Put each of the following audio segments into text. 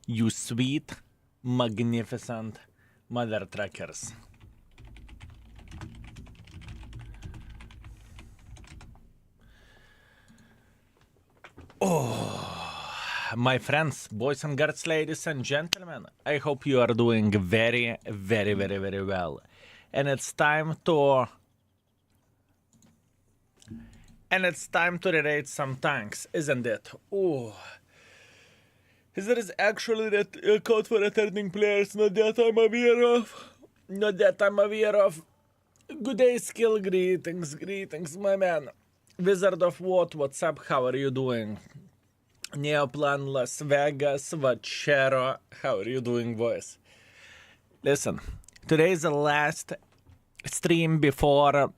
you sweet, magnificent mother truckers. My friends, boys and girls, ladies and gentlemen, I hope you are doing very, very, very, very well. And it's time to rerate some tanks, isn't it? Oh, there is actually that code for returning players, not that I'm aware of. Not that I'm aware of. Good day, skill, greetings, my man. Wizard of what? What's up? How are you doing? Neoplan, Las Vegas, Vachero. How are you doing, boys? Listen, today is the last stream before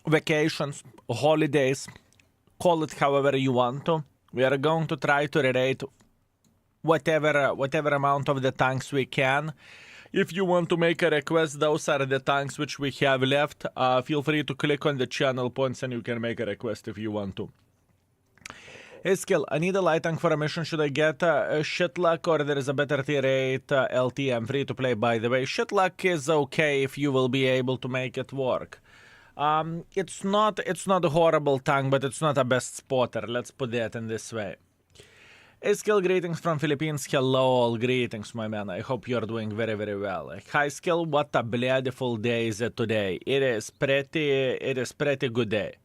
vacations, holidays, call it however you want to. We are going to try to rerate whatever amount of the tanks we can. If you want to make a request, those are the tanks which we have left. Feel free to click on the channel points and you can make a request if you want to. Hey Skill, I need a light tank for a mission. Should I get shit luck or there is a better tier 8 LT? I'm free to play, by the way. Shit luck is okay if you will be able to make it work. It's not a horrible tank, but it's not a best spotter. Let's put that in this way. Hey Skill, greetings from Philippines. Hello, all greetings, my man. I hope you're doing very, very well. Hi Skill, what a beautiful day is it today. It is pretty good day.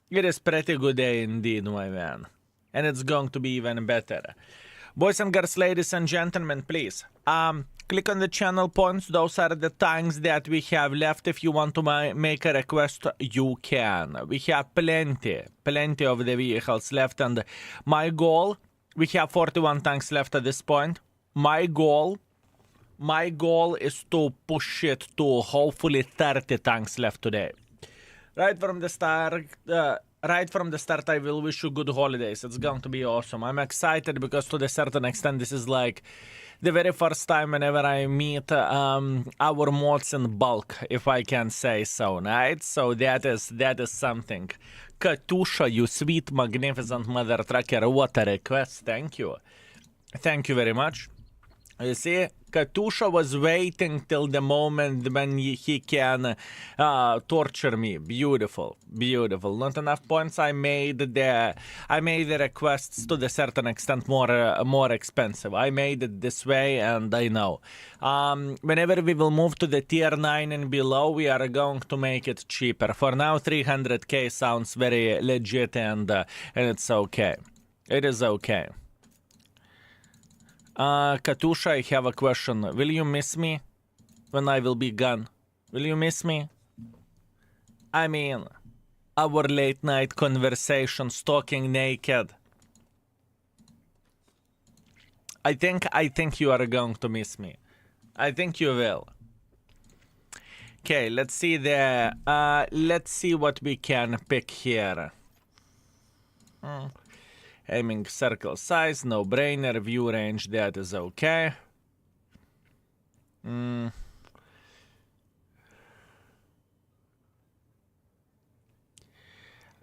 It is pretty good day indeed, my man. And it's going to be even better. Boys and girls, ladies and gentlemen, please. Click on the channel points. Those are the tanks that we have left. If you want to make a request, you can. We have plenty of the vehicles left. And my goal, we have 41 tanks left at this point. My goal is to push it to hopefully 30 tanks left today. Right from the start, I will wish you good holidays. It's going to be awesome. I'm excited because to a certain extent, this is like the very first time whenever I meet our mods in bulk, if I can say so, right? So that is something. Katusha, you sweet, magnificent mother trucker, what a request. Thank you. Thank you very much. You see, Katusha was waiting till the moment when he can torture me. Beautiful, beautiful. Not enough points. I made the requests to a certain extent more expensive. I made it this way, and I know. Whenever we will move to the tier 9 and below, we are going to make it cheaper. For now, 300k sounds very legit, and it's okay. It is okay. Katusha, I have a question. Will you miss me when I will be gone? Will you miss me? I mean, our late night conversations, talking naked. I think you are going to miss me. I think you will. Okay, let's see let's see what we can pick here. Aiming circle size, no brainer, view range, that is okay. I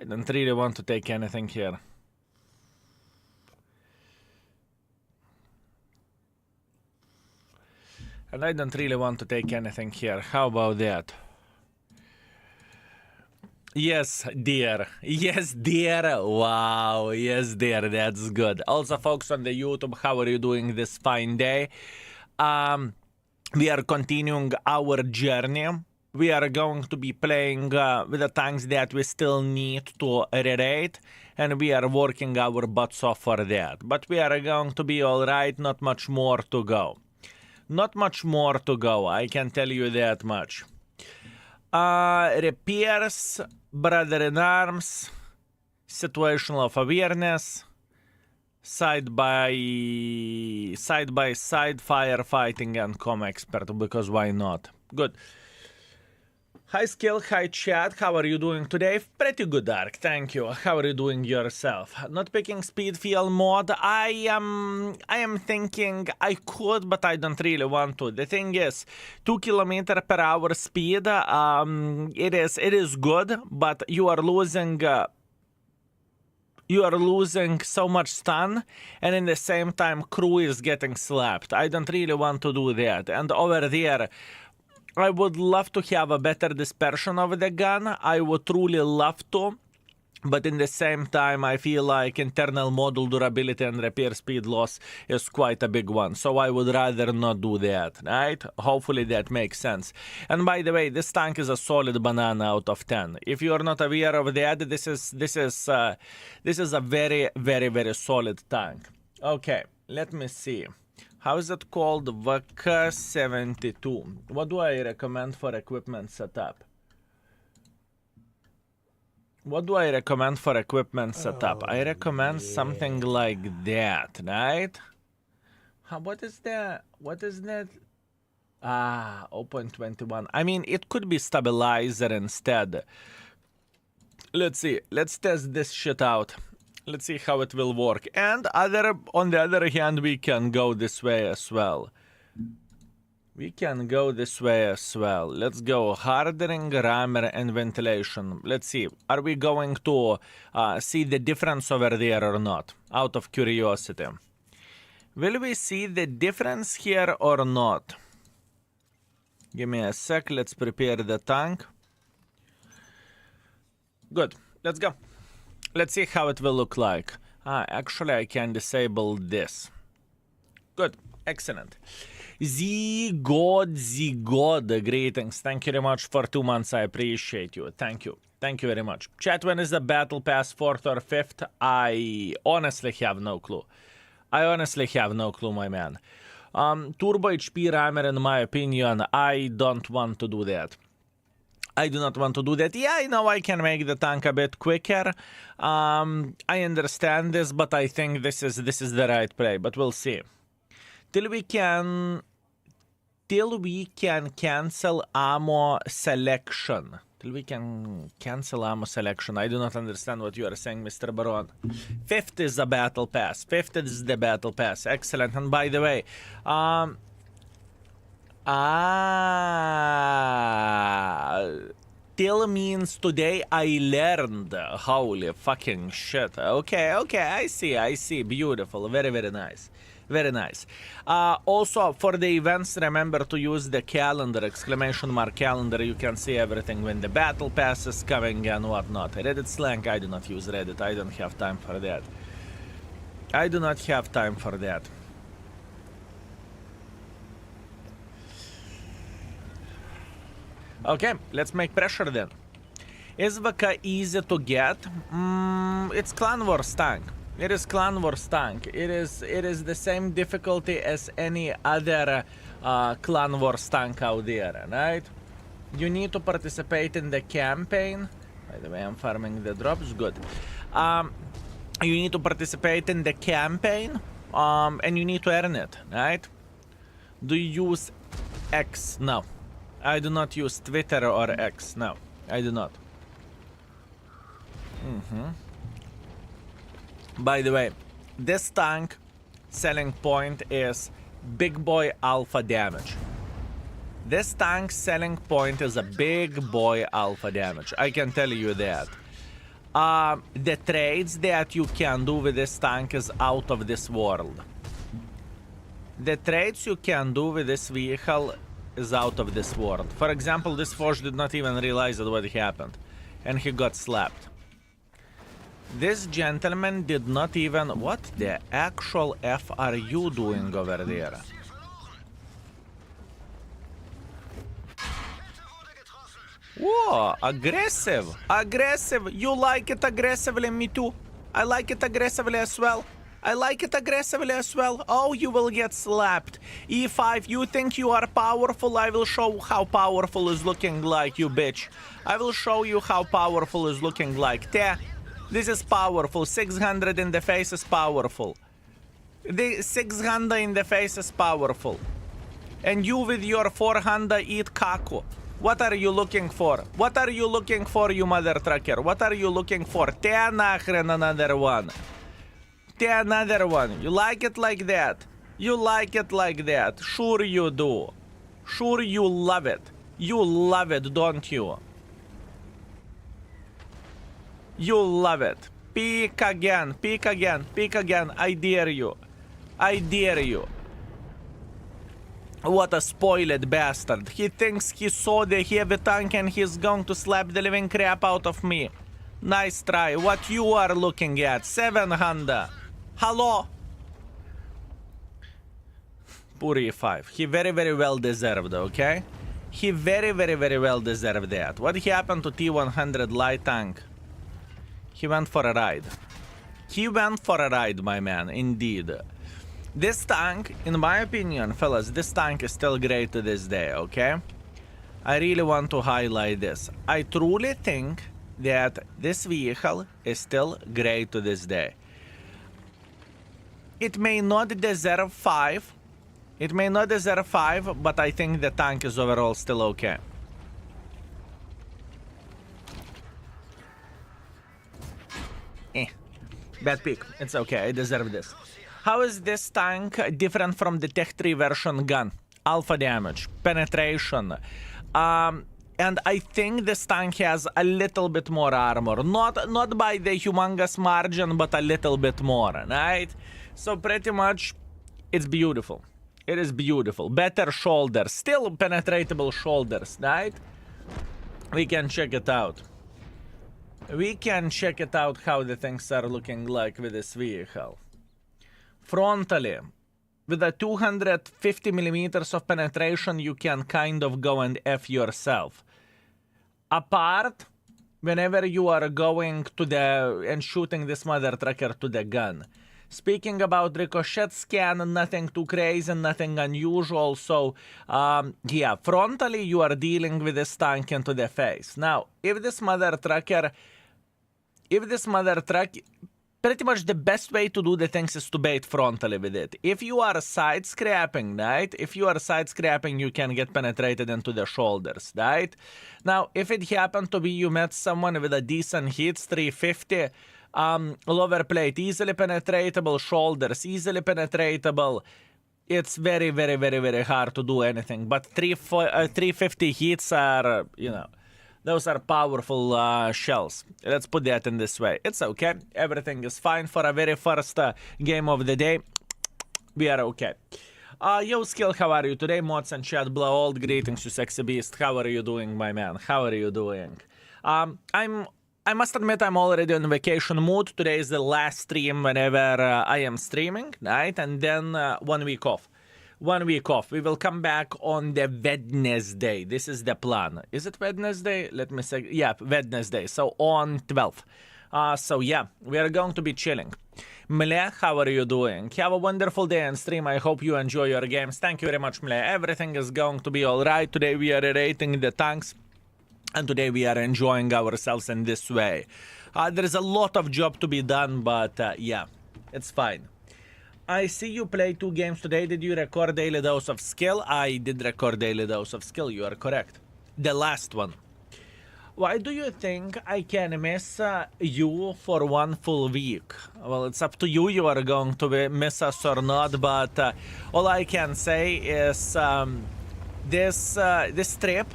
don't really want to take anything here. And I don't really want to take anything here. How about that? Yes, dear. Yes, dear. Wow. Yes, dear. That's good. Also, folks on the YouTube, how are you doing this fine day? We are continuing our journey. We are going to be playing with the tanks that we still need to rerate, and we are working our butts off for that. But we are going to be all right. Not much more to go. Not much more to go. I can tell you that much. Repairs, brother in arms, situational of awareness, side by side firefighting and com expert, because why not? Good. Hi Skill, hi chat, how are you doing today? Pretty good, Dark, thank you. How are you doing yourself? Not picking speed fuel mod. I am thinking I could, but I don't really want to. The thing is, 2 km/h speed, it is good, but you are losing you are losing so much stun, and in the same time crew is getting slapped. I don't really want to do that. And over there, I would love to have a better dispersion of the gun. I would truly love to. But in the same time, I feel like internal module durability and repair speed loss is quite a big one. So I would rather not do that, right? Hopefully that makes sense. And by the way, this tank is a solid banana out of 10. If you are not aware of that, this is a very, very, very solid tank. Okay, let me see. How is it called? FV217. What do I recommend for equipment setup? What do I recommend for equipment setup? I recommend something like that, right? What is that? What is that? 0.21. I mean, it could be stabilizer instead. Let's see. Let's test this shit out. Let's see how it will work. And on the other hand, we can go this way as well. We can go this way as well. Let's go hardening, rammer, and ventilation. Let's see. Are we going to see the difference over there or not? Out of curiosity. Will we see the difference here or not? Give me a sec. Let's prepare the tank. Good. Let's go. Let's see how it will look like. Actually, I can disable this. Good. Excellent. God, greetings. Thank you very much for 2 months. I appreciate you. Thank you. Thank you very much. Chat, when is the battle pass, 4th or 5th? I honestly have no clue. I honestly have no clue, my man. Turbo HP rammer, in my opinion, I don't want to do that. I do not want to do that. Yeah, I know I can make the tank a bit quicker. I understand this, but I think this is the right play. But we'll see. Till we can cancel ammo selection. Till we can cancel ammo selection. I do not understand what you are saying, Mr. Baron. 5th is the battle pass. 5th is the battle pass. Excellent. And by the way, till means today I learned. Holy fucking shit. Okay, I see. Beautiful. Very, very nice. Very nice. Also, for the events, remember to use the calendar, ! calendar. You can see everything when the battle pass is coming and whatnot. Reddit slang, I do not use Reddit. I don't have time for that. I do not have time for that. Okay, let's make pressure then. Is VK easy to get? It's Clan Wars tank. It is Clan Wars tank. It is the same difficulty as any other Clan Wars tank out there, right? You need to participate in the campaign. By the way, I'm farming the drops. Good. You need to participate in the campaign, and you need to earn it, right? Do you use X? No. I do not use Twitter or X. No, I do not. By the way, this tank selling point is big boy alpha damage. This tank's selling point is a big boy alpha damage. I can tell you that. The trades that you can do with this tank is out of this world. The trades you can do with this vehicle is out of this world. For example, this Foch did not even realize what happened, and he got slapped. This gentleman did not even... What the actual F are you doing over there? Whoa, aggressive. Aggressive. You like it aggressively? Me too. I like it aggressively as well. I like it aggressively as well. Oh, you will get slapped. E5, you think you are powerful? I will show how powerful is looking like, you bitch. I will show you how powerful is looking like. This is powerful. 600 in the face is powerful. The 600 in the face is powerful. And you with your 400 eat kaku. What are you looking for? What are you looking for, you mother trucker? What are you looking for? Nachren another one. Another one. You like it like that? You like it like that? Sure you do. Sure you love it. You love it, don't you? You love it. Peek again, peek again, peek again. I dare you. I dare you. What a spoiled bastard. He thinks he saw the heavy tank and he's going to slap the living crap out of me. Nice try. What you are looking at? 700. Hello? Poor E5. He very, very well deserved, okay? He very, very, very well deserved that. What happened to T100 light tank? He went for a ride. He went for a ride, my man, indeed. This tank, in my opinion, fellas, this tank is still great to this day, okay? I really want to highlight this. I truly think that this vehicle is still great to this day. It may not deserve 5. It may not deserve 5, but I think the tank is overall still okay. Bad pick. It's okay. I deserve this. How is this tank different from the Tech 3 version gun? Alpha damage, penetration. And I think this tank has a little bit more armor. Not by the humongous margin, but a little bit more, right? So pretty much, it's beautiful. It is beautiful. Better shoulders. Still penetratable shoulders, right? We can check it out. We can check it out how the things are looking like with this vehicle. Frontally, with a 250 millimeters of penetration, you can kind of go and F yourself. Apart, whenever you are going to the and shooting this mother trucker to the gun. Speaking about ricochet scan, nothing too crazy, nothing unusual. So, yeah, frontally you are dealing with this tank into the face. Now, if this mother trucker, pretty much the best way to do the things is to bait frontally with it. If you are side scrapping, right? If you are side scrapping, you can get penetrated into the shoulders, right? Now, if it happened to be you met someone with a decent hits, 350, lower plate, easily penetratable, shoulders, easily penetratable, it's very, very, very, very hard to do anything. But 350 hits are, you know, those are powerful shells. Let's put that in this way. It's okay. Everything is fine for a very first game of the day. We are okay. Yo, Skill, how are you today? Mods and chat, blow old greetings to Sexy Beast. How are you doing, my man? How are you doing? I must admit I'm already in vacation mood. Today is the last stream whenever I am streaming, right? And then 1 week off. 1 week off. We will come back on the Wednesday. This is the plan. Is it Wednesday? Let me say. Yeah, Wednesday. So on 12th. So yeah, we are going to be chilling. Mle, how are you doing? Have a wonderful day and stream. I hope you enjoy your games. Thank you very much, Mle. Everything is going to be alright. Today we are rating the tanks. And today we are enjoying ourselves in this way. There is a lot of job to be done, but yeah, it's fine. I see you play 2 games today. Did you record Daily Dose of Skill? I did record Daily Dose of Skill. You are correct. The last one. Why do you think I can miss you for 1 full week? Well, it's up to you. You are going to miss us or not. But all I can say is this trip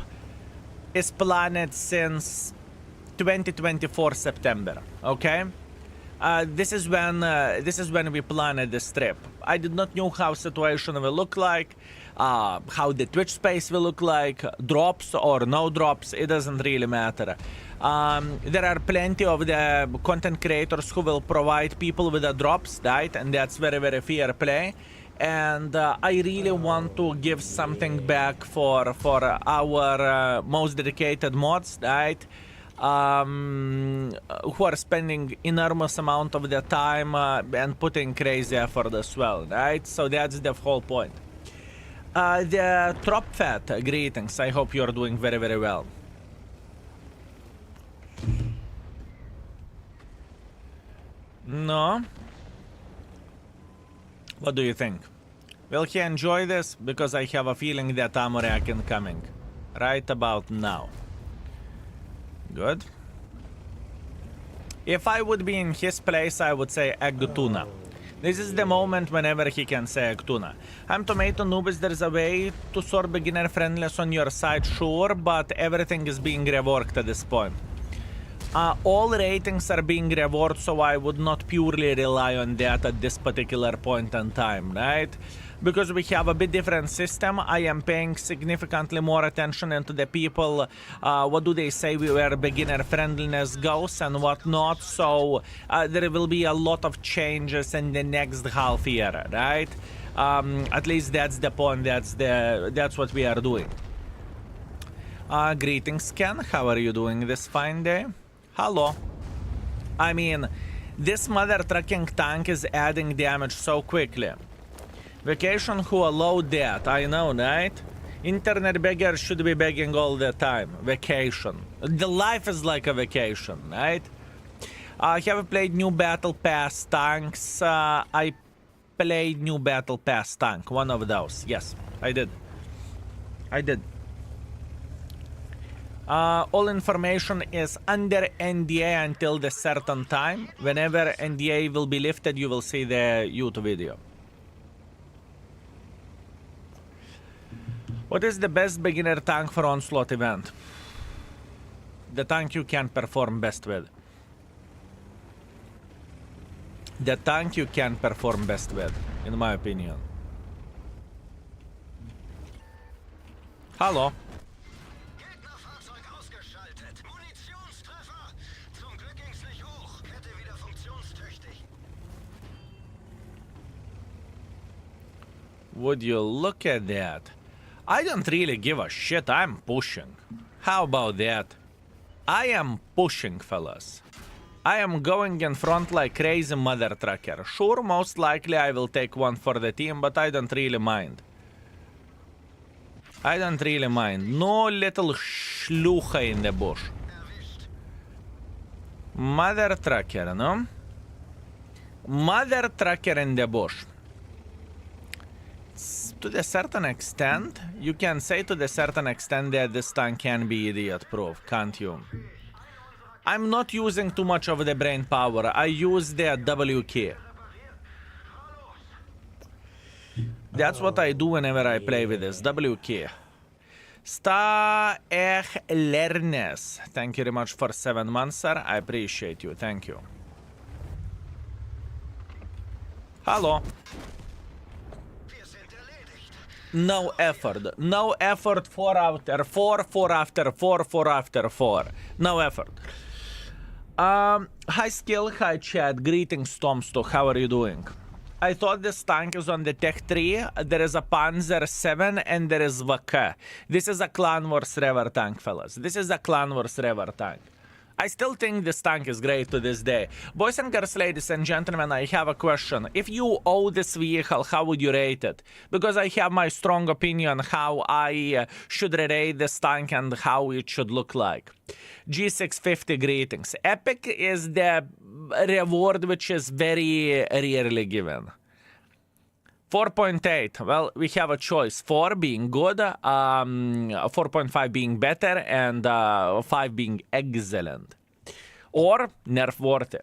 is planned since 2024 September. Okay. This is when we planned this trip. I did not know how situation will look like, how the Twitch space will look like, drops or no drops, it doesn't really matter. There are plenty of the content creators who will provide people with the drops, right? And that's very, very fair play. And I really want to give something back for our most dedicated mods, right? Who are spending enormous amount of their time and putting crazy effort as well, right? So that's the whole point. The Trop Fat, greetings. I hope you're doing very, very well. No? What do you think? Will he enjoy this? Because I have a feeling that Amorak is coming right about now. Good. If I would be in his place, I would say egg tuna. This is the moment whenever he can say egg tuna. I'm Tomato Noobs, there's a way to sort beginner friendliness on your side, sure, but everything is being reworked at this point. All ratings are being rewarded, so I would not purely rely on that at this particular point in time, right? Because we have a bit different system, I am paying significantly more attention into the people, what do they say, where beginner friendliness goes and whatnot, so there will be a lot of changes in the next half year, right? At least that's the point, that's what we are doing. Greetings, Ken, how are you doing this fine day? Hello. I mean, this mother trucking tank is adding damage so quickly. Vacation who allowed that, I know, right? Internet beggars should be begging all the time. Vacation. The life is like a vacation, right? Have you played new Battle Pass tanks? I played new Battle Pass tank, one of those. Yes, I did. I did. All information is under NDA until the certain time. Whenever NDA will be lifted, you will see the YouTube video. What is the best beginner tank for Onslaught event? The tank you can perform best with. The tank you can perform best with, in my opinion. Hello. Would you look at that? I don't really give a shit, I'm pushing. How about that? I am pushing, fellas. I am going in front like crazy mother trucker. Sure, most likely I will take one for the team, but I don't really mind. I don't really mind. No little shlucha in the bush. Mother trucker, no? Mother trucker in the bush. To the certain extent, you can say to the certain extent that this tank can be idiot-proof, can't you? I'm not using too much of the brain power. I use the W key. That's what I do whenever I play with this W key. Lernes. Thank you very much for 7 months, sir. I appreciate you. Thank you. Hello. No effort. No effort. 4 after 4, 4 after 4, 4 after 4. No effort. Hi skill, hi chat. Greetings, Tomsto. How are you doing? I thought this tank is on the Tech 3. There is a Panzer 7 and there is VK. This is a Clan Wars Rever tank, fellas. This is a Clan Wars Rever tank. I still think this tank is great to this day. Boys and girls, ladies and gentlemen, I have a question. If you own this vehicle, how would you rate it? Because I have my strong opinion how I should rate this tank and how it should look like. G650 greetings. Epic is the reward which is very rarely given. 4.8. Well, we have a choice. 4 being good, 4.5 being better, and 5 being excellent. Or nerf worthy.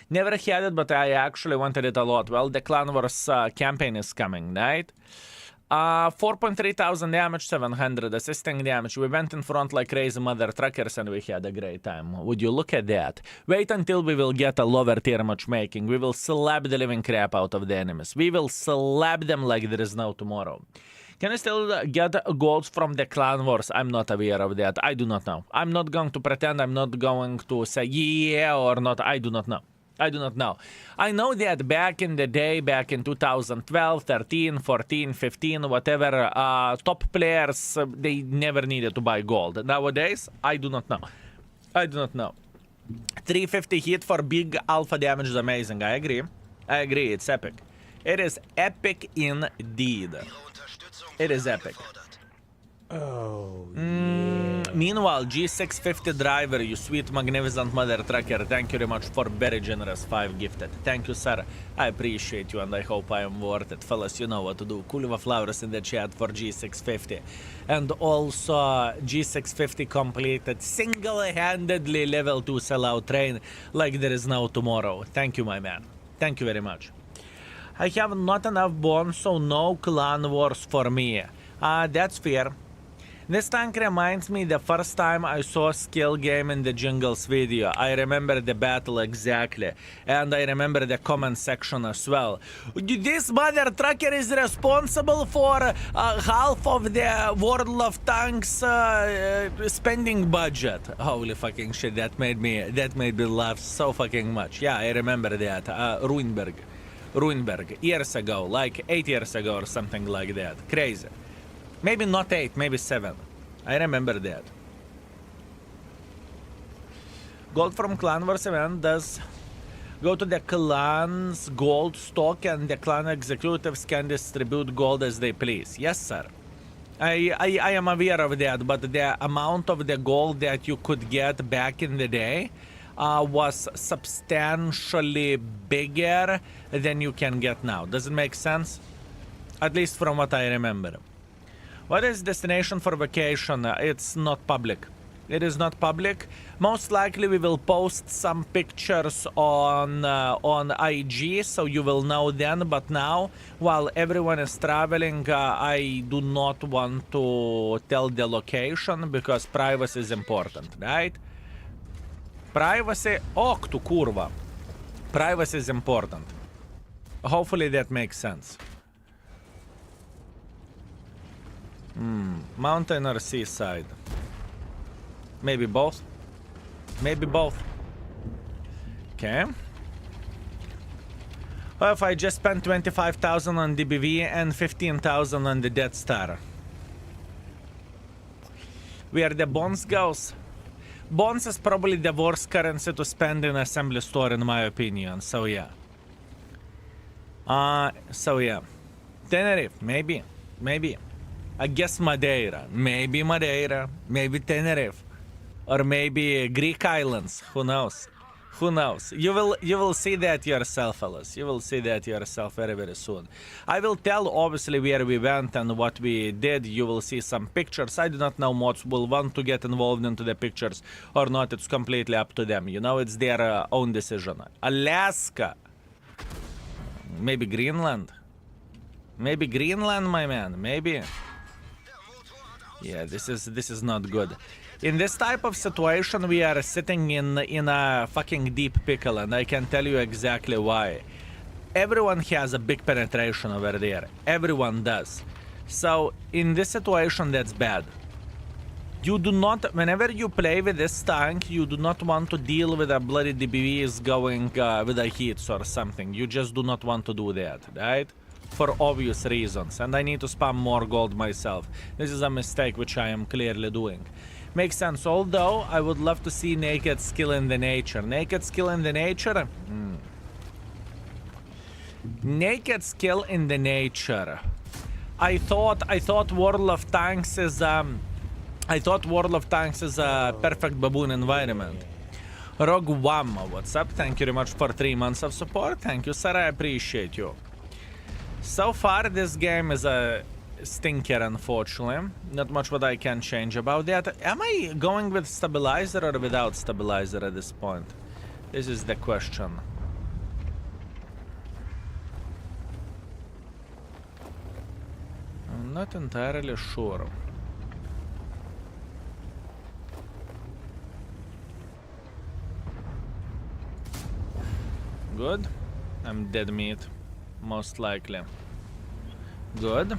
Never had it, but I actually wanted it a lot. Well, the Clan Wars campaign is coming, right? 4.3 thousand damage, 700 assisting damage. We went in front like crazy mother truckers and we had a great time. Would you look at that? Wait until we will get a lower tier matchmaking. We will slap the living crap out of the enemies. We will slap them like there is no tomorrow. Can I still get golds from the Clan Wars? I'm not aware of that. I do not know. I'm not going to pretend. I'm not going to say yeah or not. I do not know. I do not know. I know that back in the day, back in 2012, 13, 14, 15, whatever, top players, they never needed to buy gold. Nowadays, I do not know. I do not know. 350 hit for big alpha damage is amazing. I agree. I agree. It's epic. It is epic indeed. It is epic. Oh, Meanwhile, G650 driver, you sweet magnificent mother trucker, thank you very much for very generous 5 gifted. Thank you, sir. I appreciate you and I hope I am worth it. Fellas, you know what to do. Kulva flowers in the chat for G650. And also, G650 completed single-handedly level 2 sellout train like there is no tomorrow. Thank you, my man. Thank you very much. I have not enough bones, so no Clan Wars for me. That's fair. This tank reminds me the first time I saw skill game in the Jingles video. I remember the battle exactly. And I remember the comment section as well. This mother trucker is responsible for half of the World of Tanks spending budget. Holy fucking shit, that made me laugh so fucking much. Yeah, I remember that. Ruinberg, years ago, like 8 years ago or something like that. Crazy. Maybe not 8, maybe 7. I remember that. Gold from clan versus event does go to the clan's gold stock and the clan executives can distribute gold as they please. Yes, sir. I am aware of that, but the amount of the gold that you could get back in the day was substantially bigger than you can get now. Does it make sense? At least from what I remember. What is destination for vacation? It's not public. It is not public. Most likely we will post some pictures on IG, so you will know then. But now, while everyone is traveling, I do not want to tell the location because privacy is important, right? Privacy... Och, tu kurva. Privacy is important. Hopefully that makes sense. Mountain or seaside? Maybe both. Maybe both. Okay. Well, if I just spent 25,000 on DBV and 15,000 on the Death Star. Where the bonds goes? Bonds is probably the worst currency to spend in assembly store in my opinion, so yeah. Tenerife, maybe. I guess Madeira, maybe Tenerife, or maybe Greek islands. Who knows? You will see that yourself, fellas. You will see that yourself very, very soon. I will tell obviously where we went and what we did. You will see some pictures. I do not know mods will want to get involved into the pictures or not. It's completely up to them. You know, it's their own decision. Alaska, maybe Greenland. Maybe Greenland, my man. Maybe. Yeah, this is not good. In this type of situation, we are sitting in a fucking deep pickle, and I can tell you exactly why. Everyone has a big penetration over there. Everyone does. So, in this situation, that's bad. You do not, whenever you play with this tank, you do not want to deal with a bloody DBVs going with a hits or something. You just do not want to do that, right? For obvious reasons, and I need to spam more gold myself. This is a mistake which I am clearly doing. Makes sense, although I would love to see naked skill in the nature. Naked skill in the nature? Naked skill in the nature. I thought World of Tanks is a perfect baboon environment. Rogue Wam, what's up? Thank you very much for 3 months of support. Thank you, sir. I appreciate you. So far, this game is a stinker, unfortunately. Not much what I can change about that. Am I going with stabilizer or without stabilizer at this point? This is the question. I'm not entirely sure. Good. I'm dead meat. Most likely. Good.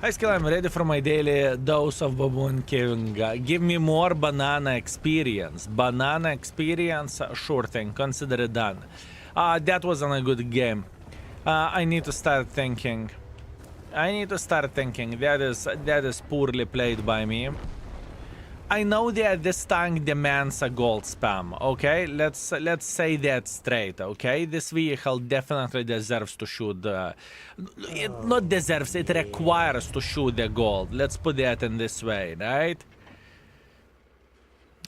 Hi Skill, I'm ready for my daily dose of baboon king. Give me more banana experience. Banana experience? Sure thing. Consider it done. That wasn't a good game. I need to start thinking. That is poorly played by me. I know that this tank demands a gold spam, okay? Let's say that straight, okay? This vehicle definitely deserves to shoot it not deserves, it requires to shoot the gold. Let's put that in this way, right?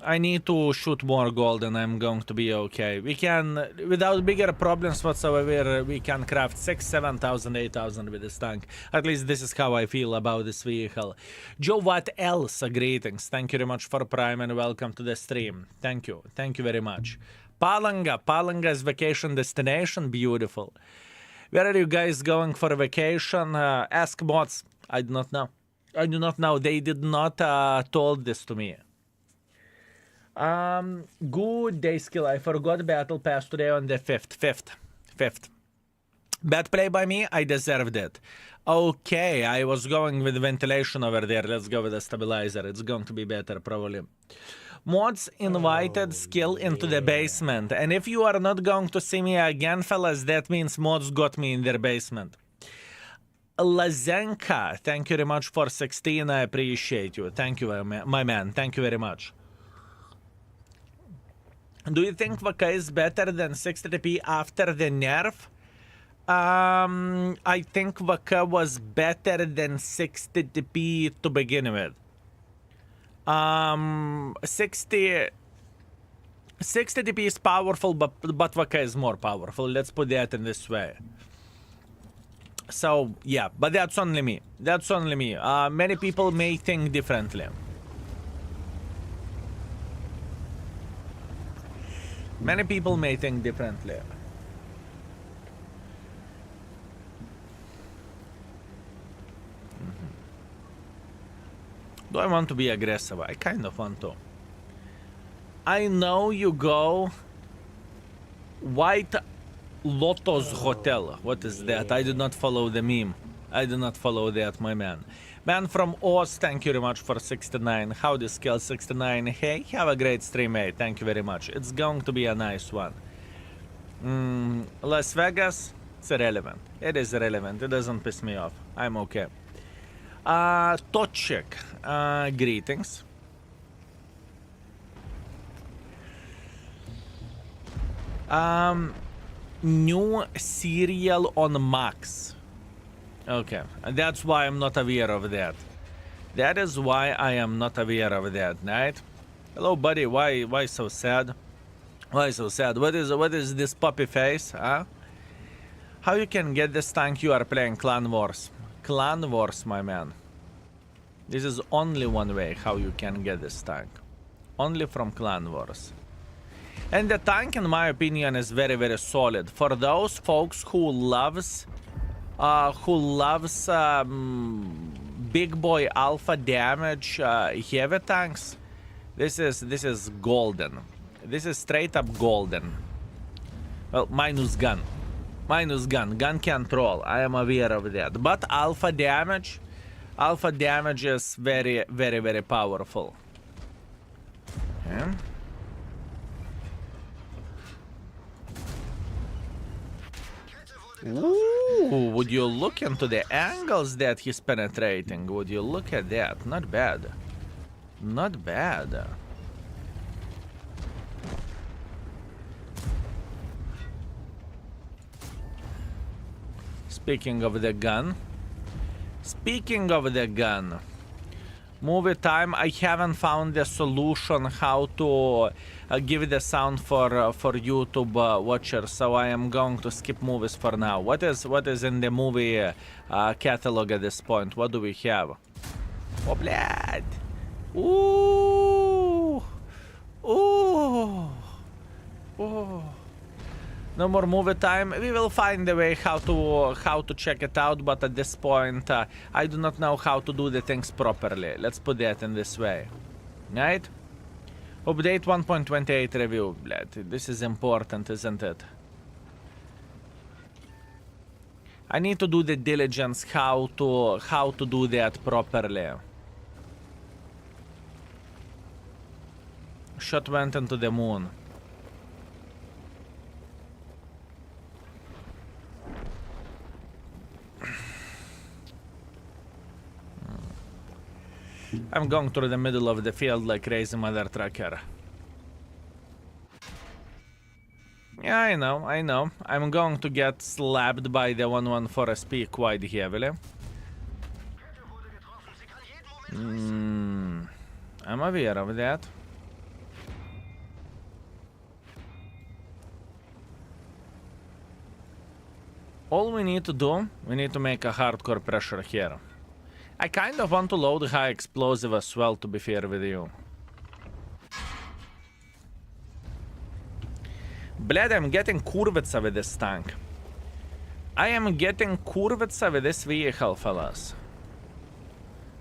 I need to shoot more gold and I'm going to be okay. We can, without bigger problems whatsoever, we can craft 6, 7,000, 8,000 with this tank. At least this is how I feel about this vehicle. Joe, what else? Greetings. Thank you very much for Prime and welcome to the stream. Thank you. Thank you very much. Palanga. Palanga's vacation destination. Beautiful. Where are you guys going for a vacation? Ask mods. I do not know. I do not know. They did not told this to me. Good day, Skill. I forgot battle pass today on the 5th. Bad play by me. I deserved it. Okay, I was going with ventilation over there. Let's go with the stabilizer. It's going to be better, probably. Mods invited Skill into the basement. And if you are not going to see me again, fellas, that means mods got me in their basement. Lazenka, thank you very much for 16. I appreciate you. Thank you, my man. Thank you very much. Do you think VK is better than 60p after the nerf? I think VK was better than 60p to begin with. 60p is powerful, but VK is more powerful. Let's put that in this way. So, yeah, but that's only me. That's only me. Many people may think differently. Many people may think differently. Do I want to be aggressive? I kind of want to. I know you go White Lotus Hotel. What is that? I did not follow the meme. I do not follow that, my man. Man from Oz, thank you very much for 69. Howdy, Scale 69. Hey, have a great stream, mate. Thank you very much. It's going to be a nice one. Las Vegas, it's irrelevant. It is irrelevant. It doesn't piss me off. I'm okay. Tochik, greetings. New serial on Max. Okay, that's why I'm not aware of that. That is why I am not aware of that, right? Hello, buddy. Why so sad? Why so sad? What is this puppy face, huh? How you can get this tank? You are playing Clan Wars. Clan Wars, my man. This is only one way how you can get this tank. Only from Clan Wars. And the tank, in my opinion, is very, very solid. For those folks who loves big boy alpha damage heavy tanks, this is golden. This is straight up golden. Well, minus gun. Gun can't roll. I am aware of that. But alpha damage is very, very, very powerful. Okay. Ooh, would you look into the angles that he's penetrating? Would you look at that? Not bad. Not bad. Speaking of the gun. Movie time. I haven't found the solution how to give the sound for YouTube watchers, so I am going to skip movies for now. What is in the movie catalog at this point? What do we have? Oh, блядь! Ooh! Ooh! Ooh! No more movie time. We will find a way how to check it out, but at this point, I do not know how to do the things properly. Let's put that in this way. Right? Update 1.28 review. This is important, isn't it? I need to do the diligence how to do that properly. Shot went into the moon. I'm going through the middle of the field like crazy mother trucker. Yeah, I know. I'm going to get slapped by the 114 SP quite heavily. I'm aware of that. All we need to do, we need to make a hardcore pressure here. I kind of want to load high explosive as well, to be fair with you. Bled, I'm getting kurvica with this tank. I am getting kurvica with this vehicle, fellas.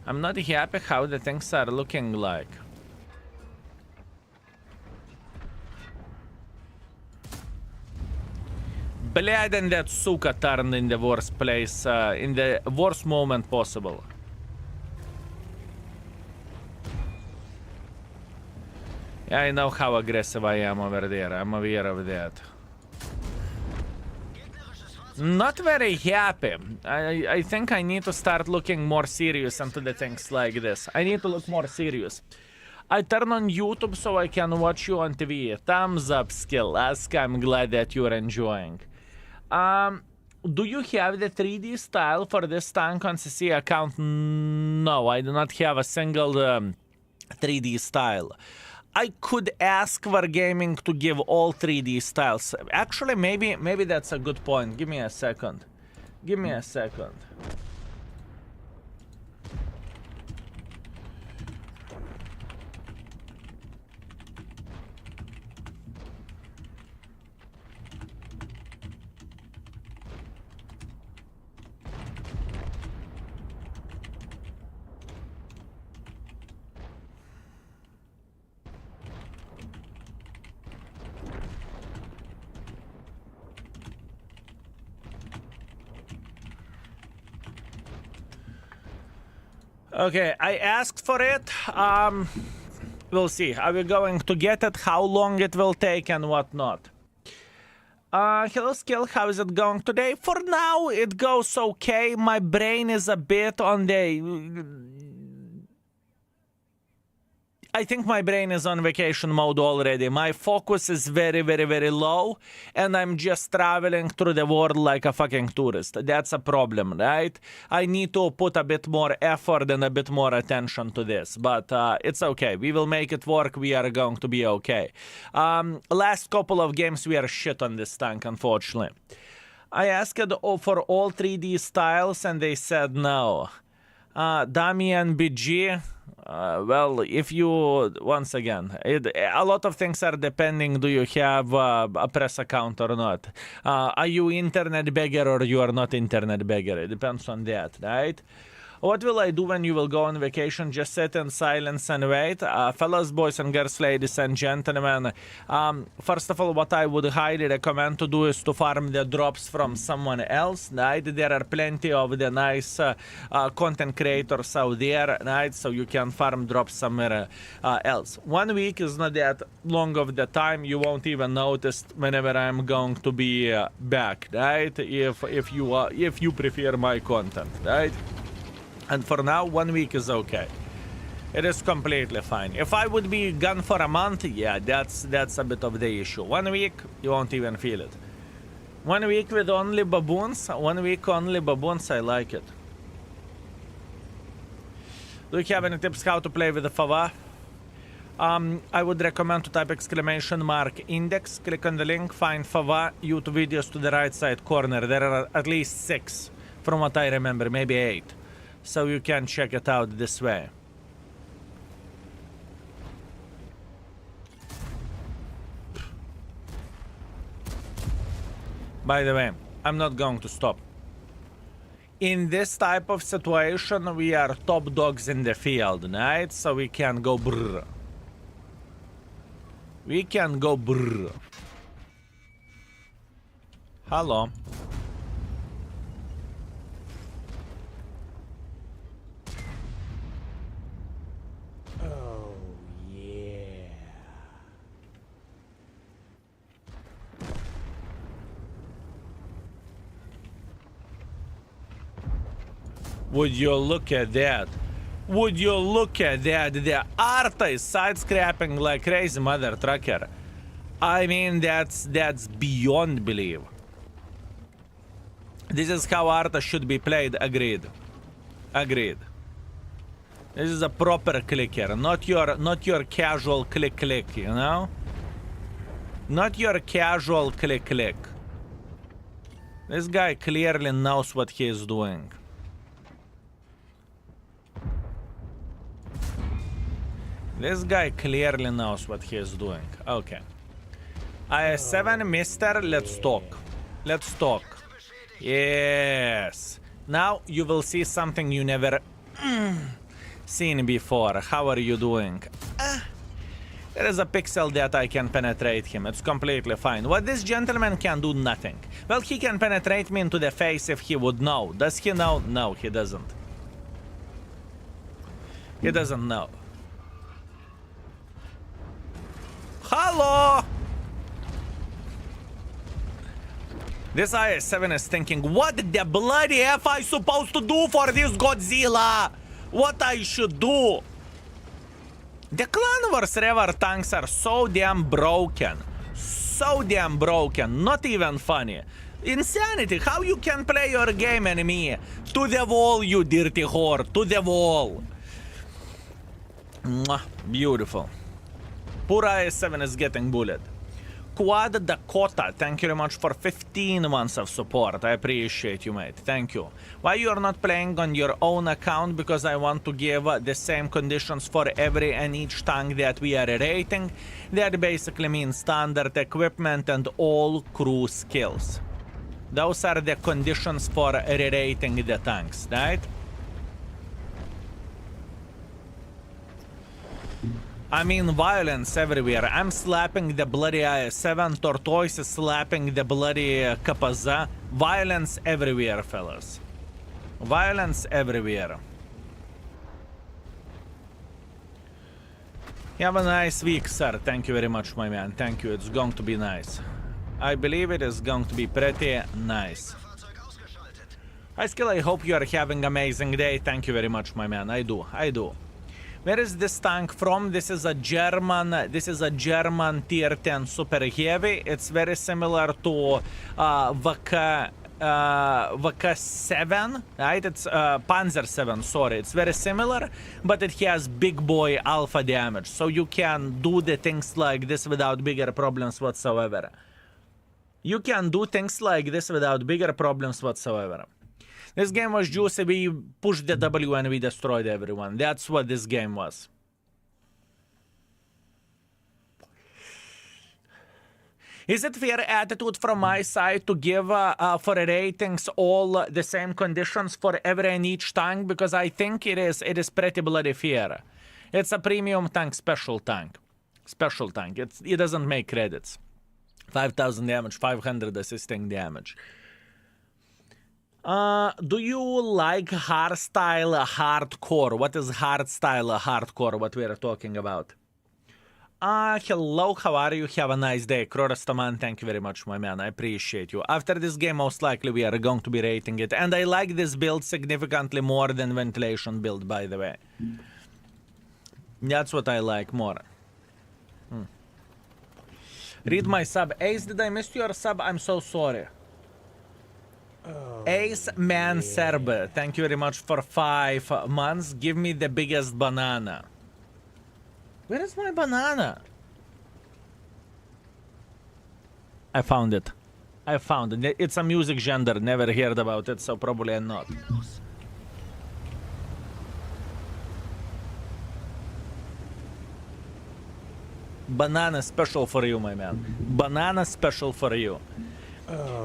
I'm not happy how the things are looking like. Blad, and that suka turned in the worst place, in the worst moment possible. Yeah, I know how aggressive I am over there. I'm aware of that. Not very happy. I think I need to start looking more serious into the things like this. I need to look more serious. I turn on YouTube so I can watch you on TV. Thumbs up, Skill. Ask, I'm glad that you're enjoying. Do you have the 3D style for this tank on CC account? No, I do not have a single 3D style. I could ask Wargaming to give all 3D styles. Actually, maybe that's a good point. Give me a second. Give me a second. Okay, I asked for it. We'll see. Are we going to get it? How long it will take and whatnot. Hello, Skill. How is it going today? For now, it goes okay. My brain is a bit on the... I think my brain is on vacation mode already. My focus is very, very, very low, and I'm just traveling through the world like a fucking tourist. That's a problem, right? I need to put a bit more effort and a bit more attention to this, but it's okay. We will make it work. We are going to be okay. Last couple of games, we are shit on this tank, unfortunately. I asked for all 3D styles, and they said no. Damian BG... well, if you, once again, a lot of things are depending, do you have a press account or not? Are you internet beggar or you are not internet beggar? It depends on that, right? What will I do when you will go on vacation? Just sit in silence and wait. Fellas, boys and girls, ladies and gentlemen, first of all, what I would highly recommend to do is to farm the drops from someone else, right? There are plenty of the nice content creators out there, right? So you can farm drops somewhere else. 1 week is not that long of the time. You won't even notice whenever I'm going to be back, right? If you prefer my content, right? And for now, 1 week is okay. It is completely fine. If I would be gone for a month, yeah, that's a bit of the issue. 1 week, you won't even feel it. 1 week with only baboons, 1 week only baboons, I like it. Do you have any tips how to play with the Fava? I would recommend to type !index, click on the link, find Fava, YouTube videos to the right side corner. There are at least 6, from what I remember, maybe 8. So you can check it out this way. By the way, I'm not going to stop. In this type of situation, we are top dogs in the field, right? So we can go brrr. We can go brrr. Hello. Would you look at that? Would you look at that? The Arta is side-scrapping like crazy mother trucker. I mean, that's beyond belief. This is how Arta should be played. Agreed. Agreed. This is a proper clicker, not your casual click, you know? Not your casual click. This guy clearly knows what he is doing. This guy clearly knows what he is doing. Okay. I7, mister, let's talk. Let's talk. Yes. Now you will see something you never seen before. How are you doing? There is a pixel that I can penetrate him. It's completely fine. What this gentleman can do? Nothing. Well, he can penetrate me into the face if he would know. Does he know? No, he doesn't. He doesn't know. Hello! This IS-7 is thinking, what the bloody F I supposed to do for this Godzilla? What I should do? The Clan Wars Revar tanks are so damn broken. So damn broken. Not even funny. Insanity. How you can play your game, enemy? To the wall, you dirty whore. To the wall. Mwah. Beautiful. Poor IS-7 is getting bullied. Quad Dakota, thank you very much for 15 months of support. I appreciate you, mate. Thank you. Why you are not playing on your own account? Because I want to give the same conditions for every and each tank that we are rating. That basically means standard equipment and all crew skills. Those are the conditions for rating the tanks, right? I mean, violence everywhere. I'm slapping the bloody IS-7. Tortoise is slapping the bloody Kapaza. Violence everywhere, fellas. Violence everywhere. You have a nice week, sir. Thank you very much, my man. Thank you. It's going to be nice. I believe it is going to be pretty nice. Hi, Skill. I hope you are having an amazing day. Thank you very much, my man. I do. I do. Where is this tank from? This is a German tier 10 super heavy. It's very similar to VK7, right? It's Panzer 7, sorry. It's very similar, but it has big boy alpha damage. So you can do the things like this without bigger problems whatsoever. You can do things like this without bigger problems whatsoever. This game was juicy. We pushed the W and we destroyed everyone. That's what this game was. Is it fair attitude from my side to give for ratings all the same conditions for every and each tank? Because I think it is pretty bloody fair. It's a premium tank, special tank. Special tank. It doesn't make credits. 5,000 damage, 500 assisting damage. Do you like hardstyle hardcore? What is hardstyle hardcore? What we are talking about? Hello, how are you? Have a nice day. Krorastaman, thank you very much, my man. I appreciate you. After this game, most likely we are going to be rating it. And I like this build significantly more than ventilation build, by the way. That's what I like more. Read my sub. Ace, did I miss your sub? I'm so sorry. Ace Man Serb, thank you very much for 5 months. Give me the biggest banana. Where is my banana? I found it. I found it. It's a music genre. Never heard about it, so probably I'm not. Banana special for you, my man. Banana special for you.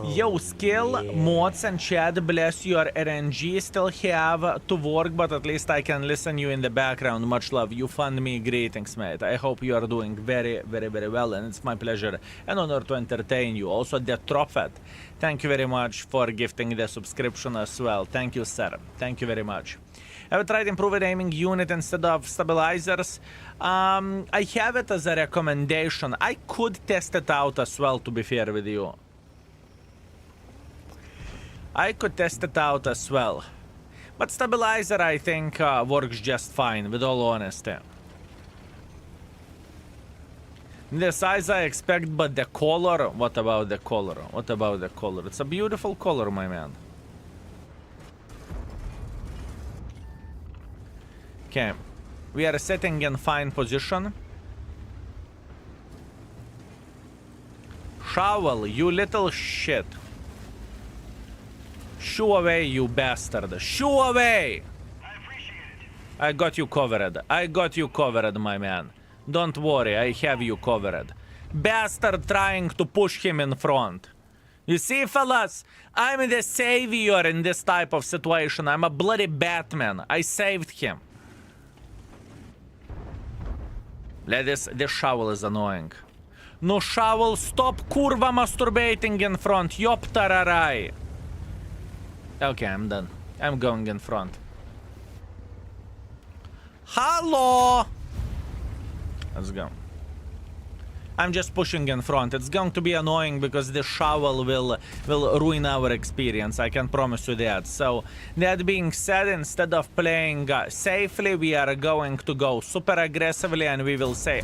Yo, Skill, mods and chat, bless your RNG. Still have to work, but at least I can listen you in the background. Much love. You fund me. Greetings, mate. I hope you are doing very, very, very well, and it's my pleasure and honor to entertain you. Also, the Trophet, thank you very much for gifting the subscription as well. Thank you, sir. Thank you very much. Have you tried improved aiming unit instead of stabilizers? I have it as a recommendation. I could test it out as well, to be fair with you. I could test it out as well. But stabilizer, I think, works just fine, with all honesty. The size I expect, but the color... What about the color? What about the color? It's a beautiful color, my man. Okay. We are sitting in fine position. Shovel, you little shit. Shoo away, you bastard. Shoo away! I appreciate it. I got you covered. I got you covered, my man. Don't worry, I have you covered. Bastard trying to push him in front. You see, fellas? I'm the savior in this type of situation. I'm a bloody Batman. I saved him. This shovel is annoying. No shovel, stop kurva masturbating in front. Yop tararai. Okay, I'm done. I'm going in front. Hello! Let's go. I'm just pushing in front. It's going to be annoying because the shovel will ruin our experience. I can promise you that. So, that being said, instead of playing safely, we are going to go super aggressively and we will say,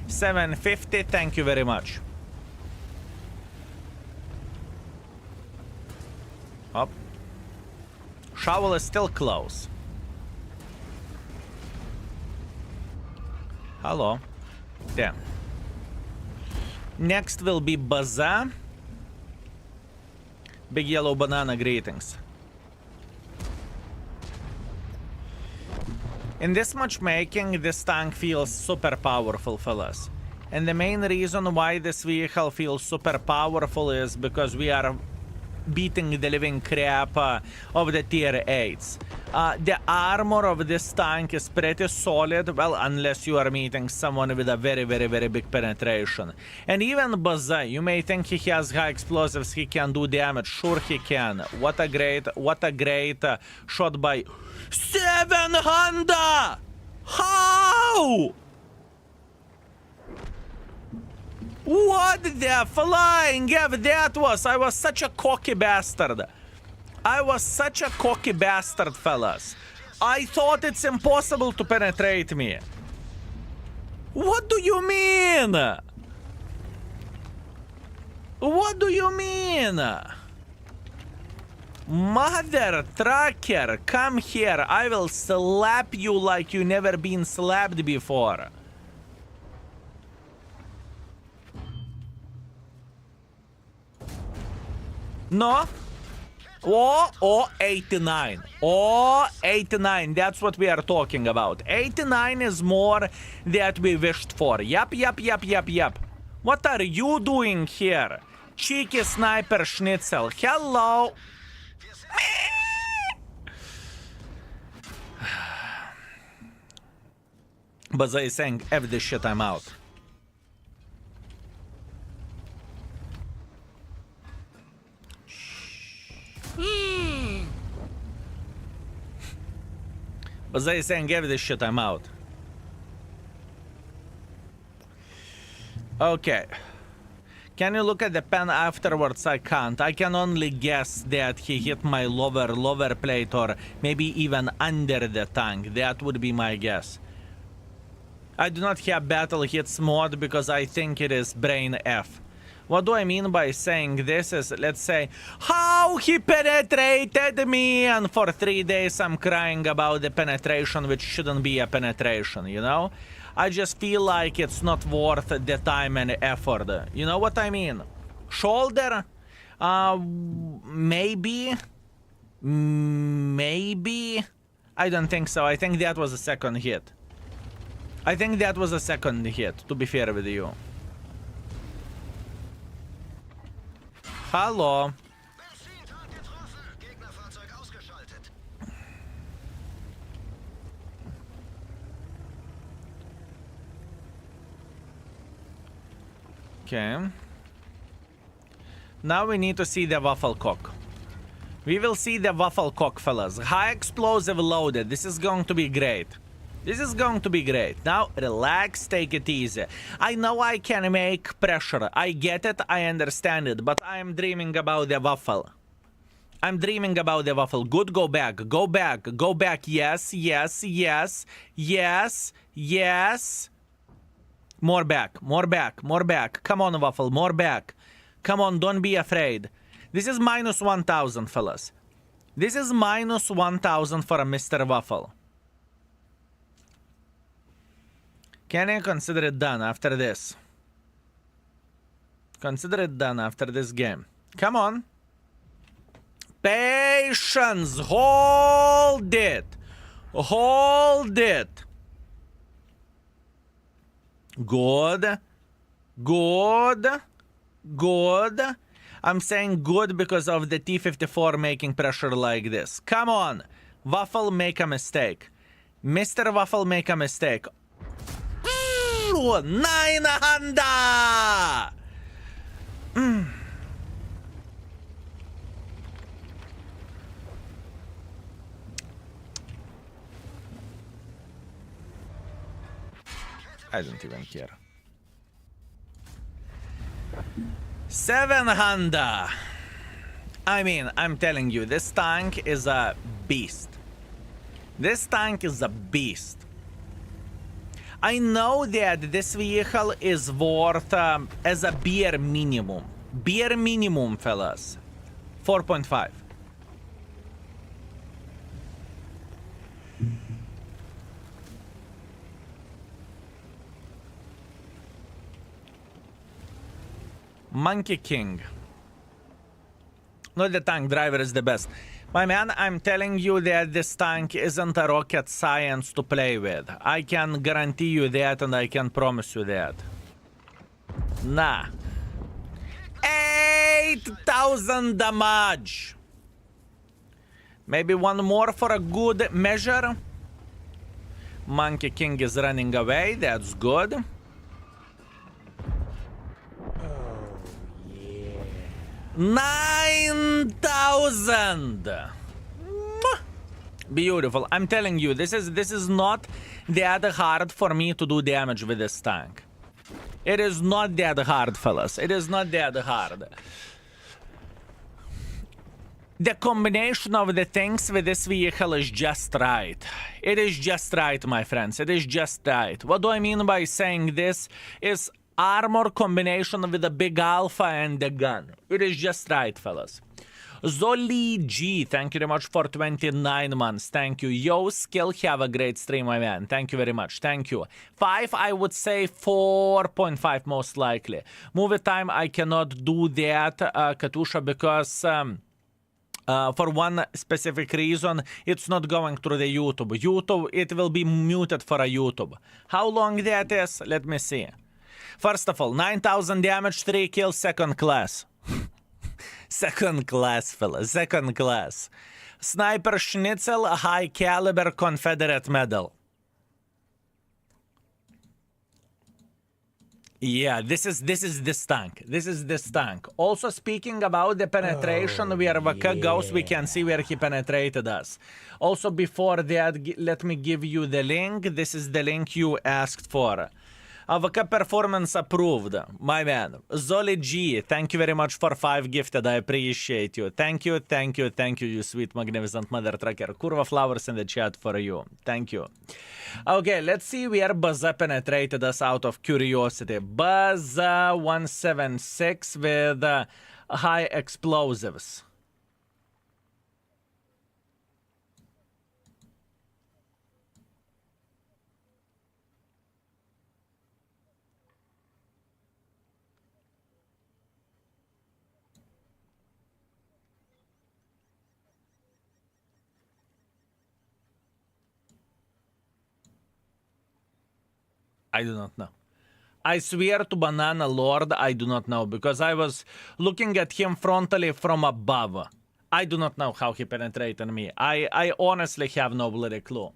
750, thank you very much. Up. Shovel is still close. Hello. Damn. Next will be Bazaar. Big yellow banana, greetings. In this matchmaking, this tank feels super powerful, fellas. And the main reason why this vehicle feels super powerful is because we are beating the living crap of the tier 8s. The armor of this tank is pretty solid, well, unless you are meeting someone with a very, very, very big penetration. And even Bazaar, you may think he has high explosives, he can do damage. Sure he can. What a great shot by 700! How? What the flying F that was? I was such a cocky bastard. I was such a cocky bastard, fellas. I thought it's impossible to penetrate me. What do you mean? What do you mean? Mother trucker, come here. I will slap you like you never been slapped before. No? Oh, 89. Oh, 89. That's what we are talking about. 89 is more that we wished for. Yup. What are you doing here? Cheeky sniper schnitzel. Hello. But they saying, F this shit, I'm out. But they saying, give this shit, I'm out. Okay. Can you look at the pen afterwards? I can't. I can only guess that he hit my lower plate or maybe even under the tank. That would be my guess. I do not have battle hits mod because I think it is brain F. What do I mean by saying this is, let's say, how he penetrated me, and for 3 days I'm crying about the penetration which shouldn't be a penetration, you know? I just feel like it's not worth the time and effort. You know what I mean? Shoulder? Maybe? Maybe? I don't think so. I think that was a second hit. I think that was a second hit, to be fair with you. Hello. Okay. Now we need to see the waffle cock. We will see the waffle cock, fellas. High explosive loaded. This is going to be great. This is going to be great. Now, relax, take it easy. I know I can make pressure. I get it, I understand it, but I am dreaming about the waffle. I'm dreaming about the waffle. Good, go back, go back, go back. Yes, yes, yes, yes, yes. More back, more back, more back. Come on, waffle, more back. Come on, don't be afraid. This is minus 1,000, fellas. This is minus 1,000 for a Mr. Waffle. Can I consider it done after this? Consider it done after this game. Come on. Patience. Hold it. Hold it. Good. Good. Good. I'm saying good because of the T-54 making pressure like this. Come on. Waffle, make a mistake. Mr. Waffle, make a mistake. to 900. I don't even care. 700. I mean, I'm telling you, this tank is a beast. This tank is a beast. I know that this vehicle is worth, as a bare minimum. Bare minimum, fellas. 4.5. Monkey King. Not the tank driver is the best. My man, I'm telling you that this tank isn't a rocket science to play with. I can guarantee you that, and I can promise you that. Nah. 8,000 damage. Maybe one more for a good measure. Monkey King is running away. That's good. 9,000. Beautiful. I'm telling you, this is not that hard for me to do damage with this tank. It is not that hard, fellas. It is not that hard. The combination of the things with this vehicle is just right. It is just right, my friends. It is just right. What do I mean by saying this is armor combination with a big alpha and the gun. It is just right, fellas. Zoli G, thank you very much for 29 months. Thank you. Yo, Skill, have a great stream, my man. Thank you very much. Thank you. 5, I would say 4.5 most likely. Movie time, I cannot do that, Katusha, because for one specific reason, it's not going through the YouTube. YouTube, it will be muted for a YouTube. How long that is? Let me see. First of all, 9,000 damage, 3 kills, second class. Second class, fella, second class. Sniper Schnitzel, high caliber Confederate medal. Yeah, this is this tank. This is this tank. Also speaking about the penetration, where Vaka goes, we can see where he penetrated us. Also before that, let me give you the link. This is the link you asked for. Avaka performance approved, my man. Zoli G, thank you very much for 5 gifted. I appreciate you. Thank you, thank you, thank you, you sweet, magnificent mother trucker. Curva flowers in the chat for you. Thank you. Okay, let's see where Baza penetrated us out of curiosity. Baza 176 with high explosives. I do not know. I swear to Banana Lord, I do not know, because I was looking at him frontally from above. I do not know how he penetrated me. I honestly have no bloody clue.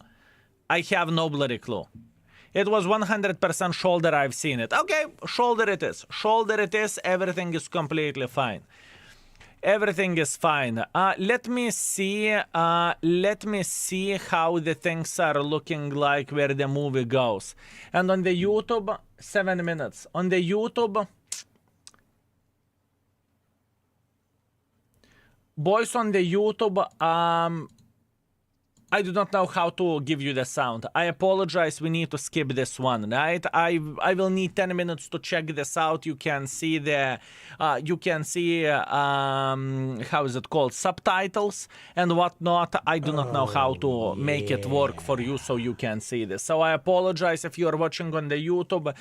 I have no bloody clue. It was 100% shoulder, I've seen it. Okay, shoulder it is. Shoulder it is, everything is completely fine. Everything is fine. Let me see how the things are looking like where the movie goes. And on the YouTube, 7 minutes. On the YouTube, boys on the YouTube, I do not know how to give you the sound. I apologize, we need to skip this one, right? I will need 10 minutes to check this out. You can see the, how is it called, subtitles and whatnot. I do not know how to make it work for you so you can see this. So I apologize if you are watching on the YouTube.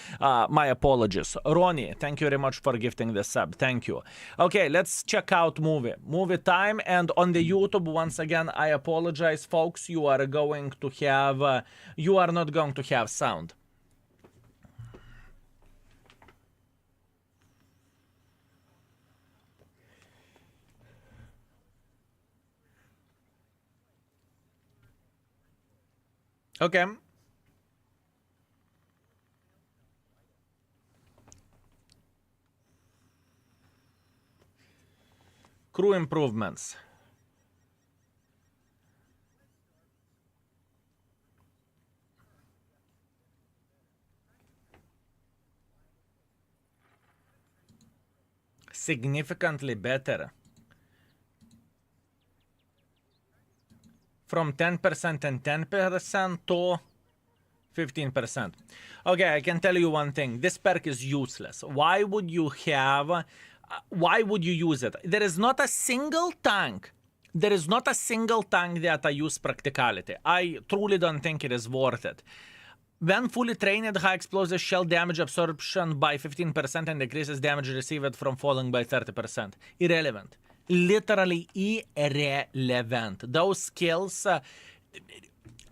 My apologies. Ronnie, thank you very much for gifting the sub. Thank you. Okay, let's check out movie time. And on the YouTube, once again, I apologize, folks. You are going to have, you are not going to have sound. Okay. Crew improvements. Significantly better. From 10% and 10% to 15%. Okay, I can tell you one thing. This perk is useless. Why would you have... why would you use it? There is not a single tank. There is not a single tank that I use practicality. I truly don't think it is worth it. When fully trained, high explosive shell damage absorption by 15% and decreases damage received from falling by 30%. Irrelevant. Literally irrelevant. Those skills,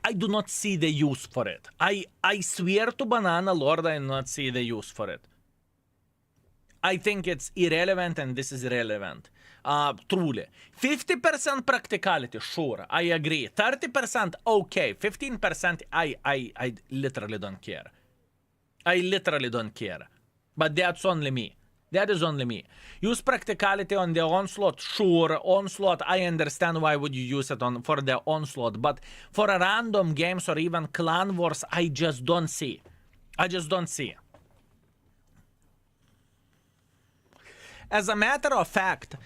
I do not see the use for it. I swear to Banana Lord, I do not see the use for it. I think it's irrelevant, and this is irrelevant. Truly. 50% practicality, sure, I agree. 30%, okay. 15%, I literally don't care. I literally don't care. But that's only me. That is only me. Use practicality on the onslaught, sure. Onslaught, I understand why would you use it on for the onslaught. But for a random games or even clan wars, I just don't see. I just don't see. As a matter of fact,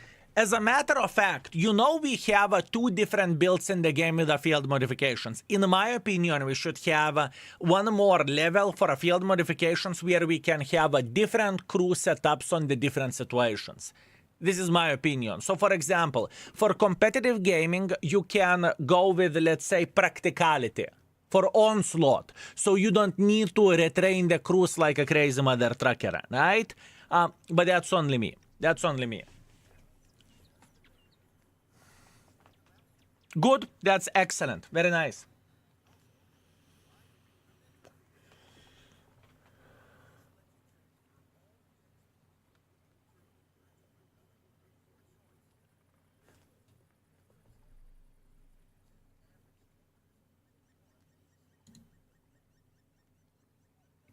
you know we have two different builds in the game with the field modifications. In my opinion, we should have one more level for field modifications where we can have different crew setups on the different situations. This is my opinion. So for example, for competitive gaming, you can go with, let's say, practicality for onslaught. So you don't need to retrain the crews like a crazy mother trucker, right? But that's only me. That's only me. Good. That's excellent. Very nice.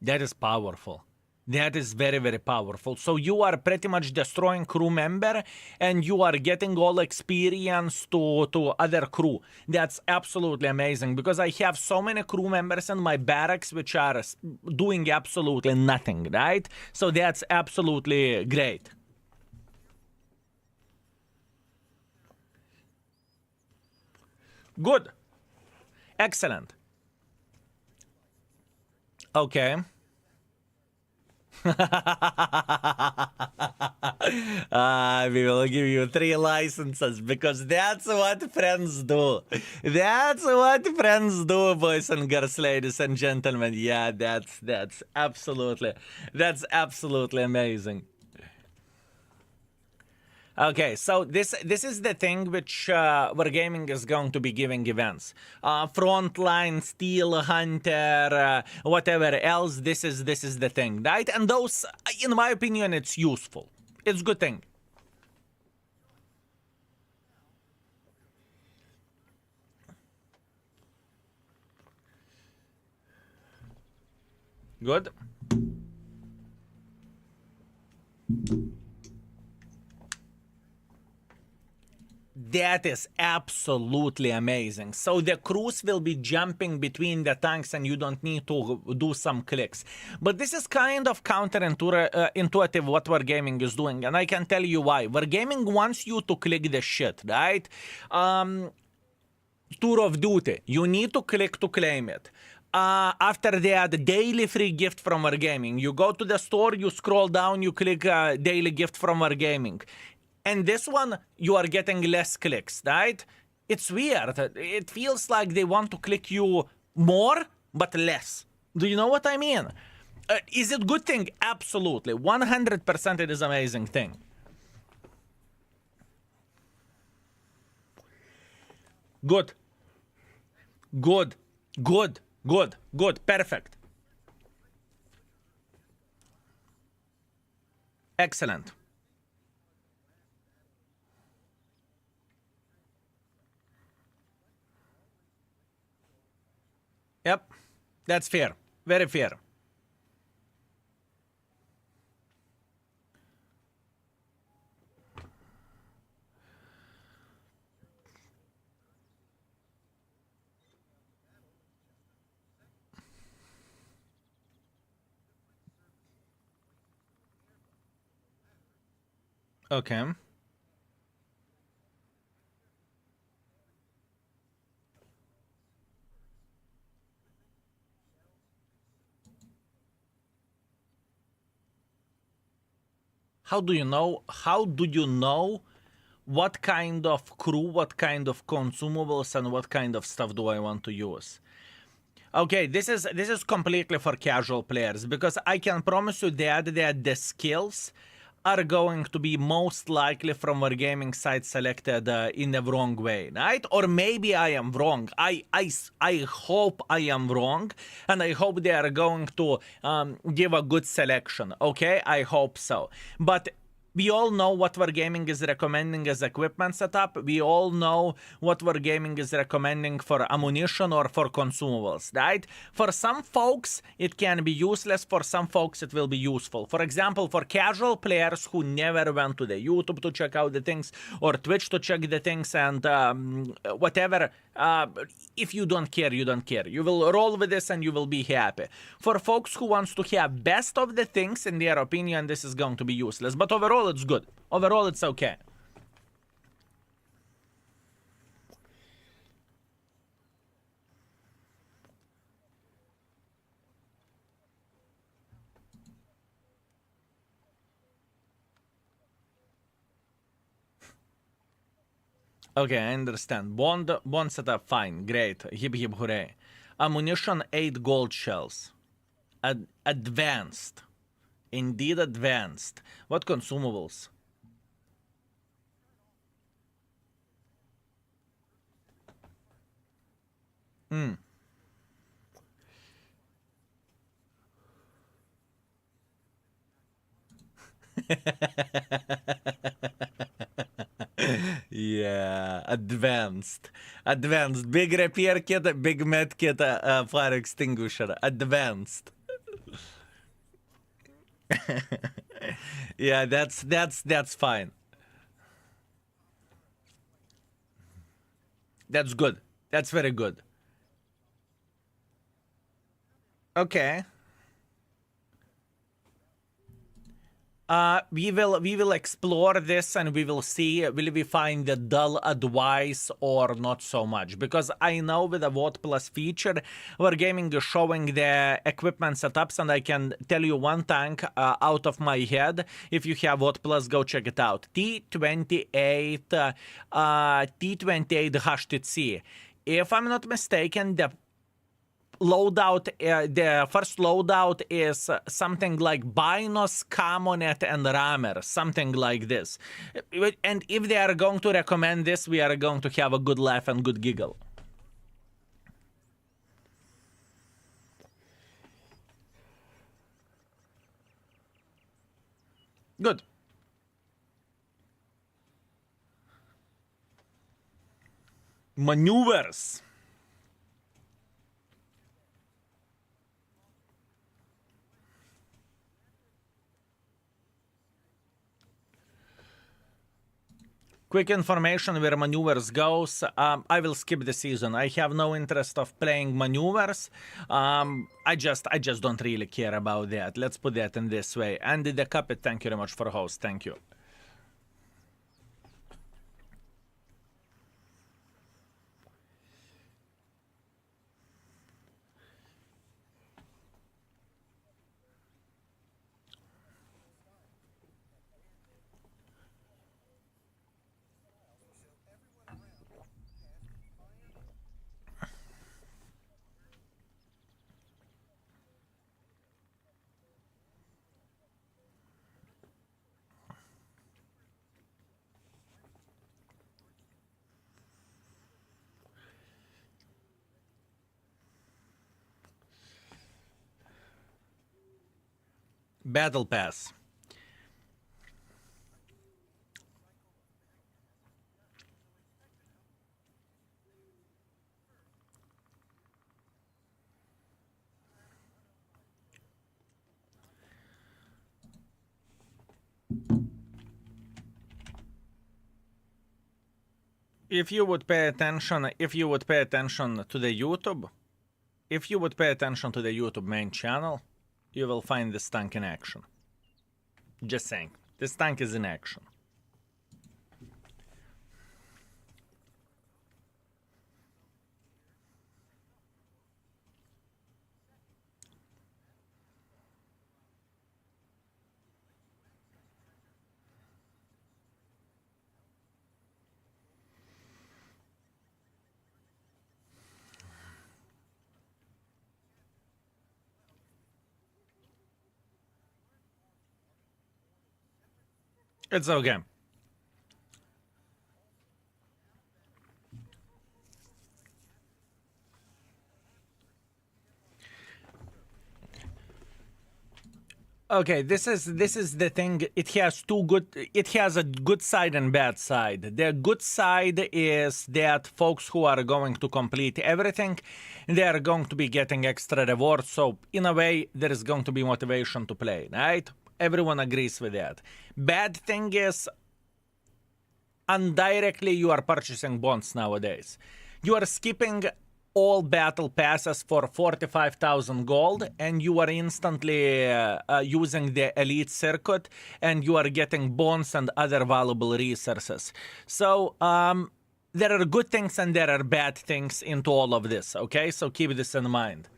That is powerful. That is very, very powerful. So you are pretty much destroying crew member and you are getting all experience to other crew. That's absolutely amazing because I have so many crew members in my barracks which are doing absolutely nothing, right? So that's absolutely great. Good. Excellent. Okay. We will give you 3 licenses because that's what friends do. That's what friends do, boys and girls, ladies and gentlemen. Yeah, that's absolutely amazing. Okay, so this is the thing which Wargaming is going to be giving events. Frontline, Steel Hunter, whatever else, this is the thing, right? And those, in my opinion, it's useful. It's a good thing. Good. That is absolutely amazing. So the crews will be jumping between the tanks and you don't need to do some clicks. But this is kind of counterintuitive what Wargaming is doing. And I can tell you why. Wargaming wants you to click the shit, right? Tour of Duty. You need to click to claim it. After that, daily free gift from Wargaming. You go to the store, you scroll down, you click daily gift from Wargaming. And this one, you are getting less clicks, right? It's weird. It feels like they want to click you more, but less. Do you know what I mean? Is it a good thing? Absolutely. 100% it is an amazing thing. Good. Good. Good. Good. Good. Perfect. Excellent. Yep, that's fair. Very fair. Okay. How do you know? How do you know what kind of crew, what kind of consumables, and what kind of stuff do I want to use? Okay, this is completely for casual players, because I can promise you that the skills are going to be most likely from our gaming side selected in the wrong way, right? Or maybe I am wrong. I hope I am wrong, and I hope they are going to give a good selection. Okay, I hope so. But we all know what Wargaming is recommending as equipment setup. We all know what Wargaming is recommending for ammunition or for consumables, right? For some folks, it can be useless. For some folks, it will be useful. For example, for casual players who never went to the YouTube to check out the things or Twitch to check the things and whatever, if you don't care, you don't care. You will roll with this and you will be happy. For folks who wants to have best of the things, in their opinion, this is going to be useless. But overall, it's good. Overall, it's okay. Okay, I understand. Bond setup, fine, great, hip hip hooray. Ammunition, 8 gold shells. Advanced. Indeed advanced. What consumables? Yeah, advanced. Advanced. Big repair kit, big med kit, fire extinguisher. Advanced. Yeah, that's fine. That's good. That's very good. Okay. We will explore this and we will see, will we find the dull advice or not so much, because I know with the Vote Plus feature Wargaming is showing the equipment setups, and I can tell you one tank out of my head. If you have Vote Plus, go check it out. T28 T28 HTC. If I'm not mistaken, the loadout, the first loadout is something like Binos, Camonet, and Rammer, something like this. And if they are going to recommend this, we are going to have a good laugh and good giggle. Good. Maneuvers. Quick information where maneuvers goes. I will skip the season. I have no interest of playing maneuvers. I just don't really care about that. Let's put that in this way. Andy the Cuppet, thank you very much for host. Thank you. Battle Pass. If you would pay attention to the YouTube, if you would pay attention to the YouTube main channel, you will find this tank in action. Just saying, this tank is in action. It's okay. Okay, this is the thing. It has it has a good side and bad side. The good side is that folks who are going to complete everything, they are going to be getting extra rewards. So in a way, there is going to be motivation to play, right? Everyone agrees with that. Bad thing is, indirectly, you are purchasing bonds nowadays. You are skipping all battle passes for 45,000 gold, and you are instantly using the elite circuit, and you are getting bonds and other valuable resources. So there are good things and there are bad things into all of this, okay? So keep this in mind.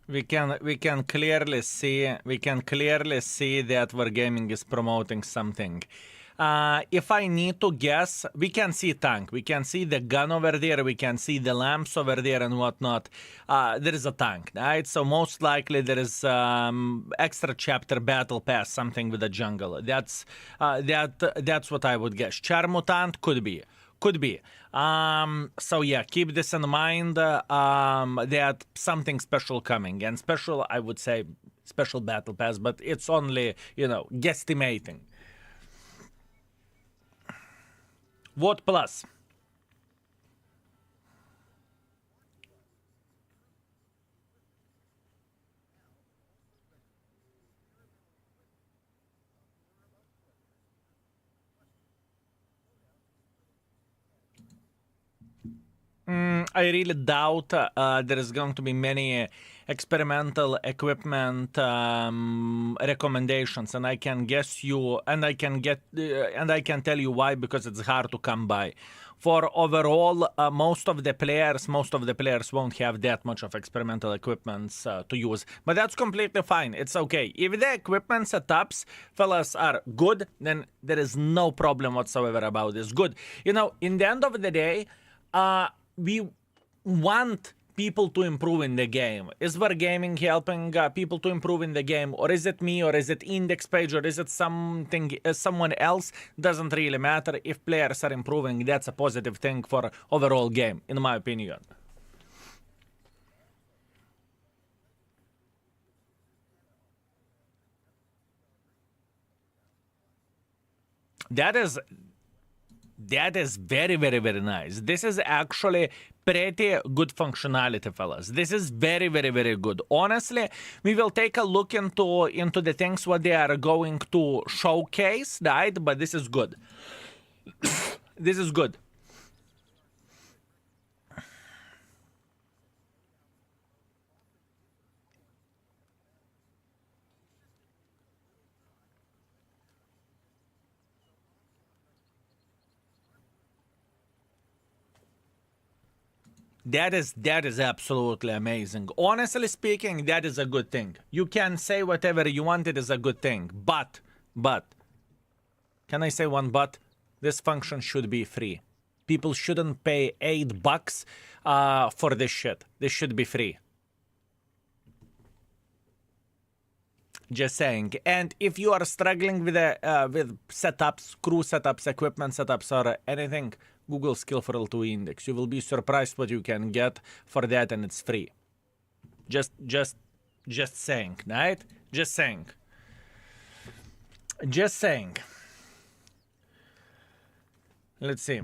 We can clearly see that Wargaming is promoting something. If I need to guess, we can see tank. We can see the gun over there. We can see the lamps over there and whatnot. There is a tank, right? So most likely there is extra chapter battle pass, something with the jungle. That's what I would guess. Charmutant could be. Could be. So yeah, keep this in mind, that something special coming. And special, I would say, special battle pass, but it's only, guesstimating. What plus? I really doubt there is going to be many experimental equipment recommendations, and I can guess you, and I can tell you why, because it's hard to come by. For overall, most of the players won't have that much of experimental equipments to use, but that's completely fine. It's okay. If the equipment setups, fellas, are good, then there is no problem whatsoever about this. Good. In the end of the day, we want people to improve in the game. Is Wargaming helping people to improve in the game, or is it me, or is it index page, or is it someone else? Doesn't really matter. If players are improving, that's a positive thing for overall game, in my opinion. That is very, very, very nice. This is actually pretty good functionality, fellas. This is very, very, very good. Honestly, we will take a look into the things what they are going to showcase, right? But this is good. This is good. That is absolutely amazing. Honestly speaking, that is a good thing. You can say whatever you want, it is a good thing. But, can I say one but? This function should be free. People shouldn't pay $8 for this shit. This should be free. Just saying. And if you are struggling with setups, crew setups, equipment setups, or anything, Google Skillful 2 Index. You will be surprised what you can get for that, and it's free. Just saying, right? Just saying. Just saying. Let's see.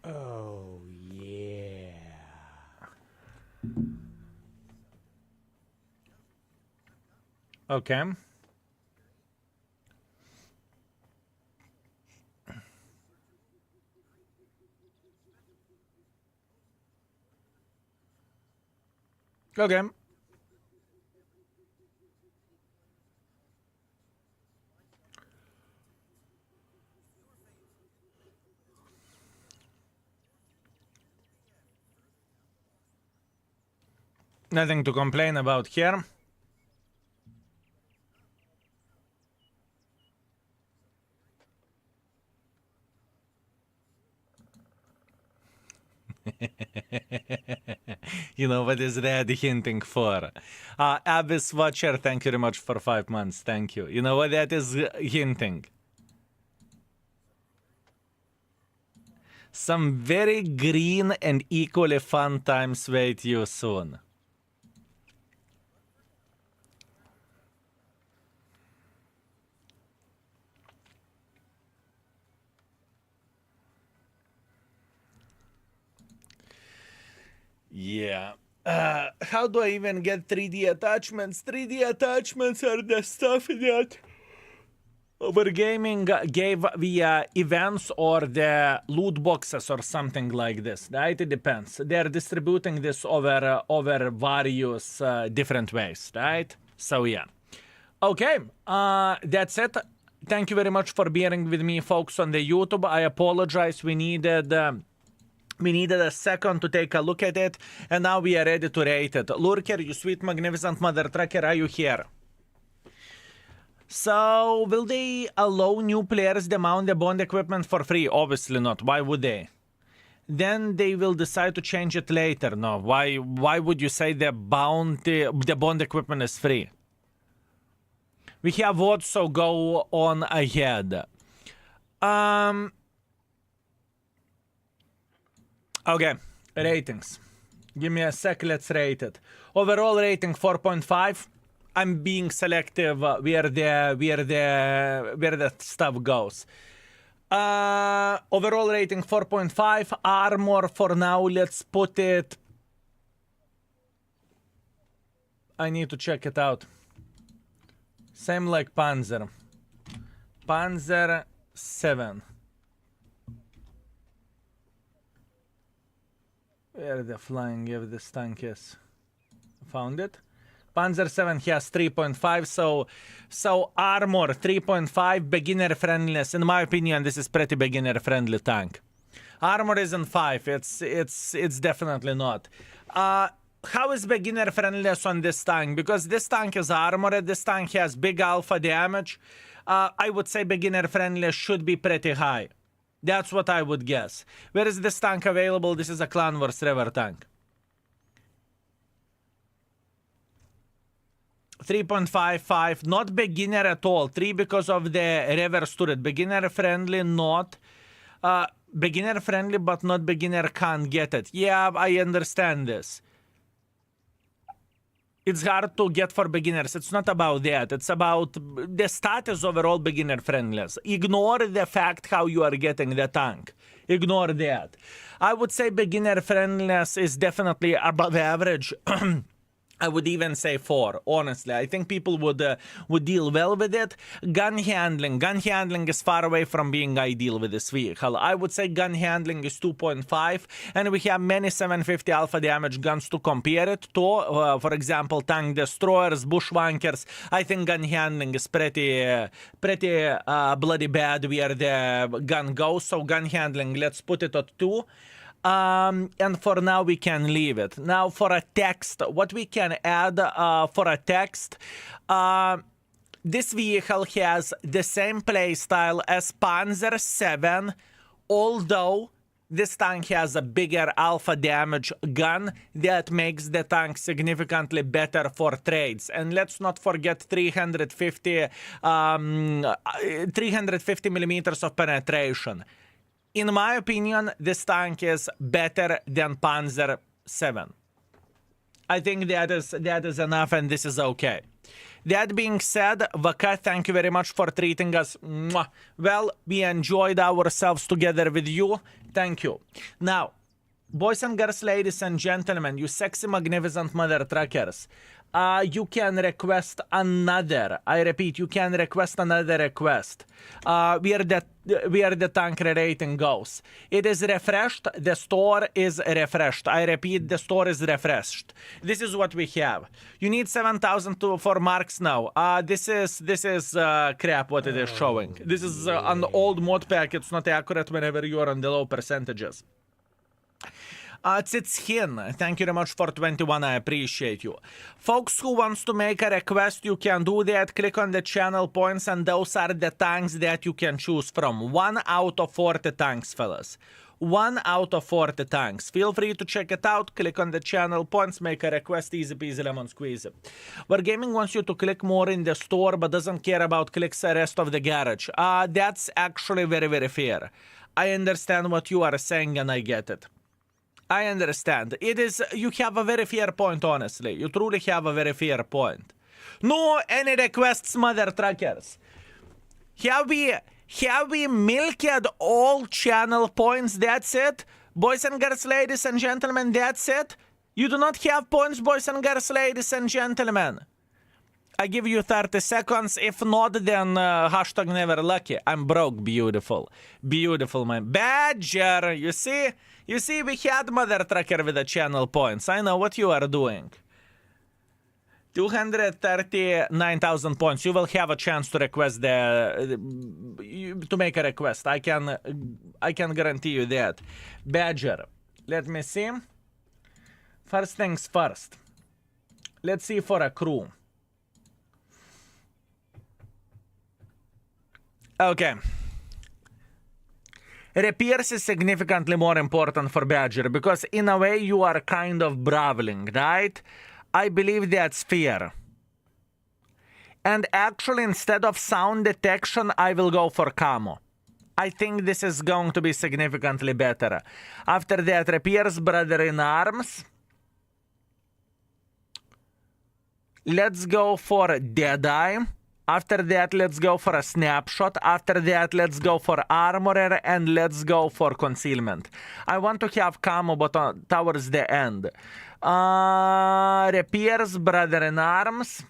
Oh, yeah. Okay. Okay. Nothing to complain about here. You know what is Red hinting for? Abyss Watcher, thank you very much for 5 months. Thank you. You know what that is hinting? Some very green and equally fun times wait you soon. Yeah. How do I even get 3D attachments? 3D attachments are the stuff that Overgaming gave via events or the loot boxes or something like this, right? It depends. They're distributing this over various different ways, right? So yeah. Okay, that's it. Thank you very much for bearing with me, folks, on the YouTube. I apologize. We needed a second to take a look at it, and now we are ready to rate it. Lurker, you sweet, magnificent mother trucker, are you here? So, will they allow new players to mount the bond equipment for free? Obviously not. Why would they? Then they will decide to change it later. No, why would you say the bond equipment is free? We have votes, so go on ahead. Okay, ratings. Give me a sec, let's rate it. Overall rating 4.5. I'm being selective where the stuff goes. Overall rating 4.5. Armor for now, let's put it. I need to check it out. Same like Panzer. Panzer 7. Where the flying if this tank is? Found it. Panzer 7 has 3.5, so armor 3.5, beginner friendliness. In my opinion, this is pretty beginner friendly tank. Armor isn't 5. It's definitely not. How is beginner friendliness on this tank? Because this tank is armored. This tank has big alpha damage. I would say beginner friendliness should be pretty high. That's what I would guess. Where is this tank available? This is a Clan Wars River tank. 3.55, not beginner at all. 3 because of the reverse turret. Beginner friendly, not. Beginner friendly, but not beginner can't get it. Yeah, I understand this. It's hard to get for beginners. It's not about that. It's about the status overall beginner friendliness. Ignore the fact how you are getting the tank. Ignore that. I would say beginner friendliness is definitely above average. I would even say 4, honestly. I think people would deal well with it. Gun handling is far away from being ideal with this vehicle. I would say gun handling is 2.5, and we have many 750 alpha damage guns to compare it to. For example, tank destroyers, bushwankers. I think gun handling is pretty bloody bad where the gun goes. So gun handling, let's put it at 2. And for now we can leave it. Now for a text, what we can add for a text, this vehicle has the same playstyle as Panzer 7, although this tank has a bigger alpha damage gun that makes the tank significantly better for trades. And let's not forget 350 millimeters of penetration. In my opinion, this tank is better than Panzer 7. I think that is enough, and this is okay. That being said, Vaka, thank you very much for treating us well. We enjoyed ourselves together with you. Thank you. Now, boys and girls, ladies and gentlemen, you sexy, magnificent mother truckers, you can request another. I repeat, you can request another request. Where the tank rating goes. It is refreshed. The store is refreshed. I repeat, the store is refreshed. This is what we have. You need 7,000 for marks now. This is crap. What it is showing. This is an old mod pack. It's not accurate whenever you are on the low percentages. Châtillon, thank you very much for 21, I appreciate you. Folks who wants to make a request, you can do that, click on the channel points, and those are the tanks that you can choose from. 1 out of 40 tanks, fellas. 1 out of 40 tanks. Feel free to check it out, click on the channel points, make a request, easy peasy lemon squeezy. Wargaming wants you to click more in the store, but doesn't care about clicks the rest of the garage. That's actually very, very fair. I understand what you are saying and I get it. I understand. It is, you have a very fair point, honestly. You truly have a very fair point. No any requests, mother truckers. Have we milked all channel points? That's it? Boys and girls, ladies and gentlemen, that's it? You do not have points, boys and girls, ladies and gentlemen. I give you 30 seconds. If not, then hashtag never lucky. I'm broke. Beautiful. Beautiful, man. Badger, you see? You see, we had mother trucker with the channel points. I know what you are doing. 239,000 points. You will have a chance to request to make a request. I can guarantee you that. Badger. Let me see. First things first. Let's see for a crew. Okay. Repairs is significantly more important for Badger because in a way you are kind of brawling, right? I believe that's fair. And actually instead of sound detection, I will go for camo. I think this is going to be significantly better. After that, repairs, brother in arms. Let's go for Deadeye. After that, let's go for a snapshot. After that, let's go for armorer and let's go for concealment. I want to have camo, but towards the end. Repairs, brother in arms.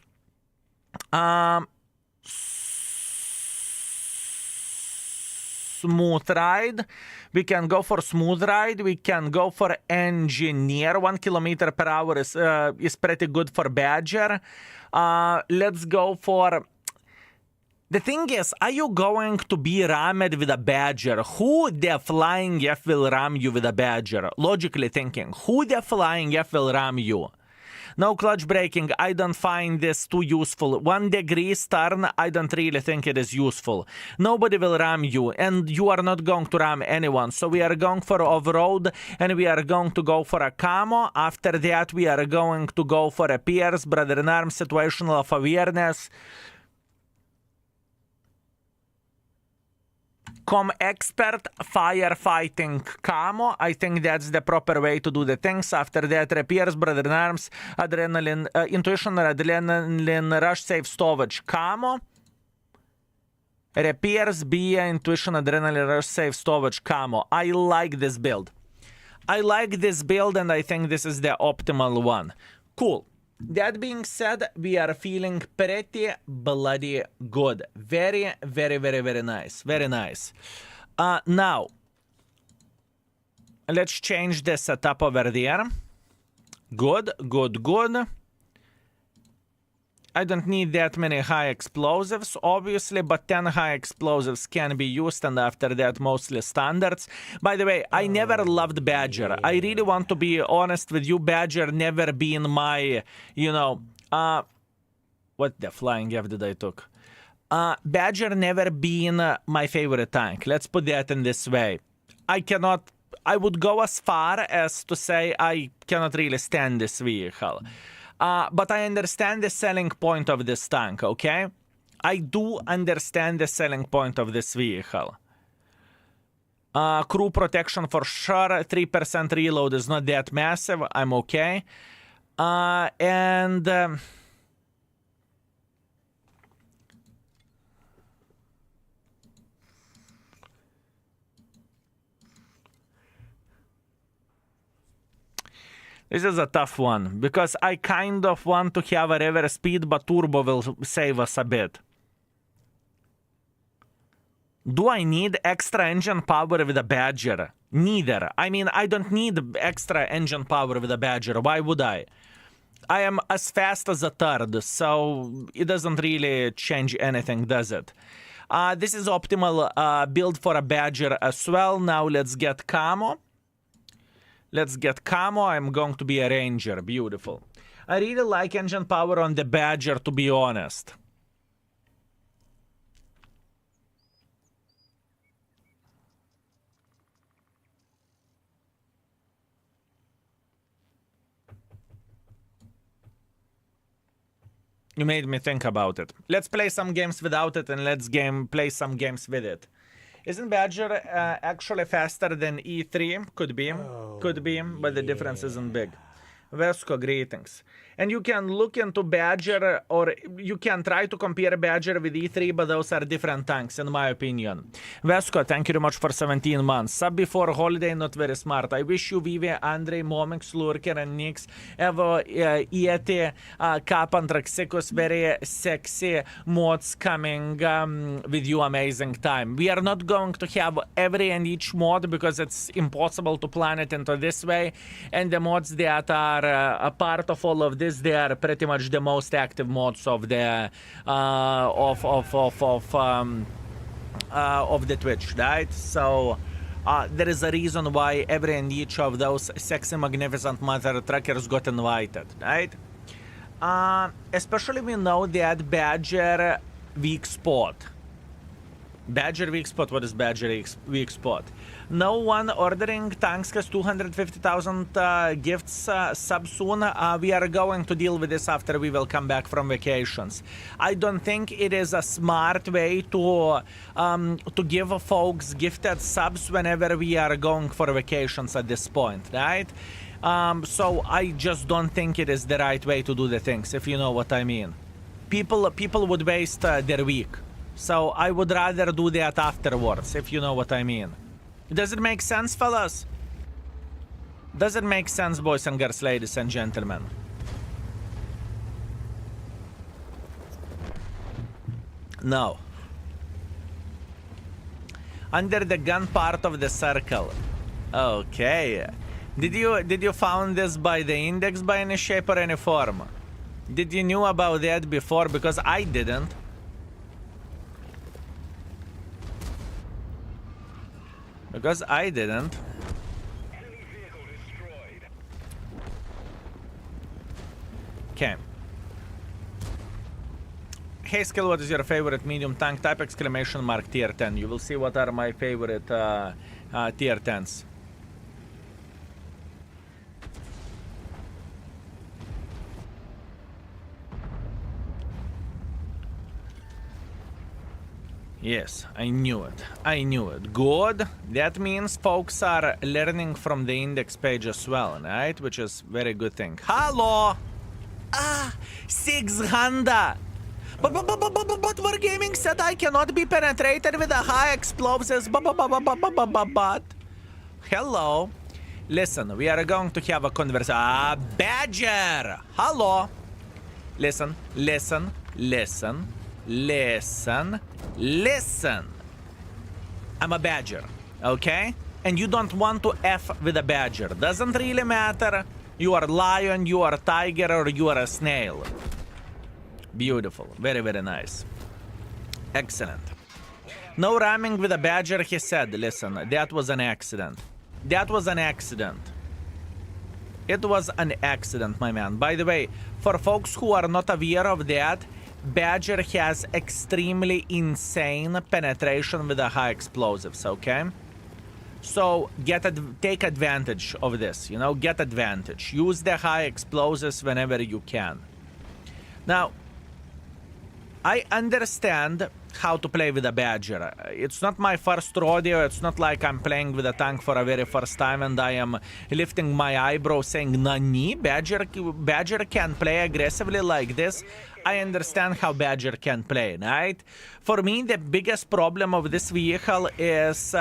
Smooth ride. We can go for smooth ride. We can go for engineer. 1 kilometer per hour is pretty good for Badger. Let's go for... The thing is, are you going to be rammed with a Badger? Who the flying F will ram you with a Badger? Logically thinking, who the flying F will ram you? No clutch braking, I don't find this too useful. 1 degree turn, I don't really think it is useful. Nobody will ram you, and you are not going to ram anyone. So we are going for off-road, and we are going to go for a camo. After that, we are going to go for a Pierce, brother in arms, situational of awareness. Expert, firefighting camo. I think that's the proper way to do the things. After that, repairs, brother in arms, adrenaline, intuition, adrenaline, rush, safe, storage, camo. Repairs, BA, intuition, adrenaline, rush, safe, storage, camo. I like this build. I like this build and I think this is the optimal one. Cool. That being said, we are feeling pretty bloody good. Very, very, very, very nice. Very nice. Now, let's change the setup over there. Good, good, good. I don't need that many high explosives, obviously, but 10 high explosives can be used, and after that, mostly standards. By the way, I never loved Badger. I really want to be honest with you. Badger never been my, you know, what the flying F did I took? Badger never been my favorite tank. Let's put that in this way. I would go as far as to say I cannot really stand this vehicle. But I understand the selling point of this tank, okay? I do understand the selling point of this vehicle. Crew protection for sure. 3% reload is not that massive. I'm okay. This is a tough one, because I kind of want to have a reverse speed, but turbo will save us a bit. Do I need extra engine power with a Badger? Neither. I mean, I don't need extra engine power with a Badger. Why would I? I am as fast as a third, so it doesn't really change anything, does it? This is optimal build for a Badger as well. Now let's get camo. Let's get camo. I'm going to be a ranger. Beautiful. I really like engine power on the Badger, to be honest. You made me think about it. Let's play some games without it, and let's play some games with it. Isn't Badger actually faster than E3? Could be. Could be, but the difference isn't big. Vesco, greetings. And you can look into Badger, or you can try to compare Badger with E3, but those are different tanks, in my opinion. Vesco, thank you very much for 17 months. Sub before holiday, not very smart. I wish you, Vivi, Andre, Momix, Lurker, and Nix, Evo, Yeti, Kapantraxicus, very sexy mods coming with you. Amazing time. We are not going to have every and each mod because it's impossible to plan it into this way, and the mods that are a part of all of this, they are pretty much the most active mods of the of the Twitch, right? So there is a reason why every and each of those sexy, magnificent mother truckers got invited, right? Especially we know that Badger weak spot. Badger weak spot. What is Badger weak spot? No one ordering tanks has 250,000 gifts sub soon. We are going to deal with this after we will come back from vacations. I don't think it is a smart way to give folks gifted subs whenever we are going for vacations at this point, right? So I just don't think it is the right way to do the things, if you know what I mean. People would waste their week. So I would rather do that afterwards, if you know what I mean. Does it make sense, fellas? Does it make sense, boys and girls, ladies and gentlemen? No. Under the gun part of the circle. Okay. Did you found this by the index by any shape or any form? Did you knew about that before? Because I didn't. Because I didn't. Okay. Hey Skill, what is your favorite medium tank type? Exclamation mark tier 10. You will see what are my favorite tier 10s. Yes, I knew it. I knew it. Good. That means folks are learning from the index page as well, right? Which is very good thing. Hello! 600! But Wargaming said I cannot be penetrated with a high explosives. But hello. Listen, we are going to have a conversation. Badger! Hello! Listen, listen, listen. Listen. I'm a Badger, okay? And you don't want to F with a Badger. Doesn't really matter. You are lion, you are tiger, or you are a snail. Beautiful. Very, very nice. Excellent. No ramming with a Badger, he said. Listen, that was an accident. That was an accident. It was an accident, my man. By the way, for folks who are not aware of that, Badger has extremely insane penetration with the high explosives, okay? So take advantage of this, you know, get advantage. Use the high explosives whenever you can. Now, I understand how to play with a Badger. It's not my first rodeo. It's not like I'm playing with a tank for a very first time and I am lifting my eyebrow saying, Nani, Badger can play aggressively like this. I understand how Badger can play, right? For me, the biggest problem of this vehicle is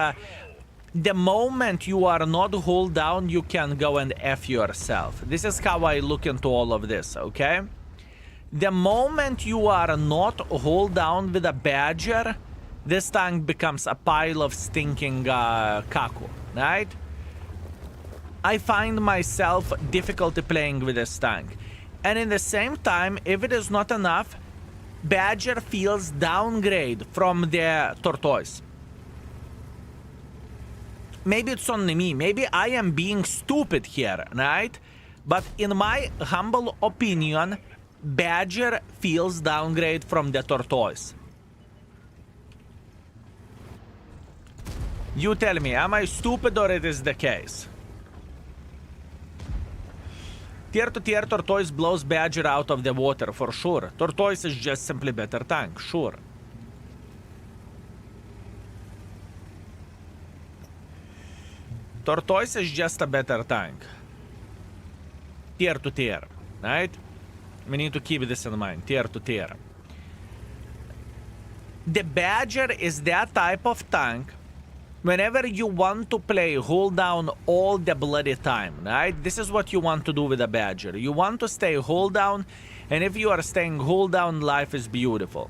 the moment you are not hold down, you can go and F yourself. This is how I look into all of this, okay? The moment you are not hold down with a Badger, this tank becomes a pile of stinking kaku, right? I find myself difficulty playing with this tank. And in the same time, if it is not enough, Badger feels downgrade from the Tortoise. maybe it's only me. Maybe I am being stupid here, right? But in my humble opinion, Badger feels downgrade from the Tortoise. You tell me, am I stupid or it is the case? Tier to tier, Tortoise blows Badger out of the water, for sure. Tortoise is just simply better tank, sure. Tortoise is just a better tank. Tier to tier, right? We need to keep this in mind, tier to tier. The Badger is that type of tank. Whenever you want to play hold down all the bloody time, right? This is what you want to do with a Badger. You want to stay hold down, and if you are staying hold down, life is beautiful.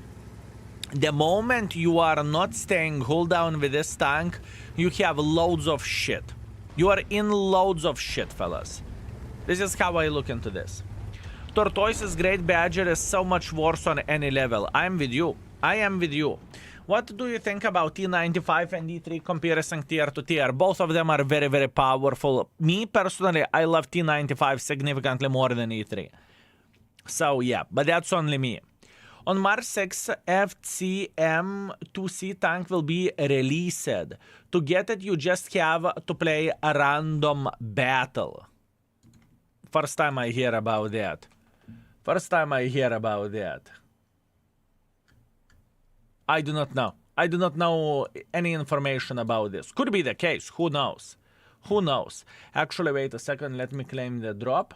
The moment you are not staying hold down with this tank, you have loads of shit. You are in loads of shit, fellas. This is how I look into this. Tortoise is great, Badger is so much worse on any level. I am with you. I am with you. What do you think about T95 and E3 comparison tier to tier? Both of them are very, very powerful. Me, personally, I love T95 significantly more than E3. So, yeah, but that's only me. On March 6, FCM2C tank will be released. To get it, you just have to play a random battle. First time I hear about that. First time I hear about that. I do not know. I do not know any information about this. Could be the case. Who knows? Who knows? Actually, wait a second. Let me claim the drop.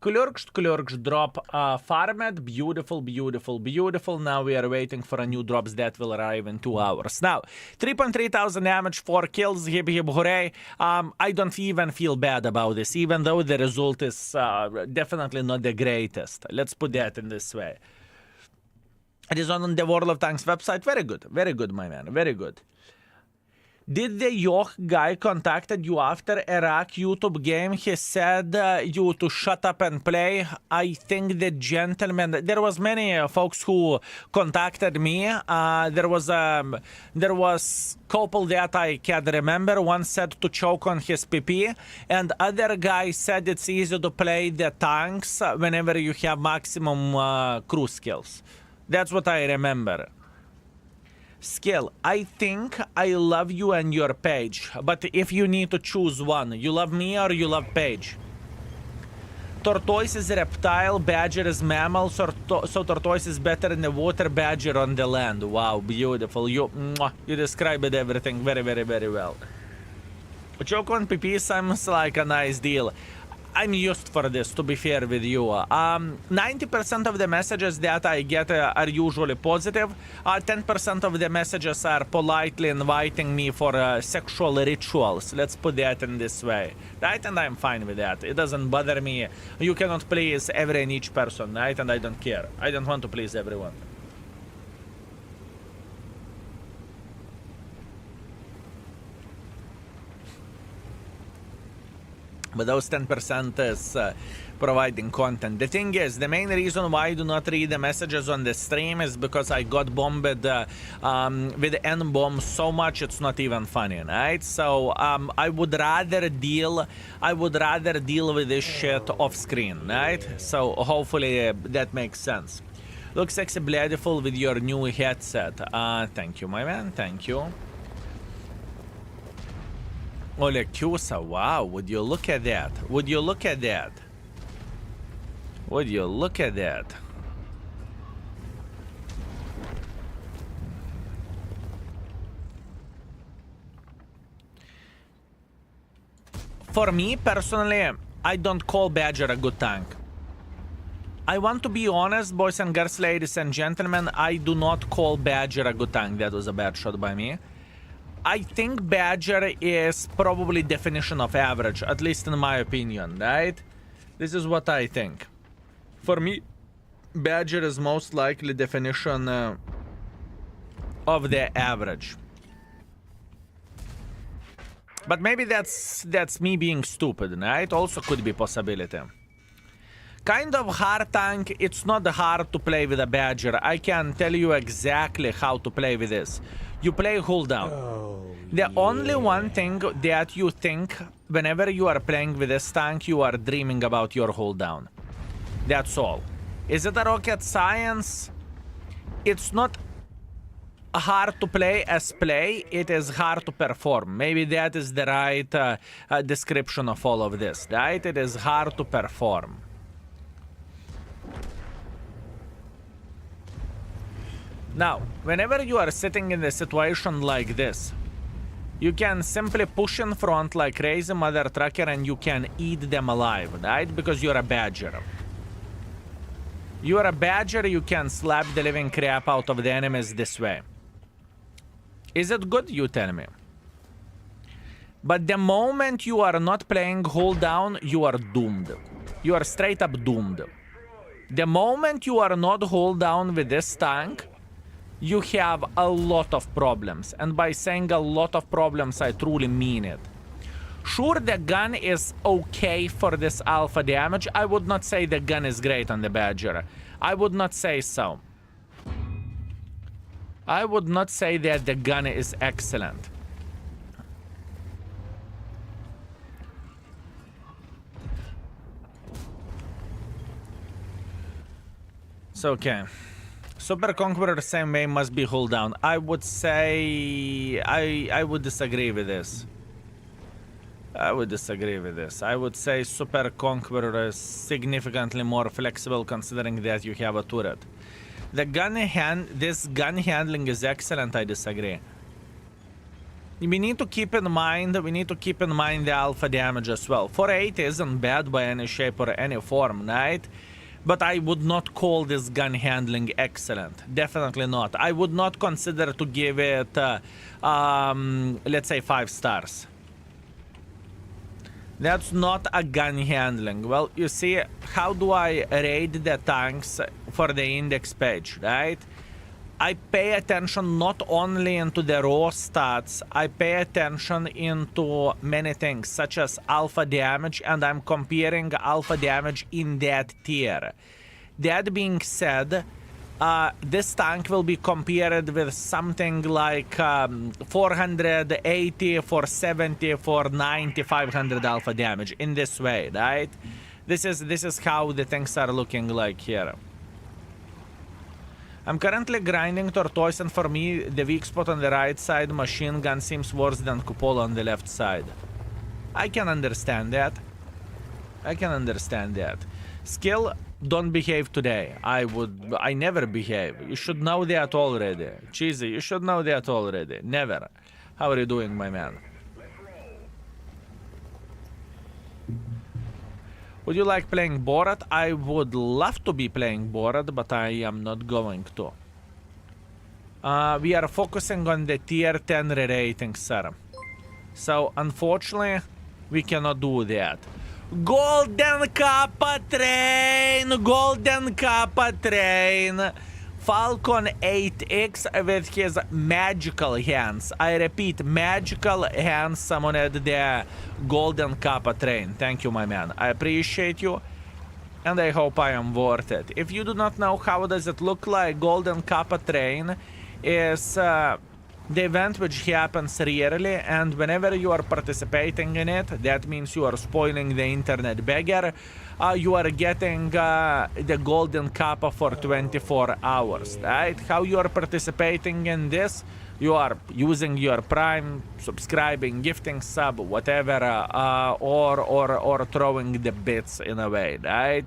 Klurkst drop farmed. Beautiful, beautiful, beautiful. Now we are waiting for a new drops that will arrive in 2 hours. Now, 3.3 thousand damage, 4 kills. Hip hip hooray. I don't even feel bad about this, even though the result is definitely not the greatest. Let's put that in this way. It is on the World of Tanks website. Very good, my man. Very good. Did the Yoch guy contacted you after Iraq YouTube game? He said you to shut up and play. I think the gentleman. There was many folks who contacted me. There was couple that I can remember. One said to choke on his PP, and other guy said it's easy to play the tanks whenever you have maximum crew skills. That's what I remember. Skill, I think I love you and your page, but if you need to choose one, you love me or you love page? Tortoise is reptile, Badger is mammal, so Tortoise is better in the water, Badger on the land. Wow, beautiful. You described everything very, very, very well. Choke on PP seems like a nice deal. I'm used for this, to be fair with you. 90% of the messages that I get are usually positive. 10% of the messages are politely inviting me for sexual rituals. Let's put that in this way. Right? And I'm fine with that. It doesn't bother me. You cannot please every and each person, right? And I don't care. I don't want to please everyone. But those 10% is providing content. The thing is, the main reason why I do not read the messages on the stream is because I got bombed with N-bomb so much it's not even funny, right? So I would rather deal with this shit off screen, right? So hopefully that makes sense. Look sexy, beautiful with your new headset. Thank you, my man. Thank you. Olekusa, wow, would you look at that? Would you look at that? Would you look at that? For me, personally, I don't call Badger a good tank. I want to be honest, boys and girls, ladies and gentlemen, I do not call Badger a good tank. That was a bad shot by me. I think Badger is probably definition of average, at least in my opinion, right? This is what I think. For me, Badger is most likely definition of the average. But maybe that's me being stupid, right? Also could be possibility. kind of hard tank. It's not hard to play with a Badger. I can tell you exactly how to play with this. You play hold down. Oh, The only one thing that you think whenever you are playing with this tank, you are dreaming about your hold down. That's all. Is it a rocket science? It's not hard to play as play, it is hard to perform. Maybe that is the right description of all of this, right? It is hard to perform. Now, whenever you are sitting in a situation like this, you can simply push in front like crazy mother trucker and you can eat them alive, right? Because you're a Badger. You're a Badger, you can slap the living crap out of the enemies this way. Is it good? You tell me. But the moment you are not playing hold down, you are doomed. You are straight up doomed. The moment you are not hold down with this tank, you have a lot of problems. And by saying a lot of problems, I truly mean it. Sure, the gun is okay for this alpha damage. I would not say the gun is great on the Badger. I would not say so. I would not say that the gun is excellent. So, okay. Super Conqueror same way must be hold down. I would say... I would disagree with this. I would disagree with this. I would say Super Conqueror is significantly more flexible considering that you have a turret. This gun handling is excellent, I disagree. We need to keep in mind the alpha damage as well. 480 isn't bad by any shape or any form, right? But I would not call this gun handling excellent. Definitely not. I would not consider to give it, let's say 5 stars. That's not a gun handling. Well, you see, how do I rate the tanks for the index page, right? I pay attention not only into the raw stats, I pay attention into many things, such as alpha damage, and I'm comparing alpha damage in that tier. That being said, this tank will be compared with something like 480, 470, 490, 500 alpha damage in this way, right? This is how the things are looking like here. I'm currently grinding tortoise, and for me, the weak spot on the right side machine gun seems worse than cupola on the left side. I can understand that. I can understand that. Skill, don't behave today. I never behave. You should know that already. Cheesy, you should know that already. Never. How are you doing, my man? Would you like playing Borat? I would love to be playing Borat, but I am not going to. We are focusing on the tier 10 re-rating, sir. So, unfortunately, we cannot do that. Golden Kappa train! Golden Kappa train! Falcon 8X with his magical hands. I repeat, magical hands summoned the Golden Kappa train. Thank you, my man. I appreciate you, and I hope I am worth it. If you do not know how does it look like, Golden Kappa train is the event which happens rarely, and whenever you are participating in it, that means you are spoiling the internet beggar. You are getting the Golden Kappa for 24 hours, right? How you are participating in this? You are using your Prime, subscribing, gifting sub, whatever, or throwing the bits in a way, right?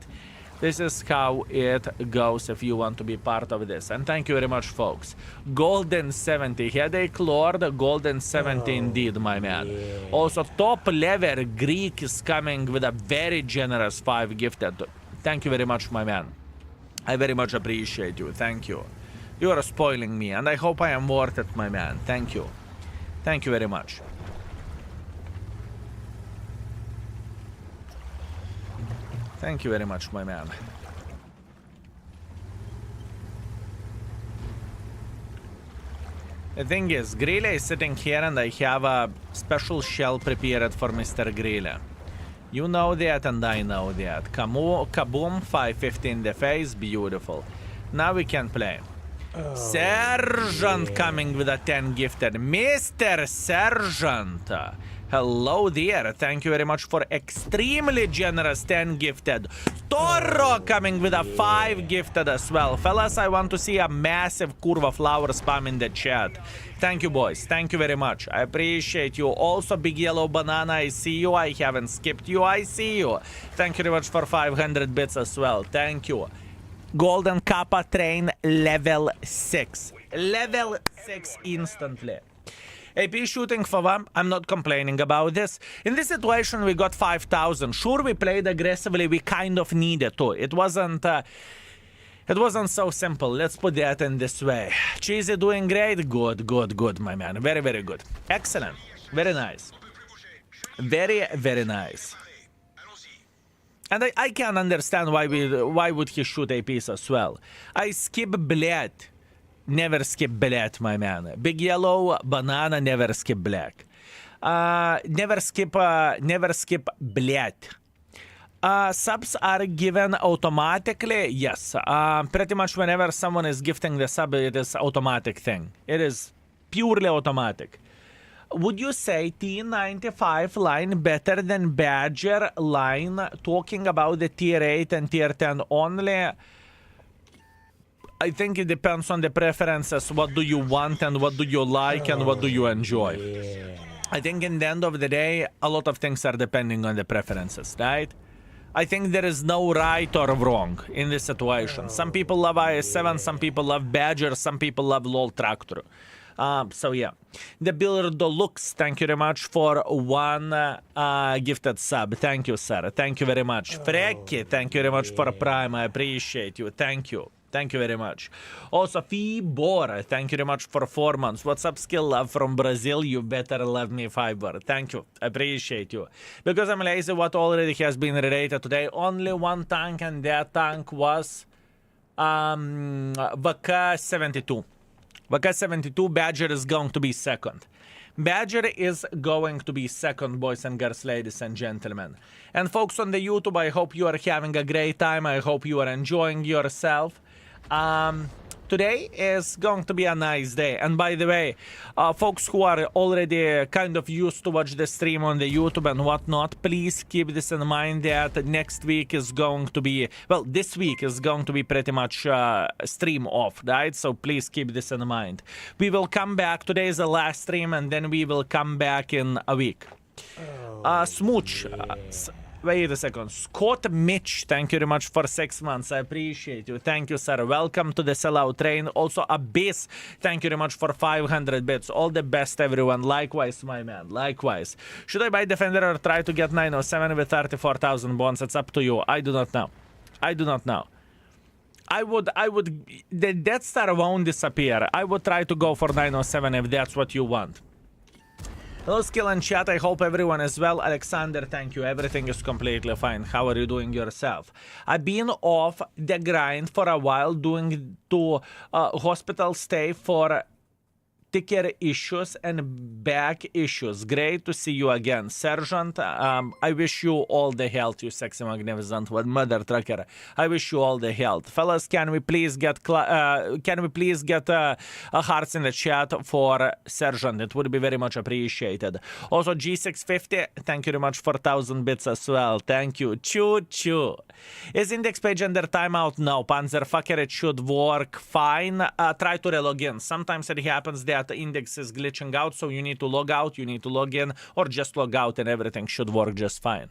This is how it goes if you want to be part of this. And thank you very much, folks. Golden 70. Headache Lord, Golden 70 indeed, my man. Yeah. Also, top level Greek is coming with a very generous 5 gifted. Thank you very much, my man. I very much appreciate you. Thank you. You are spoiling me, and I hope I am worth it, my man. Thank you. Thank you very much. Thank you very much, my man. The thing is, Grille is sitting here and I have a special shell prepared for Mr. Grille. You know that and I know that. Kaboom, 550 in the face, beautiful. Now we can play. Sergeant coming with a 10 gifted. Mr. Sergeant. Hello there. Thank you very much for extremely generous 10 gifted. Toro coming with a 5 gifted as well. Fellas, I want to see a massive curva flower spam in the chat. Thank you, boys. Thank you very much. I appreciate you. Also, Big Yellow Banana, I see you. I haven't skipped you. I see you. Thank you very much for 500 bits as well. Thank you. Golden Kappa train level 6. Level 6 instantly. AP shooting for them, I'm not complaining about this. In this situation, we got 5,000. Sure, we played aggressively, we kind of needed to. It wasn't so simple. Let's put that in this way. Cheesy doing great. Good, good, good, my man. Very, very good. Excellent. Very nice. Very, very nice. And I can understand why would he shoot APs as well. I skip bled. Never skip black, my man. Big Yellow Banana, never skip black. Never skip black. Subs are given automatically. Yes. Pretty much whenever someone is gifting the sub, it is automatic thing. It is purely automatic. Would you say T95 line better than Badger line? Talking about the tier 8 and tier 10 only. I think it depends on the preferences. What do you want and what do you like and what do you enjoy? I think in the end of the day, a lot of things are depending on the preferences, right? I think there is no right or wrong in this situation. Some people love IS-7, some people love Badger, some people love LOL Tractor. So yeah. The Builder Deluxe, thank you very much for 1 gifted sub. Thank you, sir. Thank you very much. Frecky, thank you very much for Prime. I appreciate you. Thank you. Thank you very much. Also, Fibor, thank you very much for 4 months. What's up, Skill Love from Brazil? You better love me, Fibor. Thank you. Appreciate you. Because I'm lazy, what already has been related today? Only 1 tank, and that tank was VK72. VK72, Badger is going to be second. Badger is going to be second, boys and girls, ladies and gentlemen. And folks on the YouTube, I hope you are having a great time. I hope you are enjoying yourself. Today is going to be a nice day. And by the way, folks who are already kind of used to watch the stream on the YouTube and whatnot, please keep this in mind that next week is going to be, well, this week is going to be pretty much stream off, right? So please keep this in mind. We will come back. Today is the last stream and then we will come back in a week. Smooch. Wait a second. Scott Mitch, thank you very much for 6 months. I appreciate you. Thank you, sir. Welcome to the sellout train. Also, Abyss, thank you very much for 500 bits. All the best, everyone. Likewise, my man. Likewise. Should I buy Defender or try to get 907 with 34,000 bonds? It's up to you. I do not know. I do not know. The Death Star won't disappear. I would try to go for 907 if that's what you want. Hello, Skill and Chat. I hope everyone is well. Alexander, thank you. Everything is completely fine. How are you doing yourself? I've been off the grind for a while, doing hospital stay for ticker issues and back issues. Great to see you again, Sergeant. I wish you all the health, you sexy magnificent mother trucker. I wish you all the health, fellas. Can we please get hearts in the chat for Sergeant? It would be very much appreciated. Also, G650, thank you very much for 1,000 bits as well. Thank you. Choo choo. Is index page under timeout? No, Panzerfucker. It should work fine. Try to relog in. Sometimes it happens that the index is glitching out, so you need to log out, you need to log in, or just log out and everything should work just fine.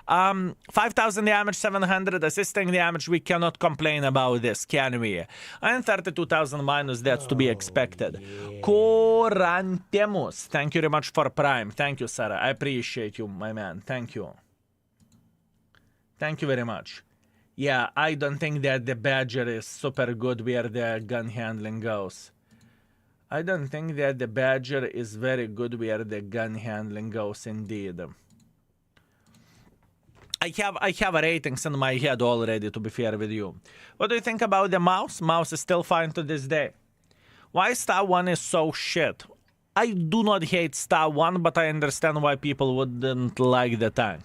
5,000 damage, 700 assisting damage. We cannot complain about this, can we? And 32,000 minus, that's to be expected. Corantemus, thank you very much for Prime. Thank you, sir. I appreciate you, my man. Thank you. Thank you very much. Yeah, I don't think that the Badger is super good where the gun handling goes. I don't think that the Badger is very good where the gun handling goes indeed. I have ratings in my head already, to be fair with you. What do you think about the mouse? Mouse is still fine to this day. Why Star 1 is so shit? I do not hate Star 1, but I understand why people wouldn't like the tank.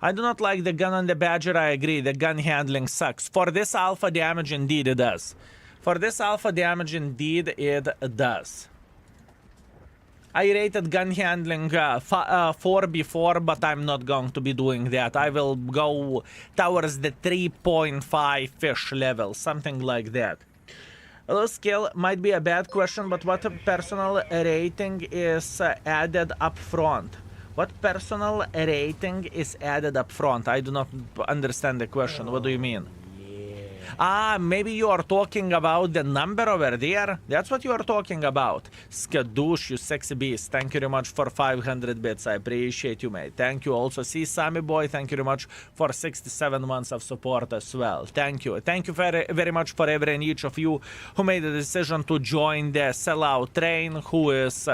I do not like the gun on the Badger, I agree. The gun handling sucks. For this alpha damage, indeed it does. For this alpha damage, indeed it does. I rated gun handling 4 before, but I'm not going to be doing that. I will go towards the 3.5-ish level, something like that. Low skill might be a bad question, but what personal rating is added up front? What personal rating is added up front? I do not understand the question. What do you mean? Ah, maybe you are talking about the number over there? That's what you are talking about. Skadoosh, you sexy beast. Thank you very much for 500 bits. I appreciate you, mate. Thank you also. See, Sammy boy, thank you very much for 67 months of support as well. Thank you. Thank you very, very much for every and each of you who made the decision to join the sellout train, who is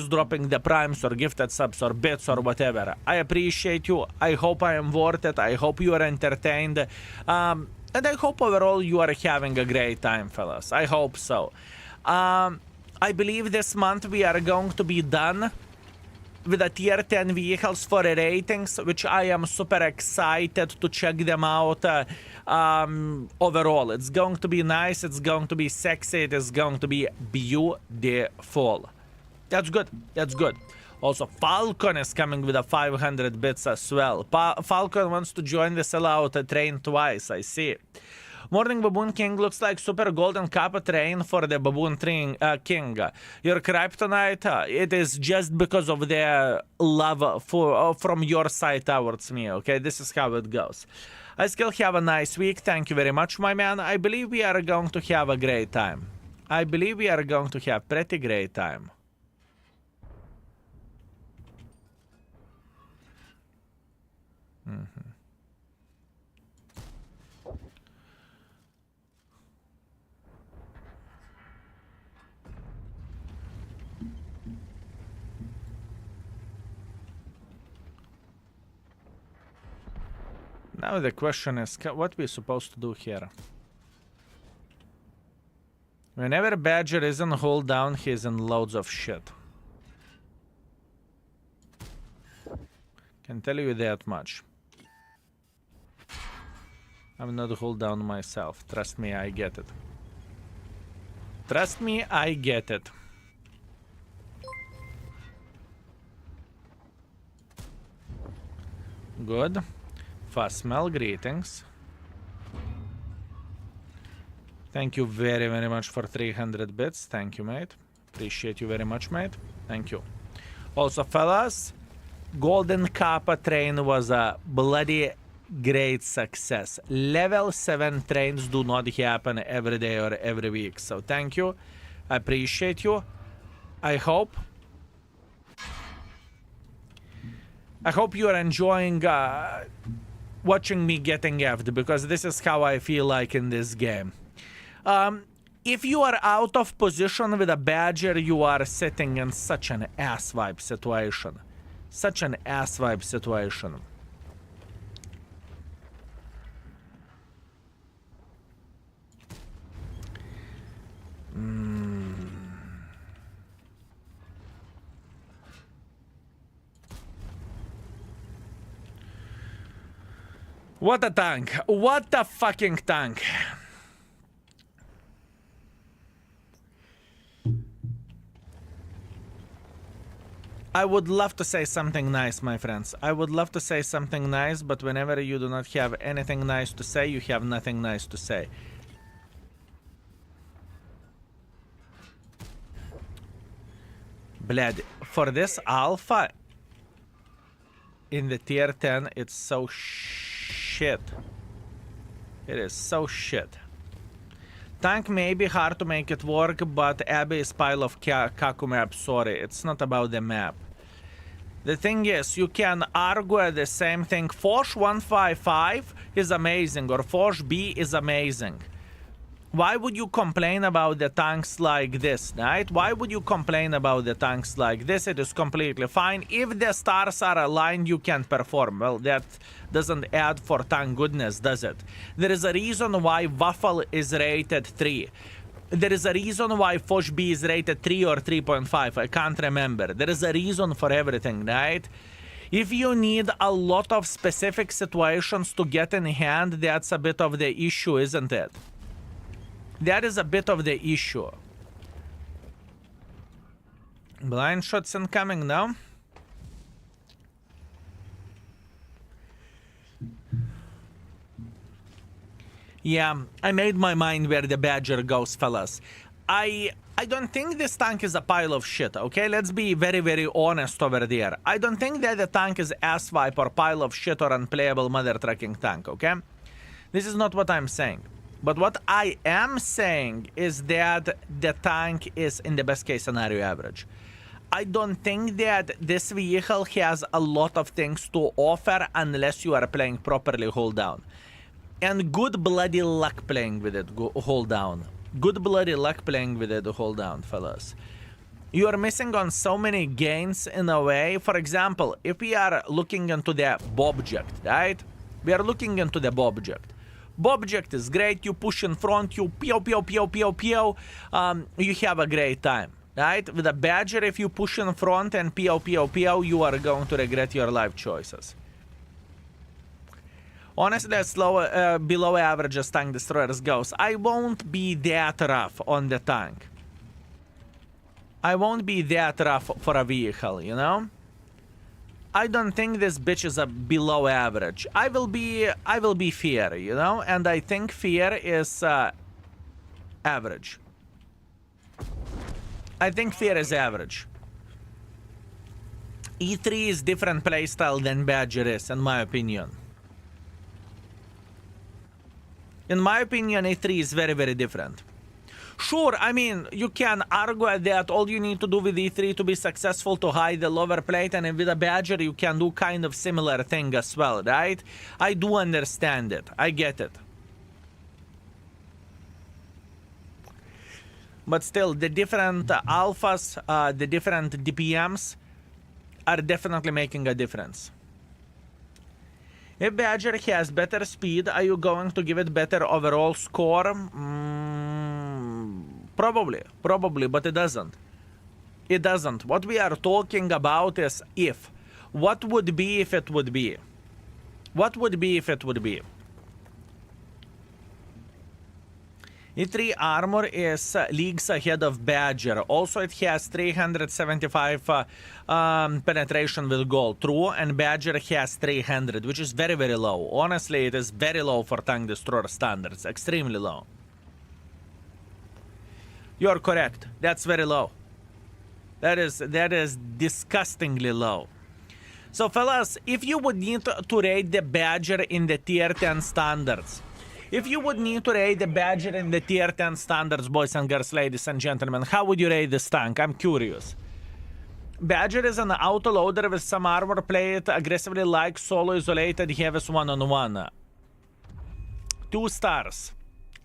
dropping the primes or gifted subs or bits or whatever. I appreciate you. I hope I am worth it. I hope you are entertained. And I hope overall you are having a great time, fellas. I hope so. I believe this month we are going to be done with the tier 10 vehicles for ratings, which I am super excited to check them out overall. It's going to be nice, it's going to be sexy, it is going to be beautiful. That's good, that's good. Also, Falcon is coming with a 500 bits as well. Falcon wants to join the sellout train twice, I see. Morning Baboon King looks like super golden kappa train for the Baboon King. Your kryptonite, it is just because of the love from your side towards me, okay? This is how it goes. I still have a nice week. Thank you very much, my man. I believe we are going to have a great time. I believe we are going to have pretty great time. Now the question is, what we're supposed to do here? Whenever Badger isn't hold down, he's in loads of shit. Can tell you that much. I'm not hold down myself. Trust me, I get it. Trust me, I get it. Good. Fast smell, greetings. Thank you very, very much for 300 bits. Thank you, mate. Appreciate you very much, mate. Thank you. Also, fellas, Golden Kappa train was a bloody great success. Level 7 trains do not happen every day or every week. So thank you. I appreciate you. I hope you are enjoying watching me getting effed, because this is how I feel like in this game. If you are out of position with a Badger, you are sitting in such an ass vibe situation. Such an ass vibe situation. What a tank. What a fucking tank. I would love to say something nice, my friends. I would love to say something nice, but whenever you do not have anything nice to say, you have nothing nice to say. Bled, for this alpha in the tier 10, it's so shit. It is so shit. Tank may be hard to make it work, but Abbey is pile of Kaku map. Sorry, it's not about the map. The thing is, you can argue the same thing. Forge 155 is amazing, or Forge B is amazing. Why would you complain about the tanks like this, right? Why would you complain about the tanks like this? It is completely fine. If the stars are aligned, you can perform. Well, that doesn't add for tank goodness, does it? There is a reason why Waffle is rated 3. There is a reason why Foch B is rated 3 or 3.5. I can't remember. There is a reason for everything, right? If you need a lot of specific situations to get in hand, that's a bit of the issue, isn't it? That is a bit of the issue. Blind shots incoming now. Yeah, I made my mind where the Badger goes, fellas. I don't think this tank is a pile of shit, okay? Let's be very, very honest over there. I don't think that the tank is asswipe or pile of shit or unplayable mother trucking tank, okay? This is not what I'm saying. But what I am saying is that the tank is, in the best case scenario, average. I don't think that this vehicle has a lot of things to offer unless you are playing properly hold down. And good bloody luck playing with it hold down. Good bloody luck playing with it hold down, fellas. You are missing on so many gains in a way. For example, if we are looking into the Bobject, right? We are looking into the Bobject. Bobject is great. You push in front, you pew, pew, pew, pew, pew. You have a great time, right? With a Badger, if you push in front and pew, pew, pew, you are going to regret your life choices. Honestly, that's below average as tank destroyers goes. I won't be that rough on the tank. I won't be that rough for a vehicle, you know? I don't think this bitch is a below average. I will be fair, you know? And I think fair is average. I think fair is average. E3 is different playstyle than Badger is, in my opinion. In my opinion, E3 is very, very different. Sure, I mean, you can argue that all you need to do with E3 to be successful to hide the lower plate, and with a Badger you can do kind of similar thing as well, right? I do understand it. I get it. But still, the different alphas, the different DPMs are definitely making a difference. If Badger has better speed, are you going to give it better overall score? Probably, but it doesn't. It doesn't. What we are talking about is if. What would be if it would be? What would be if it would be? E3 armor is leagues ahead of Badger. Also, it has 375 penetration with gold. True, and Badger has 300, which is very, very low. Honestly, it is very low for tank destroyer standards. Extremely low. You're correct. That's very low. That is disgustingly low. So, fellas, if you would need to rate the Badger in the tier 10 standards, if you would need to rate the Badger in the tier 10 standards, boys and girls, ladies and gentlemen, how would you rate this tank? I'm curious. Badger is an autoloader with some armor plate, aggressively like solo isolated, heaviest one-on-one. 2 stars.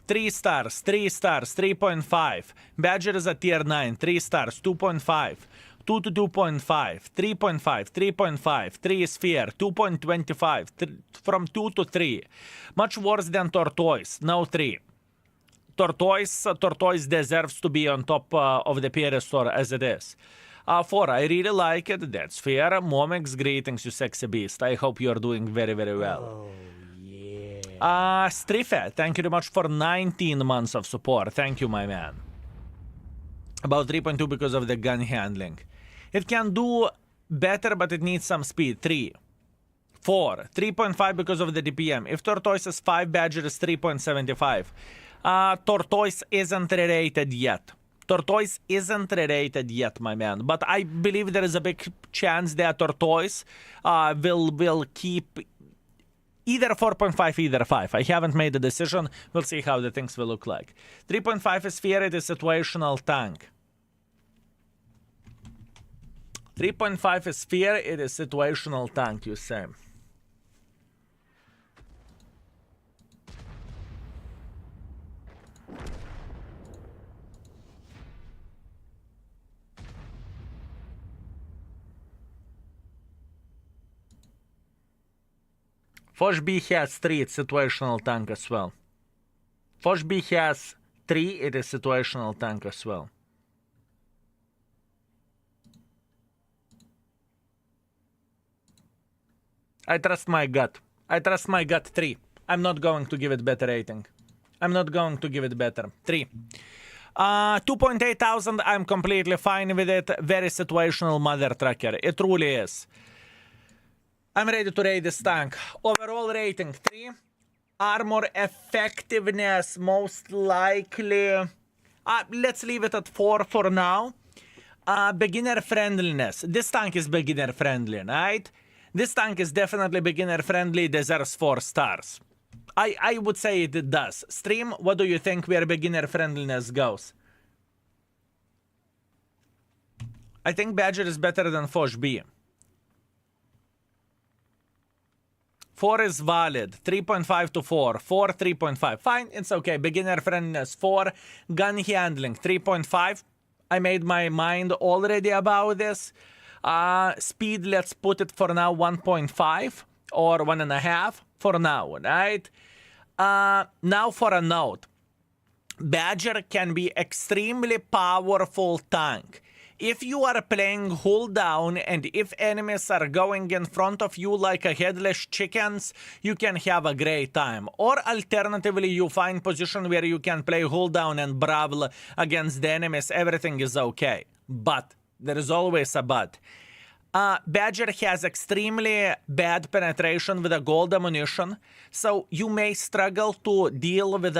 3 stars, 3 stars, 3.5. Badger is a tier 9, 3 stars, 2.5. 2 to 2.5, 3.5, 3.5, 3 is fair, 2.25, from 2 to 3. Much worse than Tortoise, no 3. Tortoise deserves to be on top of the pedestal as it is. 4, I really like it, that's fair. Momix, greetings, you sexy beast. I hope you're doing very, very well. Oh, yeah. Strife, thank you very much for 19 months of support. Thank you, my man. About 3.2 because of the gun handling. It can do better, but it needs some speed. 3. 4. 3.5 because of the DPM. If Tortoise is 5, Badger is 3.75. Tortoise isn't rated yet. Tortoise isn't rated yet, my man. But I believe there is a big chance that Tortoise will keep either 4.5, either 5. I haven't made a decision. We'll see how the things will look like. 3.5 is fair. It is situational tank. 3.5 is fair. It is situational tank, you say. Foch B has 3, it's situational tank as well. Foch B has 3, it is situational tank as well. I trust my gut. I trust my gut 3. I'm not going to give it better rating. I'm not going to give it better. 3. 2.8 thousand, I'm completely fine with it. Very situational mother trucker. It truly is. I'm ready to rate this tank. Overall rating 3. Armor effectiveness, most likely... let's leave it at 4 for now. Beginner friendliness. This tank is beginner friendly, right? This tank is definitely beginner friendly, deserves 4 stars. I would say it does. Stream, what do you think where beginner friendliness goes? I think Badger is better than Foch B. 4 is valid. 3.5 to 4. 4, 3.5. Fine, it's okay. Beginner friendliness 4. Gun handling 3.5. I made my mind already about this. Speed, let's put it for now 1.5 or 1.5 for now, right? Now for a note. Badger can be extremely powerful tank. If you are playing hold down and if enemies are going in front of you like a headless chickens, you can have a great time. Or alternatively, you find position where you can play hold down and brawl against the enemies, everything is okay. But, there is always a but. Badger has extremely bad penetration with a gold ammunition, so you may struggle to deal with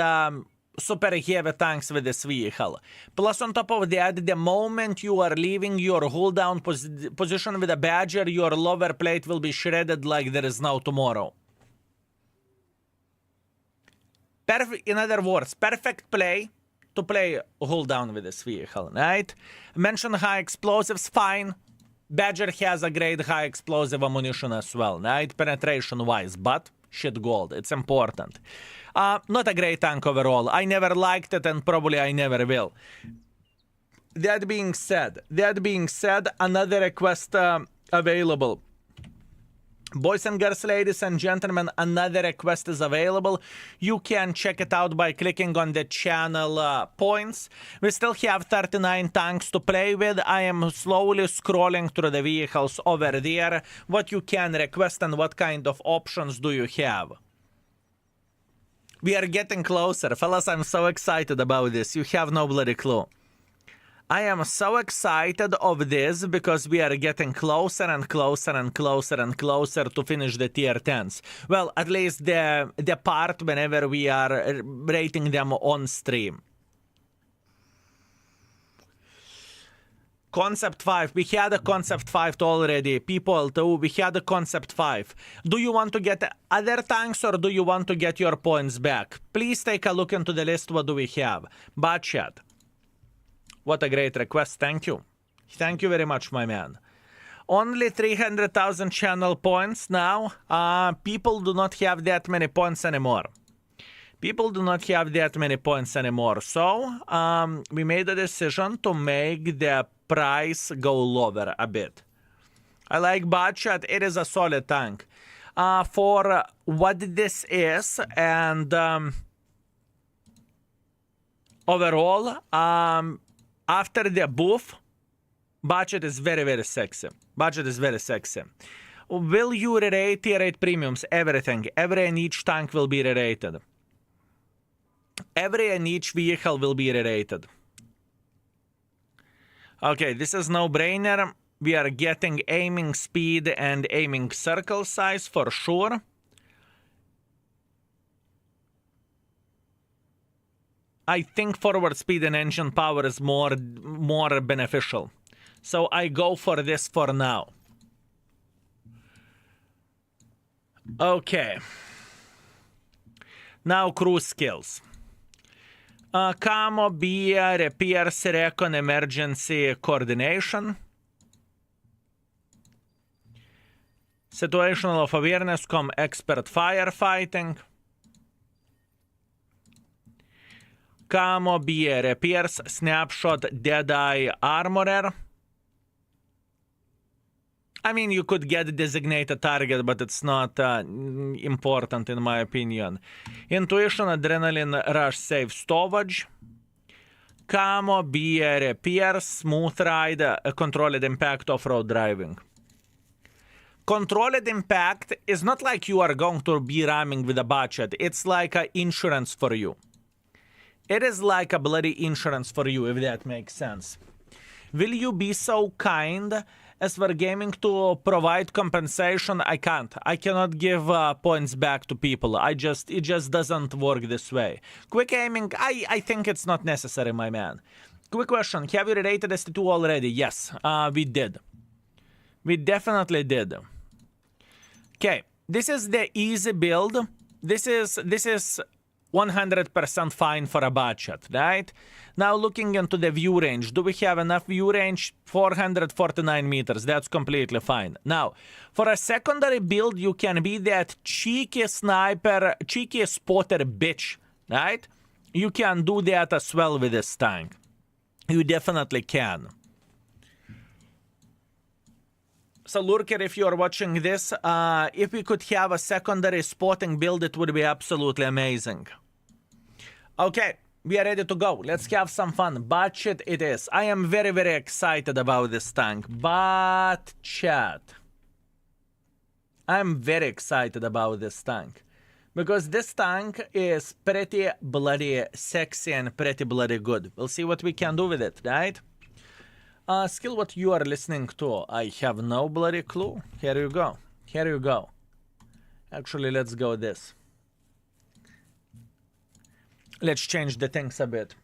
super heavy tanks with this vehicle. Plus on top of that, the moment you are leaving your hold down position with a Badger, your lower plate will be shredded like there is no tomorrow. In other words, perfect play to play hold down with this vehicle, right? Mention high explosives, fine. Badger has a great high explosive ammunition as well, right? Penetration wise, but shit gold, it's important. Not a great tank overall. I never liked it and probably I never will. That being said, another request available. Boys and girls, ladies and gentlemen, another request is available. You can check it out by clicking on the channel points. We still have 39 tanks to play with. I am slowly scrolling through the vehicles over there. What you can request and what kind of options do you have? We are getting closer. Fellas, I'm so excited about this. You have no bloody clue. I am so excited of this because we are getting closer and closer and closer and closer to finish the tier 10s. Well, at least the part whenever we are rating them on stream. Concept 5. We had a Concept 5 already. People too, we had a Concept 5. Do you want to get other tanks or do you want to get your points back? Please take a look into the list. What do we have? Bad chat. What a great request. Thank you. Thank you very much, my man. Only 300,000 channel points now. People do not have that many points anymore. People do not have that many points anymore. So, we made a decision to make the price go lower a bit. I like Bad Chat. It is a solid tank. For what this is and overall, after the buff, budget is very, very sexy. Budget is very sexy. Will you re-rate tier 8 premiums? Everything. Every and each tank will be re-rated. Every and each vehicle will be re-rated. Okay, this is no-brainer. We are getting aiming speed and aiming circle size for sure. I think forward speed and engine power is more beneficial. So I go for this for now. Okay. Now cruise skills. Camo, beer, repairs, recon, emergency coordination. Situational of awareness, expert firefighting. Camo, beer, repairs, snapshot, deadeye, armorer. I mean, you could get designated target, but it's not important in my opinion. Intuition, adrenaline, rush, save, stowage. Camo, beer, repairs, smooth ride, controlled impact, off-road driving. Controlled impact is not like you are going to be ramming with a budget. It's like an insurance for you. It is like a bloody insurance for you, if that makes sense. Will you be so kind as for gaming to provide compensation? I can't. I cannot give points back to people. It just doesn't work this way. Quick aiming, I think it's not necessary, my man. Quick question, have you rated ST2 already? Yes, we did. We definitely did. Okay, this is the easy build. This is 100% fine for a budget, right? Now looking into the view range, do we have enough view range? 449 meters, that's completely fine. Now, for a secondary build, you can be that cheeky sniper, cheeky spotter bitch, right? You can do that as well with this tank. You definitely can. So Lurker, if you are watching this, if we could have a secondary spotting build, it would be absolutely amazing. Okay, we are ready to go. Let's have some fun. Budget it is. I am very, very excited about this tank. But chat, I'm very excited about this tank. Because this tank is pretty bloody sexy and pretty bloody good. We'll see what we can do with it, right? Skill what you are listening to. I have no bloody clue. Here you go. Here you go. Actually, let's go this. Let's change the things a bit.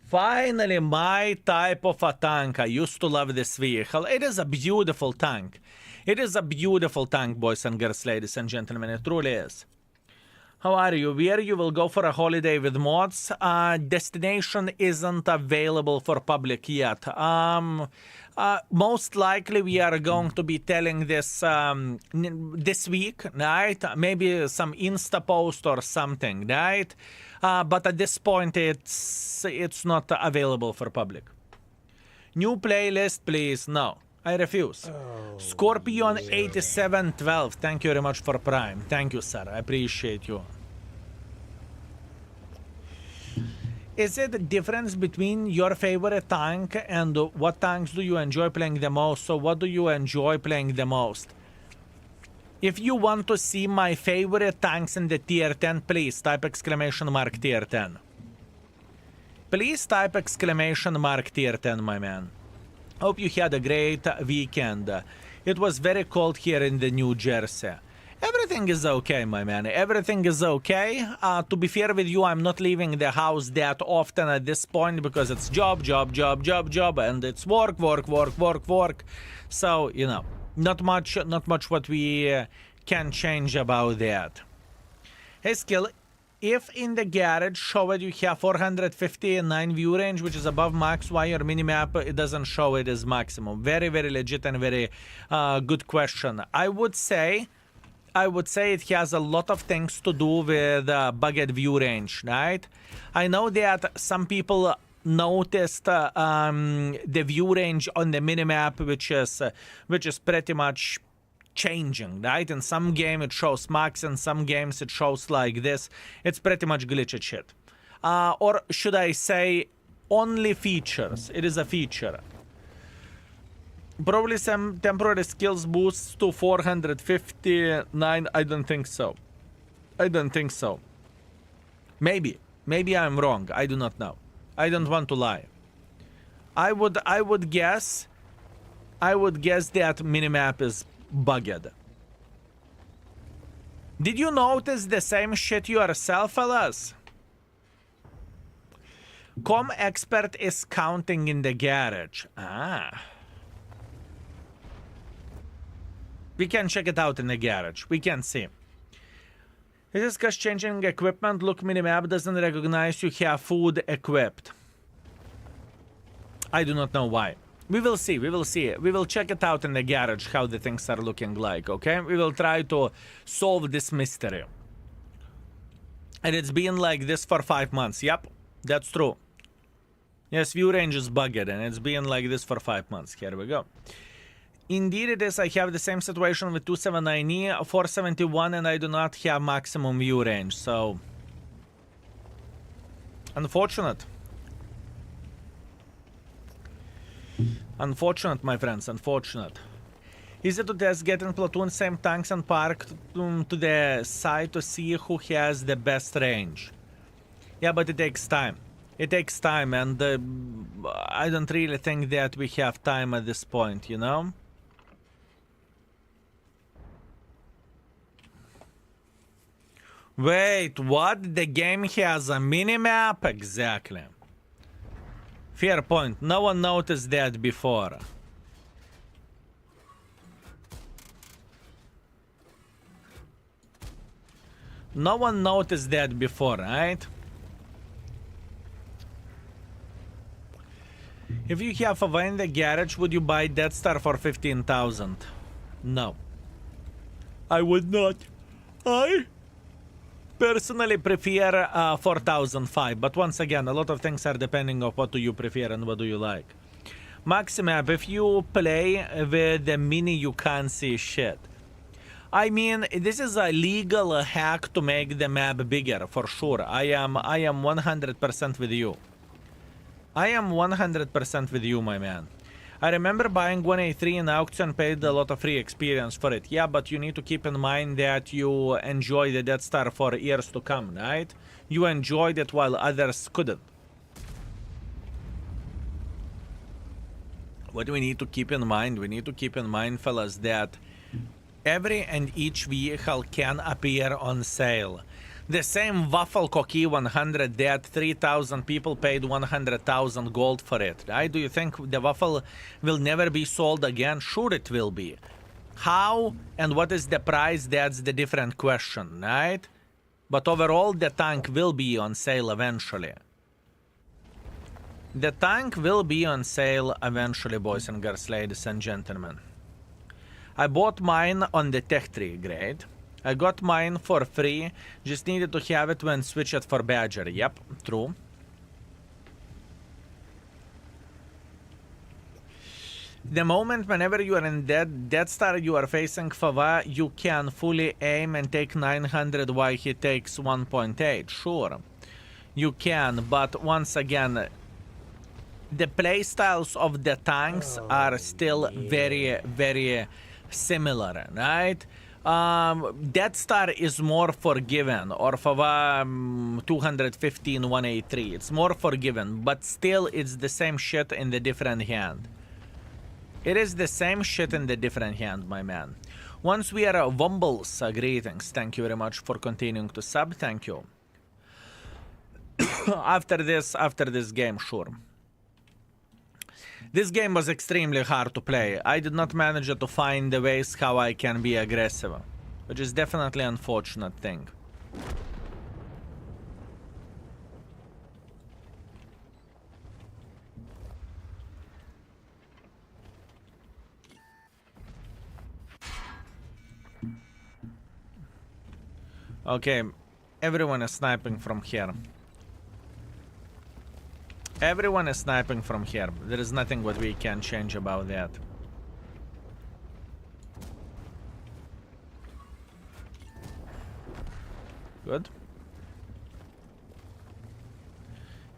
Finally, my type of a tank. I used to love this vehicle. It is a beautiful tank. It is a beautiful tank, boys and girls, ladies and gentlemen. It truly is. How are you? Where you will go for a holiday with mods? Destination isn't available for public yet. Most likely we are going to be telling this this week, right? Maybe some Insta post or something, right? But at this point, it's not available for public. New playlist, please. No, I refuse. Scorpion 8712. Thank you very much for Prime. Thank you, sir. I appreciate you. Is it the difference between your favorite tank and what tanks do you enjoy playing the most? So what do you enjoy playing the most? If you want to see my favorite tanks in the tier 10, please type exclamation mark tier 10. Please type exclamation mark tier 10, my man. Hope you had a great weekend. It was very cold here in the New Jersey. Everything is okay, my man. Everything is okay. To be fair with you, I'm not leaving the house that often at this point because it's job, and it's work. So, you know, not much what we can change about that. Hey, Skill, if in the garage show it you have 459 view range, which is above max, why your minimap it doesn't show it as maximum? Very, very legit and very good question. I would say it has a lot of things to do with bugged view range, right? I know that some people noticed the view range on the minimap, which is pretty much changing, right? In some game it shows max, in some games it shows like this. It's pretty much glitched shit. Or should I say only features? It is a feature. Probably some temporary skills boosts to 459. I don't think so. I don't think so. Maybe I'm wrong. I do not know. I don't want to lie. I would guess that minimap is bugged. Did you notice the same shit yourself, fellas? Com expert is counting in the garage. Ah. We can check it out in the garage. We can see. Is this because changing equipment? Look, minimap doesn't recognize you have food equipped. I do not know why. We will see. We will see. We will check it out in the garage how the things are looking like, okay? We will try to solve this mystery. And it's been like this for 5 months. Yep, that's true. Yes, view range is bugged and it's been like this for 5 months. Here we go. Indeed it is. I have the same situation with 279E, 471, and I do not have maximum view range, so... Unfortunate. Unfortunate, my friends, unfortunate. Easy to test getting platoon same tanks and park to the side to see who has the best range. Yeah, but it takes time. It takes time, and I don't really think that we have time at this point, you know? Wait, what? The game has a minimap? Exactly. Fair point. No one noticed that before. No one noticed that before, right? If you have a van in the garage, would you buy Death Star for 15,000? No. I would not. I personally prefer 4005, but once again, a lot of things are depending on what do you prefer and what do you like. Maximap, if you play with the mini, you can't see shit. I mean, this is a legal hack to make the map bigger, for sure. I am 100% with you. I am 100% with you, my man. I remember buying 1A3 in auction, paid a lot of free experience for it. Yeah, but you need to keep in mind that you enjoy the Death Star for years to come, right? You enjoyed it while others couldn't. What do we need to keep in mind? We need to keep in mind, fellas, that every and each vehicle can appear on sale. The same Waffle Cocky 100 that 3,000 people paid 100,000 gold for it, right? Do you think the Waffle will never be sold again? Sure it will be. How and what is the price? That's the different question, right? But overall, the tank will be on sale eventually. The tank will be on sale eventually, boys and girls, ladies and gentlemen. I bought mine on the Tech 3 grade. I got mine for free, just needed to have it when switch it for Badger. Yep, true. The moment whenever you are in Death Star, you are facing Fava, you can fully aim and take 900 while he takes 1.8. Sure, you can, but once again, the playstyles of the tanks are still very, very similar, right? Death Star is more forgiven, or Fava 215 183. It's more forgiven, but still it's the same shit in the different hand. It is the same shit in the different hand, my man. Once we are Wumbles, greetings. Thank you very much for continuing to sub. Thank you. after this game, sure. This game was extremely hard to play. I did not manage to find the ways how I can be aggressive, which is definitely an unfortunate thing. Okay, everyone is sniping from here. Everyone is sniping from here. There is nothing what we can change about that. Good.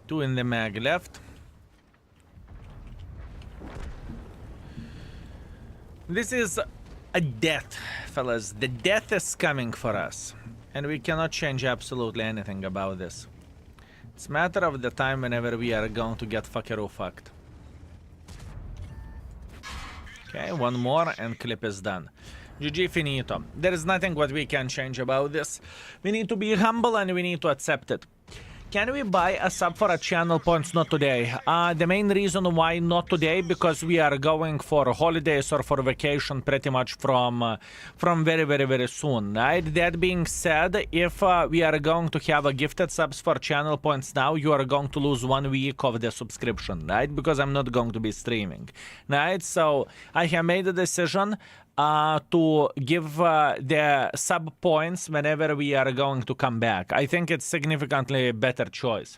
2 in the mag left. This is a death, fellas. The death is coming for us. And we cannot change absolutely anything about this. It's a matter of the time whenever we are going to get fuckeroo fucked. Okay, one more and clip is done. GG finito. There is nothing what we can change about this. We need to be humble and we need to accept it. Can we buy a sub for a channel points? Not today. The main reason why not today, because we are going for holidays or for vacation pretty much from very, very, very soon, right? That being said, if we are going to have a gifted subs for channel points now, you are going to lose 1 week of the subscription, right? Because I'm not going to be streaming, right? So I have made a decision to give the sub points whenever we are going to come back. I think it's significantly better choice.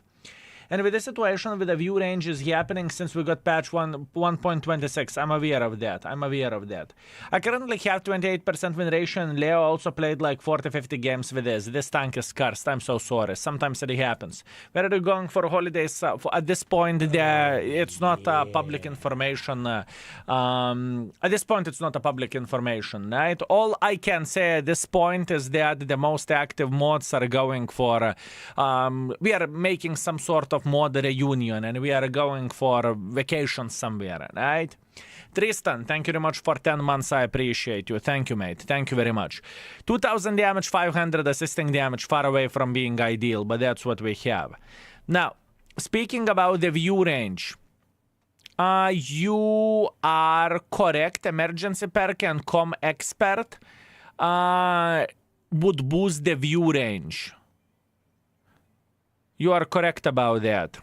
And with the situation with the view range is happening since we got patch 1.26. I'm aware of that. I currently have 28% win ratio, and Leo also played like 40-50 games with this. This tank is cursed. I'm so sorry. Sometimes it happens. Where are you going for holidays? At this point, it's not public information. At this point, it's not a public information, right? All I can say at this point is that the most active mods are going for... we are making some sort of mod reunion, and we are going for vacation somewhere, right? Tristan, thank you very much for 10 months. I appreciate you. Thank you, mate. Thank you very much. 2000 damage, 500 assisting damage, far away from being ideal, but that's what we have. Now, speaking about the view range, you are correct. Emergency perk and com expert would boost the view range. You are correct about that.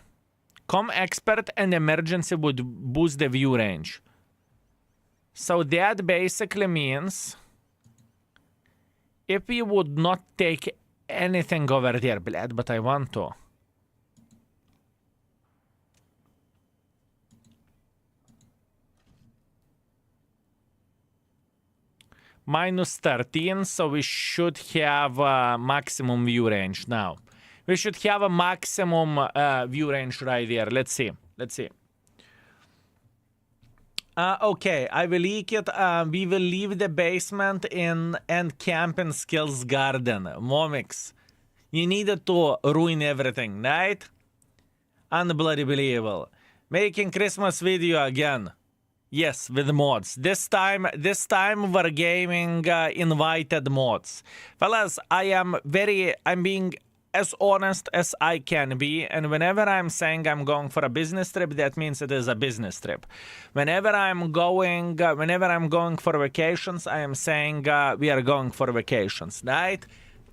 Com expert and emergency would boost the view range. So that basically means if we would not take anything over there, blad, but I want to. Minus 13, so we should have maximum view range now. We should have a maximum view range right there. Let's see. Okay, I will leak it. We will leave the basement and camp in Skills Garden. Momix, you needed to ruin everything, right? Unbloody believable. Making Christmas video again. Yes, with mods. This time we're gaming invited mods. Fellas, I'm being as honest as I can be, and whenever I'm saying I'm going for a business trip, that means it is a business trip. Whenever I'm going for vacations, I am saying we are going for vacations, right?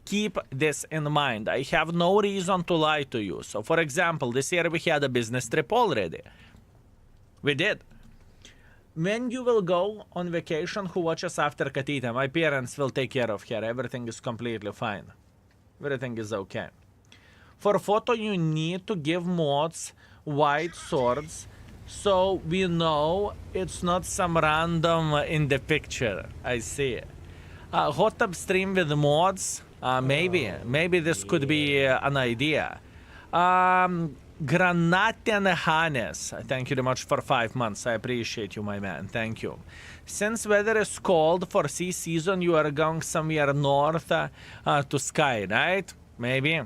Keep this in mind. I have no reason to lie to you. So, for example, this year we had a business trip already. We did. When you will go on vacation, who watches after Katita? My parents will take care of her. Everything is completely fine. Everything is okay. For photo, you need to give mods white swords, so we know it's not some random in the picture. I see. Hot tub stream with mods. Maybe this could be an idea. Granaten Hannes, thank you very much for 5 months. I appreciate you, my man. Thank you. Since weather is cold for sea season, you are going somewhere north to Sky, right? Maybe.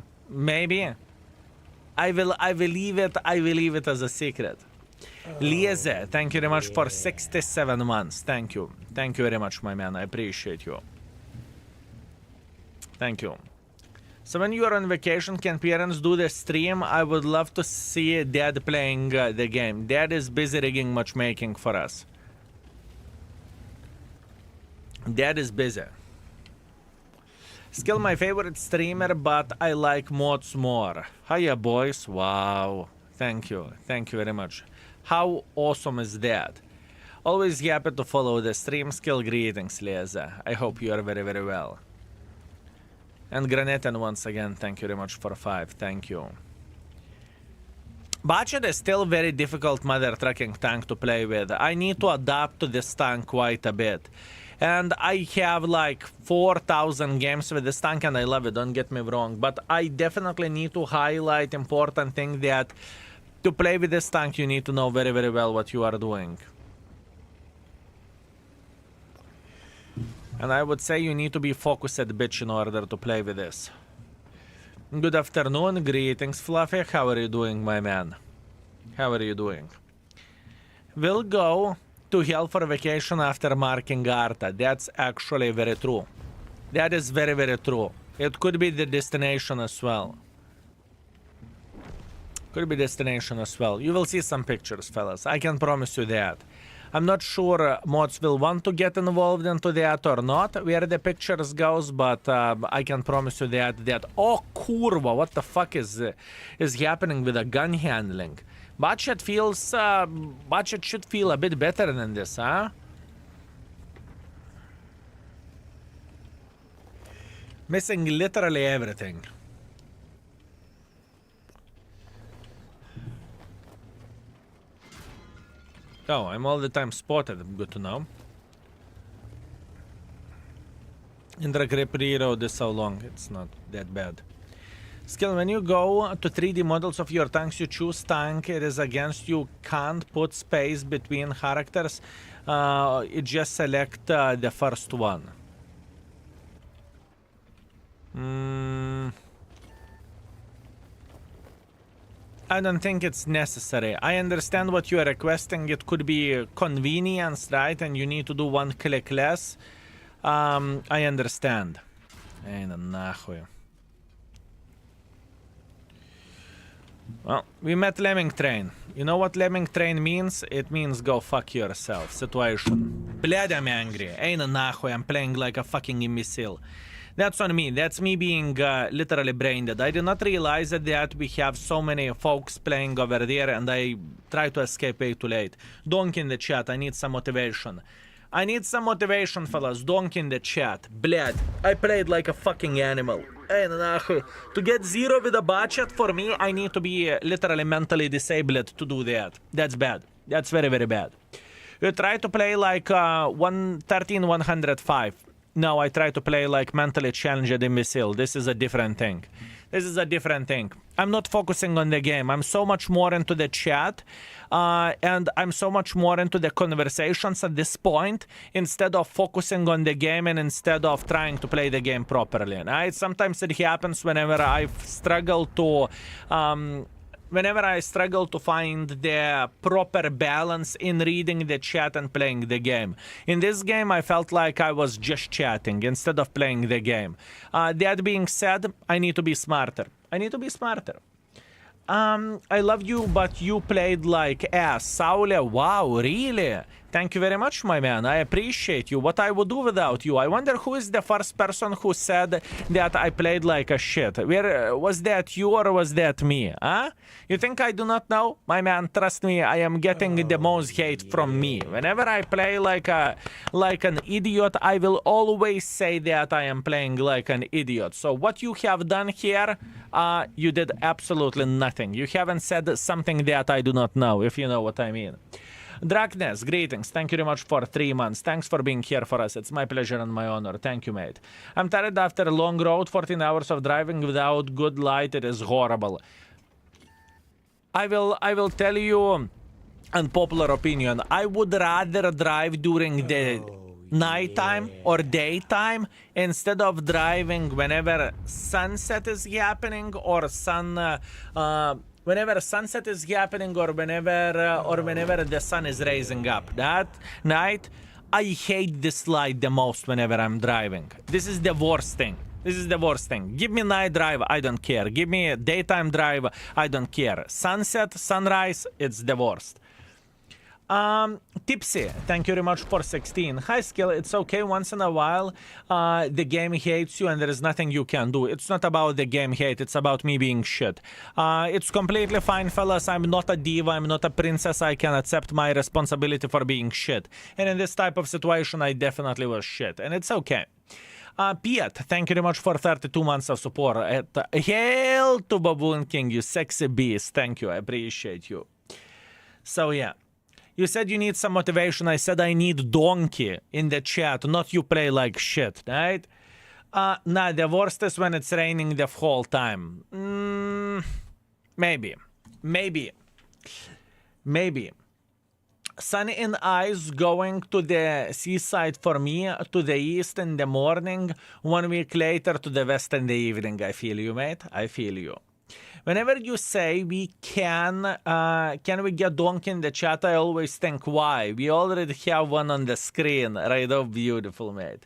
I will leave it as a secret. Liese, thank you very much for 67 months. Thank you very much, my man. I appreciate you. Thank you. So when you are on vacation, can parents do the stream? I would love to see Dad playing the game. Dad is busy rigging matchmaking for us. Dad is busy. Still my favorite streamer, but I like mods more. Hiya, boys. Wow. Thank you very much. How awesome is that? Always happy to follow the stream. Skill greetings, Leza. I hope you are very, very well. And Graneten once again, thank you very much for 5. Thank you. Badger is still very difficult mother trucking tank to play with. I need to adapt to this tank quite a bit. And I have like 4,000 games with this tank and I love it, don't get me wrong. But I definitely need to highlight important thing that to play with this tank you need to know very, very well what you are doing. And I would say you need to be focused at bitch in order to play with this. Good afternoon, greetings Fluffy. How are you doing, my man? How are you doing? We'll go to hell for vacation after marking Arta. That's actually very true. That is very, very true. It could be the destination as well. Could be destination as well. You will see some pictures, fellas. I can promise you that. I'm not sure mods will want to get involved into that or not, where the pictures goes, but I can promise you that oh kurva, what the fuck is happening with the gun handling? Budget should feel a bit better than this, huh? Missing literally everything. Oh, I'm all the time spotted. Good to know. In the grip reload is so long, it's not that bad. Skill, when you go to 3D models of your tanks, you choose tank, it is against you can't put space between characters. You just select the first one. I don't think it's necessary. I understand what you are requesting. It could be convenience, right? And you need to do one click less. I understand. Эй, нахуй. Well, we met Lemming Train. You know what Lemming Train means? It means go fuck yourself. Situation. Блядь, I'm angry. Эй, нахуй, I'm playing like a fucking imbecile. That's on me. That's me being literally brain dead. I did not realize that we have so many folks playing over there, and I try to escape way too late. Donk in the chat. I need some motivation. I need some motivation, fellas. Donk in the chat. Blad. I played like a fucking animal. To get 0 with a budget, for me, I need to be literally mentally disabled to do that. That's bad. That's very, very bad. You try to play like 105. No, I try to play like mentally challenged imbecile. This is a different thing. This is a different thing. I'm not focusing on the game. I'm so much more into the chat. And I'm so much more into the conversations at this point instead of focusing on the game and instead of trying to play the game properly. Right? Sometimes it happens whenever I struggle to find the proper balance in reading the chat and playing the game. In this game, I felt like I was just chatting instead of playing the game. That being said, I need to be smarter. I need to be smarter. I love you, but you played like ass. Saule, wow, really? Thank you very much, my man. I appreciate you. What I would do without you. I wonder who is the first person who said that I played like a shit. Where was that you or was that me? Huh? You think I do not know? My man, trust me, I am getting the most hate from me. Whenever I play like an idiot, I will always say that I am playing like an idiot. So what you have done here, you did absolutely nothing. You haven't said something that I do not know, if you know what I mean. Draknes, greetings. Thank you very much for 3 months. Thanks for being here for us. It's my pleasure and my honor. Thank you, mate. I'm tired after a long road, 14 hours of driving without good light. It is horrible. I will tell you unpopular opinion. I would rather drive during the nighttime or daytime instead of driving whenever sunset is happening or whenever sunset is happening or whenever the sun is rising up. That night, I hate this light the most whenever I'm driving. This is the worst thing. This is the worst thing. Give me night drive, I don't care. Give me a daytime drive, I don't care. Sunset, sunrise, it's the worst. Tipsy, thank you very much for 16. Hi, Skill, it's okay once in a while. The game hates you and there is nothing you can do. It's not about the game hate, it's about me being shit. It's completely fine, fellas. I'm not a diva, I'm not a princess. I can accept my responsibility for being shit. And in this type of situation, I definitely was shit. And it's okay. Piet, thank you very much for 32 months of support. Hail to Baboon King, you sexy beast. Thank you, I appreciate you. So yeah. You said you need some motivation. I said I need donkey in the chat, not you play like shit, right? Nah, the worst is when it's raining the whole time. Maybe. Sunny in eyes going to the seaside for me, to the east in the morning, 1 week later to the west in the evening. I feel you, mate. I feel you. Whenever you say we can we get donkey in the chat, I always think, why? We already have one on the screen. Right off, beautiful, mate.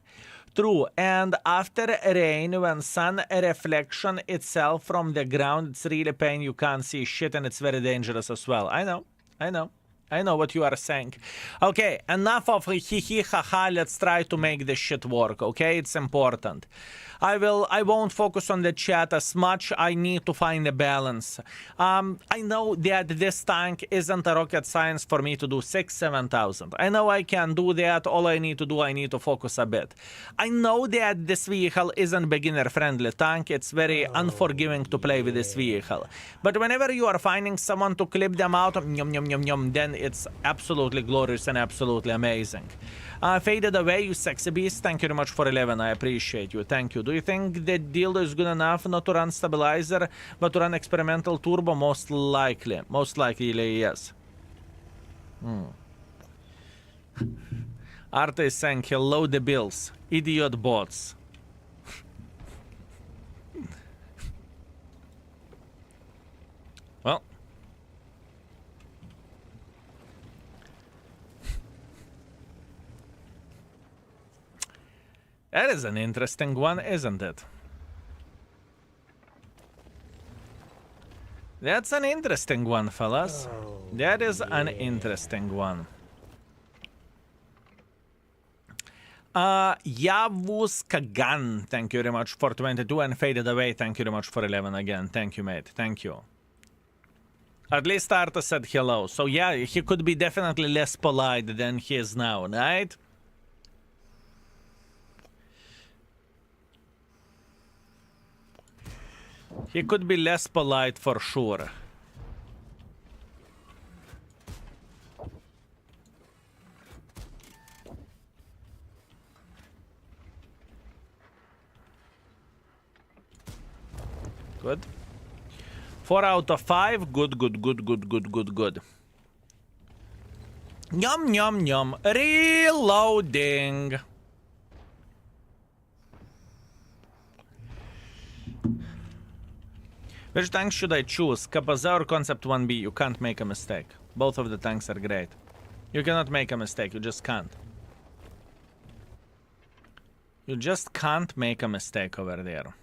True, and after rain, when sun reflection itself from the ground, it's really pain, you can't see shit, and it's very dangerous as well. I know what you are saying. Okay, enough of hee haha, let's try to make this shit work, okay? It's important. I won't focus on the chat as much. I need to find a balance. I know that this tank isn't a rocket science for me to do 6,000-7,000. I know I can do that. All I need to do, I need to focus a bit. I know that this vehicle isn't beginner-friendly tank. It's very unforgiving to play with this vehicle. But whenever you are finding someone to clip them out, then it's absolutely glorious and absolutely amazing. Faded Away, you sexy beast, thank you very much for 11, I appreciate you, thank you. Do you think the dildo is good enough not to run stabilizer, but to run experimental turbo? Most likely, yes. Arta is saying, hello the bills, idiot bots. Well. That is an interesting one, isn't it? That's an interesting one, fellas. That is an interesting one. Yavuz Kagan, thank you very much for 22, and Faded Away, thank you very much for 11 again. Thank you, mate. Thank you. At least Arta said hello. So yeah, he could be definitely less polite than he is now, right? He could be less polite for sure. Good. 4 out of 5. Good. Yum. Reloading. Which tank should I choose? Kapaza or Concept 1B? You can't make a mistake. Both of the tanks are great. You cannot make a mistake. You just can't. You just can't make a mistake over there.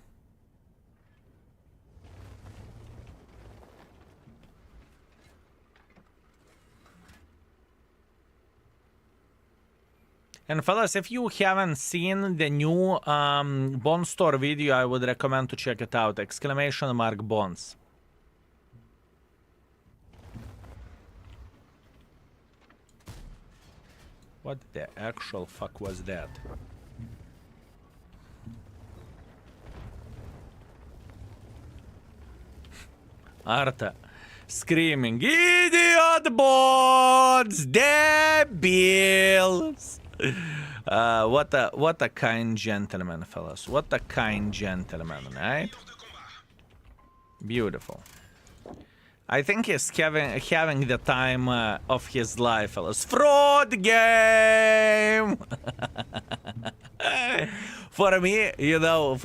And fellas, if you haven't seen the new Bond Store video, I would recommend to check it out. Exclamation mark Bonds. What the actual fuck was that? Arta screaming, idiot bots, debiles. What a kind gentleman, fellas. What a kind gentleman, right? Beautiful. I think he's having the time of his life, fellas. Fraud game. For me, you know,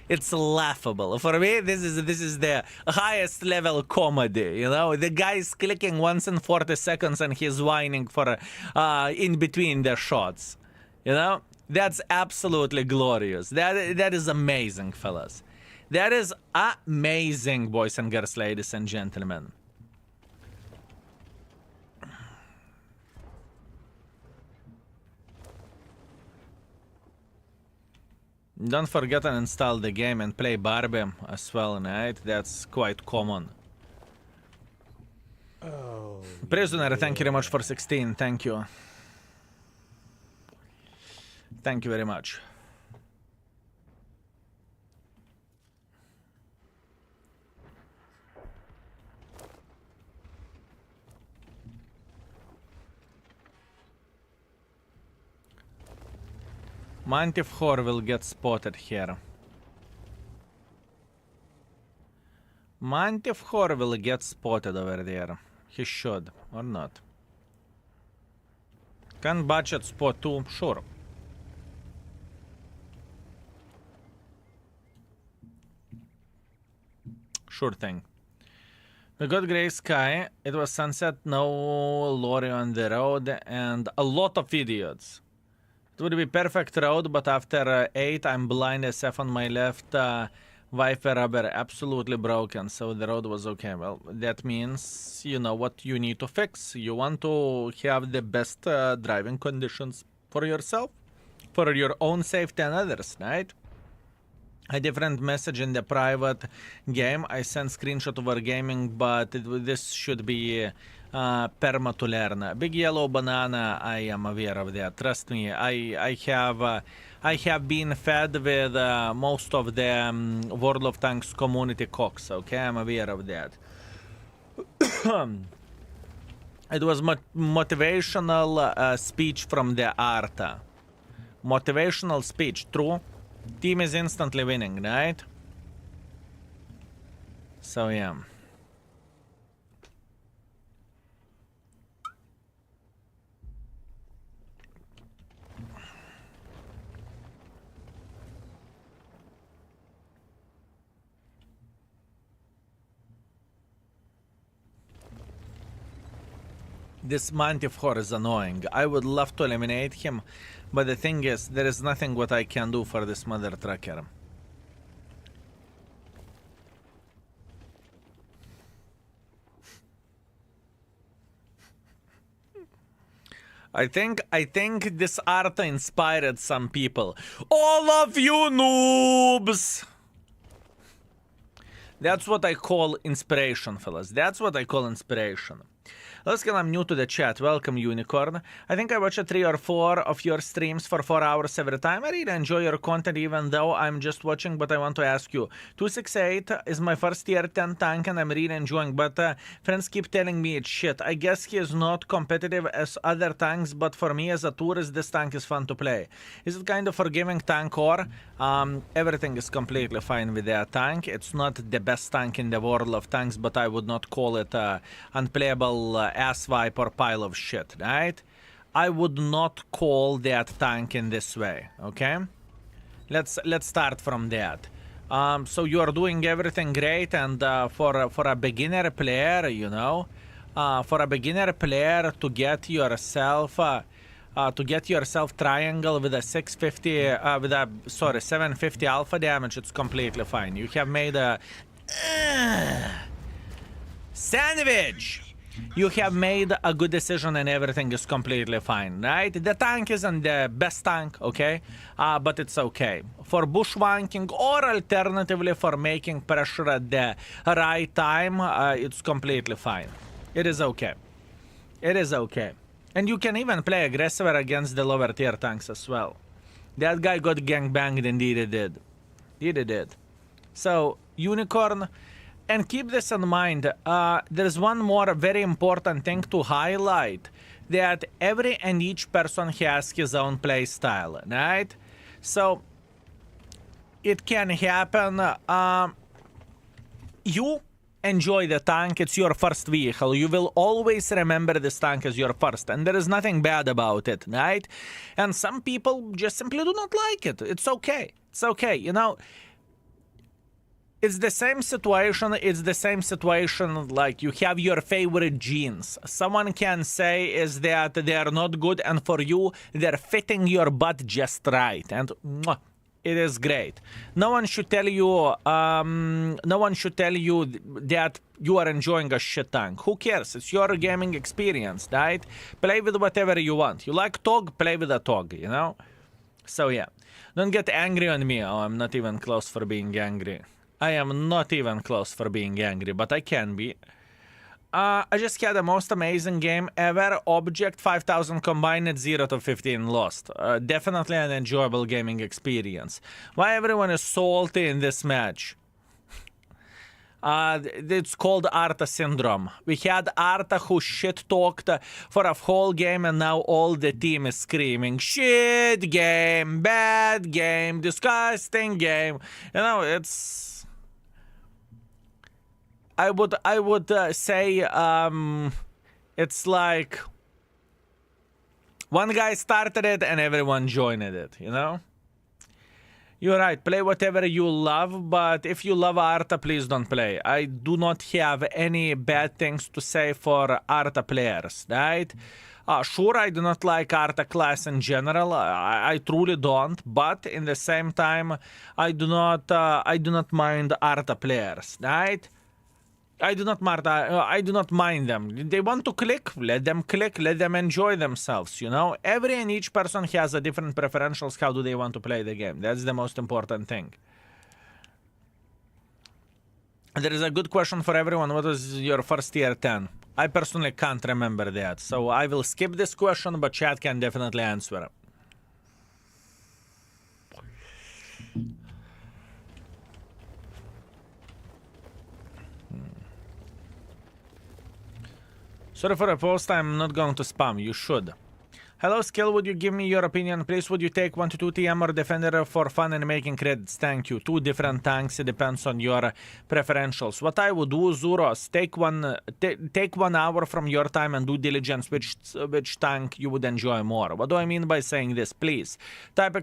it's laughable. For me, this is the highest level comedy. You know, the guy's clicking once in 40 seconds and he's whining for in between the shots. You know, that's absolutely glorious. That is amazing, fellas. That is amazing, boys and girls, ladies and gentlemen. Don't forget to install the game and play Barbie as well, right? That's quite common. Oh, Prisoner, thank you very much for 16. Thank you. Thank you very much. Mantif Hor will get spotted here. Mantif Hor will get spotted over there. He should, or not. Can Budget spot too? Sure. Sure thing. We got gray sky, it was sunset, no lorry on the road, and a lot of idiots. It would be perfect road, but after 8 I'm blind SF on my left, wiper rubber absolutely broken, so the road was okay. Well, that means you know what you need to fix. You want to have the best driving conditions for yourself, for your own safety and others, right? A different message in the private game. I sent screenshot over gaming, but this should be perma to learn. Big yellow banana, I am aware of that. Trust me, I have been fed with most of the World of Tanks community cocks, okay? I'm aware of that. It was motivational speech from the Arta. Motivational speech, true. Team is instantly winning, right? So yeah. This Manticore is annoying. I would love to eliminate him, but the thing is, there is nothing what I can do for this mother trucker. I think this art inspired some people. All of you noobs! That's what I call inspiration, fellas. That's what I call inspiration. Luskin, I'm new to the chat. Welcome, Unicorn. I think I watch 3 or 4 of your streams for 4 hours every time. I really enjoy your content even though I'm just watching, but I want to ask you. 268 is my first tier 10 tank and I'm really enjoying, but friends keep telling me it's shit. I guess he is not competitive as other tanks, but for me as a tourist, this tank is fun to play. Is it kind of forgiving tank or? Everything is completely fine with that tank. It's not the best tank in the world of tanks, but I would not call it unplayable asswipe or pile of shit, right? I would not call that tank in this way, okay? Let's start from that. So you are doing everything great, and for a beginner player, you know, for a beginner player to get yourself triangle with a 750 alpha damage, it's completely fine. You have made a sandwich. You have made a good decision and everything is completely fine, right? The tank isn't the best tank, okay? But it's okay. For bushwhacking or alternatively for making pressure at the right time, it's completely fine. It is okay. It is okay. And you can even play aggressive against the lower tier tanks as well. That guy got gangbanged, indeed he did. Indeed he did. So, Unicorn... And keep this in mind, there's one more very important thing to highlight, that every and each person has his own play style, right? So, it can happen, you enjoy the tank, it's your first vehicle, you will always remember this tank as your first, and there is nothing bad about it, right? And some people just simply do not like it, it's okay, you know? It's the same situation like you have your favorite jeans. Someone can say is that they are not good, and for you, they're fitting your butt just right. And it is great. No one should tell you that you are enjoying a shit tank. Who cares? It's your gaming experience, right? Play with whatever you want. You like TOG? Play with a TOG, you know? So yeah. Don't get angry on me. Oh, I'm not even close for being angry. I am not even close for being angry, but I can be. I just had the most amazing game ever. Object 5000 combined at 0 to 15 lost. Definitely an enjoyable gaming experience. Why everyone is salty in this match? It's called Arta syndrome. We had Arta who shit-talked for a whole game, and now all the team is screaming, shit game, bad game, disgusting game. You know, it's... I would say it's like one guy started it and everyone joined it, you know? You're right, play whatever you love, but if you love Arta, please don't play. I do not have any bad things to say for Arta players, right? Sure, I do not like Arta class in general. I truly don't, but in the same time, I do not mind Arta players, right? I do not mind them. They want to click, let them enjoy themselves, you know? Every and each person has a different preferentials, how do they want to play the game. That's the most important thing. There is a good question for everyone. What was your first tier 10? I personally can't remember that, so I will skip this question, but chat can definitely answer. Sorry for the post, I'm not going to spam. You should. Hello, Skill. Would you give me your opinion, please? Would you take 1 to 2 TM or Defender for fun and making credits? Thank you. Two different tanks. It depends on your preferentials. What I would do, Zuros, take 1 hour from your time and do diligence which tank you would enjoy more. What do I mean by saying this? Please type !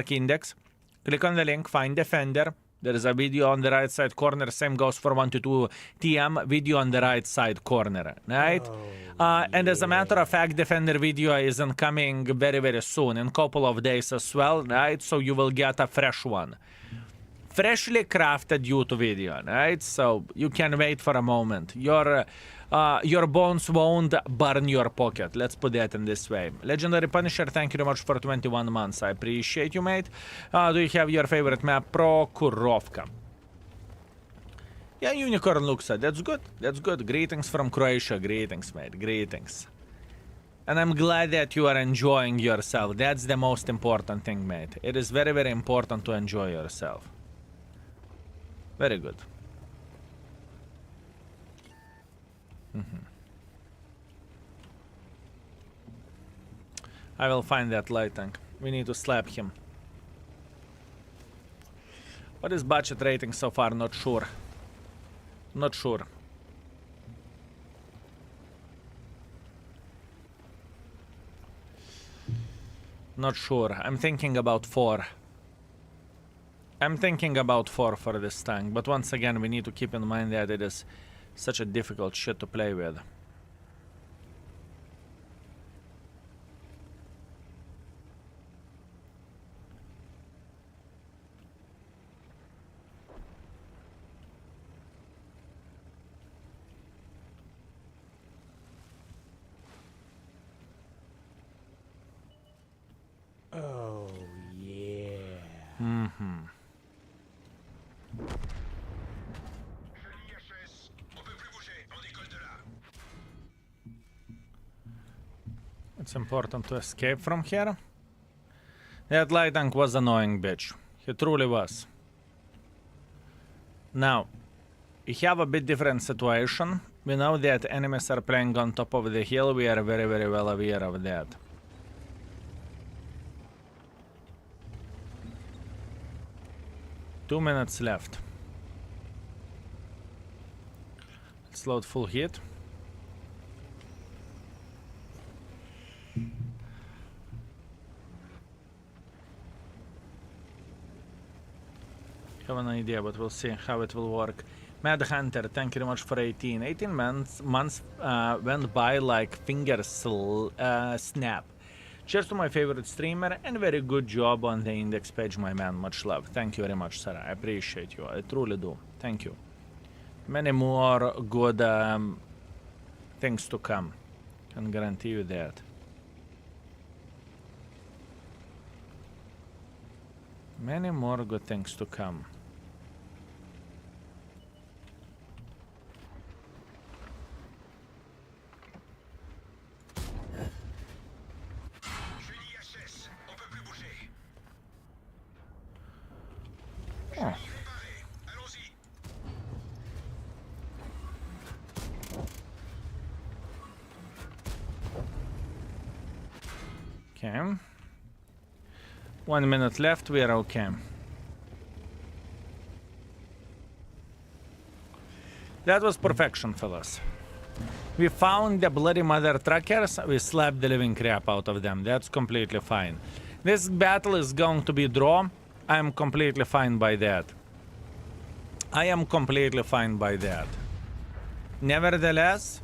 Index. Click on the link. Find Defender. There is a video on the right side corner. Same goes for 1 to 2 TM. Video on the right side corner. Right? And as a matter of fact, Defender video isn't coming very, very soon. In a couple of days as well. Right? So you will get a fresh one. Freshly crafted YouTube video. Right? So you can wait for a moment. Your bones won't burn your pocket. Let's put that in this way. Legendary Punisher, thank you very much for 21 months. I appreciate you, mate. Do you have your favorite map? Prokurovka. Yeah, Unicorn looks at. That's good. That's good. Greetings from Croatia. Greetings, mate. Greetings. And I'm glad that you are enjoying yourself. That's the most important thing, mate. It is very, very important to enjoy yourself. Very good. I will find that light tank. We need to slap him. What is budget rating so far? Not sure. Not sure. Not sure. I'm thinking about 4. I'm thinking about 4 for this tank. But once again, we need to keep in mind that it is such a difficult shit to play with. Oh, yeah. It's important to escape from here. That light tank was annoying, bitch. He truly was. Now, we have a bit different situation. We know that enemies are playing on top of the hill. We are very, very well aware of that. Two minutes left. Let's load full hit. Have an idea, but we'll see how it will work. Mad Hunter, thank you very much for 18. 18 months went by like snap. Cheers to my favorite streamer and very good job on the index page, my man. Much love. Thank you very much, sir. I appreciate you. I truly do. Thank you. Many more good things to come. Can guarantee you that. Many more good things to come. Oh. Okay. 1 minute left, we are okay. That was perfection, fellas. We found the bloody mother truckers, we slapped the living crap out of them. That's completely fine. This battle is going to be draw. I am completely fine by that. I am completely fine by that. Nevertheless,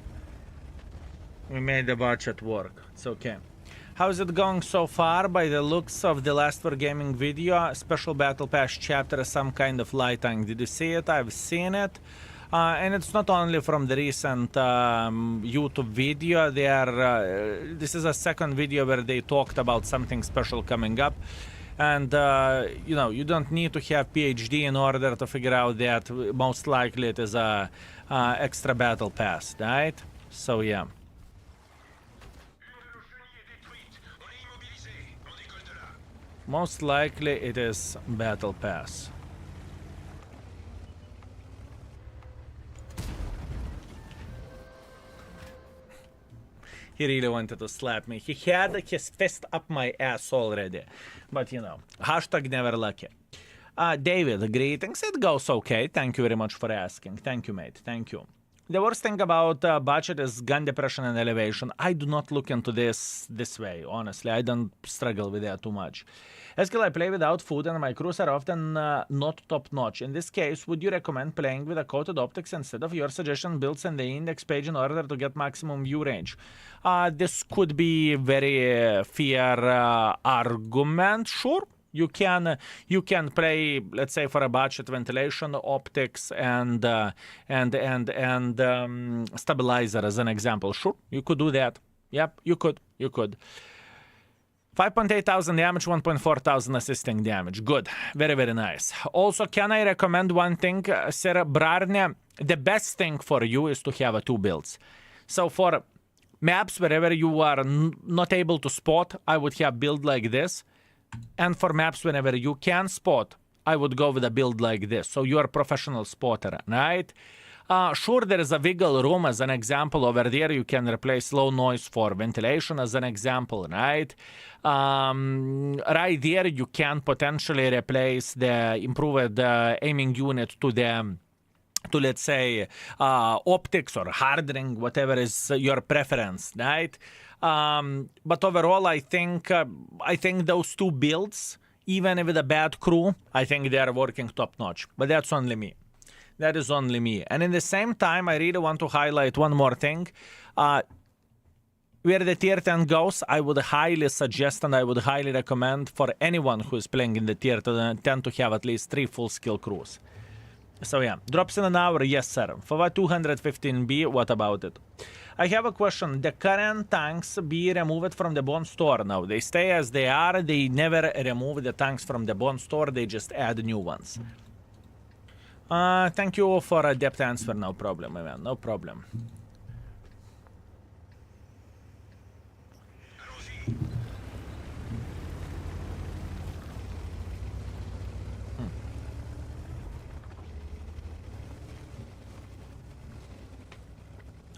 we made the budget work. It's okay. How's it going so far? By the looks of the last Wargaming video, Special Battle Pass chapter, some kind of light tank. Did you see it? I've seen it. And it's not only from the recent YouTube video. This is a second video where they talked about something special coming up. And, you know, you don't need to have PhD in order to figure out that most likely it is a extra battle pass, right? So, yeah. Most likely it is battle pass. He really wanted to slap me. He had his fist up my ass already. But, you know, hashtag never lucky. David, greetings. It goes okay. Thank you very much for asking. Thank you, mate. Thank you. The worst thing about budget is gun depression and elevation. I do not look into this way, honestly. I don't struggle with that too much. Eskil, I play without food and my crews are often not top-notch. In this case, would you recommend playing with a coated optics instead of your suggestion builds in the index page in order to get maximum view range? This could be very fair argument, sure. You can play, let's say, for a budget ventilation, optics, and stabilizer as an example. Sure, you could do that. Yep, you could. 5.8 thousand damage, 1.4 thousand assisting damage. Good. Very, very nice. Also, can I recommend one thing, Sir Brarne? The best thing for you is to have two builds. So for maps wherever you are not able to spot, I would have build like this. And for maps whenever you can spot, I would go with a build like this. So you're a professional spotter, right? Sure, there is a wiggle room as an example over there. You can replace low noise for ventilation as an example, right? Right there, you can potentially replace the improved aiming unit to let's say optics or hardening, whatever is your preference, right? But overall, I think those two builds, even with a bad crew, I think they are working top notch. But that's only me. That is only me. And in the same time, I really want to highlight one more thing. Where the tier 10 goes, I would highly suggest and I would highly recommend for anyone who is playing in the tier 10 to have at least 3 full skill crews. So yeah, drops in an hour, yes sir. For 215B, what about it? I have a question. The current tanks be removed from the bone store now. They stay as they are. They never remove the tanks from the bone store. They just add new ones. Thank you for a depth answer. No problem, my man. No problem.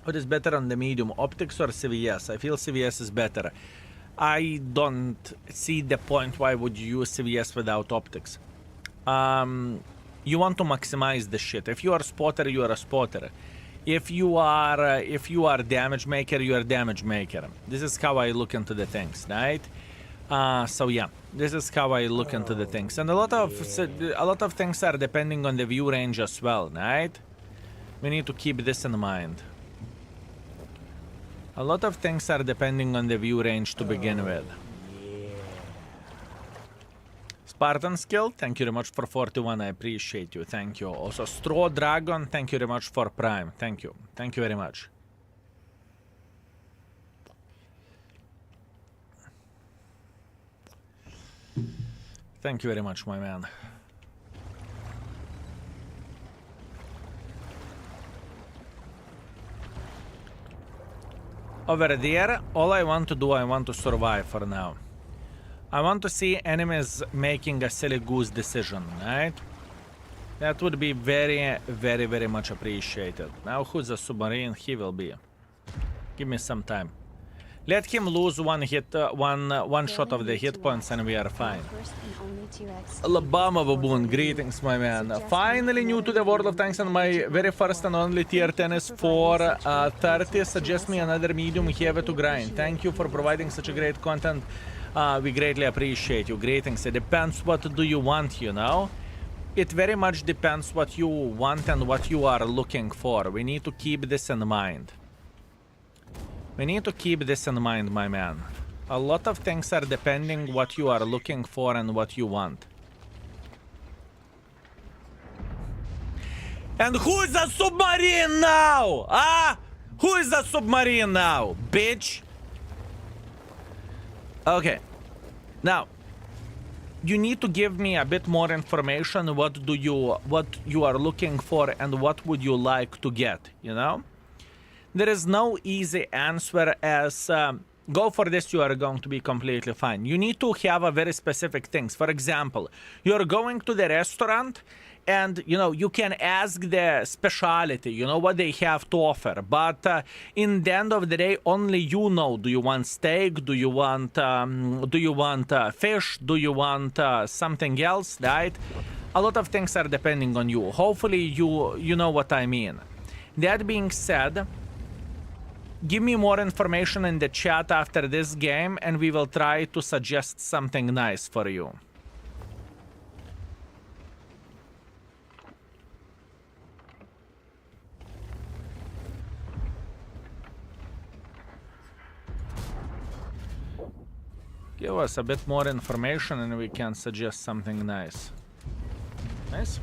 What is better on the medium, optics or CVS? I feel CVS is better. I don't see the point why would you use CVS without optics. You want to maximize the shit. If you are a spotter, you are a spotter. If you are damage maker, you are damage maker. This is how I look into the things, right? So yeah, this is how I look into the things, and a lot of things are depending on the view range as well, right? We need to keep this in mind. A lot of things are depending on the view range to begin with. Spartan Skill, thank you very much for 41. I appreciate you. Thank you. Also, Straw Dragon, thank you very much for Prime. Thank you. Thank you very much. Thank you very much, my man. Over there, all I want to do, I want to survive for now. I want to see enemies making a silly goose decision, right? That would be very, very, very much appreciated. Now, who's the submarine? He will be. Give me some time. Let him lose one hit, one shot of the hit points, and we are fine. Alabama Baboon, greetings, my man. Finally new to the World of Tanks, and my very first and only tier 10 is 430. Suggest me another medium heavy to grind. Thank you for providing such a great content. We greatly appreciate you. Greetings. It depends what do you want, you know? It very much depends what you want and what you are looking for. We need to keep this in mind. We need to keep this in mind, my man. A lot of things are depending what you are looking for and what you want. And who is the submarine now? Ah? Who is the submarine now, bitch? Okay. Now, you need to give me a bit more information. What you are looking for and what would you like to get, you know? There is no easy answer as go for this, you are going to be completely fine. You need to have a very specific things. For example, you're going to the restaurant and, you know, you can ask the specialty, you know, what they have to offer. But in the end of the day, only you know, do you want steak? Do you want fish? Do you want something else, right? A lot of things are depending on you. Hopefully you know what I mean. That being said, give me more information in the chat after this game and we will try to suggest something nice for you. Give us a bit more information and we can suggest something nice. Nice.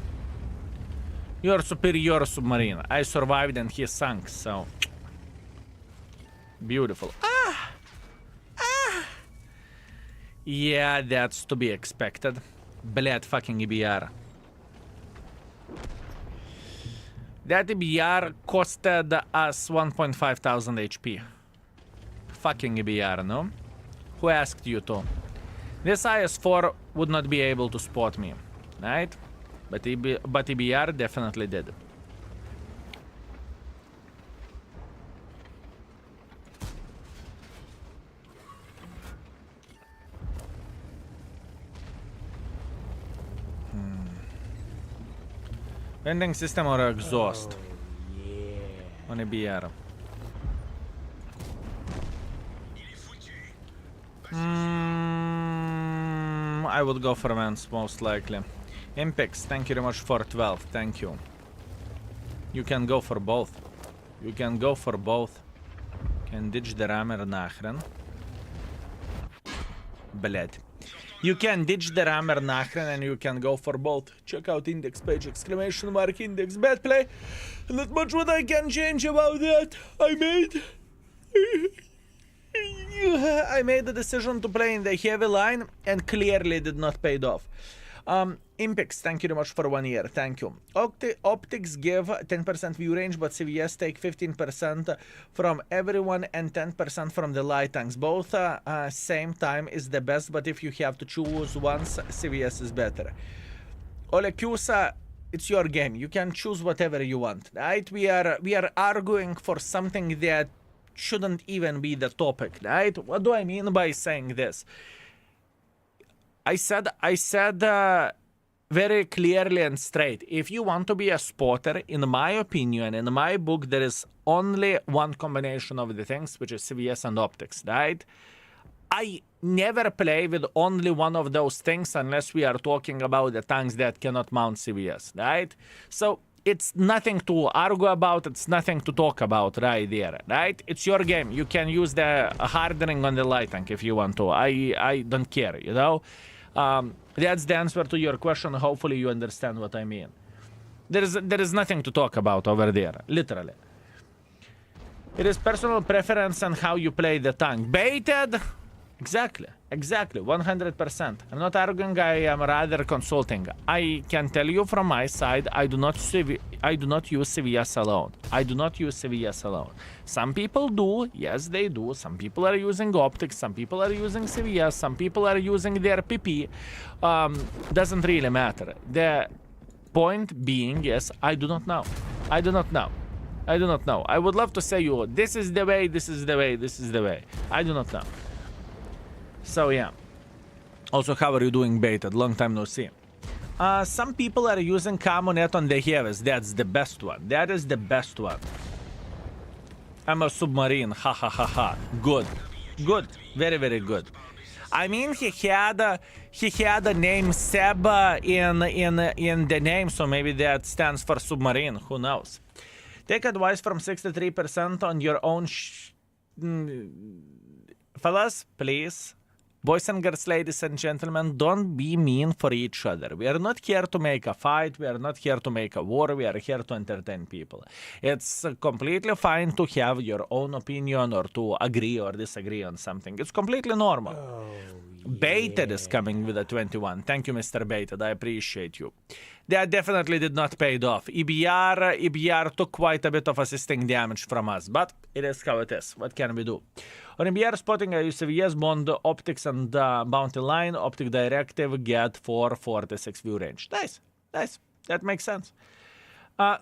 You're superior submarine. I survived and he sunk, so... Beautiful. Yeah, that's to be expected. Bled fucking EBR. That EBR costed us 1,500 HP. Fucking EBR, no? Who asked you to? This IS-4 would not be able to spot me, right? But EBR definitely did. Vending system or exhaust? Oh, yeah. On EBR. I would go for vents, most likely. Impex, thank you very much for 12. Thank you. You can go for both. You can go for both. Can ditch the rammer nachren. Bled. You can ditch the rammer nachren and you can go for both. Check out index page, exclamation mark index. Bad play. Not much what I can change about that. I made the decision to play in the heavy line and clearly did not pay off. Impex, thank you very much for 1 year. Thank you. Optics give 10% view range, but CVS take 15% from everyone and 10% from the light tanks. Both same time is the best, but if you have to choose once, CVS is better. Olekusa, it's your game. You can choose whatever you want, right? We are arguing for something that shouldn't even be the topic, right? What do I mean by saying this? I said very clearly and straight, if you want to be a spotter, in my opinion, in my book, there is only one combination of the things, which is CVS and optics, right? I never play with only one of those things unless we are talking about the tanks that cannot mount CVS, right? So it's nothing to argue about, it's nothing to talk about right there, right? It's your game. You can use the hardening on the light tank if you want to. I don't care, you know? That's the answer to your question. Hopefully you understand what I mean. There is nothing to talk about over there, literally. It is personal preference and how you play the tank. Baited? Exactly, 100%. I'm not arguing, I am rather consulting. I can tell you from my side, I do not use CVS alone. I do not use CVS alone. Some people do, yes they do. Some people are using optics, some people are using CVS, some people are using their PP. Doesn't really matter. The point being, yes, I do not know. I do not know. I would love to say you, this is the way, this is the way, this is the way. I do not know. So yeah. Also, how are you doing, Baited? Long time no see. Some people are using Camonet on the heavies. That's the best one. That is the best one. I'm a submarine. Ha ha ha ha. Good. Good. Very, very good. I mean, he had a name Seb in the name, so maybe that stands for submarine. Who knows? Take advice from 63% on your own. Fellas, please. Boys and girls, ladies and gentlemen, don't be mean for each other. We are not here to make a fight. We are not here to make a war. We are here to entertain people. It's completely fine to have your own opinion or to agree or disagree on something. It's completely normal. Oh, yeah. Baited is coming with a 21. Thank you, Mr. Baited. I appreciate you. That definitely did not pay off. EBR took quite a bit of assisting damage from us, but it is how it is. What can we do? On EBR spotting, I use CVS, Bond, Optics, and Bounty Line. Optic Directive, get 446 view range. Nice, nice. That makes sense.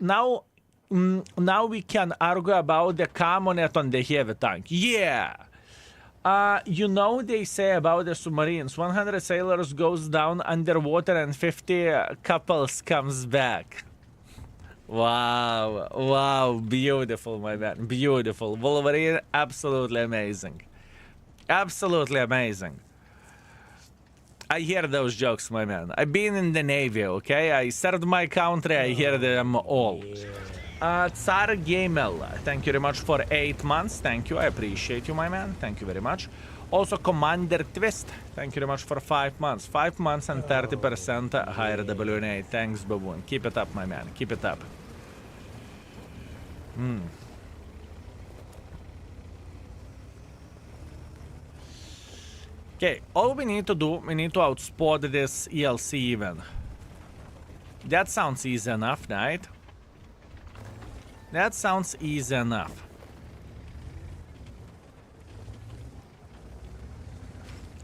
Now we can argue about the commonet on the heavy tank. Yeah! You know they say about the submarines, 100 sailors goes down underwater and 50 couples comes back. Wow, wow, beautiful, my man, beautiful. Wolverine, absolutely amazing. Absolutely amazing. I hear those jokes, my man. I've been in the Navy, okay? I served my country, I hear them all. Tsar Gamel, thank you very much for 8 months. Thank you, I appreciate you, my man. Thank you very much. Also, Commander Twist, thank you very much for 5 months. 5 months and 30% higher WNA. Thanks, Baboon. Keep it up, my man. Keep it up. Okay, all we need to do, we need to outspot this ELC even. That sounds easy enough, right? That sounds easy enough.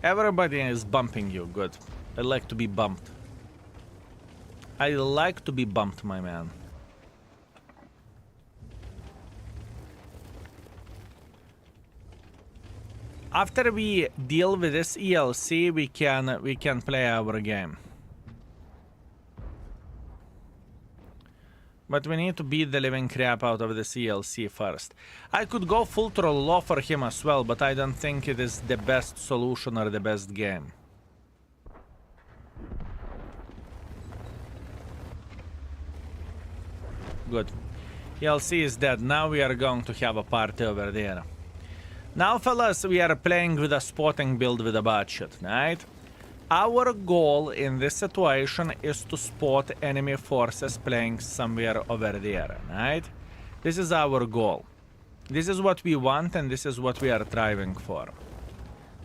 Everybody is bumping you, good. I like to be bumped. I like to be bumped, my man. After we deal with this ELC, we can play our game. But we need to beat the living crap out of the ELC first. I could go full troll law for him as well, but I don't think it is the best solution or the best game. Good. ELC is dead. Now we are going to have a party over there. Now, fellas, we are playing with a spotting build with a budget, right? Our goal in this situation is to spot enemy forces playing somewhere over there, right? This is our goal. This is what we want and this is what we are striving for.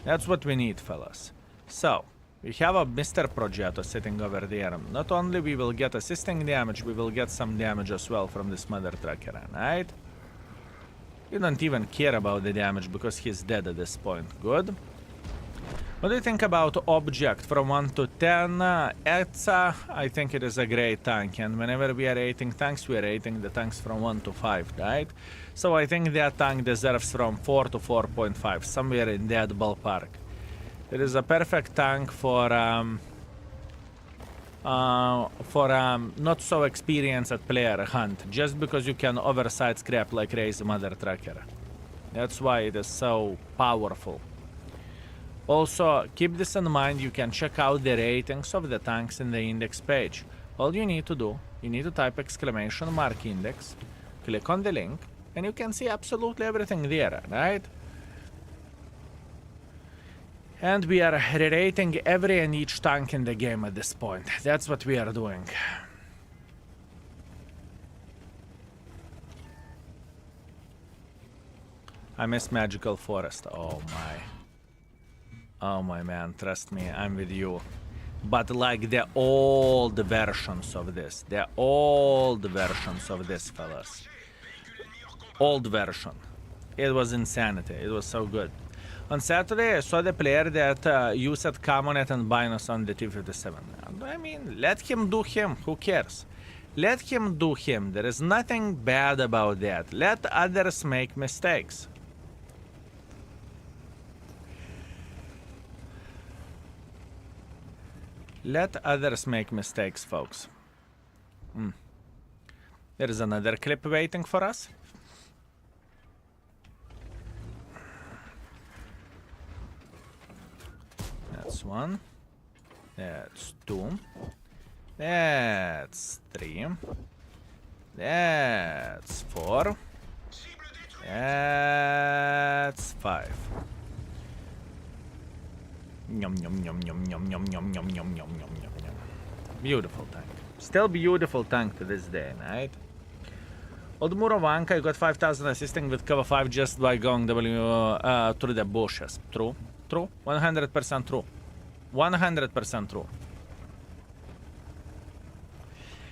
That's what we need, fellas. So, we have a Mr. Progetto sitting over there. Not only we will get assisting damage, we will get some damage as well from this mother trucker, right? You don't even care about the damage because he's dead at this point. Good. What do you think about object from 1 to 10? Etza, I think it is a great tank, and whenever we are rating tanks, we are rating the tanks from 1 to 5, right? So I think that tank deserves from 4 to 4.5, somewhere in that ballpark. It is a perfect tank for not so experienced player hunt, just because you can overside scrap like crazy mother trucker. That's why it is so powerful. Also, keep this in mind, you can check out the ratings of the tanks in the index page. All you need to do, you need to type exclamation mark index, click on the link, and you can see absolutely everything there, right? And we are rating every and each tank in the game at this point. That's what we are doing. I miss Magical Forest. Oh my. Oh my man, trust me, I'm with you. But like the old versions of this. The old versions of this, fellas. Old version. It was insanity. It was so good. On Saturday, I saw the player that used Commonet and Binus on the T57. I mean, let him do him. Who cares? Let him do him. There is nothing bad about that. Let others make mistakes. Let others make mistakes, folks. There is another clip waiting for us. That's 1. That's 2. That's 3. That's 4. That's 5. Yum yum yum yum yum yum yum yum yum yum yum yum. Beautiful tank. Still beautiful tank to this day, right? Old Murovanka, you got 5,000 assisting with cover 5 just by going through the bushes. True. True. 100% true. 100% true.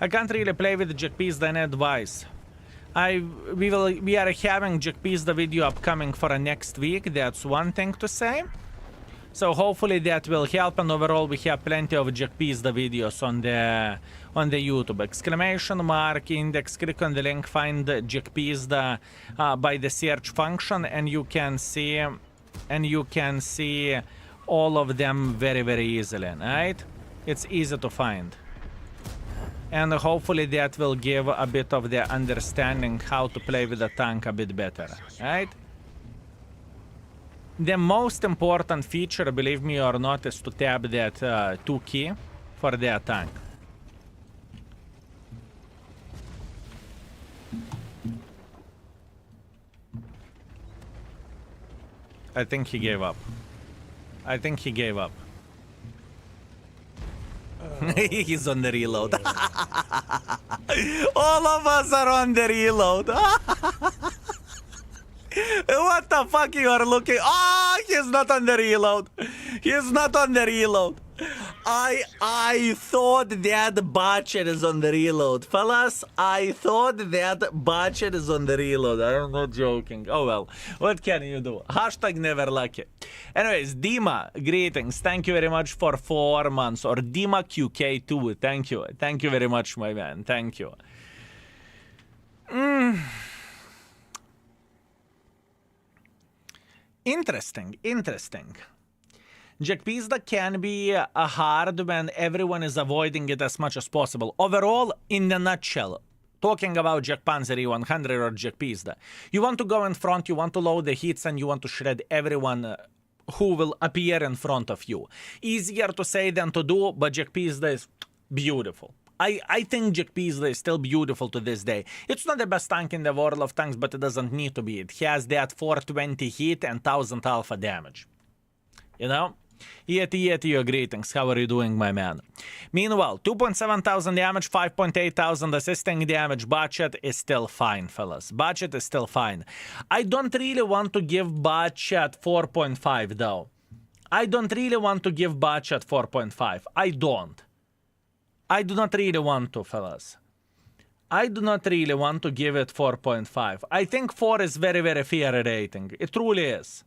I can't really play with Jack Pizda and advice. We are having Jack Pizda video upcoming for next week. That's one thing to say. So hopefully that will help, and overall we have plenty of Jack Pizda videos on the YouTube. Exclamation mark index, click on the link, find Jack Pizda by the search function, and you can see all of them very, very easily, right? It's easy to find. And hopefully that will give a bit of the understanding how to play with the tank a bit better, right? The most important feature, believe me or not, is to tap that 2 key for the tank. I think he gave up. I think he gave up. He's on the reload. All of us are on the reload. What the fuck you are looking? Oh, he's not on the reload. He's not on the reload. I thought that Badger is on the reload. Fellas, I thought that Badger is on the reload. I'm not joking. Oh well, what can you do? Hashtag never lucky. Anyways, Dima, greetings. Thank you very much for 4 months. Or Dima QK2. Thank you. Thank you very much, my man. Thank you. Interesting, interesting. Jack Pizda can be hard when everyone is avoiding it as much as possible. Overall, in a nutshell, talking about Jack Panzer E100 or Jack Pizda, you want to go in front, you want to load the hits, and you want to shred everyone who will appear in front of you. Easier to say than to do, but Jack Pizda is beautiful. I think Jack Pizda is still beautiful to this day. It's not the best tank in the world of tanks, but it doesn't need to be. It has that 420 hit and 1000 alpha damage. You know? Yeti, your greetings. How are you doing, my man? Meanwhile, 2,700 damage, 5,800 assisting damage. Budget is still fine, fellas. Budget is still fine. I don't really want to give budget 4.5, though. I don't really want to give budget 4.5. I don't. I do not really want to, fellas. I do not really want to give it 4.5. I think 4 is very, very fair rating. It truly is.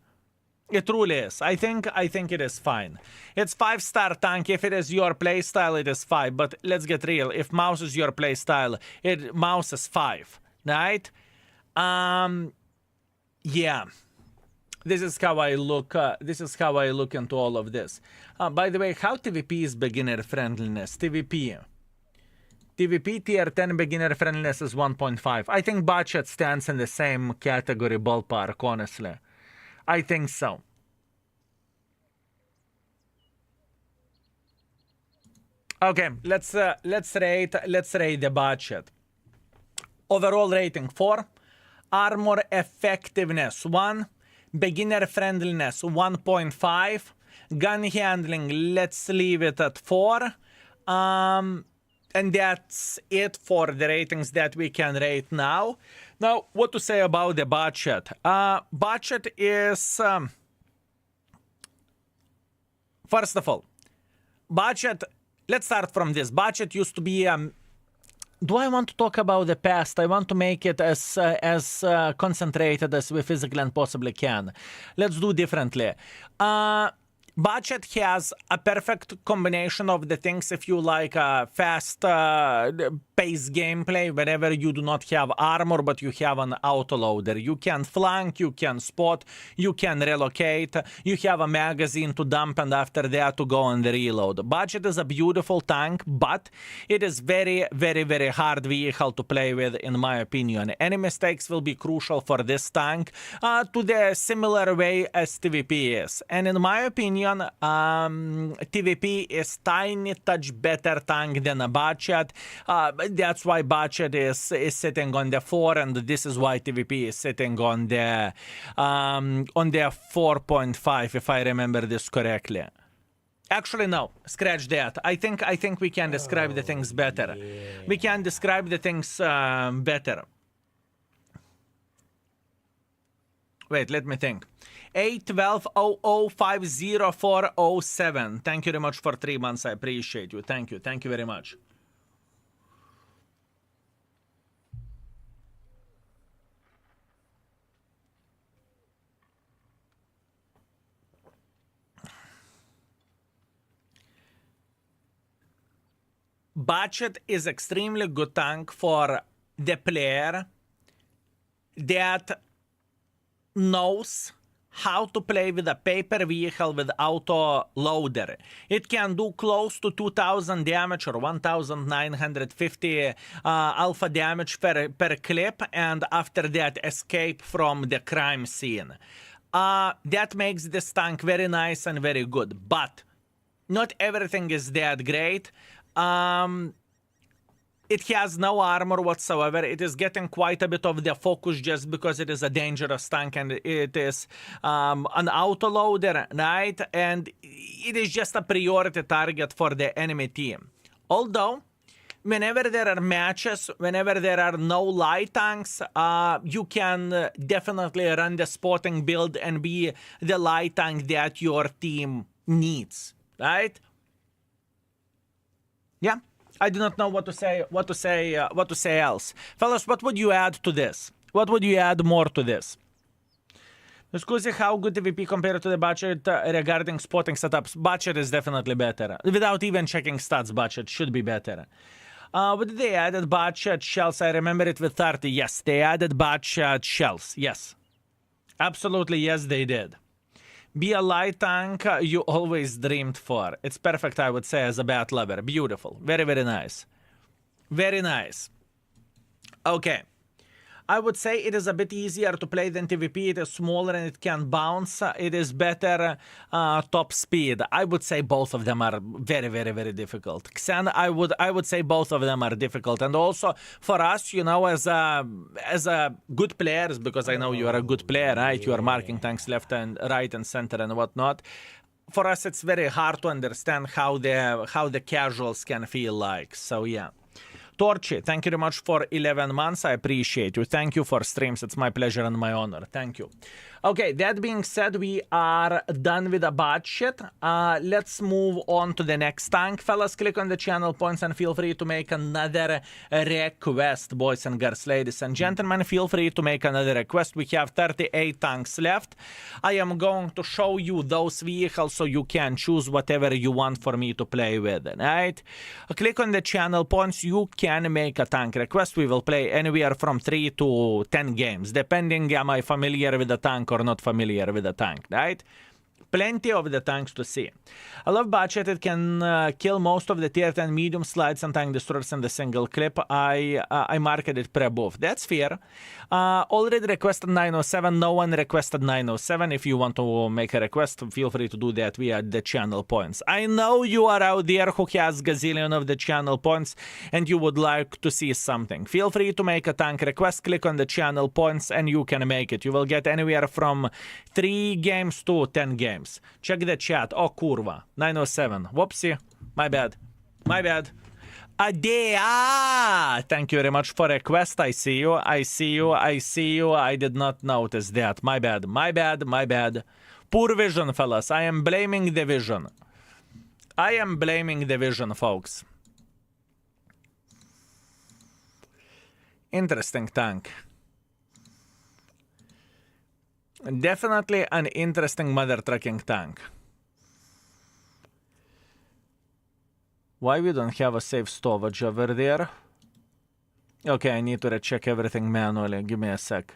It truly is. I think it is fine. It's 5-star tank. If it is your playstyle, it is 5. But let's get real. If mouse is your playstyle, mouse is 5. Right? Yeah. This is how I look. This is how I look into all of this. By the way, how TVP is beginner friendliness? TVP tier 10 beginner friendliness is 1.5. I think budget stands in the same category ballpark. Honestly, I think so. Okay, let's rate the budget. Overall rating 4. Armor effectiveness 1. Beginner friendliness 1.5. Gun handling, let's leave it at 4. And that's it for the ratings that we can rate now. Now, what to say about the budget? Budget is... first of all, budget... Let's start from this. Budget used to be... do I want to talk about the past? I want to make it as concentrated as we physically and possibly can. Let's do differently. Budget has a perfect combination of the things if you like fast pace gameplay, wherever you do not have armor but you have an autoloader. You can flank, you can spot, you can relocate, you have a magazine to dump and after that to go on the reload. Budget is a beautiful tank, but it is very, very, very hard vehicle to play with in my opinion. Any mistakes will be crucial for this tank to the similar way as TVP is. And in my opinion, TVP is tiny touch better tank than a budget. That's why budget is sitting on the 4, and this is why TVP is sitting on the 4.5, if I remember this correctly. Actually, no. Scratch that. I think we can describe the things better. Yeah. We can describe the things better. Wait, let me think. 812005047. Thank you very much for 3 months. I appreciate you. Thank you. Thank you very much. Budget is extremely good tank for the player that knows how to play with a paper vehicle with auto loader. It can do close to 2000 damage or 1950 alpha damage per clip, and after that escape from the crime scene. That makes this tank very nice and very good, but not everything is that great. It has no armor whatsoever. It is getting quite a bit of the focus just because it is a dangerous tank and it is an autoloader, right? And it is just a priority target for the enemy team. Although, whenever there are matches, whenever there are no light tanks, you can definitely run the spotting build and be the light tank that your team needs, right? Yeah. I do not know what to say else. Fellas, what would you add to this? What would you add more to this? Scusi, how good TVP compared to the budget regarding spotting setups? Budget is definitely better. Without even checking stats, budget should be better. What did they added budget shells? I remember it with 30. Yes, they added budget shells. Yes. Absolutely, yes, they did. Be a light tank you always dreamed for. It's perfect, I would say, as a bat lover. Beautiful. Very, very nice. Very nice. Okay. I would say it is a bit easier to play than TVP. It is smaller and it can bounce. It is better top speed. I would say both of them are very, very, very difficult. Xen, I would say both of them are difficult. And also for us, you know, as a good players, because I know you are a good player, right? You are marking tanks left and right and center and whatnot. For us, it's very hard to understand how the casuals can feel like. So yeah. Torchi, thank you very much for 11 months. I appreciate you. Thank you for streams. It's my pleasure and my honor. Thank you. Okay, that being said, we are done with the budget. Let's move on to the next tank. Fellas, click on the channel points and feel free to make another request, boys and girls, ladies and gentlemen. Feel free to make another request. We have 38 tanks left. I am going to show you those vehicles so you can choose whatever you want for me to play with, right? Click on the channel points. You can make a tank request. We will play anywhere from 3 to 10 games, depending am I familiar with the tank or not familiar with the tank, right? Plenty of the tanks to see. I love budget. It can kill most of the tier 10 medium slides and tank destroyers in the single clip. I marked it pre-buff. That's fair. Already requested 907. No one requested 907. If you want to make a request, feel free to do that via the channel points. I know you are out there who has gazillion of the channel points and you would like to see something. Feel free to make a tank request. Click on the channel points and you can make it. You will get anywhere from 3 games to 10 games. Check the chat. Oh, kurva. 907. Whoopsie. My bad. My bad. Adea! Thank you very much for request. I see you. I see you. I see you. I did not notice that. My bad. My bad. My bad. Poor vision, fellas. I am blaming the vision. I am blaming the vision, folks. Interesting tank. Definitely an interesting mother trucking tank. Why we don't have a safe storage over there? Okay, I need to recheck everything manually. Give me a sec.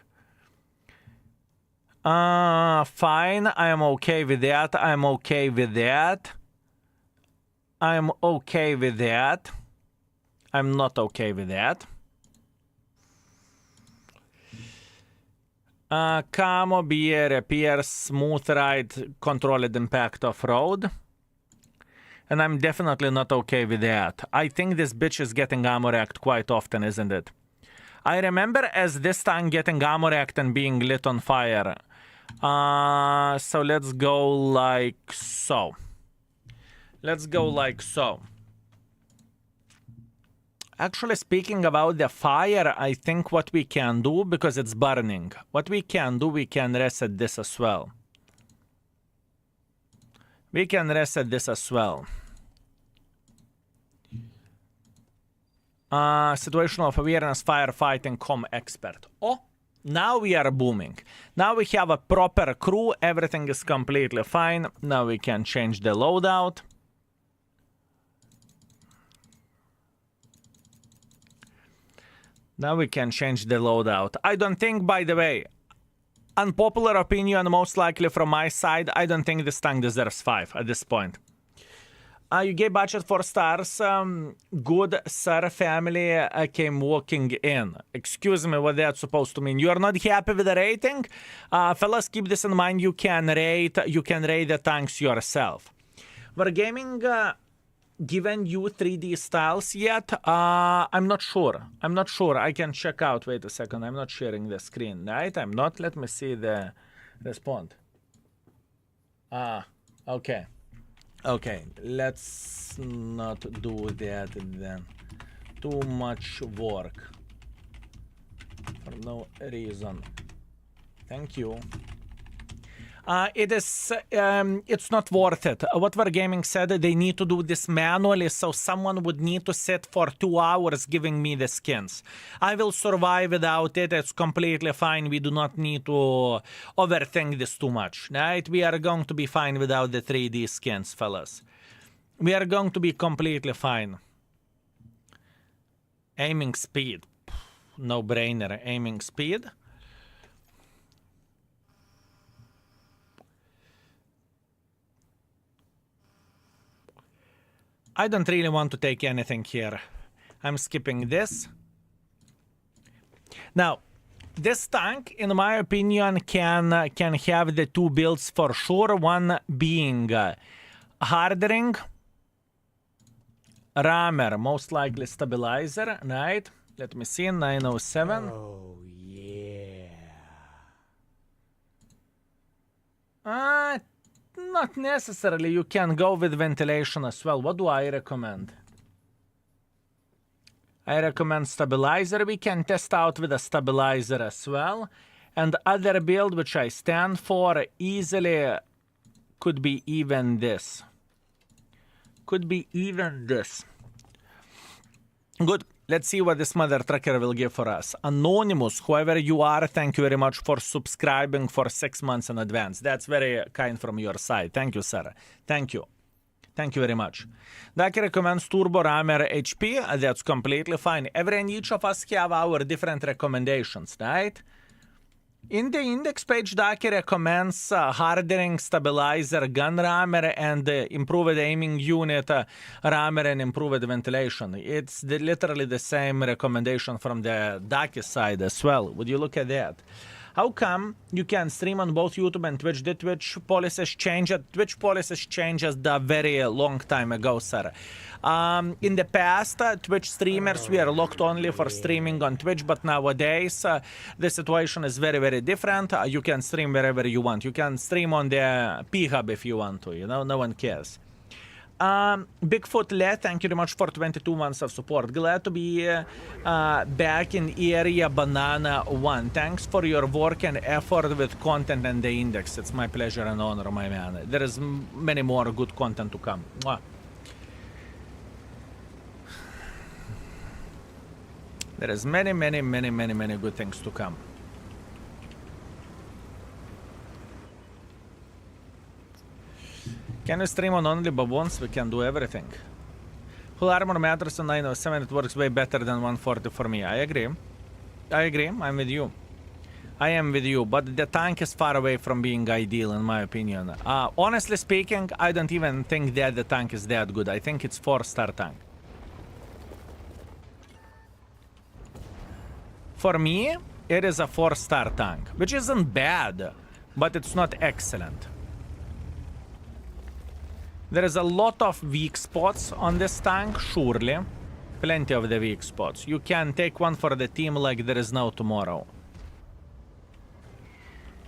Fine. I am okay with that. I'm okay with that. I'm okay with that. I'm not okay with that. Camo, beer, repair, smooth ride, controlled impact off-road. And I'm definitely not okay with that. I think this bitch is getting armor act quite often, isn't it? I remember as this tank getting armor act and being lit on fire. So let's go like so. Let's go like so. Actually, speaking about the fire, I think what we can do, because it's burning, what we can do, we can reset this as well. We can reset this as well. Situational awareness, firefighting, com expert. Oh, now we are booming. Now we have a proper crew. Everything is completely fine. Now we can change the loadout. Now we can change the loadout. I don't think, by the way, unpopular opinion, most likely from my side, I don't think this tank deserves 5 at this point. You gave budget 4 stars. Good, sir. Family came walking in. Excuse me, what that's supposed to mean? You are not happy with the rating? Fellas, keep this in mind. You can rate the tanks yourself. Wargaming given you 3D styles yet? I'm not sure. I can check out. Wait a second. I'm not sharing the screen, right? I'm not. Let me see the response. Okay. Okay, let's not do that then. Too much work. For no reason. Thank you. It's not worth it. What Wargaming said, they need to do this manually, so someone would need to sit for 2 hours giving me the skins. I will survive without it. It's completely fine. We do not need to overthink this too much, right? We are going to be fine without the 3D skins, fellas. We are going to be completely fine. Aiming speed. No brainer. Aiming speed. I don't really want to take anything here. I'm skipping this. Now, this tank, in my opinion, can have the 2 builds for sure. One being hardening, rammer, most likely stabilizer, right? Let me see, 907. Oh, yeah. Not necessarily. You can go with ventilation as well. What do I recommend? I recommend stabilizer. We can test out with a stabilizer as well. And other build which I stand for easily could be even this. Could be even this. Good. Let's see what this mother trucker will give for us. Anonymous, whoever you are, thank you very much for subscribing for 6 months in advance. That's very kind from your side. Thank you, sir. Thank you. Thank you very much. Daki recommends Turbo Rammer HP. That's completely fine. Every and each of us have our different recommendations, right? In the index page, Daki recommends hardening stabilizer gun rammer and improved aiming unit rammer and improved ventilation. It's literally the same recommendation from the Daki side as well. Would you look at that? How come you can stream on both YouTube and Twitch? The Twitch policies changed. Twitch policies changed a very long time ago, sir. In the past, Twitch streamers were locked only for streaming on Twitch, but nowadays the situation is very, very different. You can stream wherever you want. You can stream on the P-Hub if you want to, you know, no one cares. Bigfoot Le, thank you very much for 22 months of support. Glad to be back in area Banana 1. Thanks for your work and effort with content and the index. It's my pleasure and honor, my man. There is many more good content to come. Mwah. There is many good things to come. Can we stream on only babons? We can do everything. Full armor matters on 907. It works way better than 140 for me. I agree. I'm with you. I am with you. But the tank is far away from being ideal, in my opinion. Honestly speaking, I don't even think that the tank is that good. I think it's 4-star tank. For me, it is a 4-star tank, which isn't bad, but it's not excellent. There is a lot of weak spots on this tank, surely. Plenty of the weak spots. You can take one for the team like there is no tomorrow.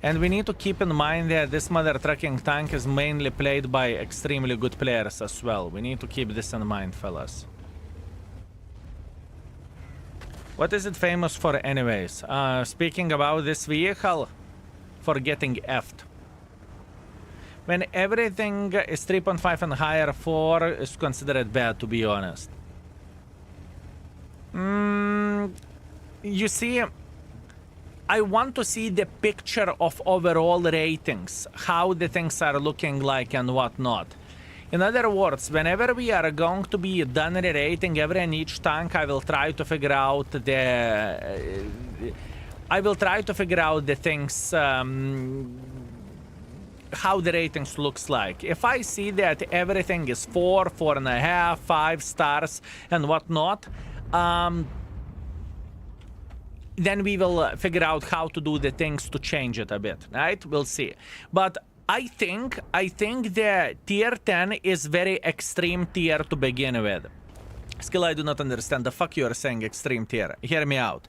And we need to keep in mind that this mother trucking tank is mainly played by extremely good players as well. We need to keep this in mind, fellas. What is it famous for anyways? Speaking about this vehicle, for getting effed. When everything is 3.5 and higher, 4 is considered bad, to be honest. You see, I want to see the picture of overall ratings, how the things are looking like and whatnot. In other words, whenever we are going to be done rerating every and each tank, I will try to figure out the... I will try to figure out the things, how the ratings looks like. If I see that everything is 4, 4.5, 5 stars and whatnot, then we will figure out how to do the things to change it a bit, right? We'll see. But I think the tier 10 is very extreme tier to begin with. Skill, I do not understand the fuck you are saying extreme tier. Hear me out.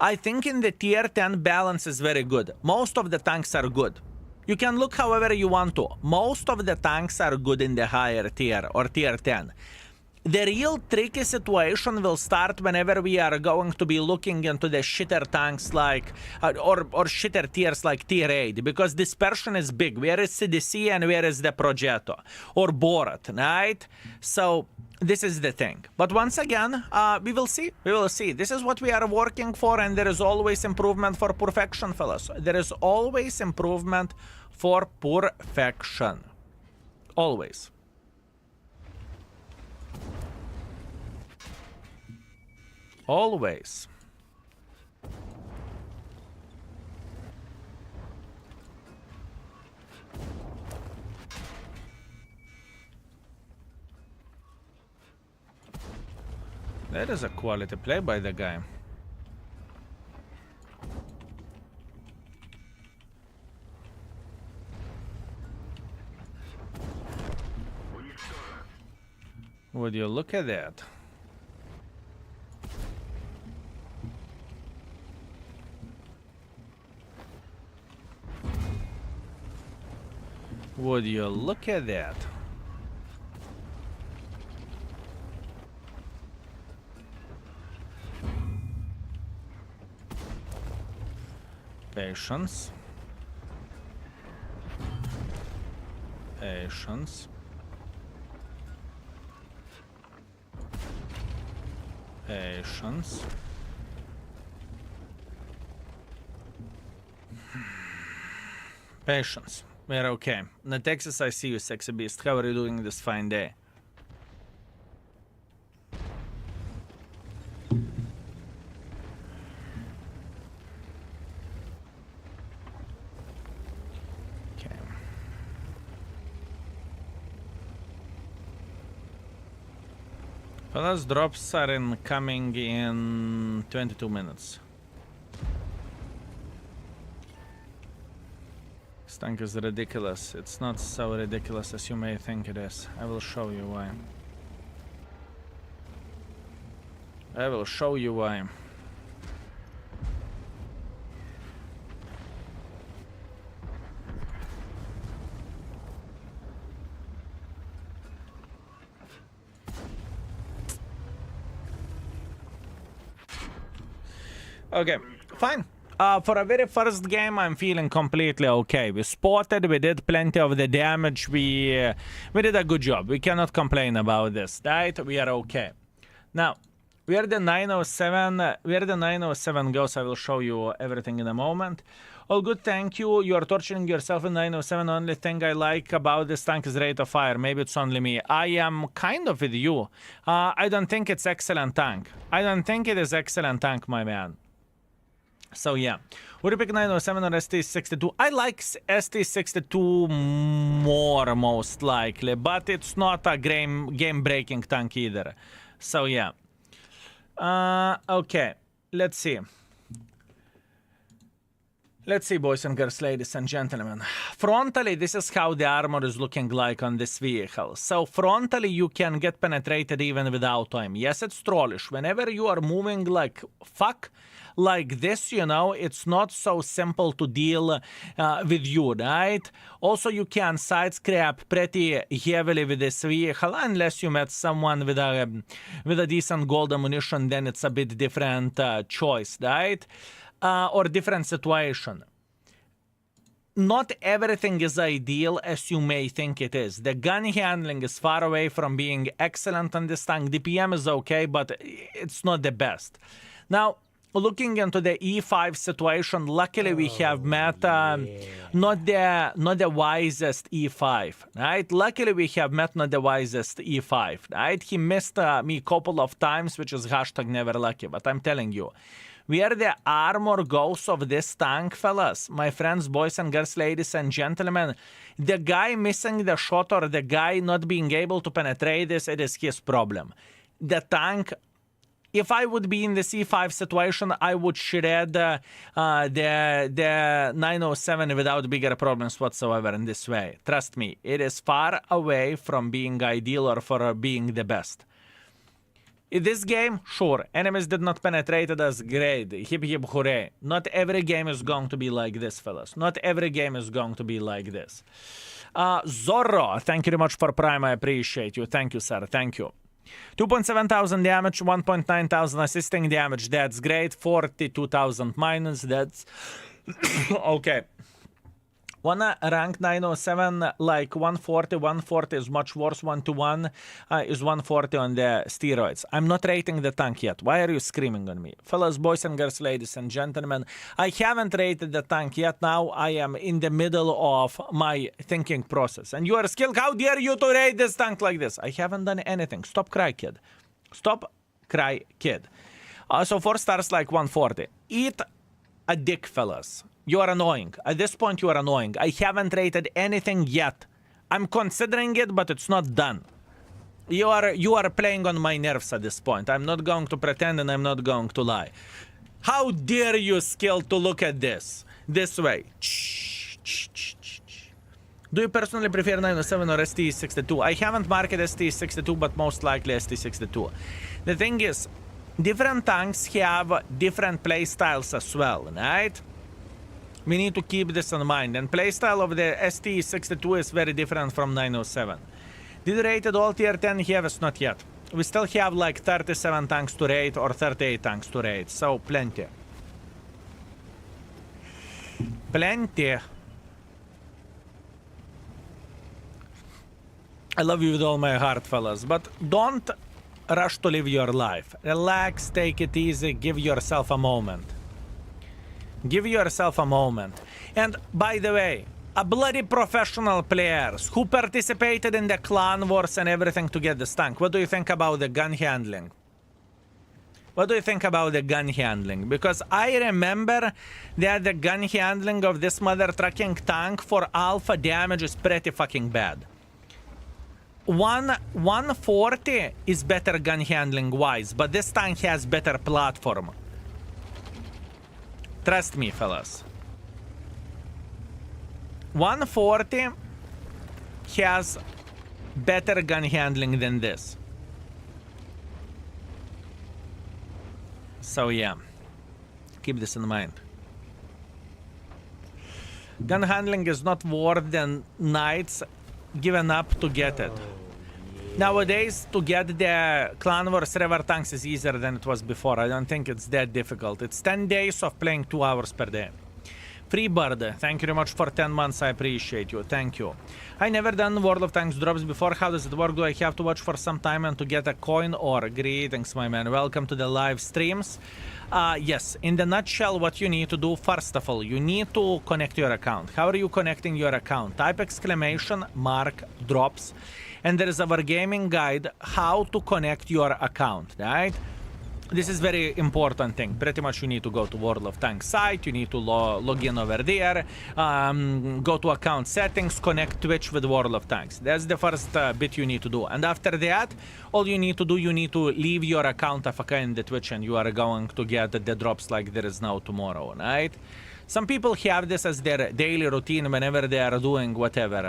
I think in the tier 10 balance is very good. Most of the tanks are good. You can look however you want to. Most of the tanks are good in the higher tier or tier 10. The real tricky situation will start whenever we are going to be looking into the shitter tanks like, or shitter tiers like tier 8, because dispersion is big. Where is CDC and where is the Progetto? Or Borat, right? So this is the thing. But once again, we will see. We will see. This is what we are working for, and there is always improvement for perfection, fellas. There is always improvement for perfection. Always. Always. That is a quality play by the guy. Would you look at that? Would you look at that? Patience. Patience. Patience. Patience. We're okay. Natexis, I see you, sexy beast. How are you doing this fine day? Okay. Fellas, drops are coming in 22 minutes. This tank is ridiculous. It's not so ridiculous as you may think it is. I will show you why. I will show you why. Okay, fine. For a very first game, I'm feeling completely okay. We spotted, we did plenty of the damage, we did a good job. We cannot complain about this, right? We are okay. Now, where the 907 goes, I will show you everything in a moment. All good, thank you. You are torturing yourself in 907. Only thing I like about this tank is rate of fire. Maybe it's only me. I am kind of with you. I don't think it's excellent tank. I don't think it is excellent tank, my man. So yeah, would you pick 907 or ST62? I like ST62 more, most likely, but it's not a game-breaking tank either. So yeah. Okay, let's see. Let's see, boys and girls, ladies and gentlemen. Frontally, this is how the armor is looking like on this vehicle. So frontally, you can get penetrated even without aim. Yes, it's trollish. Whenever you are moving like fuck, like this, you know, it's not so simple to deal with you, right? Also, you can side scrap pretty heavily with this vehicle, unless you met someone with a decent gold ammunition, then it's a bit different choice, right? Or different situation. Not everything is ideal as you may think it is. The gun handling is far away from being excellent on this tank. DPM is okay, but it's not the best. Now, looking into the E5 situation, luckily we have met not the wisest E5, right? Luckily we have met not the wisest E5, right? He missed me a couple of times, which is hashtag never lucky, but I'm telling you, where the armor goes of this tank, fellas, my friends, boys and girls, ladies and gentlemen, the guy missing the shot or the guy not being able to penetrate this, it is his problem. The tank, if I would be in the C5 situation, I would shred the 907 without bigger problems whatsoever in this way. Trust me, it is far away from being ideal or for being the best. In this game, sure, enemies did not penetrate us, great, hip hip hooray. Not every game is going to be like this, fellas. Not every game is going to be like this. Zorro, thank you very much for Prime, I appreciate you. Thank you, sir, thank you. 2.7 thousand damage, 1.9 thousand assisting damage, that's great. 42,000 minus, that's okay. Wanna rank 907 like 140 is much worse. 1-1 is 140 on the steroids. I'm not rating the tank yet. Why are you screaming on me? Fellas, boys and girls, ladies and gentlemen, I haven't rated the tank yet. Now I am in the middle of my thinking process. And you are skilled. How dare you to rate this tank like this? I haven't done anything. Stop cry, kid. Stop cry, kid. So 4 stars like 140. Eat a dick, fellas. You are annoying. At this point, you are annoying. I haven't rated anything yet. I'm considering it, but it's not done. You are playing on my nerves at this point. I'm not going to pretend and I'm not going to lie. How dare you, skill, to look at this way? Do you personally prefer 907 or ST62? I haven't marked ST62, but most likely ST62. The thing is, different tanks have different play styles as well, right? We need to keep this in mind. And playstyle of the ST62 is very different from 907. Did you rate it all tier 10? Yes, not yet. We still have like 37 tanks to rate or 38 tanks to rate. So plenty. Plenty. I love you with all my heart, fellas. But don't rush to live your life. Relax, take it easy, give yourself a moment. Give yourself a moment. And by the way, a bloody professional players who participated in the clan wars and everything to get this tank. What do you think about the gun handling? What do you think about the gun handling? Because I remember that the gun handling of this mother trucking tank for alpha damage is pretty fucking bad. 140 is better gun handling wise, but this tank has better platform. Trust me, fellas. 140 has better gun handling than this. So yeah, keep this in mind. Gun handling is not worth than nights given up to get it. Nowadays, to get the Clan Wars River tanks is easier than it was before. I don't think it's that difficult. It's 10 days of playing 2 hours per day. Freebird, thank you very much for 10 months. I appreciate you. Thank you. I never done World of Tanks drops before. How does it work? Do I have to watch for some time and to get a coin or? Greetings, my man. Welcome to the live streams. Yes, in the nutshell, what you need to do, first of all, you need to connect your account. How are you connecting your account? Type exclamation mark drops. And there is our gaming guide, how to connect your account, right? This is very important thing. Pretty much you need to go to World of Tanks site, you need to log in over there, go to account settings, connect Twitch with World of Tanks. That's the first bit you need to do. And after that, all you need to do, you need to leave your account AFK in the Twitch and you are going to get the drops like there is no tomorrow, right? Some people have this as their daily routine whenever they are doing whatever.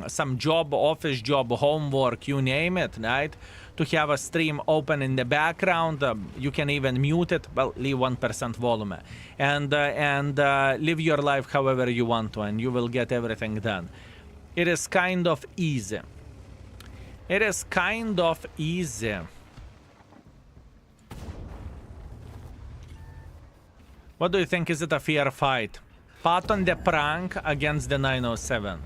Some job, office job, homework, you name it, right? To have a stream open in the background. You can even mute it, well, leave 1% volume. And live your life however you want to, and you will get everything done. It is kind of easy. It is kind of easy. What do you think? Is it a fair fight? Pat on the prank against the 907.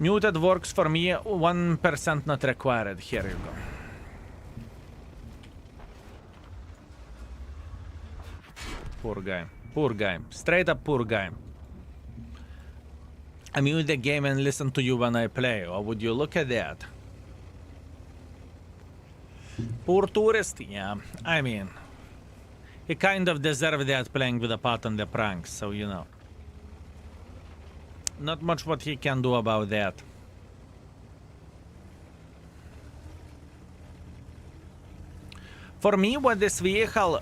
Muted works for me, 1% not required. Here you go. Poor guy. Poor guy. Straight up poor guy. I mute the game and listen to you when I play. Or would you look at that? Poor tourist? Yeah, I mean, he kind of deserved that playing with a pot on the pranks, so you know. Not much what he can do about that. For me, what this vehicle,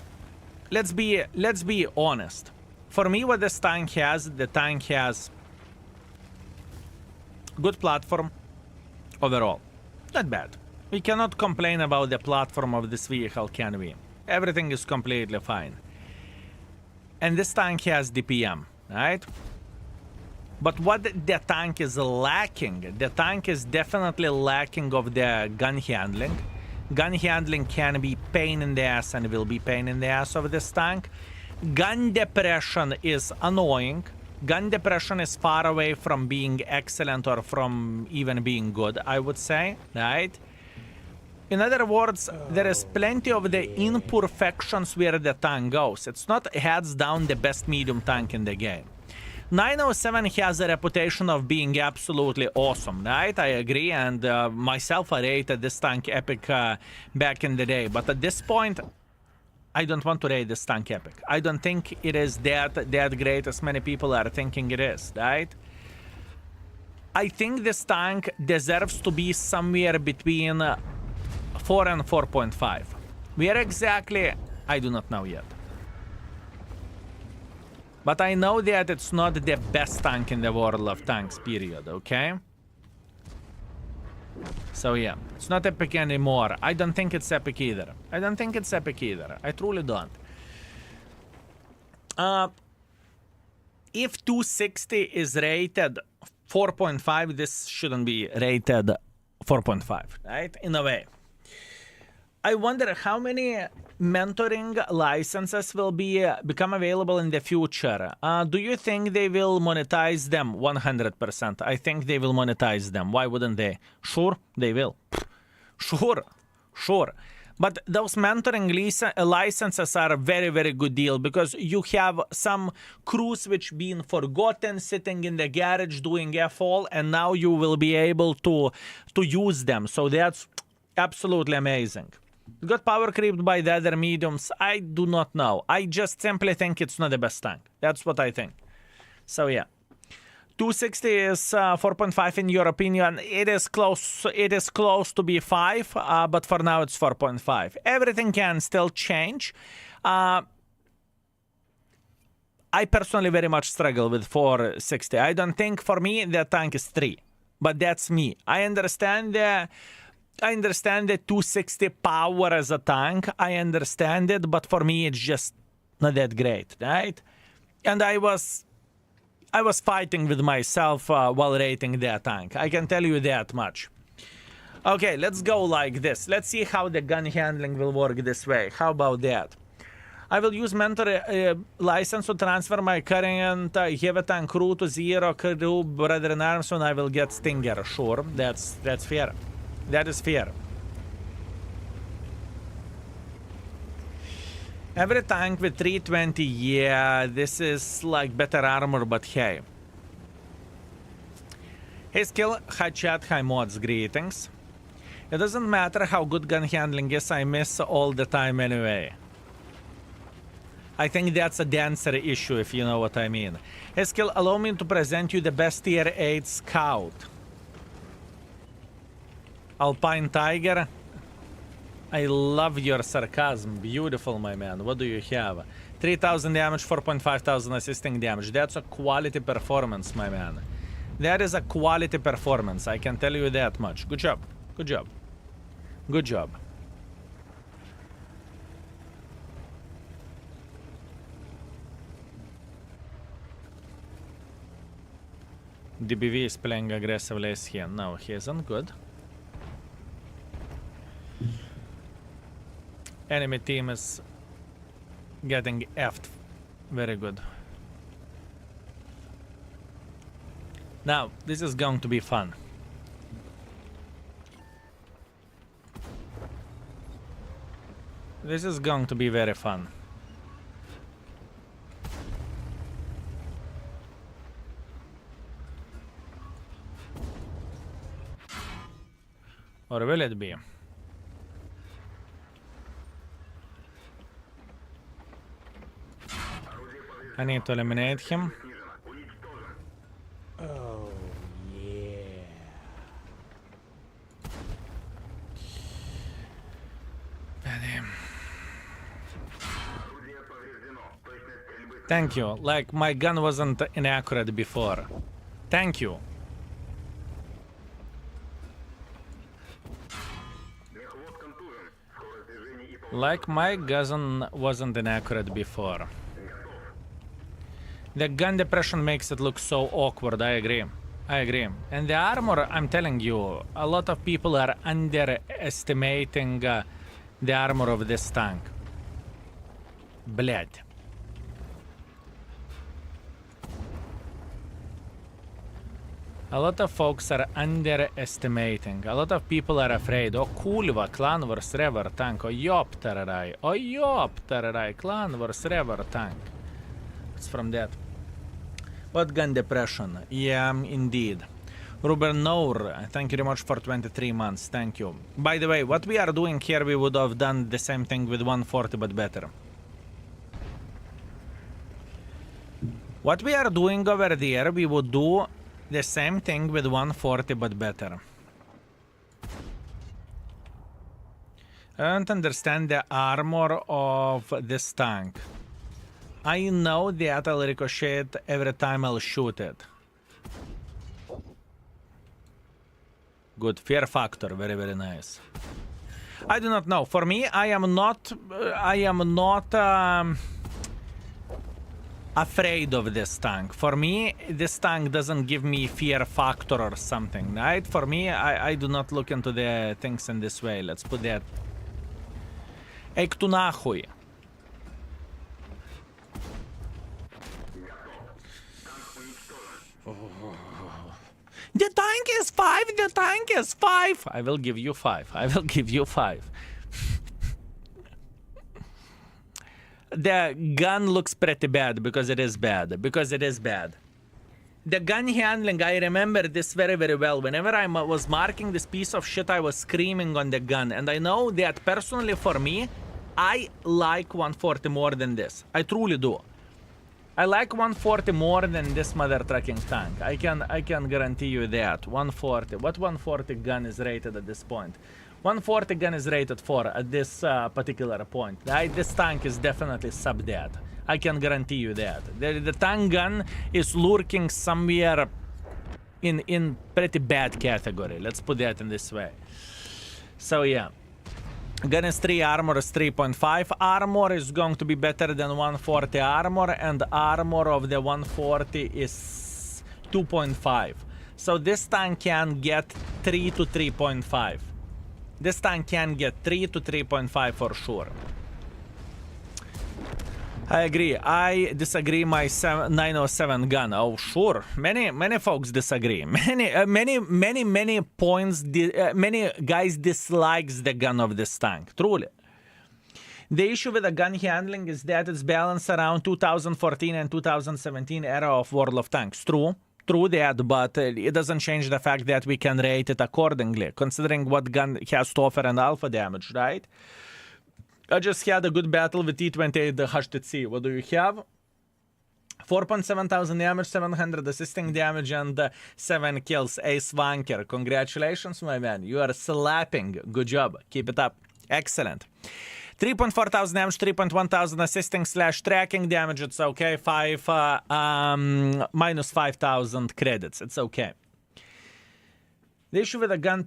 let's be honest. For me, what this tank has, the tank has good platform overall. Not bad. We cannot complain about the platform of this vehicle, can we? Everything is completely fine. And this tank has DPM, right? But what the tank is lacking, the tank is definitely lacking of the gun handling. Gun handling can be pain in the ass and will be pain in the ass of this tank. Gun depression is annoying. Gun depression is far away from being excellent or from even being good, I would say, right? In other words, there is plenty of the imperfections where the tank goes. It's not hands down the best medium tank in the game. 907 has a reputation of being absolutely awesome, right? I agree, and myself, I rated this tank epic back in the day. But at this point, I don't want to rate this tank epic. I don't think it is that great as many people are thinking it is, right? I think this tank deserves to be somewhere between 4 and 4.5. Where exactly, I do not know yet. But I know that it's not the best tank in the world of tanks, period, okay? So yeah, it's not epic anymore. I don't think it's epic either. I don't think it's epic either. I truly don't. If 260 is rated 4.5, this shouldn't be rated 4.5, right? In a way. I wonder how many mentoring licenses will become available in the future. Do you think they will monetize them? 100%. I think they will monetize them. Why wouldn't they? Sure, they will. Sure. But those mentoring licenses are a very, very good deal because you have some crews which been forgotten sitting in the garage doing F-all, and now you will be able to use them. So that's absolutely amazing. Got power creeped by the other mediums? I do not know. I just simply think it's not the best tank. That's what I think. So yeah. 260 is 4.5 in your opinion. It is close to be 5, but for now it's 4.5. Everything can still change. I personally very much struggle with 460. I don't think for me the tank is 3. But that's me. I understand the 260 power as a tank. I understand it, but for me it's just not that great, right? And I was fighting with myself while rating that tank. I can tell you that much. Okay, let's go like this. Let's see how the gun handling will work this way. How about that? I will use mentor license to transfer my current heavy tank crew to 0 crew brother in arms, and I will get Stinger. Sure, that's fair. That is fair. Every tank with 320, yeah, this is like better armor, but hey. Hey skill, hi chat, hi mods, greetings. It doesn't matter how good gun handling is, I miss all the time anyway. I think that's a dancer issue, if you know what I mean. Hey skill, allow me to present you the best tier 8 scout. Alpine Tiger. I love your sarcasm. Beautiful, my man. What do you have? 3,000 damage, 4,500 assisting damage. That's a quality performance, my man. That is a quality performance. I can tell you that much. Good job. Good job. Good job. DBV is playing aggressively as here. No, he isn't good. Enemy team is getting effed. Very good. Now, this is going to be fun. This is going to be very fun. Or will it be? I need to eliminate him. Oh, yeah. Thank you. Like, my gun wasn't inaccurate before. Thank you. Like, my gun wasn't inaccurate before. The gun depression makes it look so awkward, I agree. I agree. And the armor, I'm telling you, a lot of people are underestimating the armor of this tank. Блядь. A lot of folks are underestimating. A lot of people are afraid. O kulva, clan vs rever tank. O jopterarai. O jopterarai. Clan vs rever tank. It's from that. What gun depression? Yeah, indeed. Ruben Noor, thank you very much for 23 months. Thank you. By the way, what we are doing here, we would have done the same thing with 140, but better. What we are doing over there, we would do the same thing with 140, but better. I don't understand the armor of this tank. I know that I'll ricochet every time I'll shoot it. Good. Fear factor. Very, very nice. I do not know. For me, I am not afraid of this tank. For me, this tank doesn't give me fear factor or something, right? For me, I do not look into the things in this way. Let's put that. Эк ту нахуй. The tank is 5, the tank is 5. I will give you 5. I will give you 5. The gun looks pretty bad because it is bad. Because it is bad. The gun handling, I remember this very, very well. Whenever I was marking this piece of shit, I was screaming on the gun. And I know that personally for me, I like 140 more than this. I truly do. I like 140 more than this mother trucking tank. I can guarantee you that. 140. What 140 gun is rated at this point? 140 gun is rated for at this particular point. This tank is definitely sub that. I can guarantee you that. The tank gun is lurking somewhere in pretty bad category. Let's put that in this way. So yeah. Gun is 3, armor is 3.5. Armor is going to be better than 140 armor, and armor of the 140 is 2.5. So this tank can get 3 to 3.5. This tank can get 3 to 3.5 for sure. I agree. I disagree my 907 gun. Oh, sure. Many folks disagree. Many points, many guys dislikes the gun of this tank. Truly. The issue with the gun handling is that it's balanced around 2014 and 2017 era of World of Tanks. True that, but it doesn't change the fact that we can rate it accordingly, considering what gun has to offer and alpha damage, right? I just had a good battle with T28, the HTC. What do you have? 4.7 thousand damage, 700 assisting damage, and 7 kills. Ace Wanker. Congratulations, my man. You are slapping. Good job. Keep it up. Excellent. 3.4 thousand damage, 3.1 thousand assisting / tracking damage. It's okay. Minus 5,000 credits. It's okay. The issue with the gun...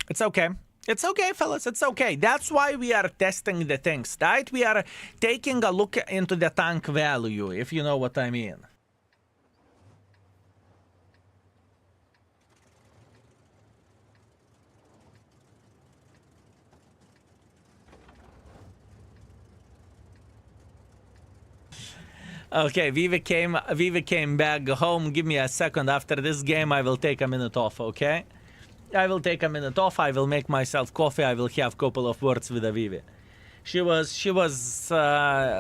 It's okay. It's okay, fellas. It's okay. That's why we are testing the things, right? We are taking a look into the tank value, if you know what I mean. Okay, Viva came back home. Give me a second. After this game, I will take a minute off, okay? I will take a minute off. I will make myself coffee. I will have a couple of words with Avivi. She was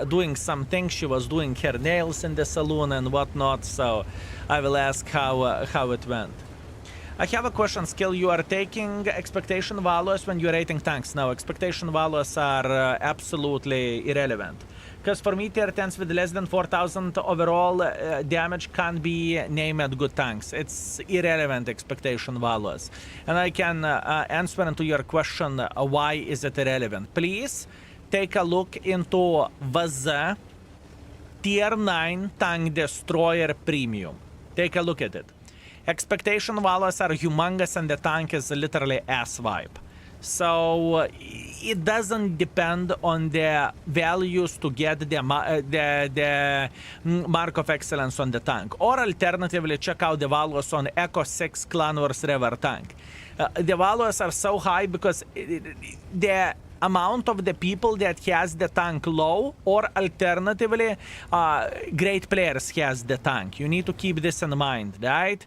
doing some things. She was doing her nails in the salon and whatnot. So I will ask how it went. I have a question, Skill. You are taking expectation values when you're rating tanks. No, expectation values are absolutely irrelevant. Because for me, tier 10s with less than 4,000 overall damage can't be named at good tanks. It's irrelevant expectation values. And I can answer into your question, why is it irrelevant? Please take a look into VZ tier 9 tank destroyer premium. Take a look at it. Expectation values are humongous and the tank is literally ass wipe. So it doesn't depend on the values to get the mark of excellence on the tank. Or alternatively, check out the values on Echo 6 Clan Wars River tank. The values are so high because the amount of the people that has the tank low, or alternatively, great players has the tank. You need to keep this in mind, right?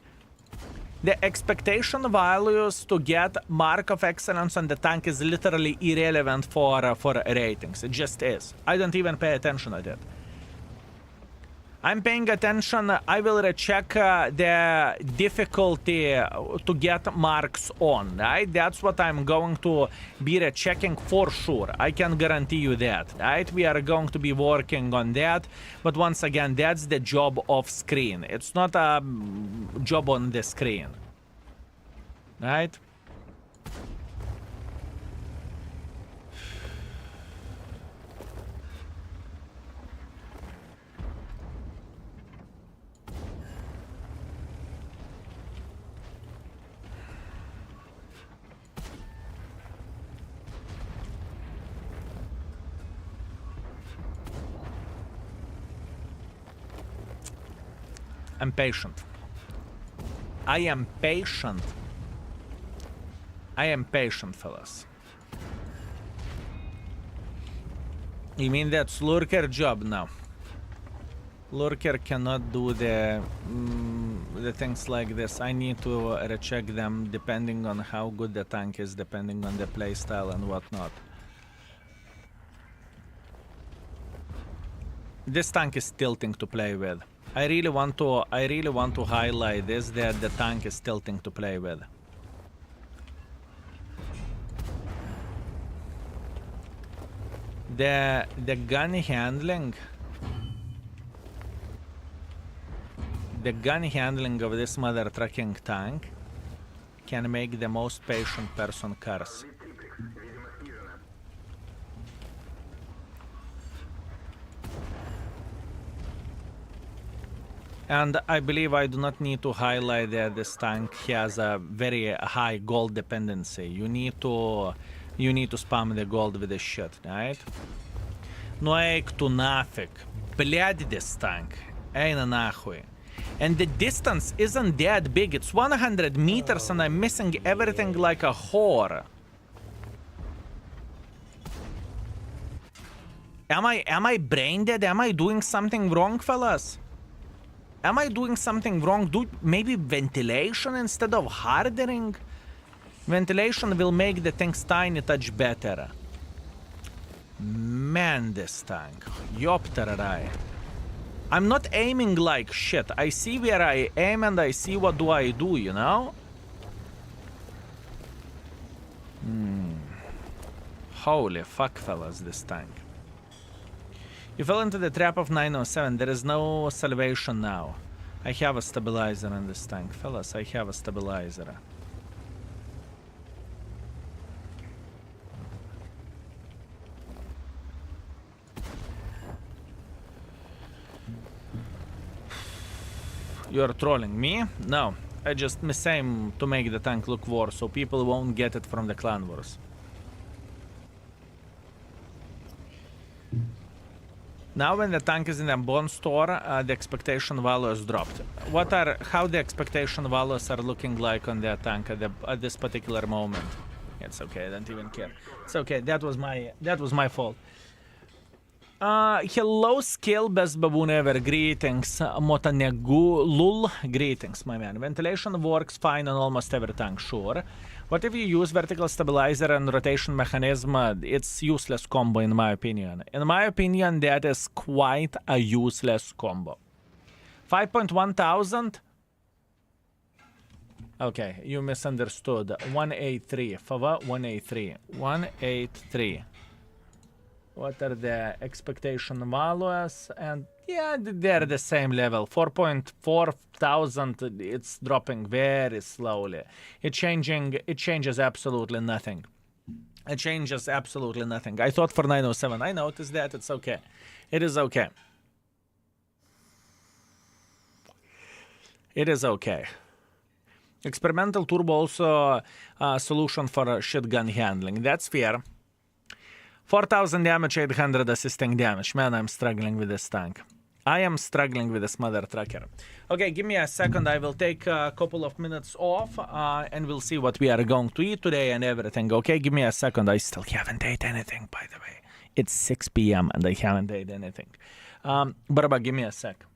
The expectation values to get mark of excellence on the tank is literally irrelevant for ratings. It just is. I don't even pay attention to it. I'm paying attention. I will recheck the difficulty to get marks on, right? That's what I'm going to be rechecking for sure. I can guarantee you that, right? We are going to be working on that. But once again, that's the job off screen. It's not a job on the screen, right? I'm patient. I am patient. I am patient, fellas. You mean that's Lurker job now? Lurker cannot do the things like this. I need to recheck them depending on how good the tank is, depending on the playstyle and whatnot. This tank is tilting to play with. I really want to highlight this, that the tank is tilting to play with. The gun handling of this mother trucking tank can make the most patient person curse. And I believe I do not need to highlight that this tank has a very high gold dependency. You need to spam the gold with this shit, right? Ну эйк ту нафиг. Блядь, this tank. Эйна нахуй. And the distance isn't that big. It's 100 meters and I'm missing everything like a whore. Am I brain dead? Am I doing something wrong, fellas? Am I doing something wrong? Do maybe ventilation instead of hardening? Ventilation will make the things tiny touch better. Man, this tank. Yopterai. I'm not aiming like shit. I see where I aim and I see what do I do, you know? Holy fuck, fellas, this tank. You fell into the trap of 907. There is no salvation now. I have a stabilizer in this tank. Fellas, I have a stabilizer. You're trolling me? No. I just misaim to make the tank look worse so people won't get it from the clan wars. Now when the tank is in the bone store, the expectation values dropped. How the expectation values are looking like on the tank at this particular moment? It's okay, I don't even care. It's okay, that was my fault. Hello, skill, best baboon ever. Greetings. Motanegu lul. Greetings, my man. Ventilation works fine on almost every tank, sure. What if you use vertical stabilizer and rotation mechanism? It's useless combo, in my opinion. In my opinion, that is quite a useless combo. 5.1 thousand? Okay, you misunderstood. 183. Fava 183. 183. What are the expectation values? And yeah, they're the same level. 4.4 thousand. It's dropping very slowly. It changes absolutely nothing. It changes absolutely nothing. I thought for 907. I noticed that. It's okay. It is okay. It is okay. Experimental turbo also a solution for shotgun handling. That's fair. 4,000 damage, 800 assisting damage. Man, I'm struggling with this tank. I am struggling with this mother trucker. Okay, give me a second. I will take a couple of minutes off and we'll see what we are going to eat today and everything. Okay, give me a second. I still haven't ate anything, by the way. It's 6 p.m. and I haven't ate anything. Barba, give me a sec.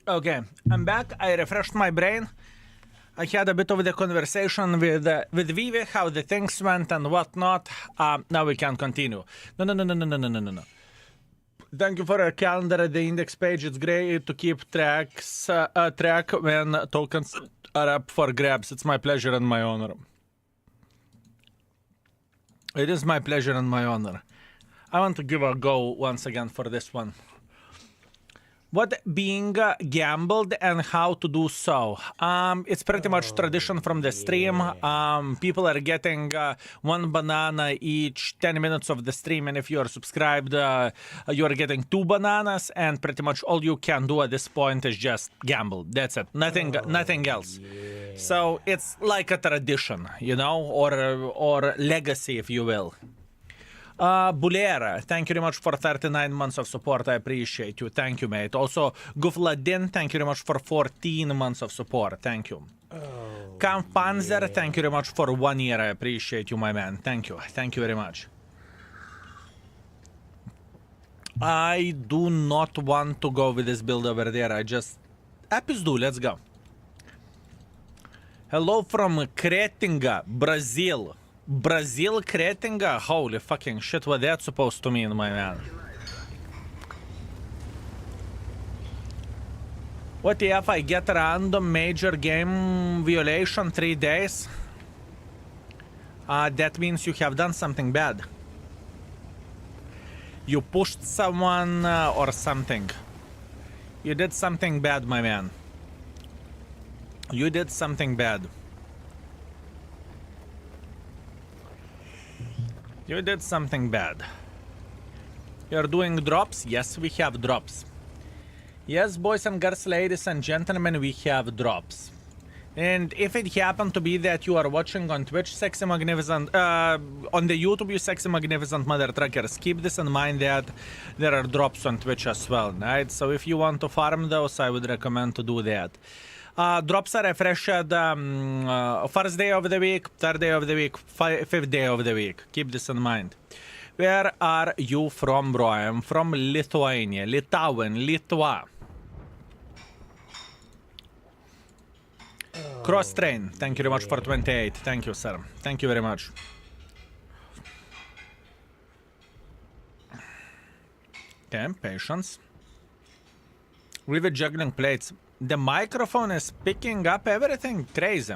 Okay, I'm back. I refreshed my brain. I had a bit of the conversation with Vivi, how the things went and whatnot. Now we can continue. No. Thank you for a calendar at the index page. It's great to keep track when tokens are up for grabs. It's my pleasure and my honor. It is my pleasure and my honor. I want to give a go once again for this one. What being gambled and how to do so? It's pretty much tradition from the stream. People are getting 1 banana each 10 minutes of the stream, and if you are subscribed, you are getting 2 bananas, and pretty much all you can do at this point is just gamble. That's it. Nothing else. Yeah. So it's like a tradition, you know, or legacy, if you will. Bulera, thank you very much for 39 months of support. I appreciate you. Thank you, mate. Also, Gufladin, thank you very much for 14 months of support. Thank you. Camp Panzer, thank you very much for 1 year. I appreciate you, my man. Thank you. Thank you very much. I do not want to go with this build over there. I just... Apizdu, let's go. Hello from Kretinga, Brazil. Brazil Kretinga? Holy fucking shit, what that's supposed to mean, my man. What if I get random major game violation 3 days? That means you have done something bad. You pushed someone or something. You did something bad, my man. You did something bad. You did something bad. You're doing drops? Yes, we have drops. Yes, boys and girls, ladies and gentlemen, we have drops. And if it happened to be that you are watching on Twitch, Sexy Magnificent, on the YouTube, you Sexy Magnificent Mother Truckers, keep this in mind that there are drops on Twitch as well, right? So if you want to farm those, I would recommend to do that. Drops are refreshed first day of the week, third day of the week, fifth day of the week. Keep this in mind. Where are you from, bro? I'm from Lithuania. Litva. Cross train. Thank you very much for 28. Thank you, sir. Thank you very much. Okay, patience. With juggling plates. The microphone is picking up everything. Crazy.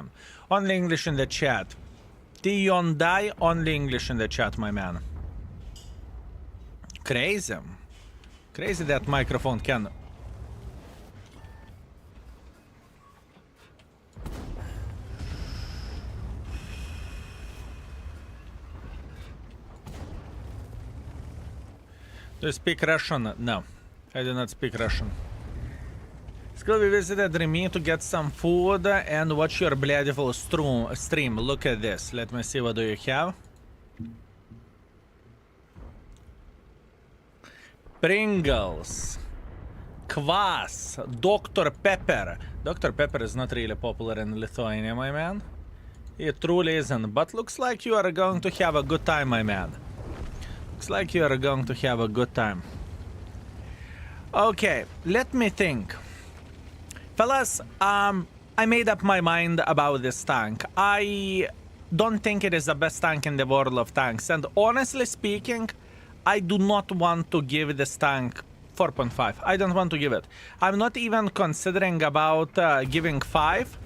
Only English in the chat. Hyundai, only English in the chat, my man. Crazy. Crazy that microphone can... Do you speak Russian? No, I do not speak Russian. Still, we visited Remy to get some food and watch your beautiful stream. Look at this. Let me see, what do you have? Pringles. Kvass. Dr. Pepper. Dr. Pepper is not really popular in Lithuania, my man. It truly isn't. But looks like you are going to have a good time, my man. Looks like you are going to have a good time. Okay, let me think. Fellas, I made up my mind about this tank. I don't think it is the best tank in the world of tanks. And honestly speaking, I do not want to give this tank 4.5. I don't want to give it. I'm not even considering about giving 5.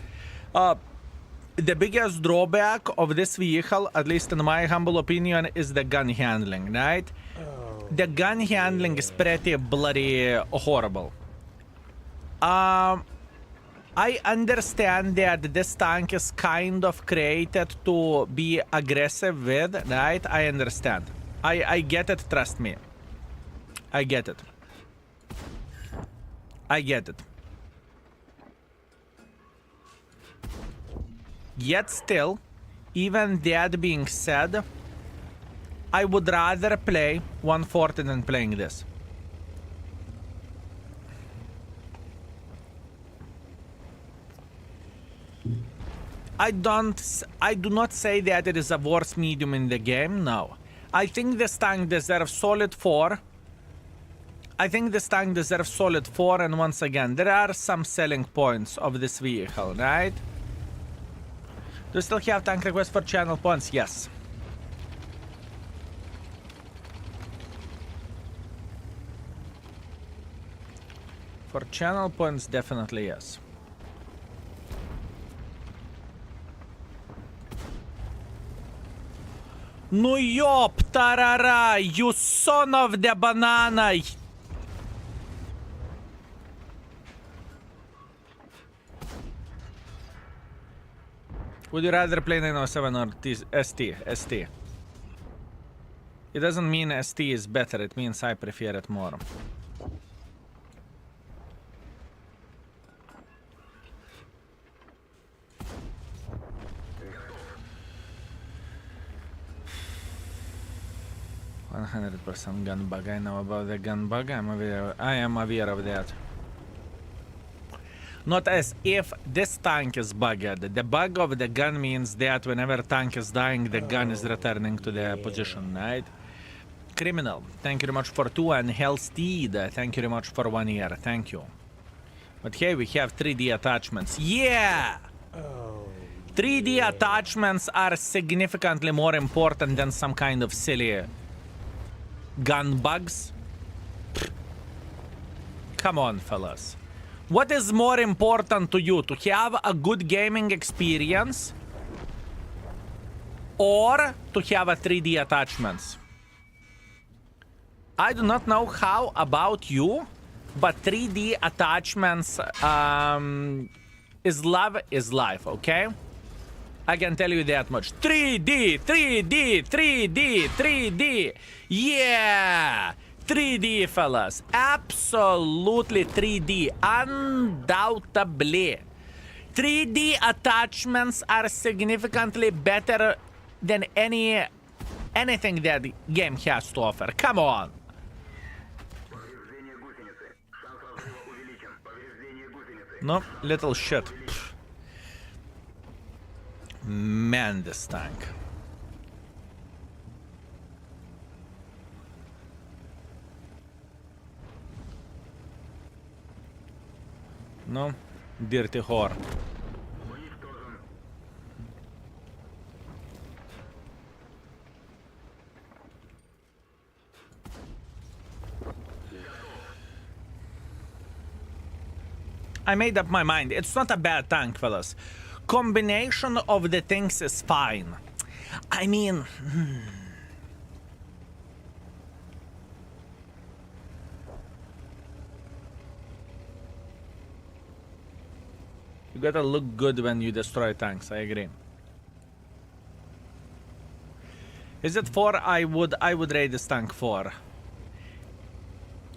The biggest drawback of this vehicle, at least in my humble opinion, is the gun handling, right? The gun handling is pretty bloody horrible. I understand that this tank is kind of created to be aggressive with, right? I understand. I get it, trust me. I get it. I get it. Yet still, even that being said, I would rather play 140 than playing this. I do not say that it is a worse medium in the game, no. I think this tank deserves solid 4. I think this tank deserves solid 4, and once again, there are some selling points of this vehicle, right? Do you still have tank request for channel points? Yes. For channel points, definitely yes. No yop, tarara, you son of the banana! Would you rather play 907 or ST? ST. It doesn't mean ST is better, it means I prefer it more. %100% gun bug. I know about the gun bug. I am aware of that. Not as if this tank is bugged. The bug of the gun means that whenever tank is dying, the gun is returning to the position, right? Criminal, thank you very much for 2, and Hellsteed, thank you very much for 1 year. Thank you. But here we have 3D attachments. Yeah! 3D attachments are significantly more important than some kind of silly gun bugs. Come on, fellas. What is more important to you? To have a good gaming experience or to have a 3D attachments? I do not know how about you, but 3D attachments is love is life, okay? I can tell you that much. 3D, 3D, 3D, 3D. Yeah! 3D, fellas. Absolutely 3D. Undoubtedly. 3D attachments are significantly better than anything that the game has to offer. Come on. No, little shit. Pfft. Man, this tank. No, dirty whore. I made up my mind. It's not a bad tank, fellas. Combination of the things is fine. I mean... You gotta look good when you destroy tanks, I agree. Is it 4? I would rate this tank 4.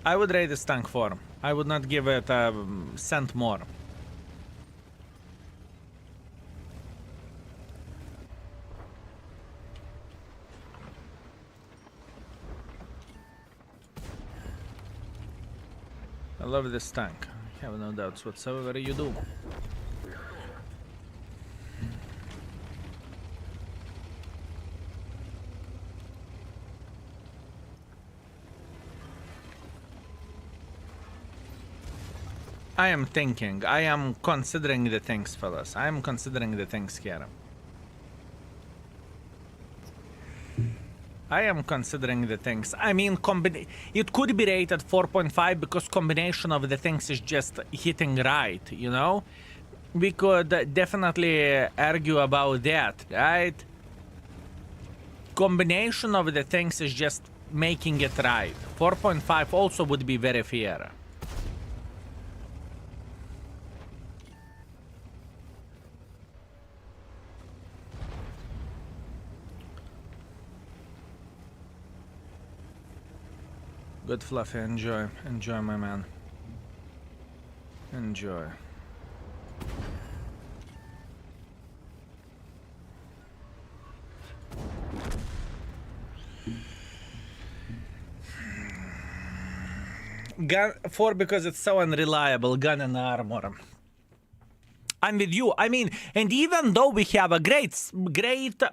I would rate this tank 4. I would not give it a cent more. I love this tank. I have no doubts whatsoever you do. I am thinking. I am considering the things, fellas. I am considering the things here. I am considering the things. I mean, it could be rated 4.5 because combination of the things is just hitting right, you know? We could definitely argue about that, right? Combination of the things is just making it right. 4.5 also would be very fair. Good Fluffy, enjoy. Enjoy, my man. Enjoy. Gun 4 because it's so unreliable. Gun and armor. I'm with you. I mean, and even though we have a great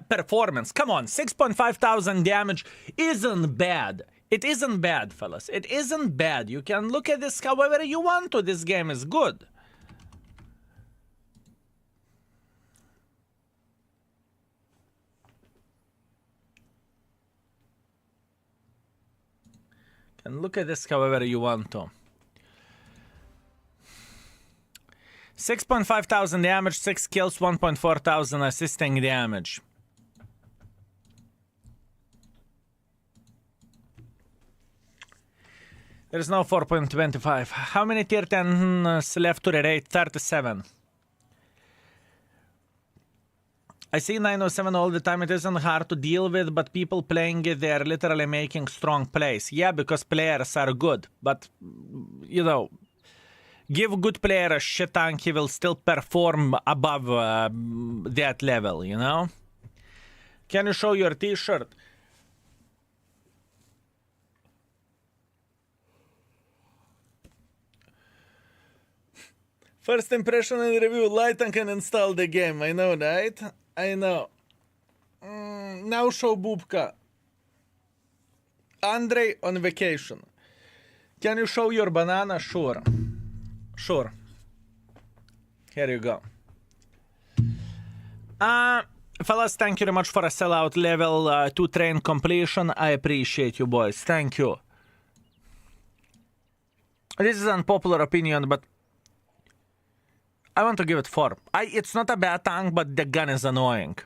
performance, come on, 6.5 thousand damage isn't bad. It isn't bad, fellas. It isn't bad. You can look at this however you want to. This game is good. And look at this however you want to. 6.5 thousand damage, 6 kills, 1.4 thousand assisting damage. There's no 4.25. How many tier 10s left to rerate? 37. I see 907 all the time. It isn't hard to deal with, but people playing it, they're literally making strong plays. Yeah, because players are good. But, you know, give good player a shit tank, he will still perform above that level, you know? Can you show your t-shirt? First impression and review, light and can install the game. I know, right? I know. Now show Bubka. Andrei on vacation. Can you show your banana? Sure. Sure. Here you go. Fellas, thank you very much for a sellout level 2 train completion. I appreciate you boys. Thank you. This is unpopular opinion, but I want to give it 4. It's not a bad tank, but the gun is annoying.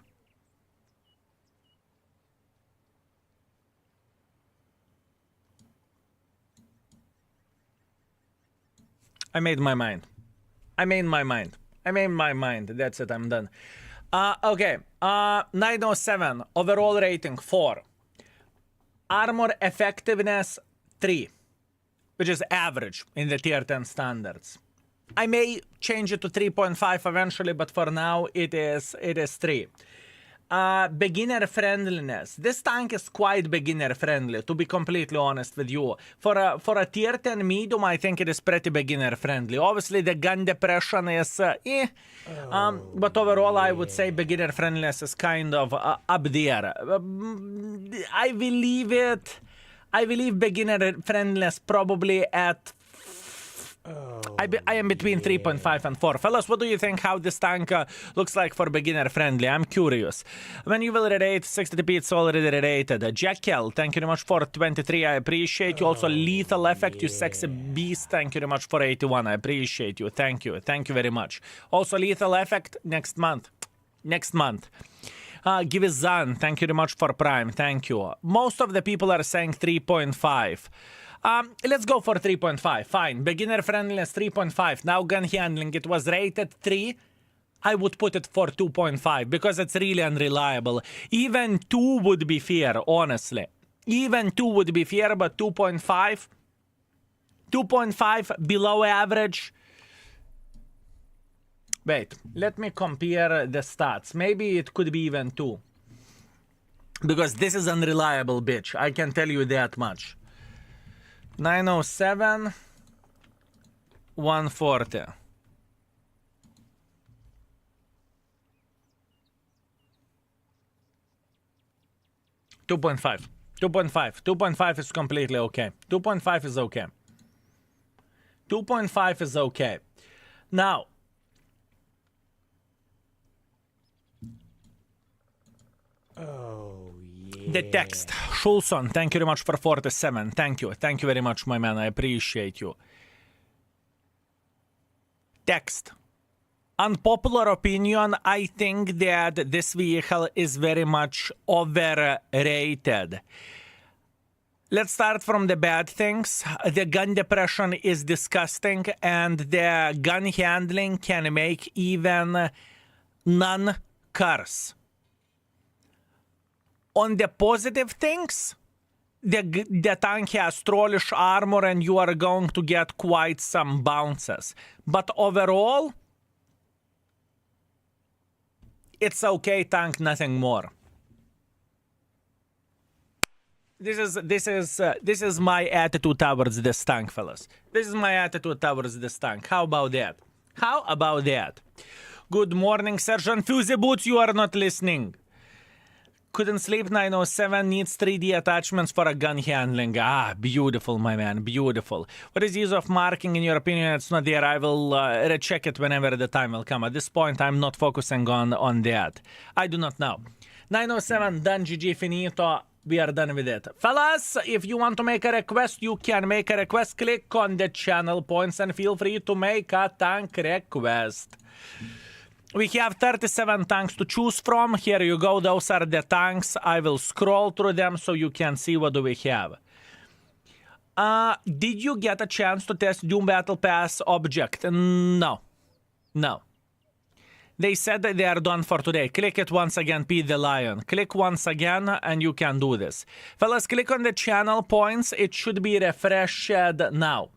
I made my mind. I made my mind. I made my mind. That's it. I'm done. Okay. 907. Overall rating 4. Armor effectiveness 3. Which is average in the tier 10 standards. I may change it to 3.5 eventually, but for now it is 3. Beginner friendliness. This tank is quite beginner friendly, to be completely honest with you. For a tier 10 medium, I think it is pretty beginner friendly. Obviously, the gun depression is but overall, I would say beginner friendliness is kind of up there. I believe beginner friendliness probably at I am between 3.5 and 4. Fellas, what do you think how this tank looks like for beginner friendly? I'm curious. When you will rerate, 60p it's already rated. Jekyll, thank you very much for 23. I appreciate you. Also, Lethal Effect, you sexy beast. Thank you very much for 81. I appreciate you. Thank you. Thank you very much. Also, Lethal Effect next month. Next month. Give it Zan. Thank you very much for Prime. Thank you. Most of the people are saying 3.5. Let's go for 3.5. Fine. Beginner friendliness 3.5. Now gun handling. It was rated 3. I would put it for 2.5 because it's really unreliable. Even 2 would be fair, honestly. Even 2 would be fair, but 2.5? 2.5 below average? Wait, let me compare the stats. Maybe it could be even 2. Because this is unreliable, bitch. I can tell you that much. 907, 140. $2.5. 2.5 is completely okay. 2.5 is okay. 2.5 is okay. Now, the text. Schulson, thank you very much for 47. Thank you. Thank you very much, my man. I appreciate you. Text. Unpopular opinion, I think that this vehicle is very much overrated. Let's start from the bad things. The gun depression is disgusting, and the gun handling can make even non-cars. On the positive things, the tank has trollish armor and you are going to get quite some bounces. But overall, it's okay tank, nothing more. This is my attitude towards this tank, fellas. This is my attitude towards this tank. How about that? How about that? Good morning, Sergeant Fusey Boots. You are not listening. Couldn't sleep 907, needs 3D attachments for a gun handling. Ah, beautiful, my man, beautiful. What is the use of marking in your opinion? It's not there. I will recheck it whenever the time will come. At this point, I'm not focusing on that. I do not know. 907, done, GG, finito. We are done with it. Fellas, if you want to make a request, you can make a request. Click on the channel points and feel free to make a tank request. We have 37 tanks to choose from. Here you go. Those are the tanks. I will scroll through them so you can see what do we have. Did you get a chance to test Doom Battle Pass object? No. No. They said that they are done for today. Click it once again, Pete the Lion. Click once again, and you can do this. Fellas, click on the channel points. It should be refreshed now.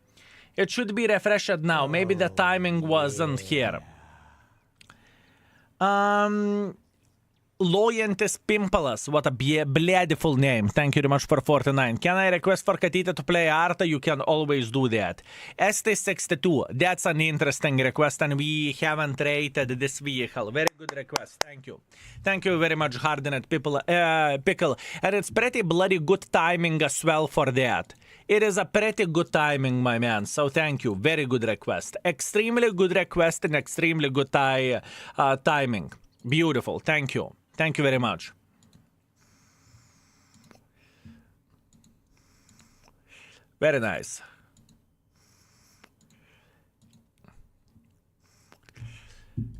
It should be refreshed now. Maybe the timing wasn't here. Loyantis Pimpalas, what a beautiful name. Thank you very much for 49. Can I request for Katita to play Arta? You can always do that. ST62, that's an interesting request, and we haven't rated this vehicle. Very good request. Thank you. Thank you very much, Hardened Pickle. And it's pretty bloody good timing as well for that. It is a pretty good timing, my man. So thank you. Very good request. Extremely good request and extremely good timing. Beautiful. Thank you. Thank you very much. Very nice.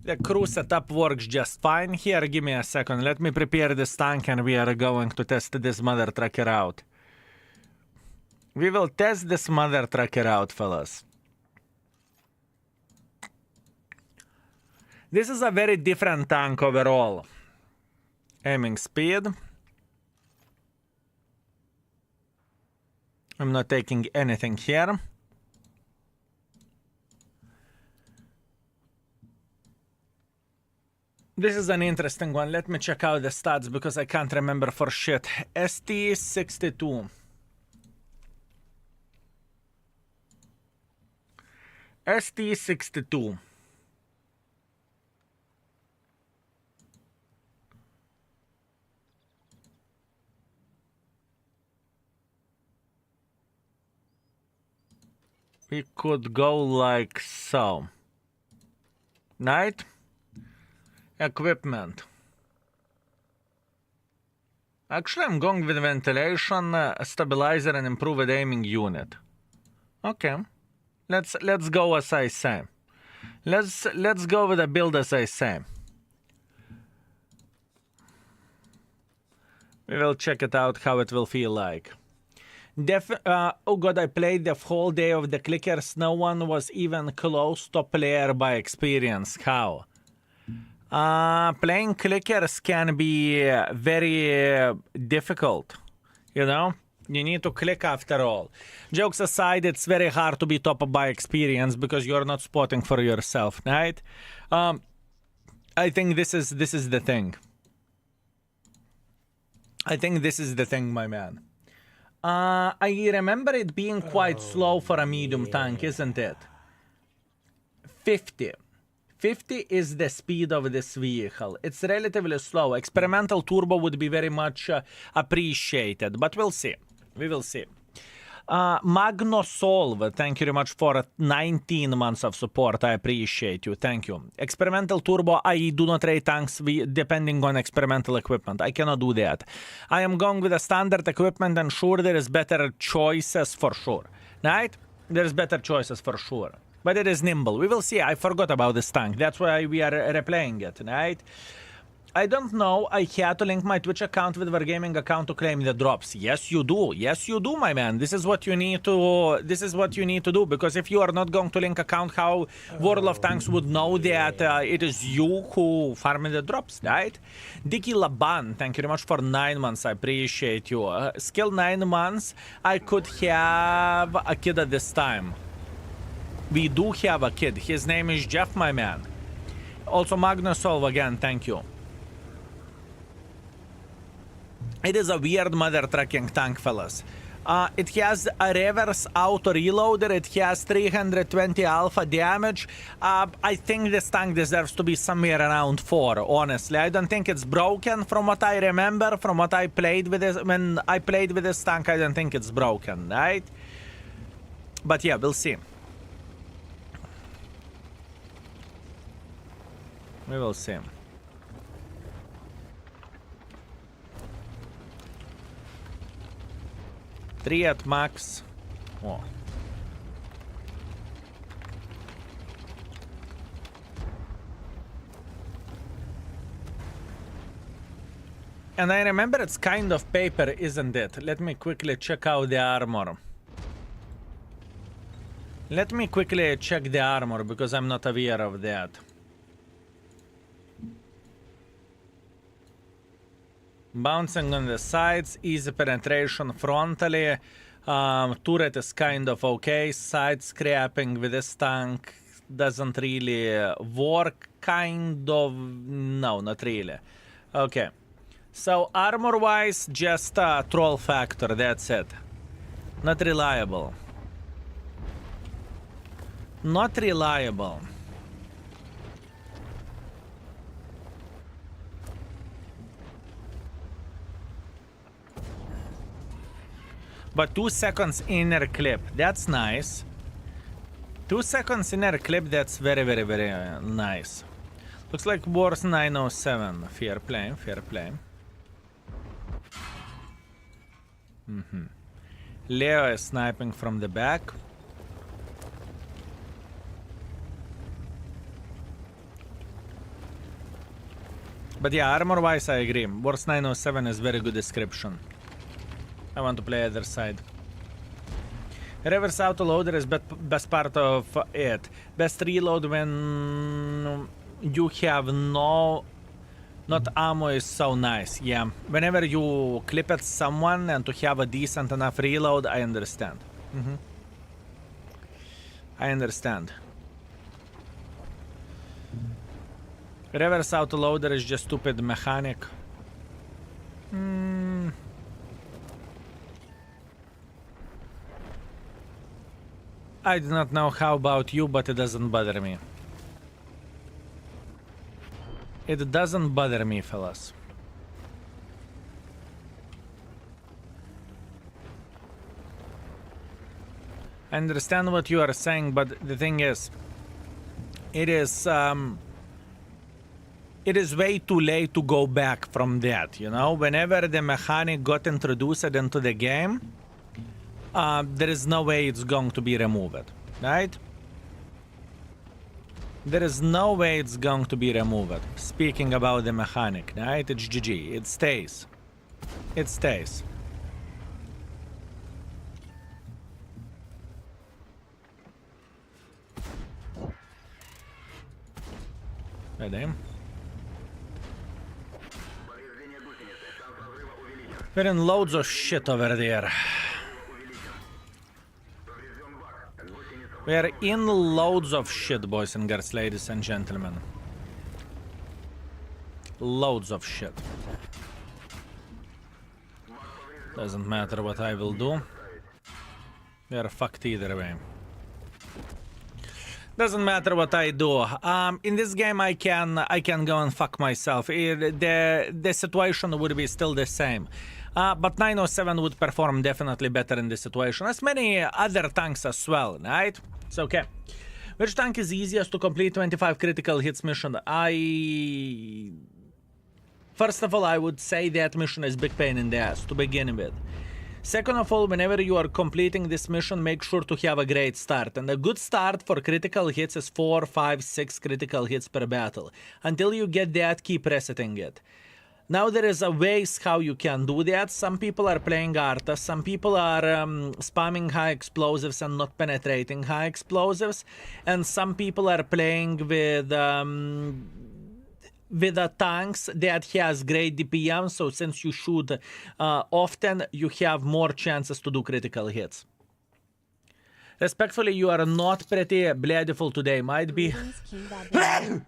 The crew setup works just fine. Here, give me a second. Let me prepare this tank and we are going to test this mother trucker out. We will test this mother trucker out, fellas. This is a very different tank overall. Aiming speed. I'm not taking anything here. This is an interesting one. Let me check out the stats because I can't remember for shit. ST62. ST62. We could go like so. Night. Equipment. Actually, I'm going with ventilation, stabilizer, and improved aiming unit. Okay. Let's go as I say. Let's go with the build as I say. We will check it out how it will feel like. Oh god, I played the whole day of the clickers. No one was even close to player by experience. How? Playing clickers can be very difficult. You know? You need to click after all. Jokes aside, it's very hard to be top by experience because you're not spotting for yourself, right? I think this is the thing. I think this is the thing, my man. I remember it being quite slow for a medium tank, isn't it? 50. 50 is the speed of this vehicle. It's relatively slow. Experimental turbo would be very much appreciated, but we'll see. We will see. Magnosolve, thank you very much for 19 months of support. I appreciate you. Thank you. Experimental turbo, I do not rate tanks depending on experimental equipment. I cannot do that. I am going with a standard equipment, and sure, there is better choices for sure. Right? There's better choices for sure. But it is nimble. We will see. I forgot about this tank. That's why we are replaying it, right? I don't know. I had to link my Twitch account with Wargaming account to claim the drops. Yes, you do. Yes, you do, my man. This is what you need to. This is what you need to do. Because if you are not going to link account, how World of Tanks would know that it is you who farmed the drops, right? Dicky Laban, thank you very much for 9 months. I appreciate you. Skill 9 months. I could have a kid at this time. We do have a kid. His name is Jeff, my man. Also, Magnosolve again. Thank you. It is a weird mother trucking tank, fellas. It has a reverse auto reloader. It has 320 alpha damage. I think this tank deserves to be somewhere around 4, honestly. I don't think it's broken from what I remember, from what I played with this. When I played with this tank, I don't think it's broken, right? But yeah, we'll see. We will see. 3 at max. Oh. And I remember it's kind of paper, isn't it? Let me quickly check out the armor. Let me quickly check the armor because I'm not aware of that. Bouncing on the sides, easy penetration frontally. Turret is kind of okay. Side scrapping with this tank doesn't really work. Kind of. No, not really. Okay. So armor-wise, just troll factor. That's it. Not reliable. Not reliable. But 2 seconds inner clip, that's nice. 2 seconds inner clip, that's very, very, very nice. Looks like Wars 907. Fair play, fair play. Leo is sniping from the back. But yeah, armor-wise, I agree. Wars 907 is very good description. I want to play other side. Reverse auto loader is best part of it. Best reload when you have not ammo is so nice. Yeah, whenever you clip at someone and to have a decent enough reload, I understand. I understand. Reverse auto loader is just stupid mechanic. I do not know how about you, but it doesn't bother me. It doesn't bother me, fellas. I understand what you are saying, but the thing is, it is way too late to go back from that, you know? Whenever the mechanic got introduced into the game, there is no way it's going to be removed, right? There is no way it's going to be removed. Speaking about the mechanic, right? It's GG. It stays. It stays. Ready? We're in loads of shit over there. We are in loads of shit, boys and girls, ladies and gentlemen. Loads of shit. Doesn't matter what I will do. We are fucked either way. Doesn't matter what I do. In this game, I can go and fuck myself. The situation would be still the same. But 907 would perform definitely better in this situation, as many other tanks as well, right? It's okay. Which tank is easiest to complete 25 critical hits mission? First of all, I would say that mission is big pain in the ass to begin with. Second of all, whenever you are completing this mission, make sure to have a great start. And a good start for critical hits is 4, 5, 6 critical hits per battle. Until you get that, keep resetting it. Now there is a ways how you can do that. Some people are playing Arta, some people are spamming high explosives and not penetrating high explosives, and some people are playing with the tanks that has great DPM, so since you shoot often, you have more chances to do critical hits. Respectfully, you are not pretty bladeful today. Might be.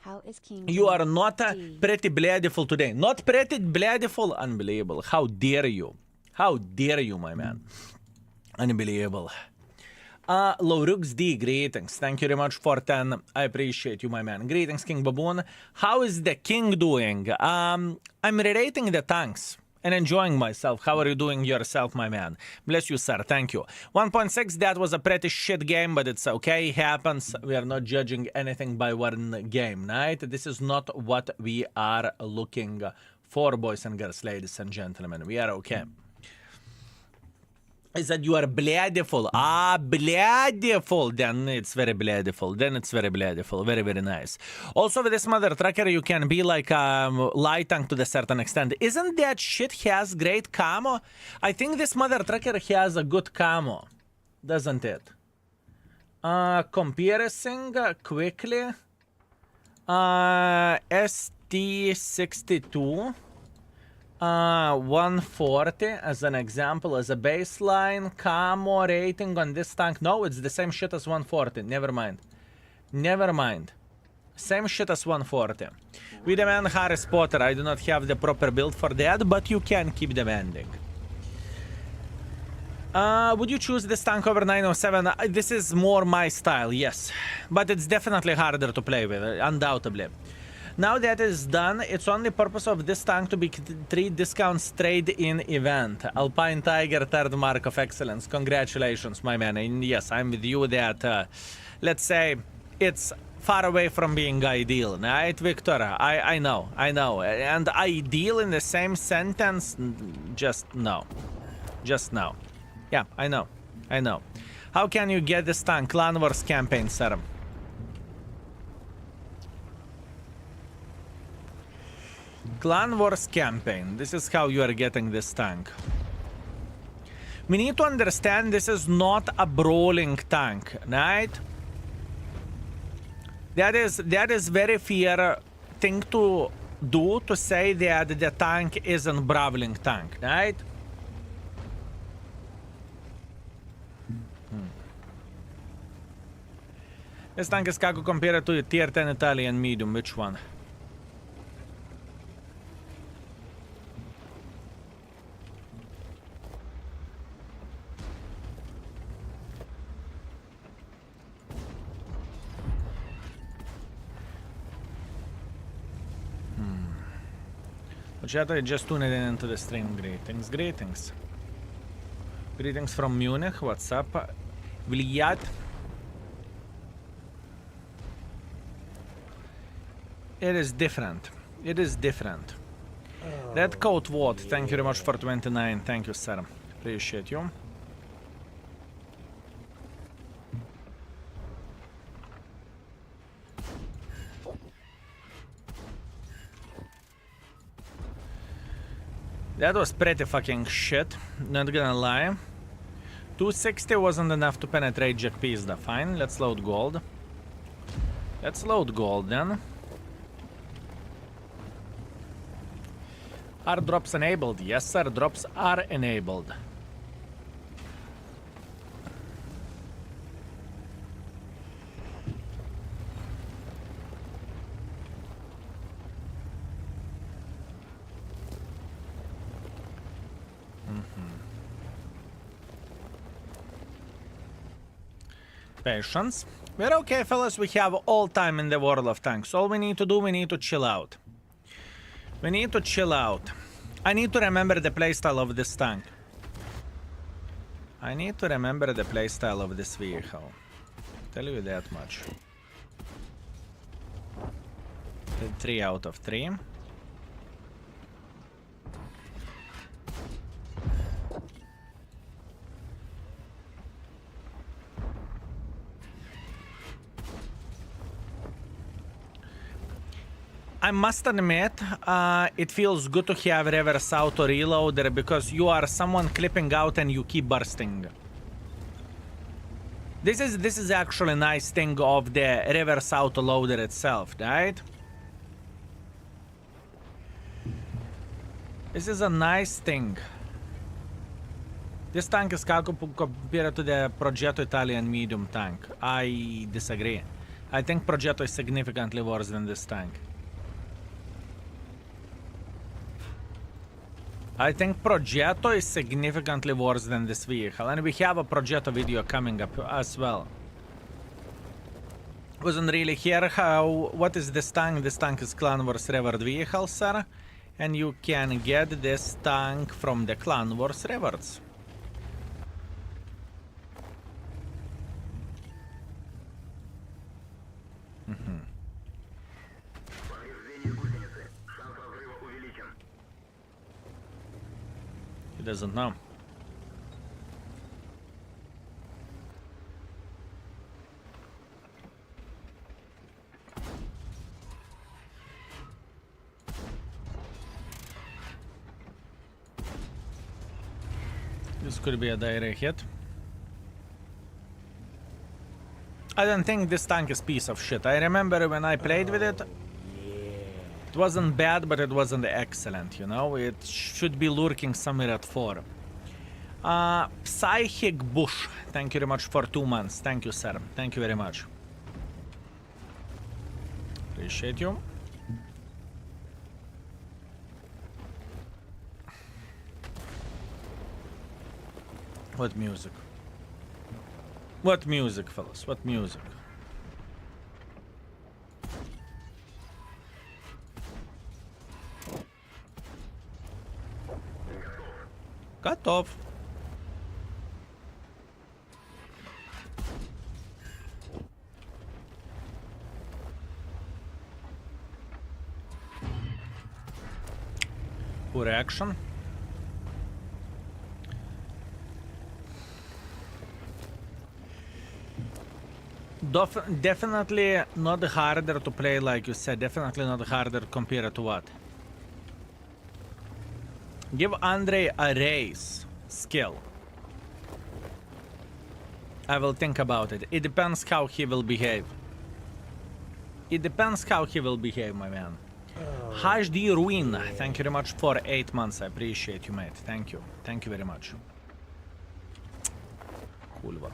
How is King You are not pretty bladeful today. Not pretty bladeful. Unbelievable. How dare you? How dare you, my man? Unbelievable. Lorux D, greetings. Thank you very much for 10. I appreciate you, my man. Greetings, King Baboon. How is the king doing? I'm rerating the tanks and enjoying myself. How are you doing yourself, my man? Bless you, sir. Thank you. 1.6, that was a pretty shit game, but it's okay. It happens. We are not judging anything by one game, right? This is not what we are looking for, boys and girls, ladies and gentlemen. We are okay. is that you are bloodful. Ah, bloodful. Then it's very bloodful. Very, very nice. Also, with this mother trucker, you can be like light tank to the certain extent. Isn't that shit has great camo? I think this mother trucker has a good camo. Doesn't it? Comparison quickly. ST62. 140 as an example, as a baseline. Camo rating on this tank. No, it's the same shit as 140. Never mind. Same shit as 140. We demand Harris Potter. I do not have the proper build for that, but you can keep demanding. Would you choose this tank over 907? This is more my style, yes. But it's definitely harder to play with, undoubtedly. Now that is done, it's only purpose of this tank to be 3 discounts trade-in event. Alpine Tiger, 3rd mark of excellence. Congratulations, my man. And yes, I'm with you that, let's say, it's far away from being ideal, right, Victor? I know. And ideal in the same sentence? Just no. Yeah, I know. How can you get this tank? Clan Wars campaign, sir. Clan Wars campaign. This is how you are getting this tank. We need to understand this is not a brawling tank, right? That is very fair thing to do, to say that the tank isn't brawling tank, right? This tank is Kako compared to a tier 10 Italian medium. Which one? Chat, I just tuned in into the stream. Greetings. Greetings from Munich. What's up? Vlad. It is different. Red Coat Watt, thank you very much for 29. Thank you, sir. Appreciate you. That was pretty fucking shit, not gonna lie. 260 wasn't enough to penetrate Jack Pizda. Fine, let's load gold. Then. Are drops enabled? Yes, sir, drops are enabled. Patience. We're okay, fellas. We have all time in the world of tanks. All we need to do, we need to chill out. I need to remember the playstyle of this tank. I need to remember the playstyle of this vehicle. Tell you that much. 3 out of 3. I must admit, it feels good to have reverse auto reloader because you are someone clipping out and you keep bursting. This is actually a nice thing of the reverse auto loader itself, right? This is a nice thing. This tank is compared to the Progetto Italian medium tank. I disagree. I think Progetto is significantly worse than this tank. I think Progetto is significantly worse than this vehicle, and we have a Progetto video coming up as well. Wasn't really here what is this tank? This tank is Clan Wars Revered vehicle, sir, and you can get this tank from the Clan Wars Rewards. He doesn't know. This could be a direct hit. I don't think this tank is piece of shit. I remember when I played with it, it wasn't bad, but it wasn't excellent, you know? It should be lurking somewhere at 4. Psychic Bush, thank you very much for 2 months. Thank you, sir. Thank you very much. Appreciate you. What music? What music, fellas? What music? Готов. Poor action. Definitely not harder to play, like you said. Definitely not harder compared to what? Give Andre a race skill. I will think about it. It depends how he will behave. It depends how he will behave, my man. HD Ruin, thank you very much for 8 months. I appreciate you, mate. Thank you. Thank you very much. Cool.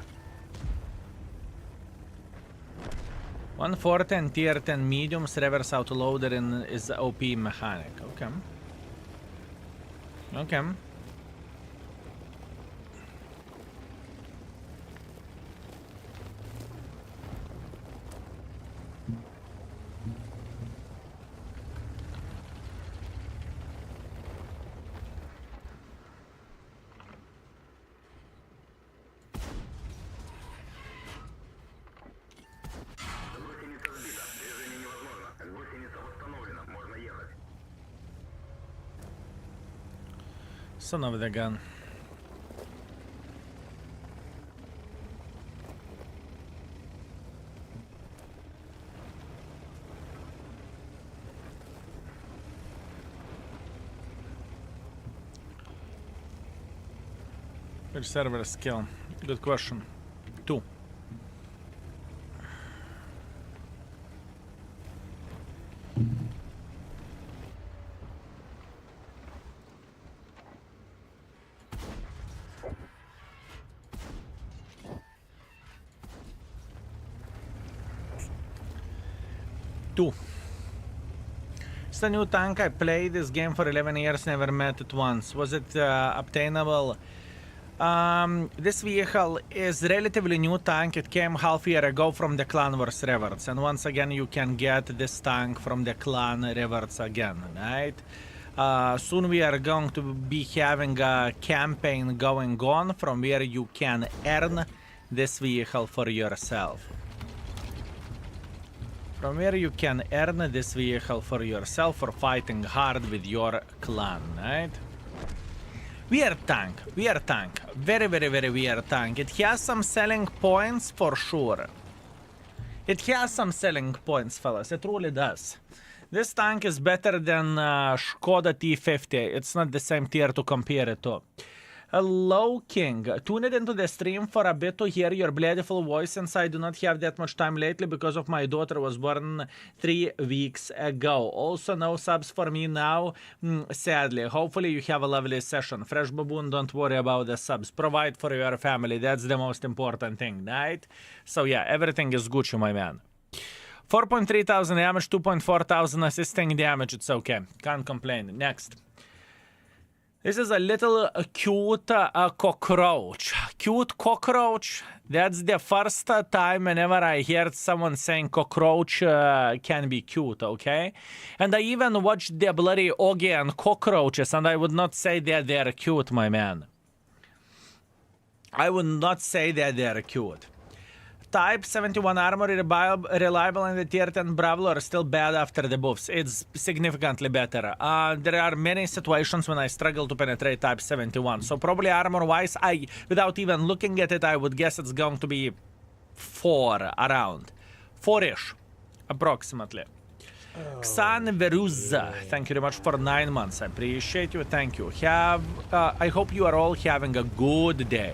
140 and tier 10 mediums, reverse autoloader in is OP mechanic. Okay. Okay. Son of the gun. Which server skill? Good question. 2. It's a new tank. I played this game for 11 years, never met it once. Was it obtainable? This vehicle is relatively new tank. It came half year ago from the Clan Wars rewards, and once again you can get this tank from the Clan rewards again, right? Soon we are going to be having a campaign going on from where you can earn this vehicle for yourself. From where you can earn this vehicle for yourself for fighting hard with your clan, right? Weird tank, very, very, very weird tank. It has some selling points for sure. It has some selling points, fellas, it really does. This tank is better than Skoda T50. It's not the same tier to compare it to. Hello, King. Tuned into the stream for a bit to hear your beautiful voice, since I do not have that much time lately because of my daughter was born 3 weeks ago. Also, no subs for me now, sadly. Hopefully you have a lovely session. Fresh Baboon, don't worry about the subs. Provide for your family. That's the most important thing, right? So yeah, everything is Gucci, my man. 4.3 thousand damage, 2.4 thousand assisting damage. It's okay. Can't complain. Next. This is a little cute cockroach. Cute cockroach. That's the first time whenever I heard someone saying cockroach can be cute, okay? And I even watched the bloody Augie and cockroaches, and I would not say that they're cute, my man. I would not say that they're cute. Type 71 armor reliable, and the tier 10 Bravo are still bad after the buffs. It's significantly better. There are many situations when I struggle to penetrate Type 71. So probably armor-wise, without even looking at it, I would guess it's going to be 4 around. 4-ish, approximately. Xan Veruza, thank you very much for 9 months. I appreciate you. Thank you. I hope you are all having a good day.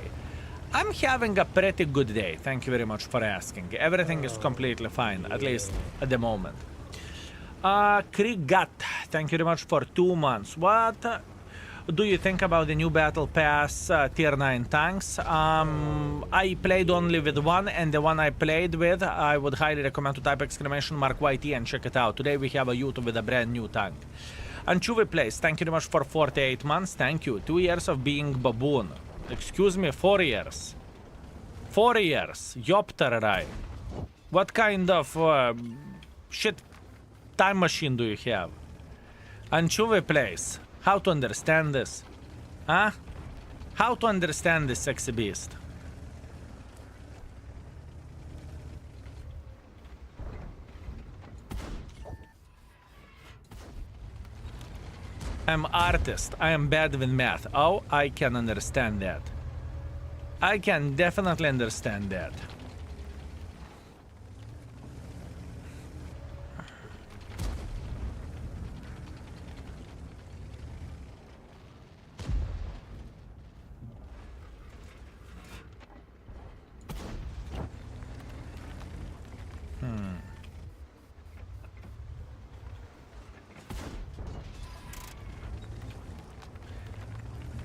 I'm having a pretty good day. Thank you very much for asking. Everything is completely fine, at least at the moment. Krigat, thank you very much for 2 months. What do you think about the new Battle Pass Tier 9 tanks? I played only with one, and the one I played with, I would highly recommend to type !YT and check it out. Today we have a YouTube with a brand new tank. Anchuvi Place, thank you very much for 48 months. Thank you. 2 years of being baboon. Excuse me, 4 years. 4 years. Yoptarai. What kind of shit time machine do you have? Anchuvi Place. How to understand this? Huh? How to understand this, sexy beast? I'm artist. I am bad with math. Oh, I can understand that. I can definitely understand that.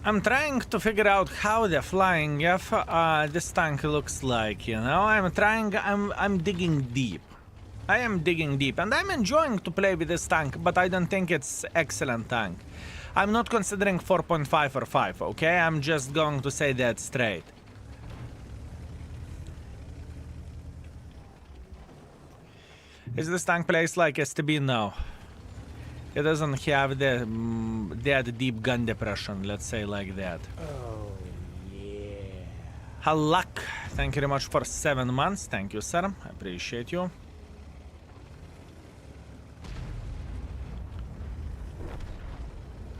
I'm trying to figure out how the flying F this tank looks like, you know? I'm digging deep. I am digging deep, and I'm enjoying to play with this tank, but I don't think it's excellent tank. I'm not considering 4.5 or 5, okay? I'm just going to say that straight. Is this tank placed like STB? No. It doesn't have the that deep gun depression, let's say like that. Oh, yeah. Halak, thank you very much for 7 months. Thank you, sir. I appreciate you.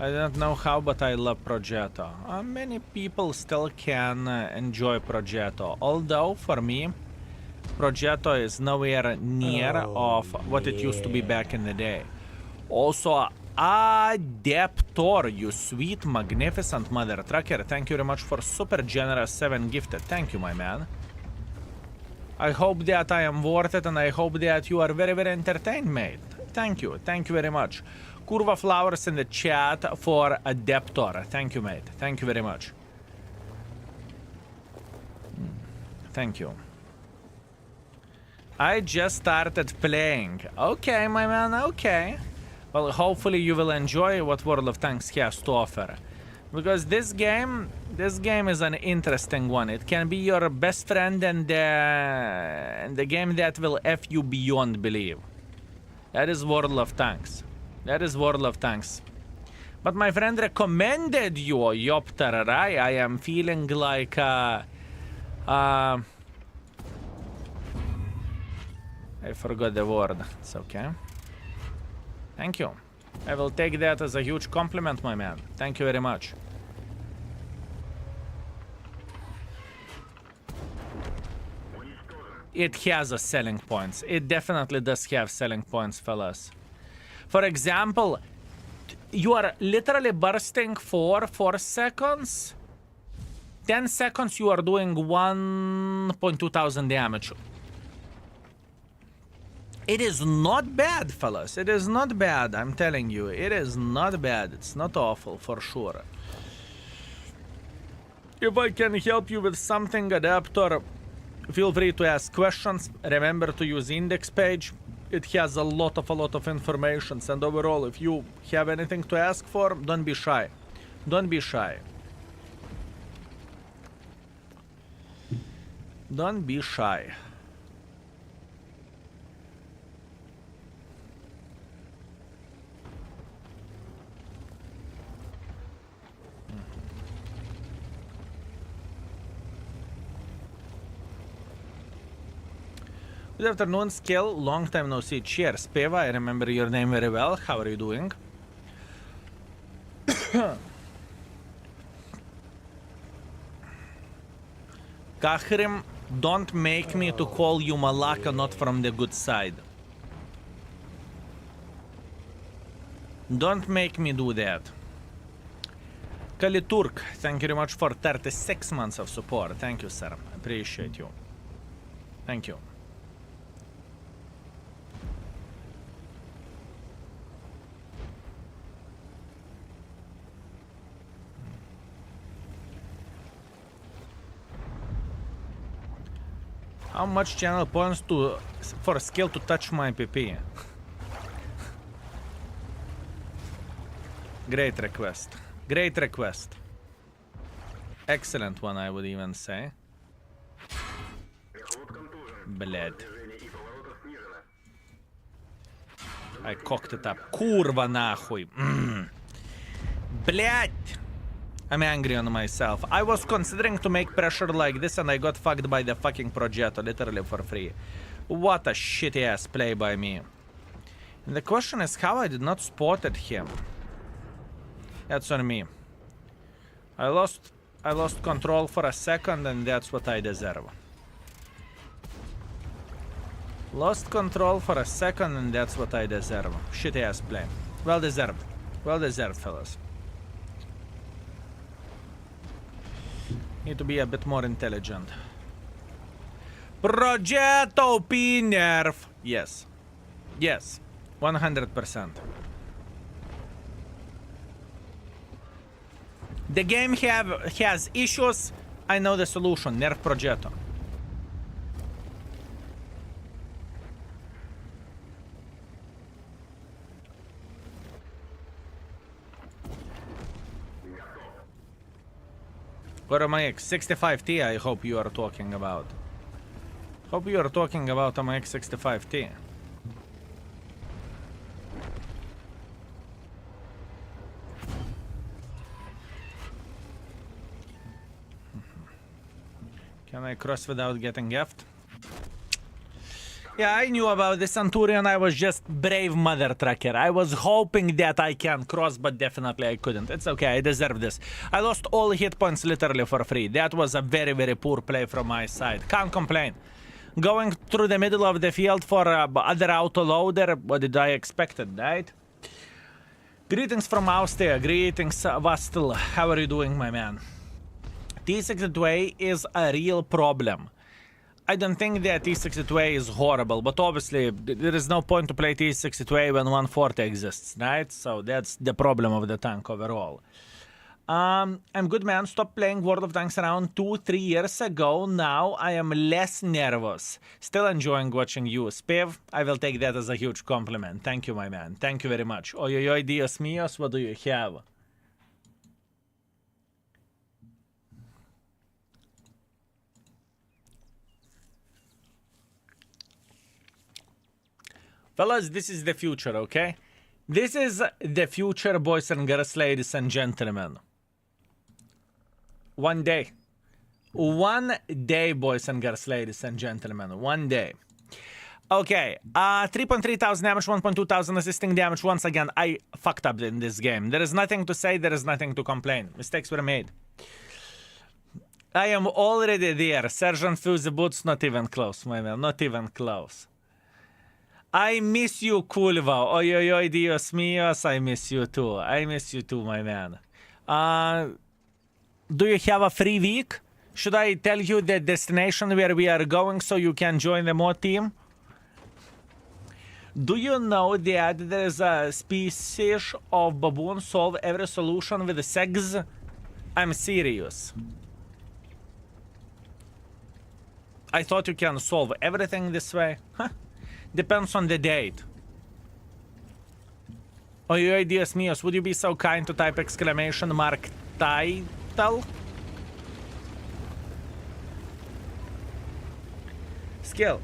I don't know how, but I love Progetto. Many people still can enjoy Progetto, although for me, Progetto is nowhere near of what it used to be back in the day. Also, Adeptor, you sweet, magnificent mother trucker. Thank you very much for super generous 7 gifted. Thank you, my man. I hope that I am worth it, and I hope that you are very, very entertained, mate. Thank you. Thank you very much. Curva flowers in the chat for Adeptor. Thank you, mate. Thank you very much. Thank you. I just started playing. Okay, my man, okay. Well, hopefully you will enjoy what World of Tanks has to offer. Because this game is an interesting one. It can be your best friend and the game that will F you beyond belief. That is World of Tanks. That is World of Tanks. But my friend recommended you, Yoptararai. I am feeling like I forgot the word. It's okay. Thank you. I will take that as a huge compliment, my man. Thank you very much. It has a selling points. It definitely does have selling points, fellas. For example, you are literally bursting for 4 seconds. 10 seconds you are doing 1.2 thousand damage. It is not bad, fellas. It is not bad, I'm telling you. It is not bad. It's not awful, for sure. If I can help you with something, Adapter, feel free to ask questions. Remember to use index page. It has a lot of information. And overall, if you have anything to ask for, don't be shy. Don't be shy. Don't be shy. Good afternoon, Skill. Long time no see. Cheers, Peva. I remember your name very well. How are you doing? Kahrim, don't make me to call you Malaka not from the good side. Don't make me do that. Kaliturk, thank you very much for 36 months of support. Thank you, sir. Appreciate you. Thank you. How much channel points for skill to touch my PP? Great request. Great request. Excellent one, I would even say. Блядь. I cocked it up. Kurva нахуй. Блядь. I'm angry on myself. I was considering to make pressure like this and I got fucked by the fucking Progetto, literally for free. What a shitty ass play by me. And the question is how I did not spotted him. That's on me. I lost control for a second and that's what I deserve. Lost control for a second and that's what I deserve. Shitty ass play. Well deserved. Well deserved, fellas. Need to be a bit more intelligent. Progetto P nerf. Yes. Yes. 100%. The game has issues. I know the solution. Nerf Progetto. What am I? 65T, I hope you are talking about. Hope you are talking about my X65T. Can I cross without getting effed? Yeah, I knew about the Centurion. I was just brave mother trucker. I was hoping that I can cross, but definitely I couldn't. It's okay, I deserve this. I lost all hit points literally for free. That was a very, very poor play from my side. Can't complain. Going through the middle of the field for other autoloader. What did I expected, right? Greetings from Austria. Greetings, Vastil. How are you doing, my man? T62A is a real problem. I don't think that T62A is horrible, but obviously there is no point to play T62A when 140 exists, right? So that's the problem of the tank overall. I'm good, man. Stopped playing World of Tanks around 2-3 years ago. Now I am less nervous. Still enjoying watching you. Spiv, I will take that as a huge compliment. Thank you, my man. Thank you very much. Oi, oi, oi, Dios míos, what do you have? Fellas, this is the future, okay? This is the future, boys and girls, ladies and gentlemen. One day. One day, boys and girls, ladies and gentlemen. One day. Okay, 3.3 thousand damage, 1.2 thousand assisting damage. Once again, I fucked up in this game. There is nothing to say, there is nothing to complain. Mistakes were made. I am already there. Sergeant Fuse Boots, not even close, my man. Not even close. I miss you, Kulva. Oi, oi, oi, Dios míos. I miss you too. I miss you too, my man. Do you have a free week? Should I tell you the destination where we are going so you can join the mod team? Do you know that there is a species of baboon solve every solution with sex? I'm serious. I thought you can solve everything this way. Huh? Depends on the date. Oh, Dios míos, would you be so kind to type exclamation mark title? Skill.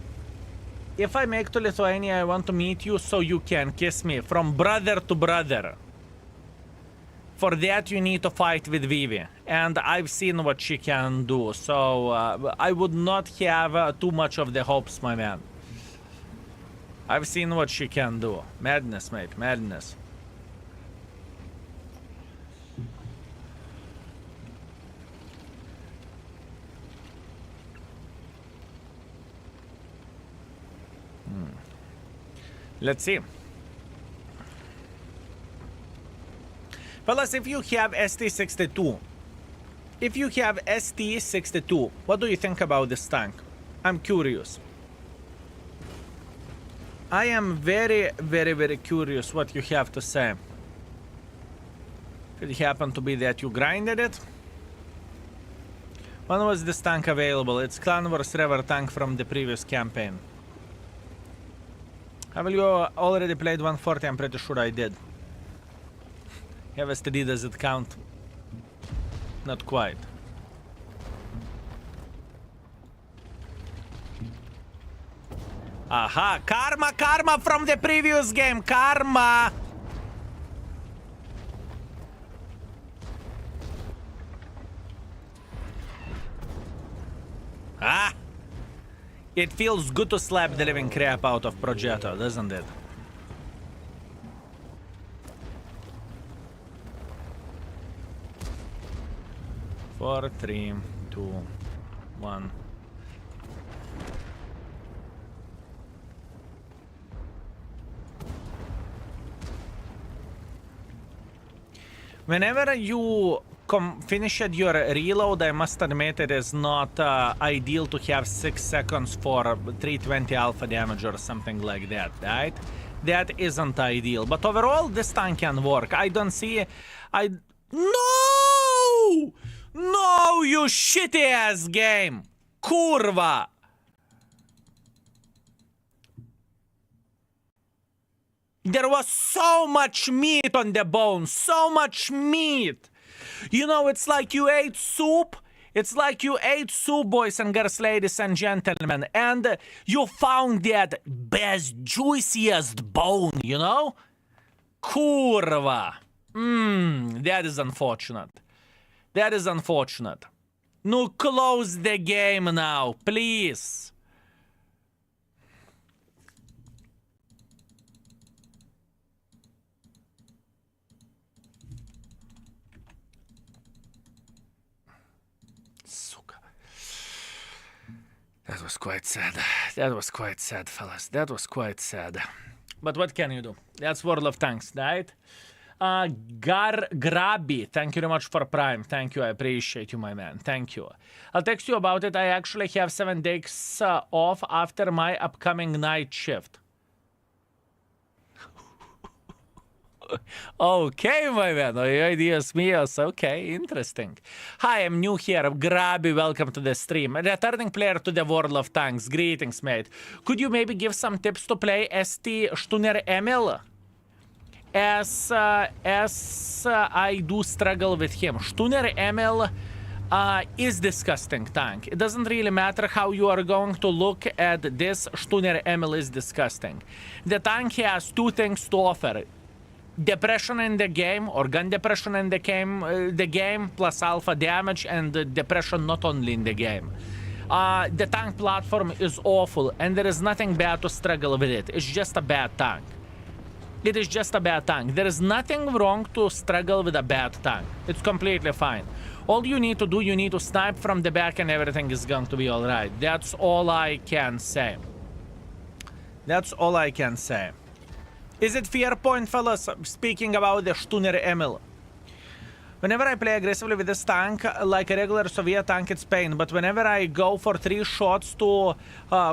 If I make to Lithuania, I want to meet you so you can kiss me from brother to brother. For that, you need to fight with Vivi. And I've seen what she can do, so I would not have too much of the hopes, my man. I've seen what she can do. Madness, mate. Madness. Let's see. Fellas, if you have ST-62, what do you think about this tank? I'm curious. I am very, very, very curious what you have to say. Could it happen to be that you grinded it? When was this tank available? It's Clan Wars Rever tank from the previous campaign. Have you already played 140? I'm pretty sure I did. Have STD, does it count? Not quite. Aha! Karma from the previous game! Karma! Ah! It feels good to slap the living crap out of Progetto, doesn't it? Four, 3, 2, 1. Whenever you finish your reload, I must admit it is not ideal to have 6 seconds for 320 alpha damage or something like that, right? That isn't ideal. But overall, this tank can work. I don't see... No! No, you shitty-ass game! Kurva! There was so much meat on the bone, so much meat! You know, it's like you ate soup. It's like you ate soup, boys and girls, ladies and gentlemen, and you found that best, juiciest bone, you know? Kurva. That is unfortunate. That is unfortunate. No, close the game now, please. That was quite sad. That was quite sad, fellas. That was quite sad. But what can you do? That's World of Tanks, right? Grabi, thank you very much for Prime. Thank you, I appreciate you, my man. Thank you. I'll text you about it. I actually have 7 days off after my upcoming night shift. Okay, my man. Dios míos. Okay, interesting. Hi, I'm new here. Grabi, welcome to the stream. Returning player to the World of Tanks. Greetings, mate. Could you maybe give some tips to play ST Stunner Emil? As I do struggle with him. Stunner Emil is disgusting tank. It doesn't really matter how you are going to look at this. Stunner Emil is disgusting. The tank has 2 things to offer. Depression in the game, or gun depression in the game plus alpha damage, and depression not only in the game. The tank platform is awful, and there is nothing bad to struggle with it. It's just a bad tank. It is just a bad tank. There is nothing wrong to struggle with a bad tank. It's completely fine. All you need to do, you need to snipe from the back and everything is going to be alright. That's all I can say. That's all I can say. Is it fair point, fellas, speaking about the Stunner Emil? Whenever I play aggressively with this tank, like a regular Soviet tank, it's pain. But whenever I go for 3 shots to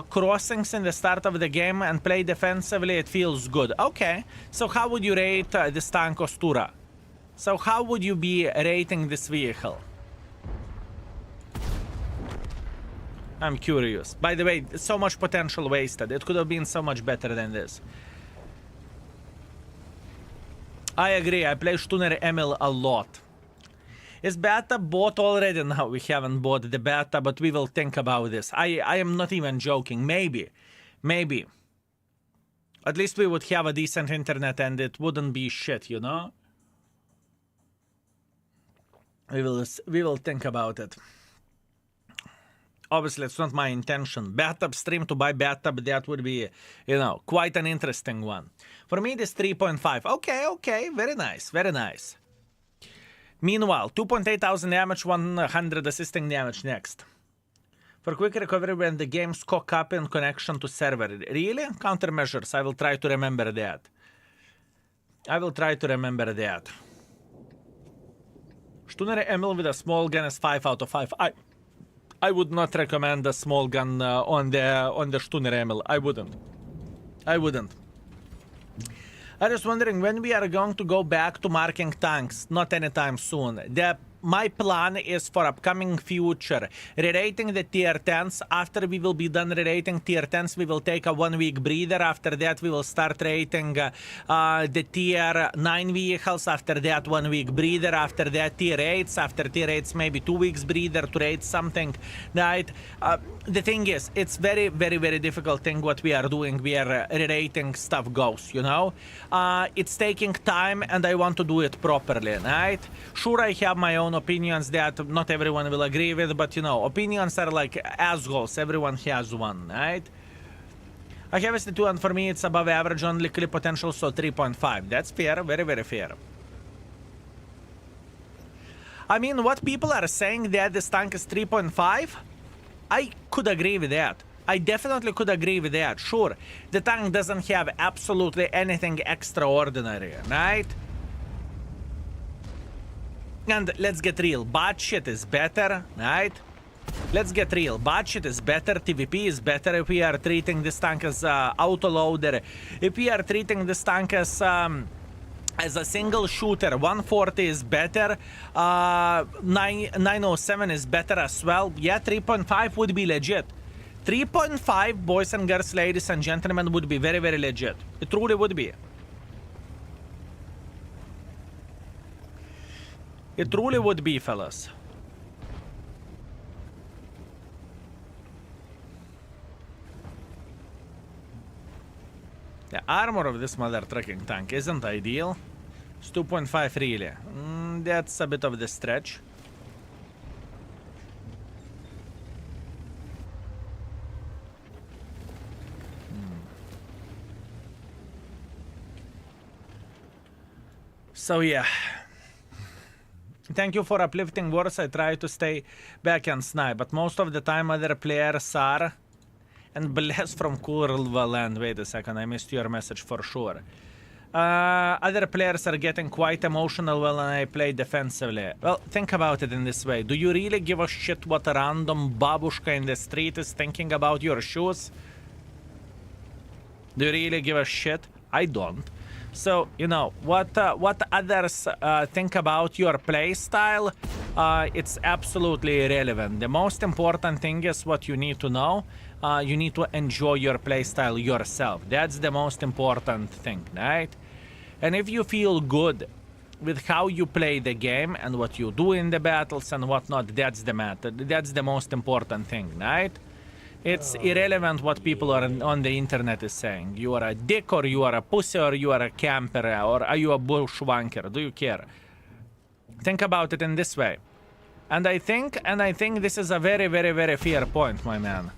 crossings in the start of the game and play defensively, it feels good. Okay, so how would you rate this tank Ostura? So how would you be rating this vehicle? I'm curious. By the way, so much potential wasted. It could have been so much better than this. I agree, I play Stunner Emil a lot. Is beta bought already? No, we haven't bought the beta, but we will think about this. I am not even joking. Maybe. Maybe. At least we would have a decent internet and it wouldn't be shit, you know? We will think about it. Obviously, it's not my intention. Bathtub stream to buy bathtub, that would be, you know, quite an interesting one. For me, this 3.5. Okay, very nice, very nice. Meanwhile, 2,800 damage, 100 assisting damage next. For quick recovery when the games cock up in connection to server. Really? Countermeasures, I will try to remember that. I will try to remember that. Stunner Emil with a small gun is 5 out of 5. I would not recommend a small gun on the Stunner Emil. I wouldn't. I was wondering when we are going to go back to marking tanks. Not anytime soon. My plan is for upcoming future. Rerating the tier 10s. After we will be done rerating tier 10s, we will take a 1 week breather. After that, we will start rating the tier 9 vehicles. After that, 1 week breather. After that, tier 8s. After tier 8s, maybe 2 weeks breather to rate something. Right? The thing is, it's very, very, very difficult thing what we are doing. We are rerating stuff goes, you know? It's taking time and I want to do it properly, right? Sure, I have my own opinions that not everyone will agree with, but you know, opinions are like assholes. Everyone has one, right? I have ST2 and for me it's above average, only clip potential, so 3.5. That's fair, very, very fair. I mean, what people are saying that this tank is 3.5, I could agree with that. I definitely could agree with that. Sure, the tank doesn't have absolutely anything extraordinary, right? And let's get real, bad shit is better, right? Let's get real, bad shit is better, TVP is better if we are treating this tank as autoloader. If we are treating this tank as a single shooter, 140 is better, 907 is better as well. Yeah, 3.5 would be legit. 3.5, boys and girls, ladies and gentlemen, would be very, very legit. It truly would be. It truly would be, fellas. The armor of this mother trucking tank isn't ideal. It's 2.5 really. That's a bit of the stretch. So yeah. Thank you for uplifting words. I try to stay back and snipe, but most of the time other players are. And bless from Kurva land. Wait a second, I missed your message for sure. Other players are getting quite emotional when I play defensively. Well, think about it in this way. Do you really give a shit what a random babushka in the street is thinking about your shoes? Do you really give a shit? I don't. So, you know, what others think about your play style, it's absolutely irrelevant. The most important thing is what you need to know. You need to enjoy your play style yourself. That's the most important thing, right? And if you feel good with how you play the game and what you do in the battles and whatnot, that's the matter. That's the most important thing, right? It's irrelevant what people on the internet is saying. You are a dick, or you are a pussy, or you are a camper, or are you a bushwanker? Do you care? Think about it in this way. And I think this is a very, very, very fair point, my man.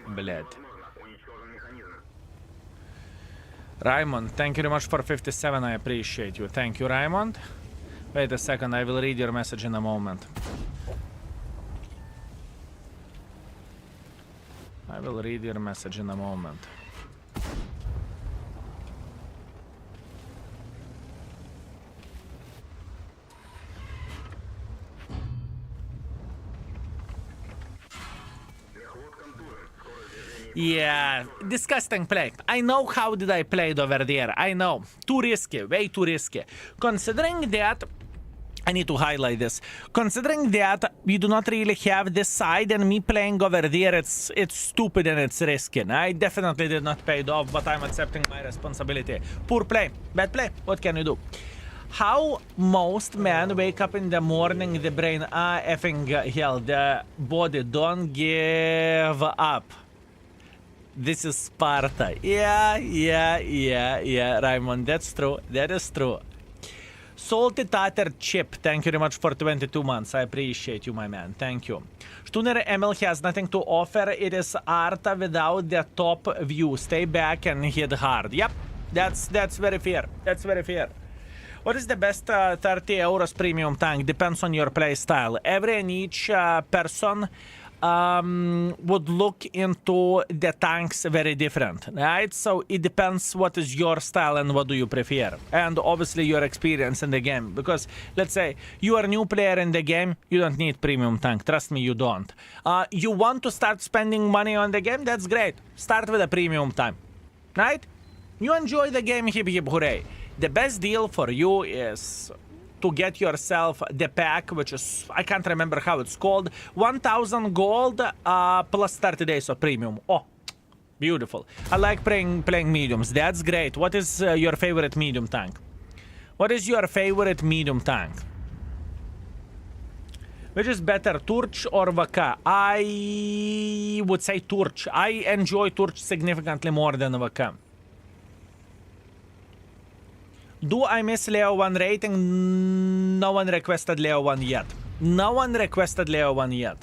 Bled. Raymond, thank you very much for 57. I appreciate you. Thank you, Raymond. Wait a second, I will read your message in a moment. I will read your message in a moment. Yeah, disgusting play. I know how did I play it over there. I know. Too risky, way too risky. Considering that, I need to highlight this. Considering that we do not really have this side and me playing over there, it's stupid and it's risky. I definitely did not pay it off, but I'm accepting my responsibility. Poor play. Bad play. What can you do? How most men wake up in the morning, the brain, effing hell, the body don't give up. This is Sparta. Yeah, Raymond, that's true. That is true. Salty Tater Chip, thank you very much for 22 months. I appreciate you, my man. Thank you. Stunner ML has nothing to offer. It is Arta without the top view. Stay back and hit hard. Yep, that's very fair. That's very fair. What is the best 30 euros premium tank? Depends on your play style. Every and each person would look into the tanks very different, right? So it depends what is your style and what do you prefer, and obviously your experience in the game. Because let's say you are a new player in the game, you don't need premium tank. Trust me, you don't. You want to start spending money on the game? That's great. Start with a premium tank, right? You enjoy the game, hip hip hooray. The best deal for you is to get yourself the pack, which is, I can't remember how it's called, 1000 gold plus 30 days of premium. Oh, beautiful. I like playing mediums. That's great. What is your favorite medium tank? What is your favorite medium tank? Which is better, Turch or Vaka? I would say Turch. I enjoy Turch significantly more than Vaka. Do I miss Leo 1 rating? No one requested Leo 1 yet. No one requested Leo 1 yet.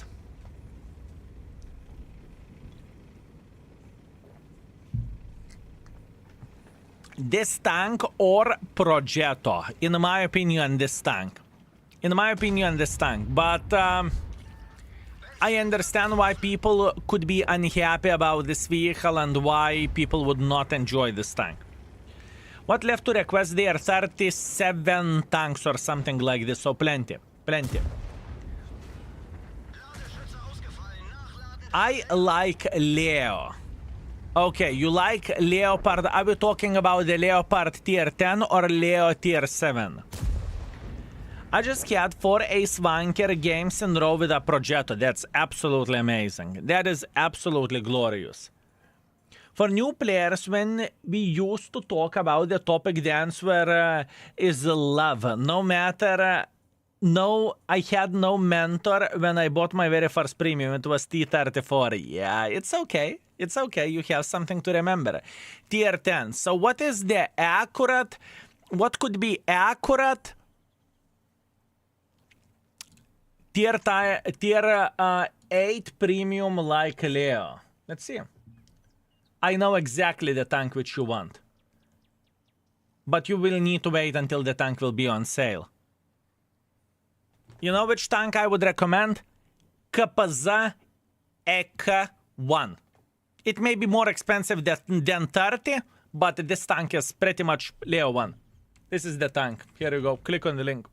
This tank or Progetto? In my opinion, this tank. In my opinion, this tank. But I understand why people could be unhappy about this vehicle and why people would not enjoy this tank. What left to request there? 37 tanks or something like this, so plenty. Plenty. I like Leo. Okay, you like Leopard. Are we talking about the Leopard tier 10 or Leo tier 7? I just had 4 Ace Wanker games in a row with a Progetto. That's absolutely amazing. That is absolutely glorious. For new players, when we used to talk about the topic, the answer is love. No matter... I had no mentor when I bought my very first premium. It was T34. Yeah, it's okay. It's okay. You have something to remember. Tier 10. So what is the accurate... What could be accurate... Tier 8 premium like Leo? Let's see. I know exactly the tank which you want. But you will need to wait until the tank will be on sale. You know which tank I would recommend? KPZ EK1. It may be more expensive than 30, but this tank is pretty much Leo 1. This is the tank. Here you go. Click on the link.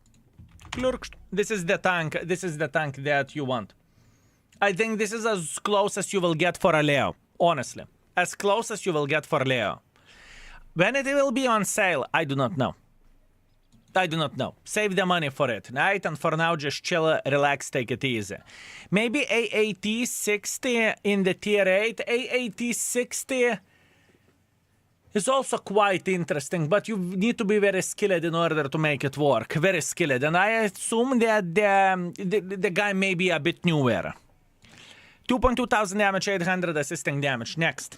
This is the tank. This is the tank that you want. I think this is as close as you will get for a Leo. Honestly. As close as you will get for Leo. When it will be on sale, I do not know. I do not know. Save the money for it, right? And for now, just chill, relax, take it easy. Maybe AAT 60 in the tier 8. AAT 60 is also quite interesting, but you need to be very skilled in order to make it work. Very skilled. And I assume that the guy may be a bit newer. 2.2 thousand damage, 800 assisting damage. Next.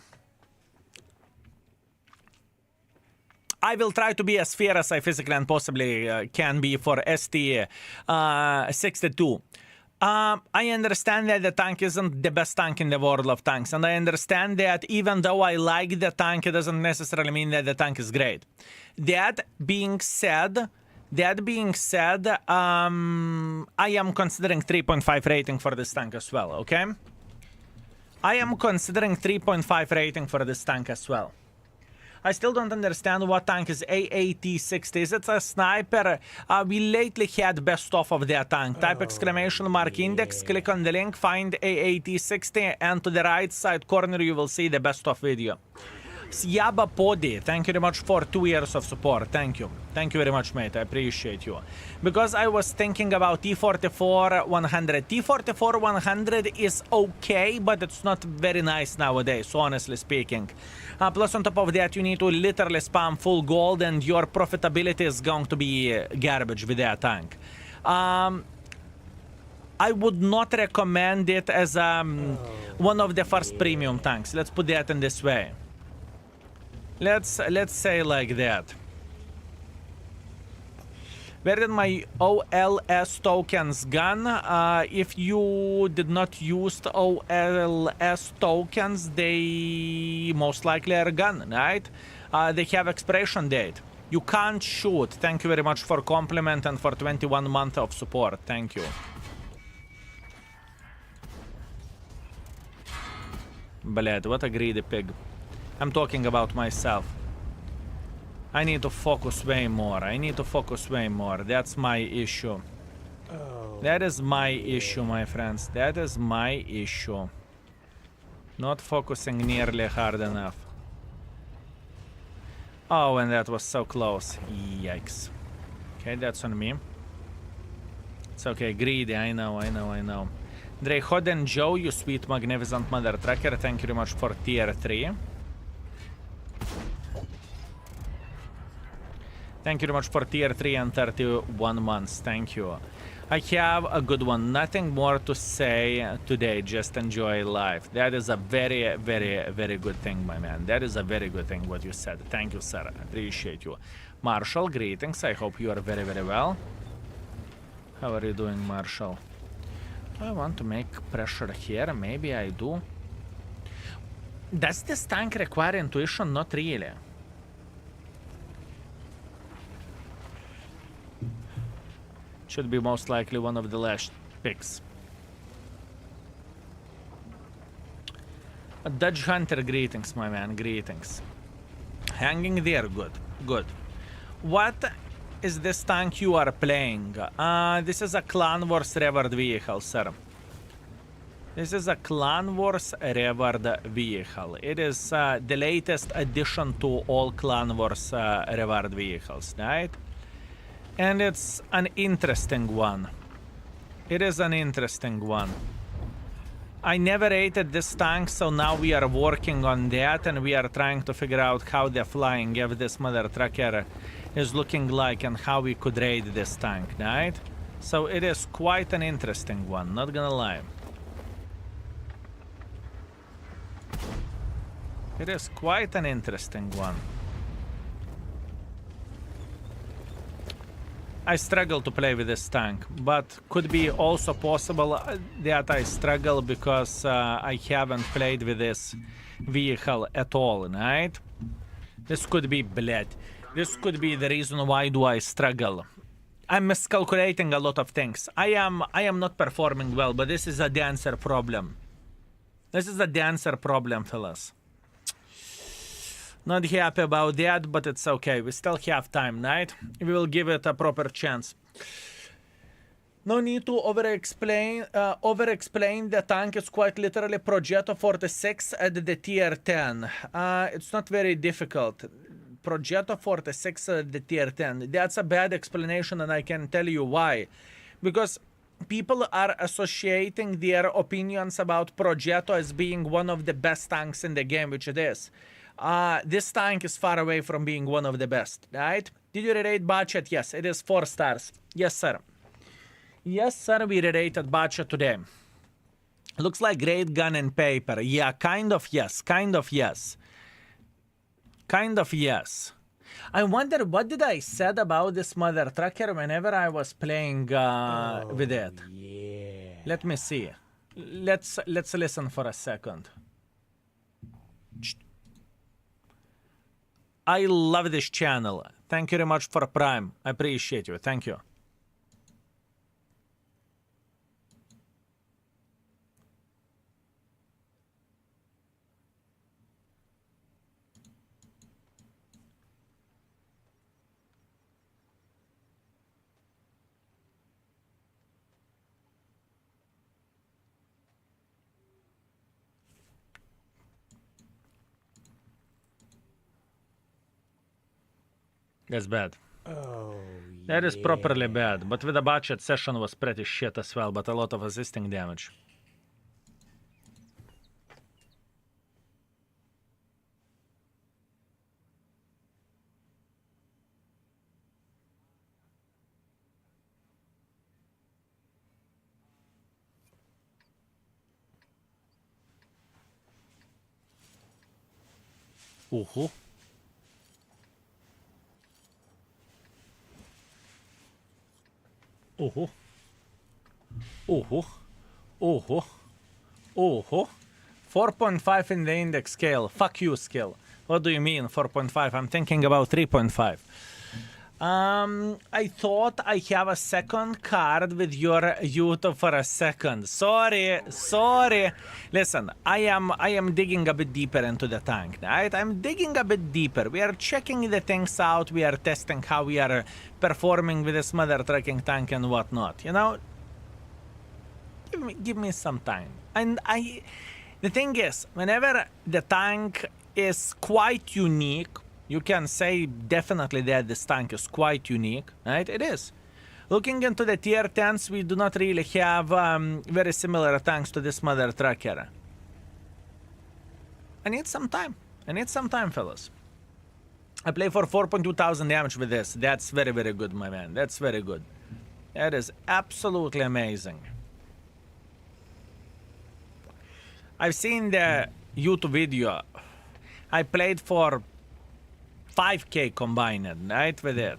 I will try to be as fair as I physically and possibly can be for ST62. I understand that the tank isn't the best tank in the world of tanks, and I understand that even though I like the tank, it doesn't necessarily mean that the tank is great. That being said, I am considering 3.5 rating for this tank as well, okay? I am considering 3.5 rating for this tank as well. I still don't understand what tank is AAT-60. Is it a sniper? We lately had best of their tank. Type exclamation mark index, click on the link, find AAT-60, and to the right side corner you will see the best of video. Siaba Podi, thank you very much for 2 years of support. Thank you. Thank you very much, mate. I appreciate you. Because I was thinking about T44-100. T44-100 is okay, but it's not very nice nowadays, honestly speaking. Plus, on top of that, you need to literally spam full gold, and your profitability is going to be garbage with that tank. I would not recommend it as one of the first premium tanks. Let's put that in this way. Let's say like that. Where did my OLS tokens gone? If you did not use the OLS tokens, they most likely are gone, right? They have expiration date. You can't shoot. Thank you very much for compliment and for 21 months of support. Thank you. Bled, what a greedy pig. I'm talking about myself. I need to focus way more. I need to focus way more. That's my issue. That is my issue, my friends. That is my issue. Not focusing nearly hard enough. Oh, and that was so close. Yikes. Okay, that's on me. It's okay, greedy, I know. Dreyhod and Joe, you sweet magnificent mother trucker, thank you very much for tier 3. Thank you very much for tier 3 and 31 months, thank you. I have a good one, nothing more to say today, just enjoy life. That is a very, very, very good thing, my man. That is a very good thing what you said. Thank you, sir, appreciate you. Marshall, greetings, I hope you are very, very well. How are you doing, Marshall? Do I want to make pressure here? Maybe I do. Does this tank require intuition? Not really. Should be most likely one of the last picks. Dutch Hunter, greetings, my man, greetings. Hanging there, good, good. What is this tank you are playing? This is a Clan Wars revered vehicle, sir. This is a Clan Wars revered vehicle. It is the latest addition to all Clan Wars revered vehicles, right? And it's an interesting one. It is an interesting one. I never rated this tank, so now we are working on that and we are trying to figure out how the flying of this mother trucker is looking like and how we could raid this tank, right? So it is quite an interesting one, not gonna lie. It is quite an interesting one. I struggle to play with this tank, but could be also possible that I struggle because I haven't played with this vehicle at all, right? This could be bled. This could be the reason why do I struggle. I'm miscalculating a lot of things. I am not performing well, but this is a dancer problem. This is a dancer problem, fellas. Not happy about that, but it's okay. We still have time, right? We will give it a proper chance. No need to over-explain the tank is quite literally Progetto 46 at the tier 10. It's not very difficult. Progetto 46 at the tier 10. That's a bad explanation and I can tell you why. Because people are associating their opinions about Progetto as being one of the best tanks in the game, which it is. This tank is far away from being one of the best, right? Did you rate budget? Yes, it is 4 stars. Yes, sir. Yes, sir, we rated budget today. Looks like great gun and paper. Yeah, kind of yes, kind of yes. Kind of yes. I wonder what did I said about this mother trucker whenever I was playing with it. Yeah. Let me see. Let's listen for a second. I love this channel. Thank you very much for Prime. I appreciate you. Thank you. That's bad. Oh, That is properly bad, but with the budget session was pretty shit as well, but a lot of assisting damage. Ooh. Oh, oh, oh, oh, 4.5 in the index scale. Fuck you, scale. What do you mean 4.5? I'm thinking about 3.5. I thought I have a second card with your YouTube for a second. Sorry. Listen, I am digging a bit deeper into the tank, right? I'm digging a bit deeper. We are checking the things out. We are testing how we are performing with this mother trucking tank and whatnot. You know, give me some time. And the thing is, whenever the tank is quite unique, you can say definitely that this tank is quite unique, right? It is. Looking into the tier 10s, we do not really have very similar tanks to this mother trucker. I need some time. Fellas. I play for 4,200 damage with this. That's very, very good, my man. That's very good. That is absolutely amazing. I've seen the YouTube video. I played for 5k combined, right, with it.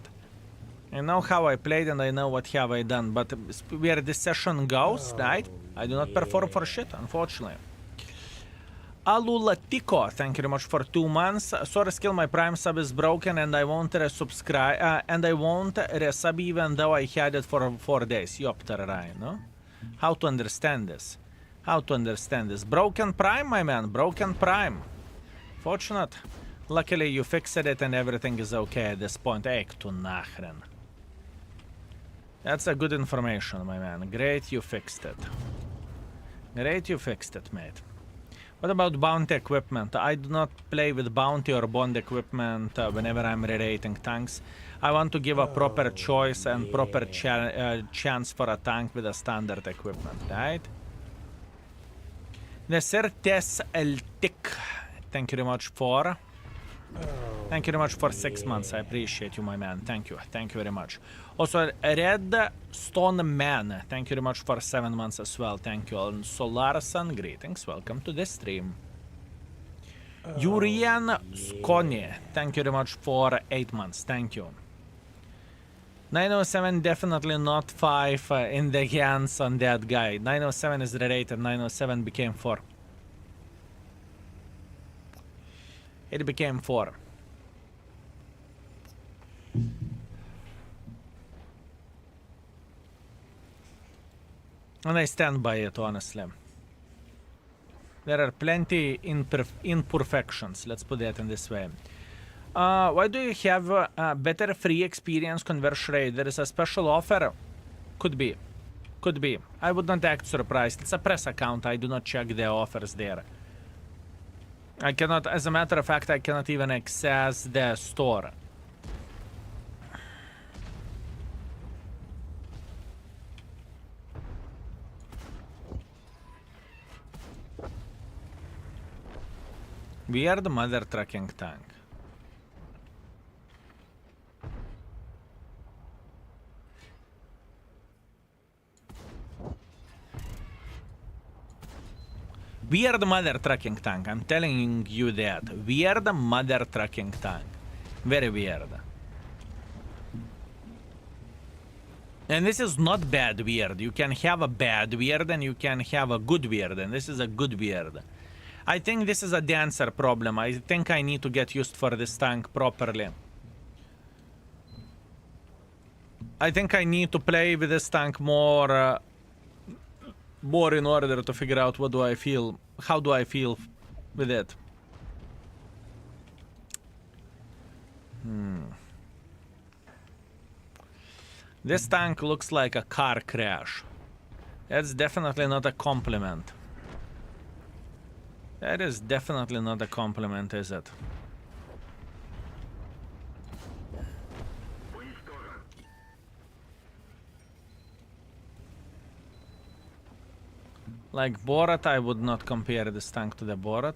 I know how I played and I know what have I done, but where this session goes, right, I do not perform for shit, unfortunately. Alulatiko, thank you very much for 2 months. Sorry, skill, my prime sub is broken and I won't resubscribe, and I won't resub even though I had it for 4 days. Yopter, right, no? How to understand this? Broken prime, my man, broken prime. Fortunate. Luckily you fixed it and everything is okay at this point. Ek tu nachren. That's a good information, my man. Great you fixed it. Mate. What about bounty equipment? I do not play with bounty or bond equipment whenever I'm rerating tanks. I want to give a proper choice and proper chance for a tank with a standard equipment, right? The Certes El Tic. Thank you very much for... Thank you very much for 6 months. I appreciate you, my man. Thank you very much. Also, Red Stone Man. Thank you very much for 7 months as well. Thank you. And Solarson, greetings. Welcome to the stream. Urian Skoni. Thank you very much for 8 months. Thank you. 907 definitely not 5 in the hands on that guy. 907 is rerated. 907 became 4. It became 4. And I stand by it, honestly. There are plenty imperfections, let's put that in this way. Why do you have a better free experience conversion rate? There is a special offer? Could be. I would not act surprised. It's a press account. I do not check the offers there. I cannot, as a matter of fact, I cannot even access the store. We are the mother trucking tank. We are the mother trucking tank. I'm telling you that. We are the mother trucking tank. Very weird. And this is not bad weird. You can have a bad weird and you can have a good weird. And this is a good weird. I think this is a dancer problem. I think I need to get used for this tank properly. I think I need to play with this tank more in order to figure out what do I feel, how do I feel with it. This tank looks like a car crash. That's definitely not a compliment. That is definitely not a compliment, is it? Like Borat, I would not compare this tank to the Borat.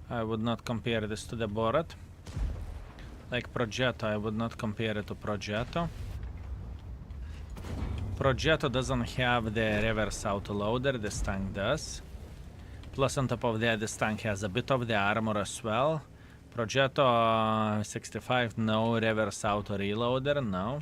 I would not compare this to the Borat. Like Progetto, I would not compare it to Progetto. Progetto doesn't have the reverse autoloader, this tank does. Plus on top of that, this tank has a bit of the armor as well. Progetto 65, no reverse auto reloader, no.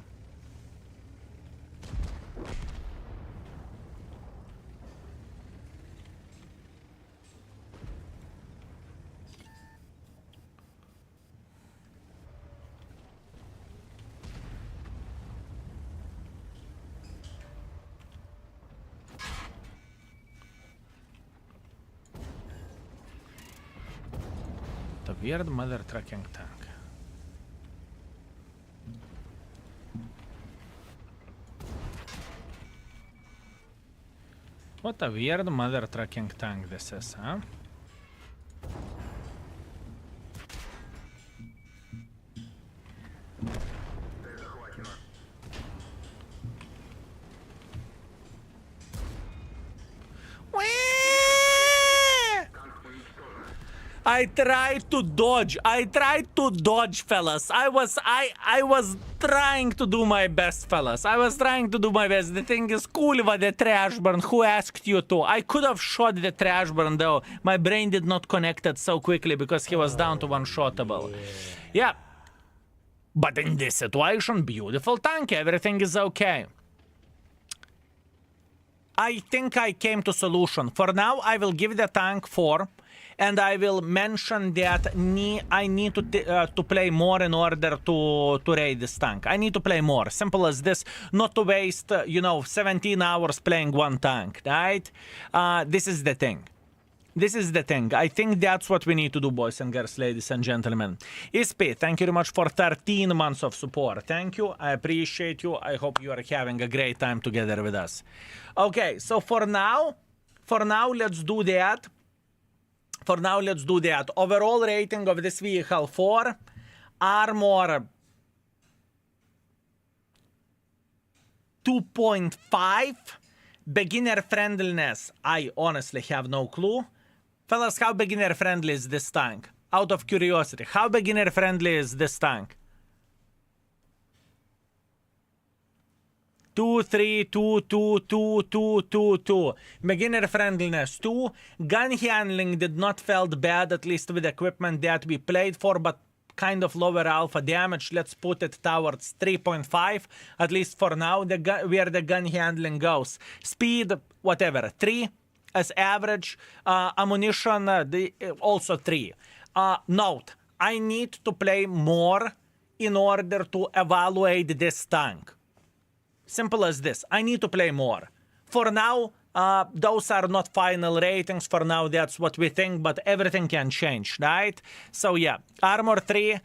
weird mother trucking tank. What a weird mother trucking tank this is, huh? I tried to dodge, fellas. I was trying to do my best, fellas. I was trying to do my best. The thing is cool with the trash burn. Who asked you to? I could have shot the trash burn though. My brain did not connect it so quickly because he was down to one-shotable. Yeah. But in this situation, beautiful tank. Everything is okay. I think I came to solution. For now, I will give the tank 4. And I will mention that I need to play more in order to raid this tank. I need to play more. Simple as this. Not to waste, 17 hours playing one tank, right? This is the thing. This is the thing. I think that's what we need to do, boys and girls, ladies and gentlemen. Isp, thank you very much for 13 months of support. Thank you. I appreciate you. I hope you are having a great time together with us. Okay, so for now, let's do that. Overall rating of this vehicle 4. Armor 2.5. Beginner friendliness, I honestly have no clue. Fellas, how beginner friendly is this tank? Out of curiosity, how beginner friendly is this tank? 2, 3, 2, 2, 2, 2, 2, 2. Beginner friendliness 2. Gun handling did not felt bad, at least with equipment that we played for, but kind of lower alpha damage. Let's put it towards 3.5, at least for now, where the gun handling goes. Speed, whatever, 3 as average. Ammunition, also 3. Note, I need to play more in order to evaluate this tank. Simple as this. I need to play more. For now, those are not final ratings. For now, that's what we think, but everything can change, right? So yeah, armor 3.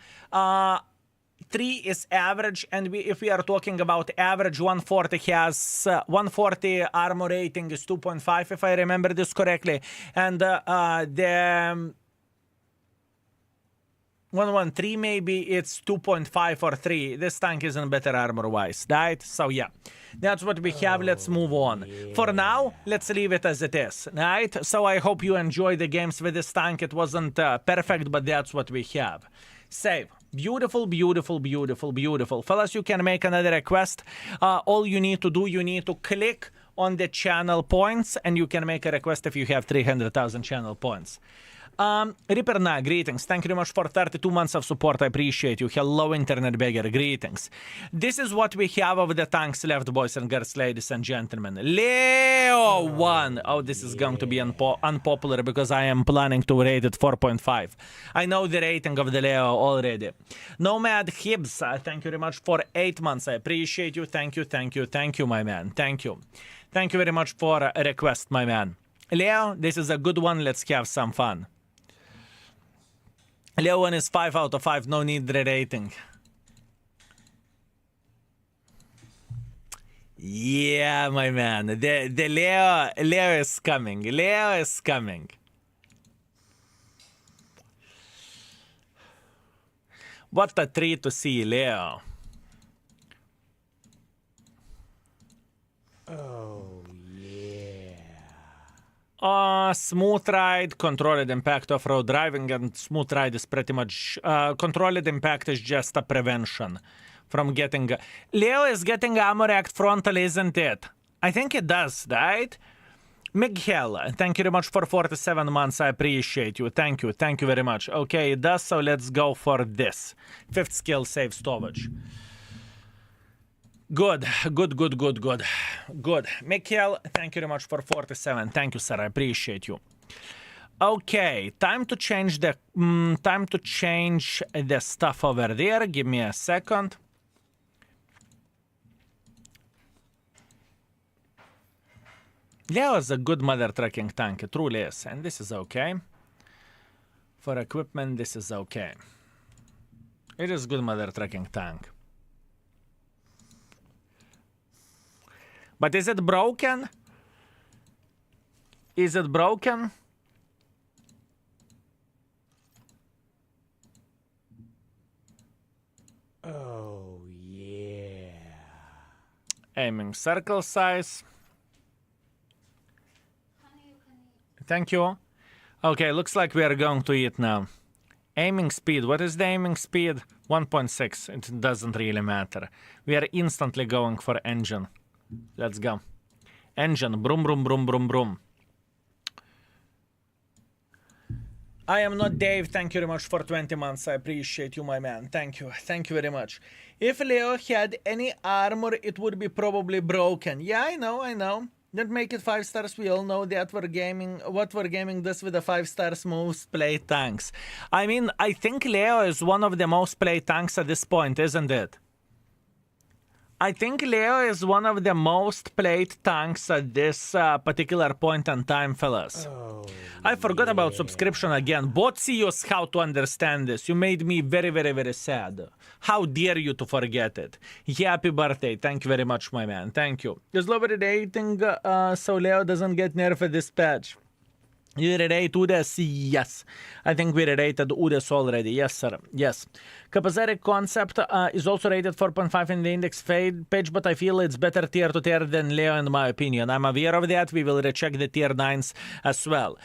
3 is average, and if we are talking about average, 140 has 140 armor rating is 2.5, if I remember this correctly, and the 113 maybe it's 2.5 or 3. This tank isn't better armor-wise, right? So yeah, that's what we have. Let's move on. Yeah. For now, let's leave it as it is, right? So I hope you enjoy the games with this tank. It wasn't perfect, but that's what we have. Save. Beautiful, beautiful, beautiful, beautiful. Fellas, you can make another request. All you need to do, you need to click on the channel points, and you can make a request if you have 300,000 channel points. Ripperna, greetings. Thank you very much for 32 months of support. I appreciate you. Hello, Internet Beggar. Greetings. This is what we have of the tanks left, boys and girls, ladies and gentlemen. Leo 1. Oh, this is going to be unpopular because I am planning to rate it 4.5. I know the rating of the Leo already. Nomad Hibbs, thank you very much for 8 months. I appreciate you. Thank you, thank you, thank you, my man. Thank you. Thank you very much for a request, my man. Leo, this is a good one. Let's have some fun. Leo 1 is 5 out of 5, no need re-rating. Yeah, my man, the Leo is coming. Leo is coming. What a treat to see, Leo. Smooth ride, controlled impact off-road driving, and smooth ride is pretty much... controlled impact is just a prevention from getting... Leo is getting armor act frontal, isn't it? I think it does, right? Miguel, thank you very much for 47 months. I appreciate you. Thank you. Thank you very much. Okay, it does, so let's go for this. 5th skill, save storage. Good, good, good, good, good, good. Mikhail, thank you very much for 47. Thank you, sir. I appreciate you. Okay, time to change the stuff over there. Give me a second. Leo is a good mother trucking tank. It truly is, and this is okay. For equipment, this is okay. It is good mother trucking tank. But is it broken? Is it broken? Oh, yeah. Aiming circle size. Thank you. Okay, looks like we are going to eat now. Aiming speed. What is the aiming speed? 1.6. It doesn't really matter. We are instantly going for engine. Let's go. Engine. Broom, broom, broom, broom, broom. I am not Dave. Thank you very much for 20 months. I appreciate you, my man. Thank you. Thank you very much. If Leo had any armor, it would be probably broken. Yeah, I know, I know. Don't make it 5 stars. We all know that we're gaming. What we're gaming this with the 5 stars most played tanks. I mean, I think Leo is one of the most played tanks at this point, isn't it? I think Leo is one of the most played tanks at this particular point in time, fellas. Oh, I forgot about subscription again. Bot CEOs how to understand this. You made me very, very, very sad. How dare you to forget it. Happy birthday. Thank you very much, my man. Thank you. Is lower rating so Leo doesn't get nerfed this patch. You rate Udes? Yes. I think we rated Udes already. Yes, sir. Yes. Capazaric concept is also rated 4.5 in the index page, but I feel it's better tier to tier than Leo in my opinion. I'm aware of that. We will recheck the tier 9s as well.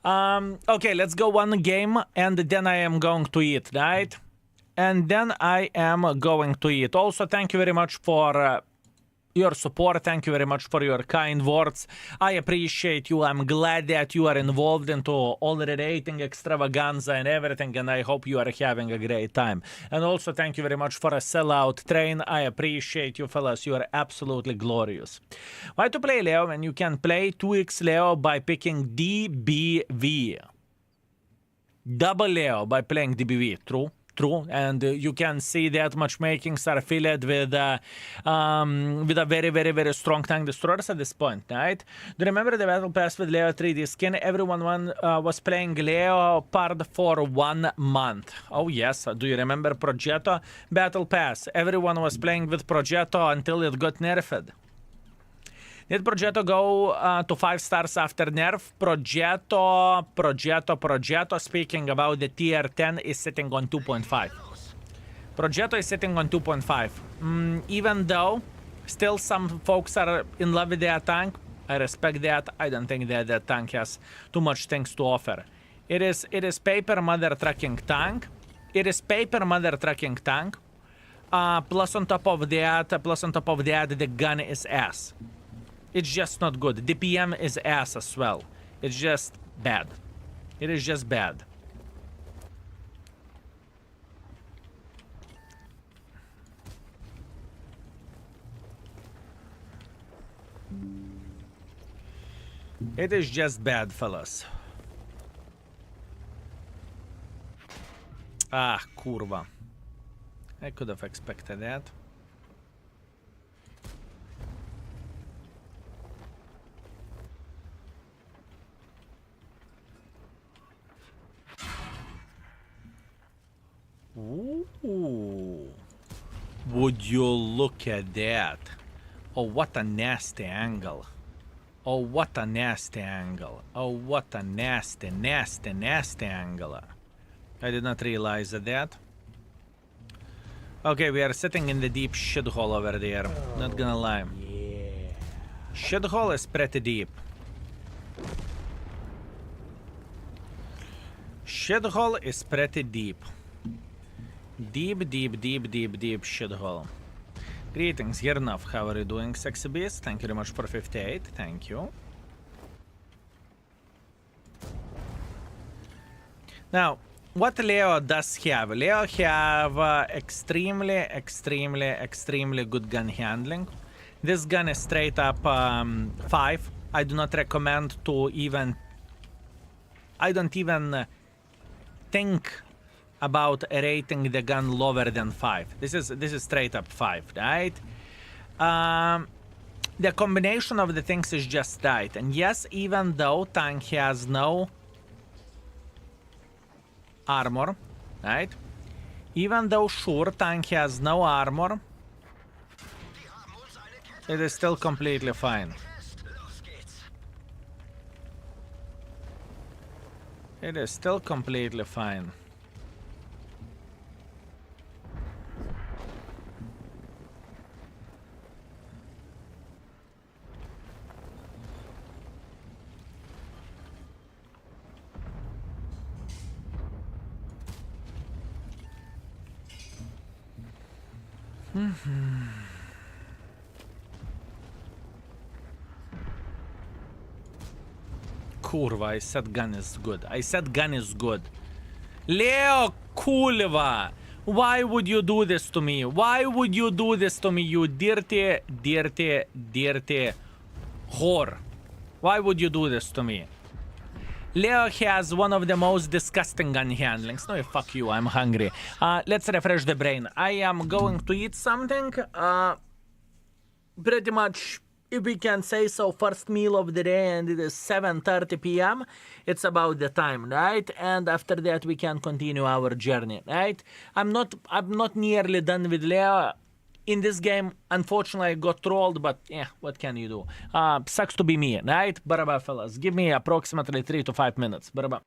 Okay, let's go one game and then I am going to eat, right? And then I am going to eat. Also, thank you very much for your support. Thank you very much for your kind words. I appreciate you. I'm glad that you are involved into all the rating extravaganza and everything, and I hope you are having a great time. And also thank you very much for a sellout train. I appreciate you, fellas. You are absolutely glorious. Why to play Leo when you can play 2x Leo by picking DBV? Double Leo by playing DBV. True. True, and you can see that matchmakings are filled with a very, very, very strong tank destroyers at this point, right? Do you remember the battle pass with Leo 3D skin? Everyone was playing Leopard for 1 month. Oh yes, do you remember Progetto battle pass? Everyone was playing with Progetto until it got nerfed. Did Progetto go to 5 stars after nerf? Progetto, speaking about the tier 10, is sitting on 2.5. Progetto is sitting on 2.5. Even though still some folks are in love with that tank, I respect that. I don't think that that tank has too much things to offer. It is paper mother trucking tank. It is paper mother trucking tank. Plus on top of that, the gun is ass. It's just not good. The PM is ass as well. It's just bad. It is just bad. It is just bad, fellas. Ah, kurva. I could have expected that. Ooh. Would you look at that? Oh, what a nasty angle. Oh, what a nasty angle. Oh, what a nasty, nasty, nasty angle. I did not realize that. Okay, we are sitting in the deep shithole over there. Not gonna lie. Yeah. Shithole is pretty deep. Shithole is pretty deep. Deep, deep, deep, deep, deep shithole. Greetings, Girnov. How are you doing, Sexy Beast? Thank you very much for 58. Thank you. Now, what Leo does have? Leo have extremely, extremely, extremely good gun handling. This gun is straight up 5. I do not recommend to even... I don't even think about rating the gun lower than 5. This is straight up 5, right? The combination of the things is just right. And yes, even though tank has no armor, right? Even though sure tank has no armor, it is still completely fine. It is still completely fine. Kurva, I said gun is good. I said gun is good. Leo, kurva! Why would you do this to me? Why would you do this to me, you dirty, dirty, dirty whore? Why would you do this to me? Leo has one of the most disgusting gun handlings. No, fuck you, I'm hungry. Let's refresh the brain. I am going to eat something. Pretty much, if we can say so, first meal of the day, and it is 7:30 p.m. It's about the time, right? And after that, we can continue our journey, right? I'm not nearly done with Leo. In this game, unfortunately, I got trolled, but yeah, what can you do? Sucks to be me, right? Baraba, fellas. Give me approximately 3 to 5 minutes. Baraba.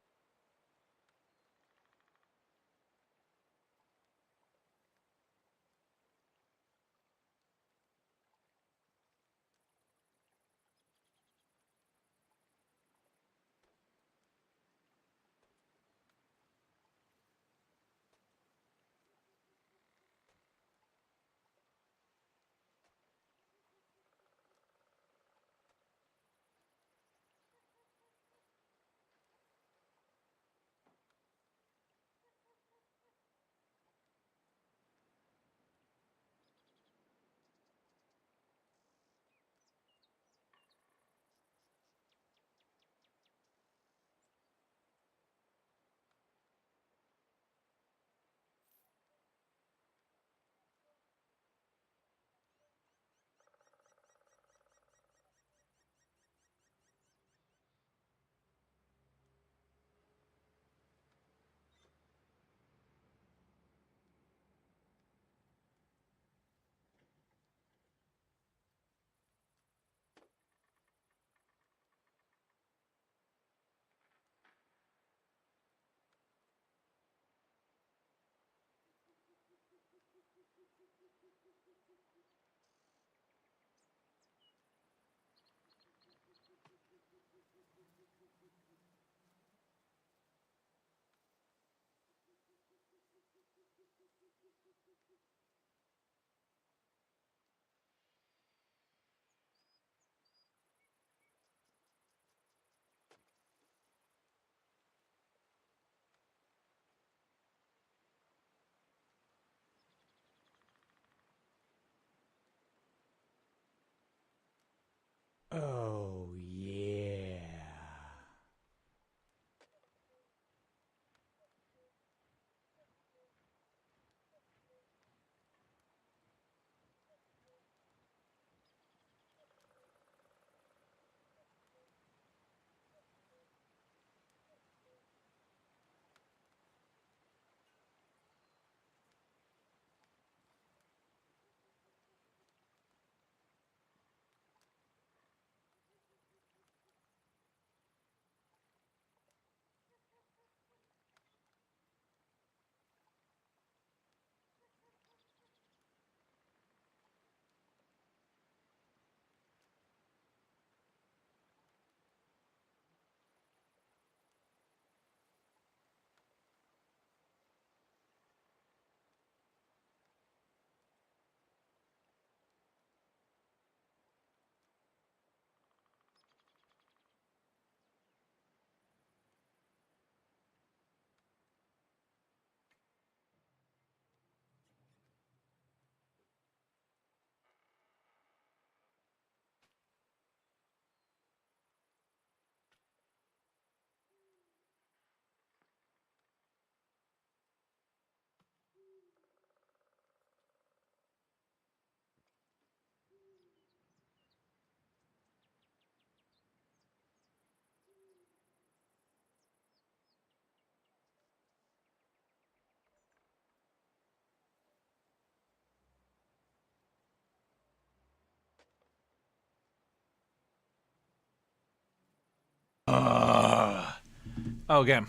Okay.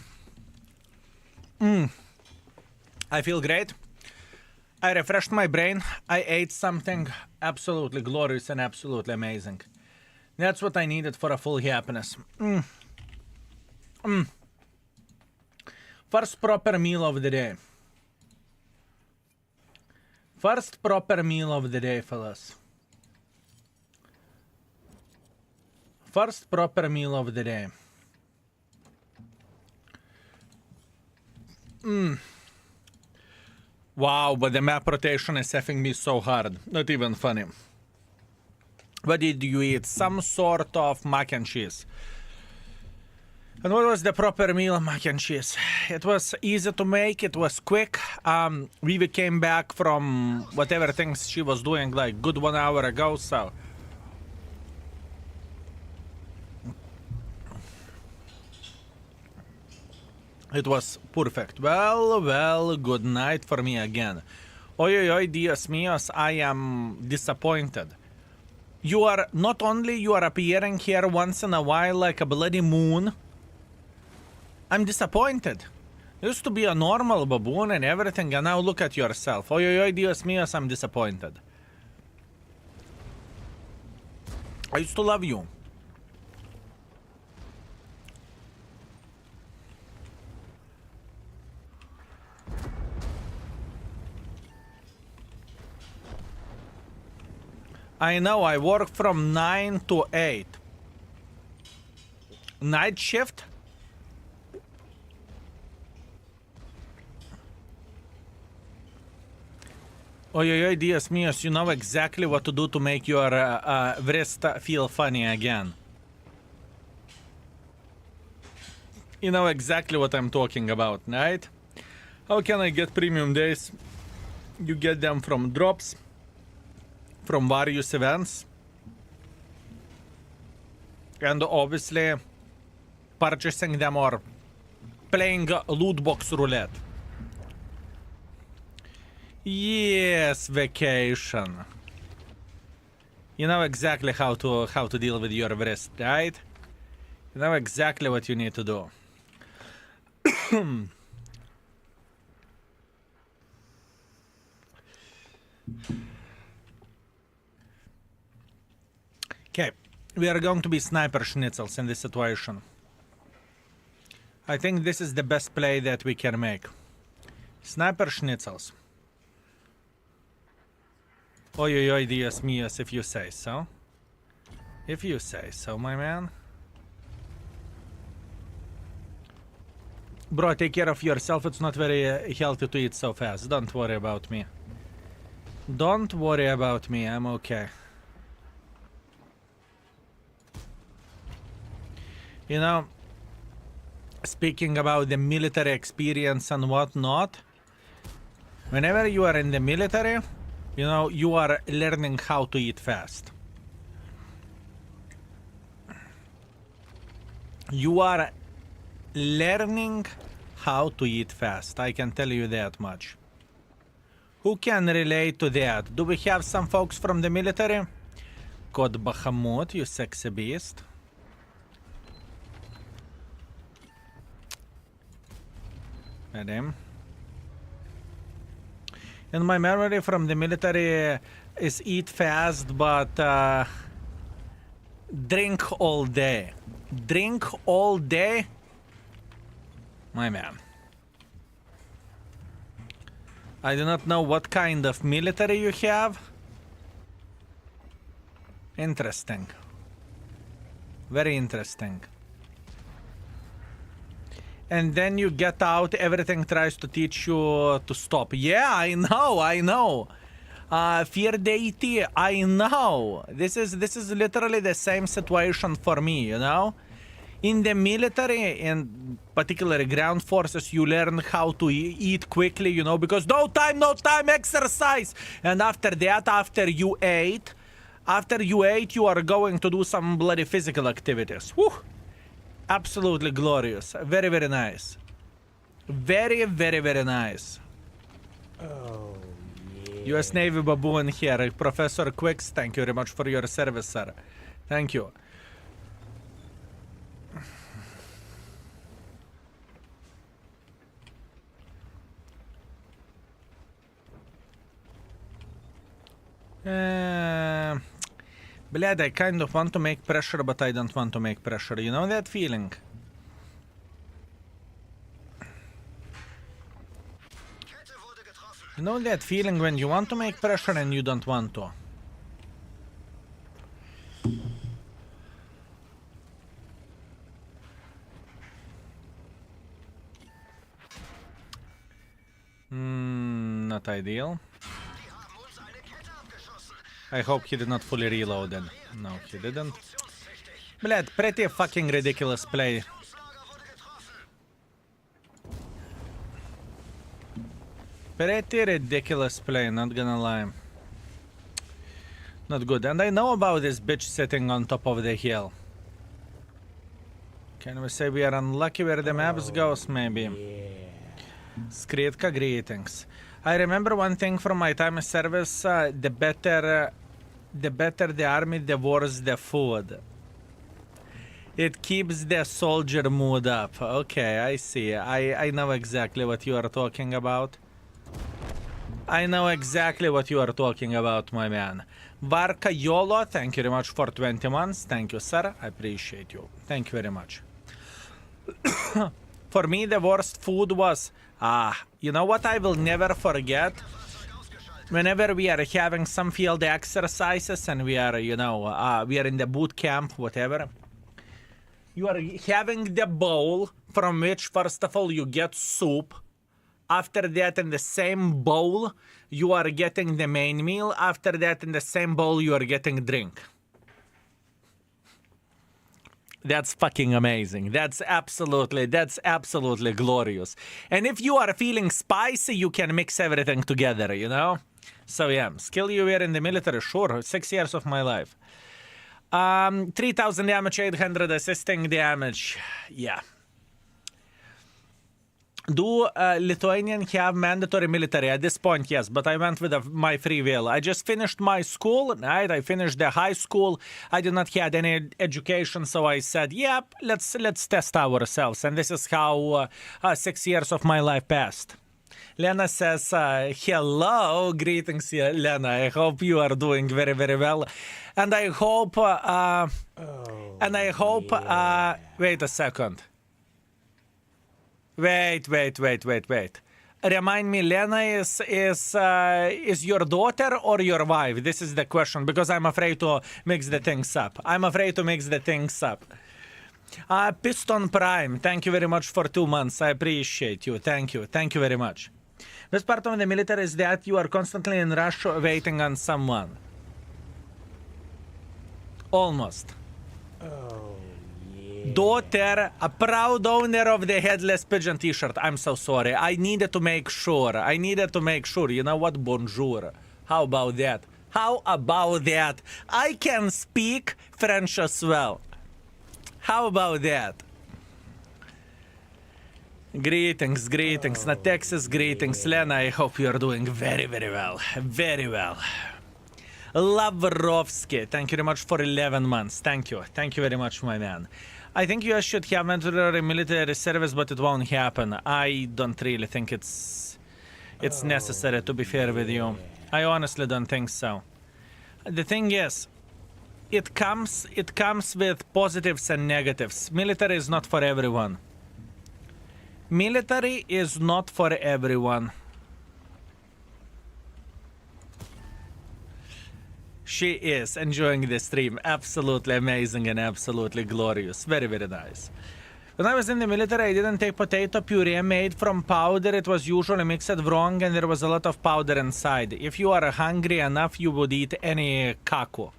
I feel great. I refreshed my brain. I ate something absolutely glorious and absolutely amazing. That's what I needed for a full happiness. First proper meal of the day. First proper meal of the day, fellas. First proper meal of the day. Wow, but the map rotation is effing me so hard. Not even funny. What did you eat? Some sort of mac and cheese. And what was the proper meal? Mac and cheese. It was easy to make. It was quick. We came back from whatever things she was doing like good 1 hour ago, so... It was perfect. Well, good night for me again. Oi, Dios míos, I am disappointed. You are, not only you are appearing here once in a while like a bloody moon, I'm disappointed. Used to be a normal baboon and everything, and now look at yourself. Oi, Dios míos, I'm disappointed. I used to love you. I know, I work from 9 to 8. Night shift? Oi, Dios míos, you know exactly what to do to make your wrist feel funny again. You know exactly what I'm talking about, right? How can I get premium days? You get them from drops, from various events, and obviously purchasing them or playing loot box roulette. Yes, vacation. You know exactly how to deal with your wrist, right? You know exactly what you need to do. Okay, we are going to be sniper schnitzels in this situation. I think this is the best play that we can make. Sniper schnitzels. Oi, Dios míos, if you say so. If you say so, my man. Bro, take care of yourself. It's not very healthy to eat so fast. Don't worry about me. Don't worry about me. I'm okay. You know, speaking about the military experience and whatnot, whenever you are in the military, you know, you are learning how to eat fast. You are learning how to eat fast. I can tell you that much. Who can relate to that? Do we have some folks from the military? God Bahamut, you sexy beast. Madam. And my memory from the military is eat fast, but drink all day. Drink all day? My man. I do not know what kind of military you have. Interesting. Very interesting. And then you get out, everything tries to teach you to stop. Yeah, I know. Fear deity, I know. This is literally the same situation for me, you know? In the military, and particularly ground forces, you learn how to eat quickly, you know, because no time, exercise. And after that, after you ate, you are going to do some bloody physical activities. Woo! Absolutely glorious. Very, very nice. Very, very, very nice. Oh, yeah. US Navy baboon here. Professor Quicks, thank you very much for your service, sir. Thank you. Blad, I kind of want to make pressure, but I don't want to make pressure. You know that feeling? You know that feeling when you want to make pressure and you don't want to? Not ideal. I hope he did not fully reload then. No, he didn't. Blad, pretty fucking ridiculous play. Pretty ridiculous play, not gonna lie. Not good. And I know about this bitch sitting on top of the hill. Can we say we are unlucky where the maps goes, maybe? Skritka, greetings. I remember one thing from my time of service, the better the army, the worse the food. It keeps the soldier mood up. Okay, I see. I know exactly what you are talking about. I know exactly what you are talking about, my man. Varka Yolo, thank you very much for 20 months. Thank you, sir. I appreciate you. Thank you very much. For me, the worst food was... you know what I will never forget? Whenever we are having some field exercises and we are, you know, we are in the boot camp, whatever. You are having the bowl from which, first of all, you get soup. After that, in the same bowl, you are getting the main meal. After that, in the same bowl, you are getting drink. That's fucking amazing. That's absolutely glorious. And if you are feeling spicy, you can mix everything together, you know? So yeah, skill you were in the military, sure, 6 years of my life. 3000 damage, 800 assisting damage, yeah. Do Lithuanian have mandatory military? At this point, yes, but I went with my free will. I just finished my school, right? I finished the high school. I did not have any education, so I said, yep, let's test ourselves. And this is how 6 years of my life passed. Lena says, hello, greetings, Lena. I hope you are doing very, very well. And I hope, wait a second. Wait. Remind me, Lena is your daughter or your wife? This is the question, because I'm afraid to mix the things up. Piston Prime, thank you very much for 2 months. I appreciate you. Thank you very much. This part of the military is that you are constantly in rush waiting on someone. Almost. Daughter, a proud owner of the headless pigeon t-shirt. I'm so sorry. I needed to make sure. You know what? Bonjour. How about that? I can speak French as well. How about that? Greetings. Natexas, greetings. Lena, I hope you are doing very, very well. Very well. Lavrovsky, thank you very much for 11 months. Thank you very much, my man. I think you should have mandatory military service, but it won't happen. I don't really think it's necessary, to be fair with you. I honestly don't think so. The thing is, it comes with positives and negatives. Military is not for everyone. She is enjoying the stream. Absolutely amazing and absolutely glorious. Very, very nice. When I was in the military, I didn't take potato puree made from powder. It was usually mixed wrong and there was a lot of powder inside. If you are hungry enough, you would eat any kaku.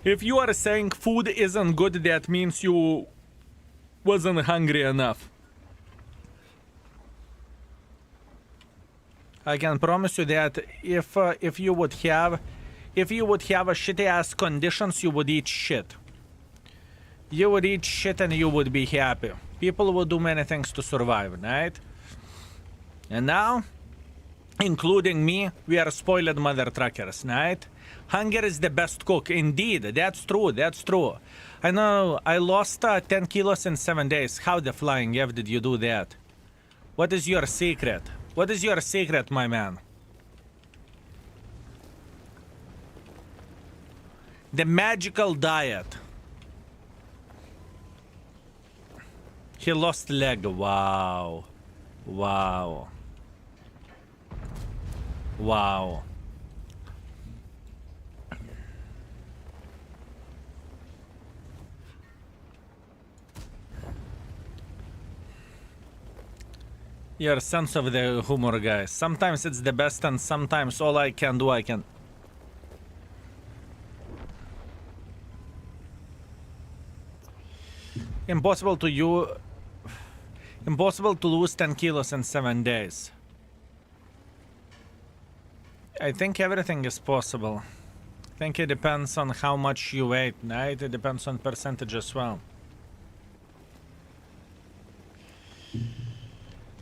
If you are saying food isn't good, that means you wasn't hungry enough. I can promise you that if you would have a shitty ass conditions, you would eat shit. You would eat shit and you would be happy. People would do many things to survive, right? And now, including me, we are spoiled mother truckers, right? Hunger is the best cook. Indeed, that's true. I know, I lost 10 kilos in 7 days. How the flying F did you do that? What is your secret? What is your secret, my man? The magical diet. He lost leg. Wow. Wow. Wow. Your sense of the humor, guys. Sometimes it's the best, and sometimes all I can do, I can. Impossible to lose 10 kilos in 7 days. I think everything is possible. I think it depends on how much you weigh, right? It depends on percentage as well.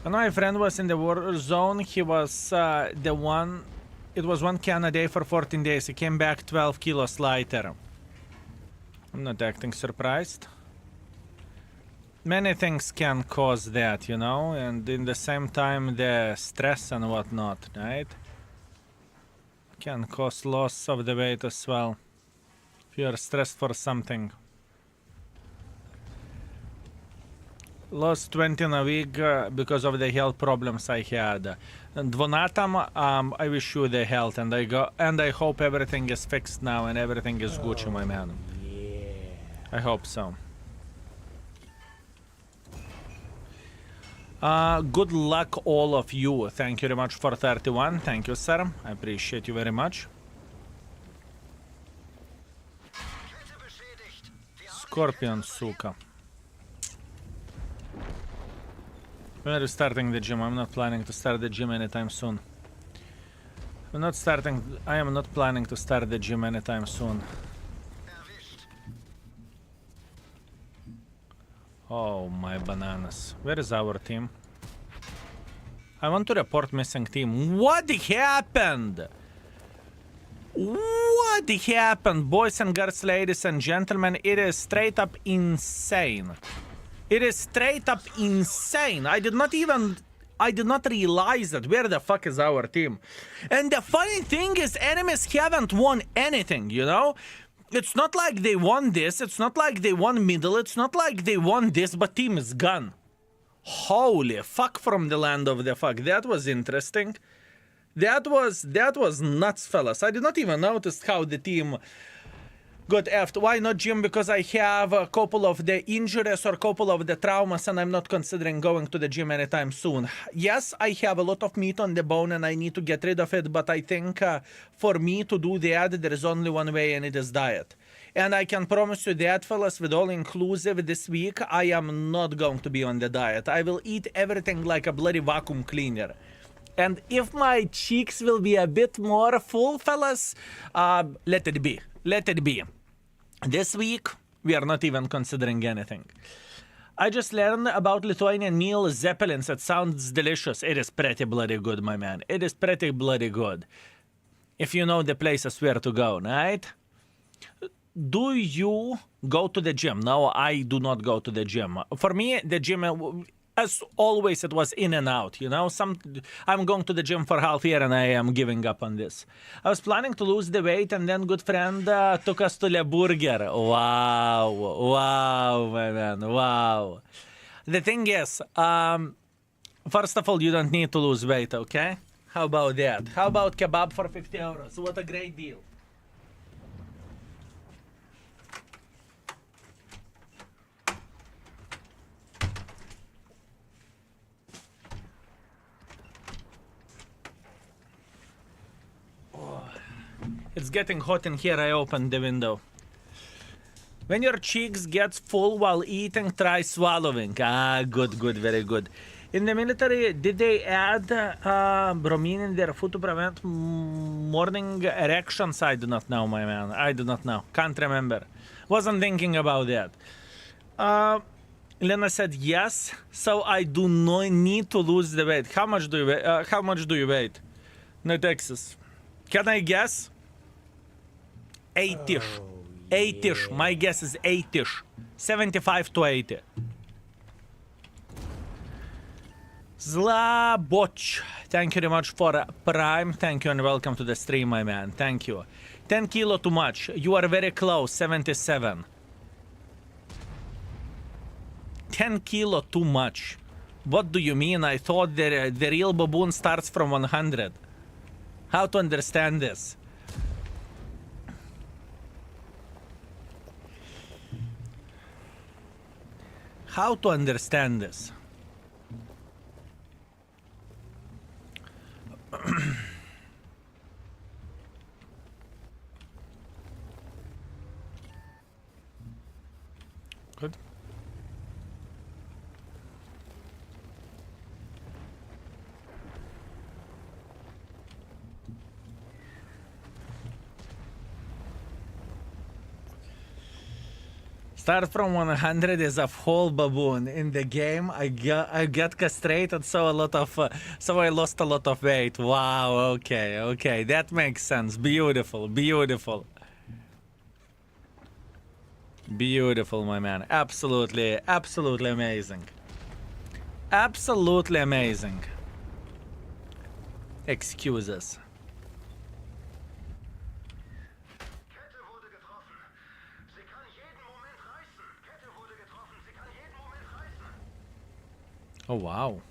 When my friend was in the war zone, he was it was 1 can a day for 14 days. He came back 12 kilos lighter. I'm not acting surprised. Many things can cause that, you know, and in the same time the stress and whatnot, right? Can cause loss of the weight as well. If you are stressed for something. Lost 20 in a week because of the health problems I had. And Dvonatam, I wish you the health, and I hope everything is fixed now and everything is Gucci, my man. Yeah. I hope so. Good luck, all of you. Thank you very much for 31. Thank you, sir. I appreciate you very much. Scorpion, suka. When are you starting the gym? I'm not planning to start the gym anytime soon. I am not planning to start the gym anytime soon. Oh my bananas. Where is our team? I want to report missing team. What happened? What happened, boys and girls, ladies and gentlemen? It is straight up insane. It is straight up insane. I did not realize that. Where the fuck is our team? And the funny thing is, enemies haven't won anything, you know? It's not like they won this, it's not like they won middle, it's not like they won this, but team is gone. Holy fuck from the land of the fuck. That was interesting. That was nuts, fellas. I did not even notice how the team got effed. Why not gym? Because I have a couple of the injuries or a couple of the traumas, and I'm not considering going to the gym anytime soon. Yes, I have a lot of meat on the bone and I need to get rid of it, but I think for me to do that, there is only one way, and it is diet. And I can promise you that, fellas, with all inclusive this week, I am not going to be on the diet. I will eat everything like a bloody vacuum cleaner. And if my cheeks will be a bit more full, fellas, let it be. Let it be. This week, we are not even considering anything. I just learned about Lithuanian meal Zeppelins. It sounds delicious. It is pretty bloody good, my man. It is pretty bloody good. If you know the places where to go, right? Do you go to the gym? No, I do not go to the gym. For me, the gym, as always, it was in and out, you know? I'm going to the gym for half a year and I am giving up on this. I was planning to lose the weight, and then good friend took us to Le Burger. Wow. Wow, my man. Wow. The thing is, first of all, you don't need to lose weight, okay? How about that? How about kebab for 50 euros? What a great deal. It's getting hot in here. I opened the window. When your cheeks get full while eating, try swallowing. Ah, good, very good. In the military, did they add bromine in their food to prevent morning erections? I do not know, my man. I do not know. Can't remember. Wasn't thinking about that. Lena said yes, so I do not need to lose the weight. How much do you weigh? How much do you weigh? No Texas. Can I guess? 8-ish. 8-ish. My guess is 8-ish. 75 to 80. Zlaboch. Thank you very much for Prime. Thank you and welcome to the stream, my man. Thank you. 10 kilo too much. You are very close. 77. 10 kilo too much. What do you mean? I thought the real baboon starts from 100. How to understand this? How to understand this? Good. Start from 100 is a whole baboon. In the game, I got castrated, so I lost a lot of weight. Wow. Okay. That makes sense. Beautiful. Beautiful, my man. Absolutely amazing. Absolutely amazing. Excuses. Oh, wow.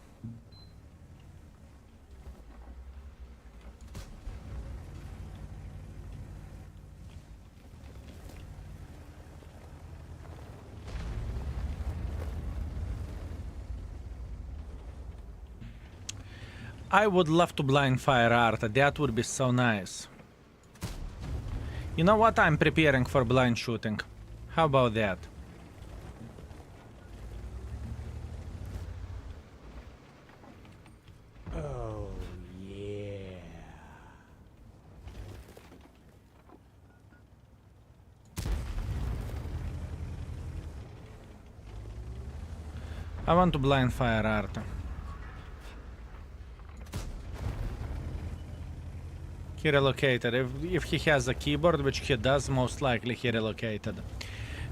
I would love to blind fire Arta. That would be so nice. You know what? I'm preparing for blind shooting. How about that? Oh, yeah. I want to blind fire Arta. He relocated. If he has a keyboard, which he does, most likely he relocated.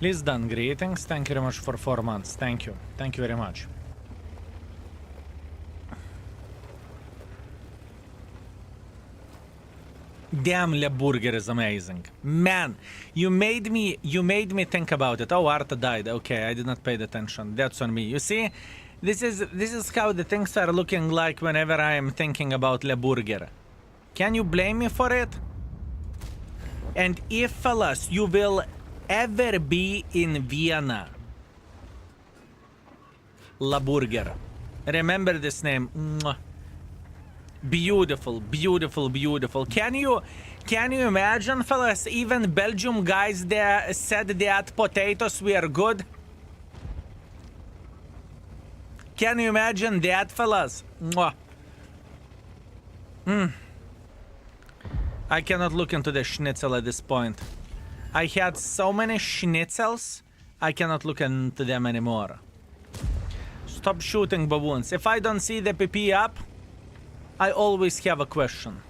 Liz done. Greetings. Thank you very much for 4 months. Thank you. Thank you very much. Damn, Leopard is amazing. Man, you made me think about it. Oh, Arta died. Okay, I did not pay attention. That's on me. You see, this is how the things are looking like whenever I am thinking about Leopard. Can you blame me for it? And if, fellas, you will ever be in Vienna, Leopard, remember this name. Mwah. Beautiful, beautiful, beautiful. Can you imagine, fellas, even Belgium guys there said that potatoes were good? Can you imagine that, fellas? Mwah. I cannot look into the schnitzel at this point. I had so many schnitzels, I cannot look into them anymore. Stop shooting baboons. If I don't see the PP up, I always have a question.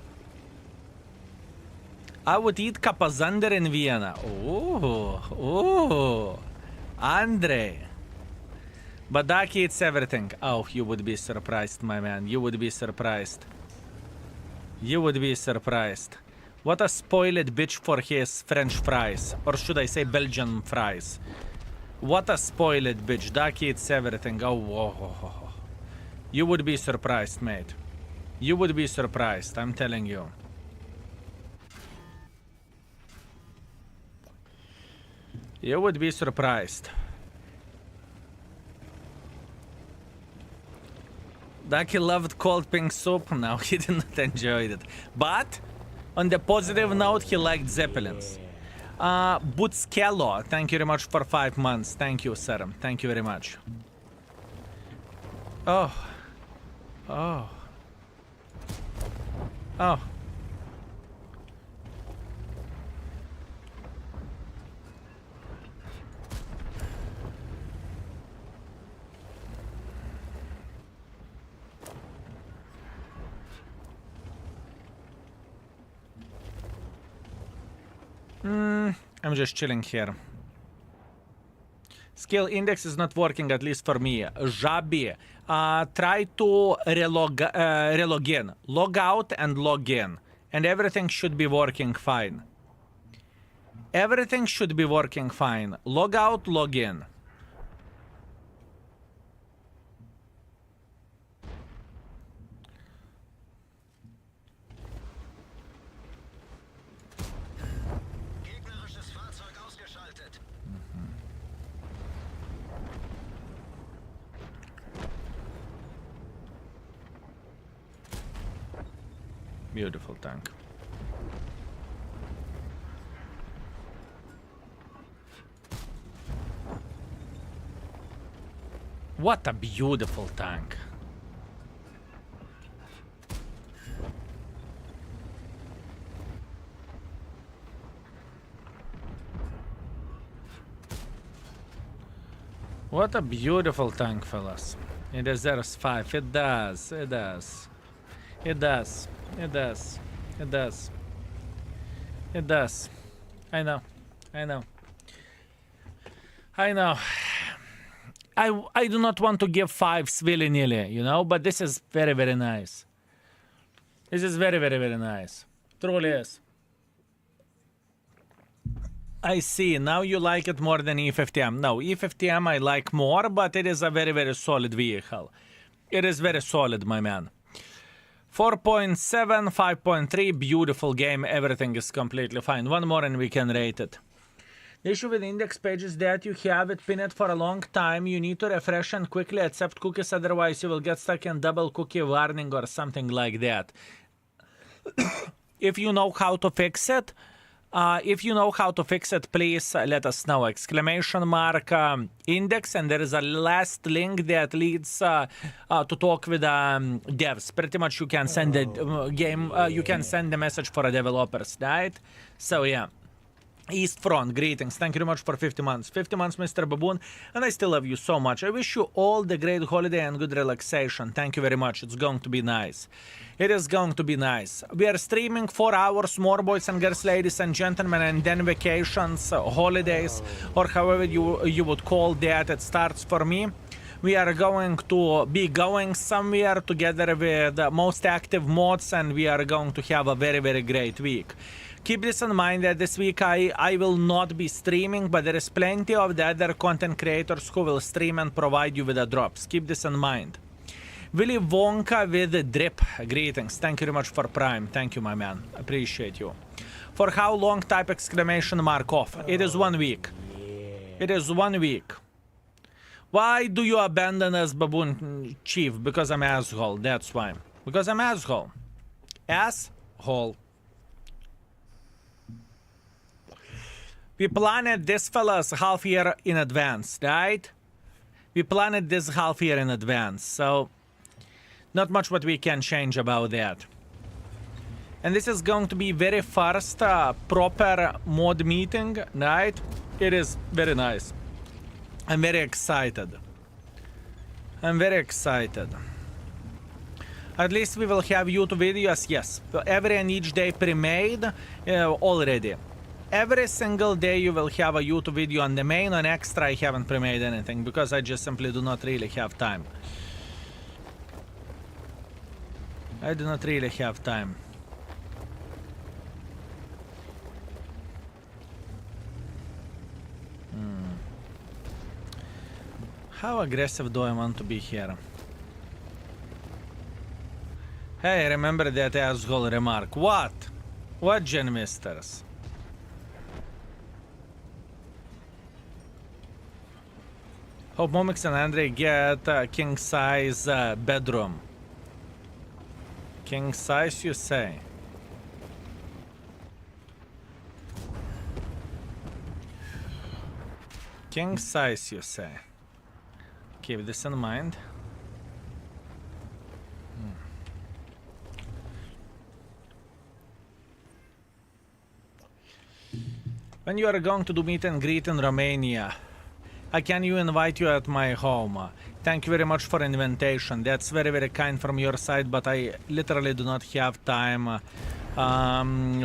I would eat kapazander in Vienna. Oh, Andre. Badaki eats everything. Oh, you would be surprised, my man. You would be surprised. You would be surprised. What a spoiled bitch for his French fries. Or should I say Belgian fries. What a spoiled bitch. Daki eats everything. Oh, whoa, whoa, whoa. You would be surprised, mate. You would be surprised, I'm telling you. You would be surprised. Ducky loved cold pink soup. No, he did not enjoy it. But, on the positive note, he liked Zeppelins. Butskello, thank you very much for 5 months. Thank you, sir. Thank you very much. Oh. Oh. Oh. I'm just chilling here. Skill index is not working, at least for me. Jabi, try to relog in. Log out and log in. And everything should be working fine. Everything should be working fine. Log out, log in. Gegnerisches Fahrzeug ausgeschaltet. Beautiful tank. What a beautiful tank. What a beautiful tank, fellas. It deserves 5. It does. It does. It does. It does. It does. It does. I know. I know. I know. I do not want to give 5s willy-nilly, you know, but this is very, very nice. This is very, very, very nice. Truly is. I see. Now you like it more than E50M. No, E50M I like more, but it is a very, very solid vehicle. It is very solid, my man. 4.7, 5.3, beautiful game. Everything is completely fine. One more and we can rate it. The issue with index page is that you have it pinned for a long time. You need to refresh and quickly accept cookies, otherwise you will get stuck in double cookie warning or something like that. If you know how to fix it, please let us know. Exclamation mark index, and there is a last link that leads to talk with devs. Pretty much you can send you can send the message for the developers, right? So yeah. East Front, greetings. Thank you very much for 50 months. 50 months, Mr. Baboon, and I still love you so much. I wish you all the great holiday and good relaxation. Thank you very much. It's going to be nice. It is going to be nice. We are streaming 4 hours more, boys and girls, ladies and gentlemen, and then vacations, holidays, or however you would call that. It starts for me. We are going to be going somewhere together with the most active mods, and we are going to have a very, very great week. Keep this in mind that this week I will not be streaming, but there is plenty of the other content creators who will stream and provide you with the drops. Keep this in mind. Willy Wonka with the drip. Greetings. Thank you very much for Prime. Thank you, my man. Appreciate you. For how long? Type exclamation mark off. It is 1 week. It is 1 week. Why do you abandon us, Baboon Chief? Because I'm asshole. That's why. Because I'm asshole. Asshole. We planned this, fellas, half year in advance, right? We planned this half year in advance, so not much what we can change about that. And this is going to be very first proper mod meeting, right? It is very nice. I'm very excited. I'm very excited. At least we will have YouTube videos, yes. Every and each day pre-made already. Every single day you will have a YouTube video on the main. On extra I haven't pre-made anything because I just simply do not really have time. I do not really have time. How aggressive do I want to be here? Hey, remember that asshole remark. What? What, Gen Misters? Hope Momix and Andre get a king size bedroom. King size, you say? King size, you say? Keep this in mind. When you are going to do meet and greet in Romania, can you invite you at my home? Thank you very much for invitation. That's very, very kind from your side, but I literally do not have time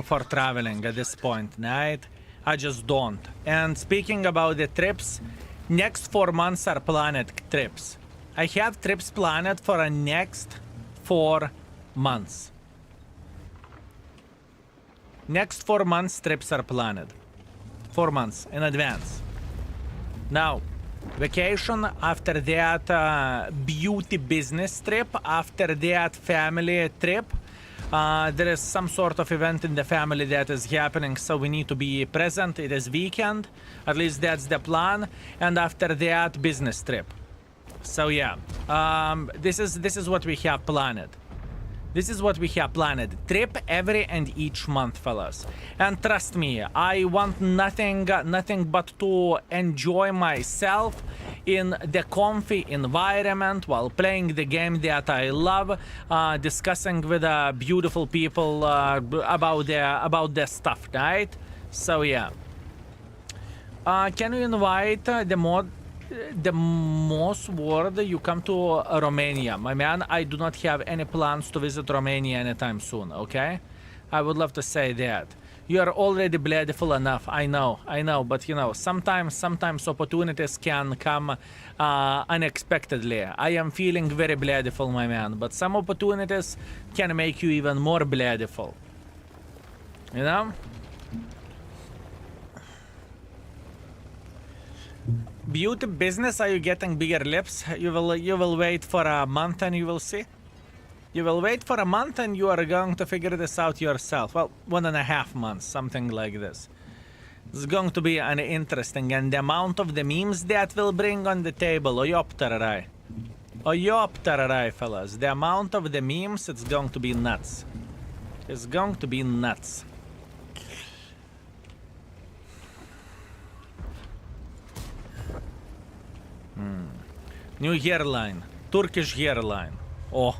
for traveling at this point, right? I just don't. And speaking about the trips, next 4 months are planned trips. I have trips planned for the next 4 months. Next 4 months trips are planned. 4 months in advance. Now, vacation, after that beauty business trip, after that family trip. There is some sort of event in the family that is happening, so we need to be present. It is weekend, at least that's the plan. And after that, business trip. So yeah, this is what we have planned. This is what we have planned. Trip every and each month, fellas. And trust me, I want nothing but to enjoy myself in the comfy environment while playing the game that I love, discussing with beautiful people about the stuff, right? So yeah. Can you invite the most word you come to Romania? My man, I do not have any plans to visit Romania anytime soon, okay? I would love to say that. You are already bloodful enough, I know, but you know, sometimes opportunities can come unexpectedly. I am feeling very bloodful, my man, but some opportunities can make you even more bloodful. You know? Beauty business, are you getting bigger lips? You will wait for a month and you will see. You will wait for a month and you are going to figure this out yourself. Well, 1.5 months, something like this. It's going to be an interesting, and the amount of the memes that will bring on the table. Oyoptararai, fellas. The amount of the memes, it's going to be nuts. It's going to be nuts. New hairline. Turkish hairline. Oh,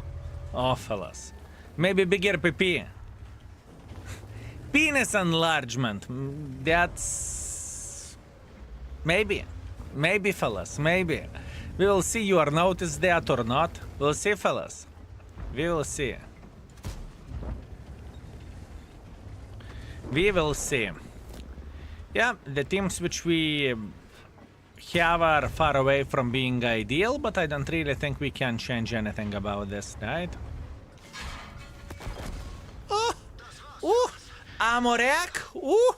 fellas. Maybe bigger PP. Penis enlargement. That's... Maybe, fellas, maybe. We will see you are noticed that or not. We'll see, fellas. We will see. We will see. Yeah, the teams which we have are far away from being ideal, but I don't really think we can change anything about this, right? Ooh, Amorek, ooh.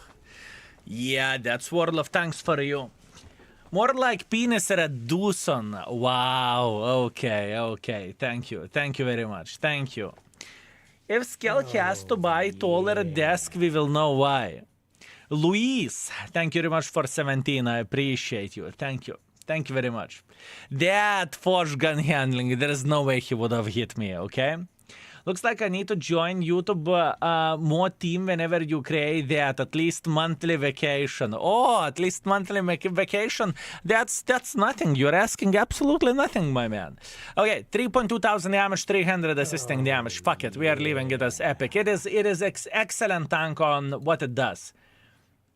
Yeah, that's World of Tanks for you. More like penis reduction. Wow, okay, thank you very much, thank you. If Skel has to buy taller desk, we will know why. Luis, thank you very much for 17. I appreciate you. Thank you very much. That Fosh gun handling, there is no way he would have hit me, okay? Looks like I need to join YouTube more team whenever you create that. At least monthly vacation. Oh, at least monthly vacation. That's nothing. You're asking absolutely nothing, my man. Okay, 3.2 thousand damage, 300 assisting damage. Fuck it, we are leaving it as epic. It is excellent tank on what it does.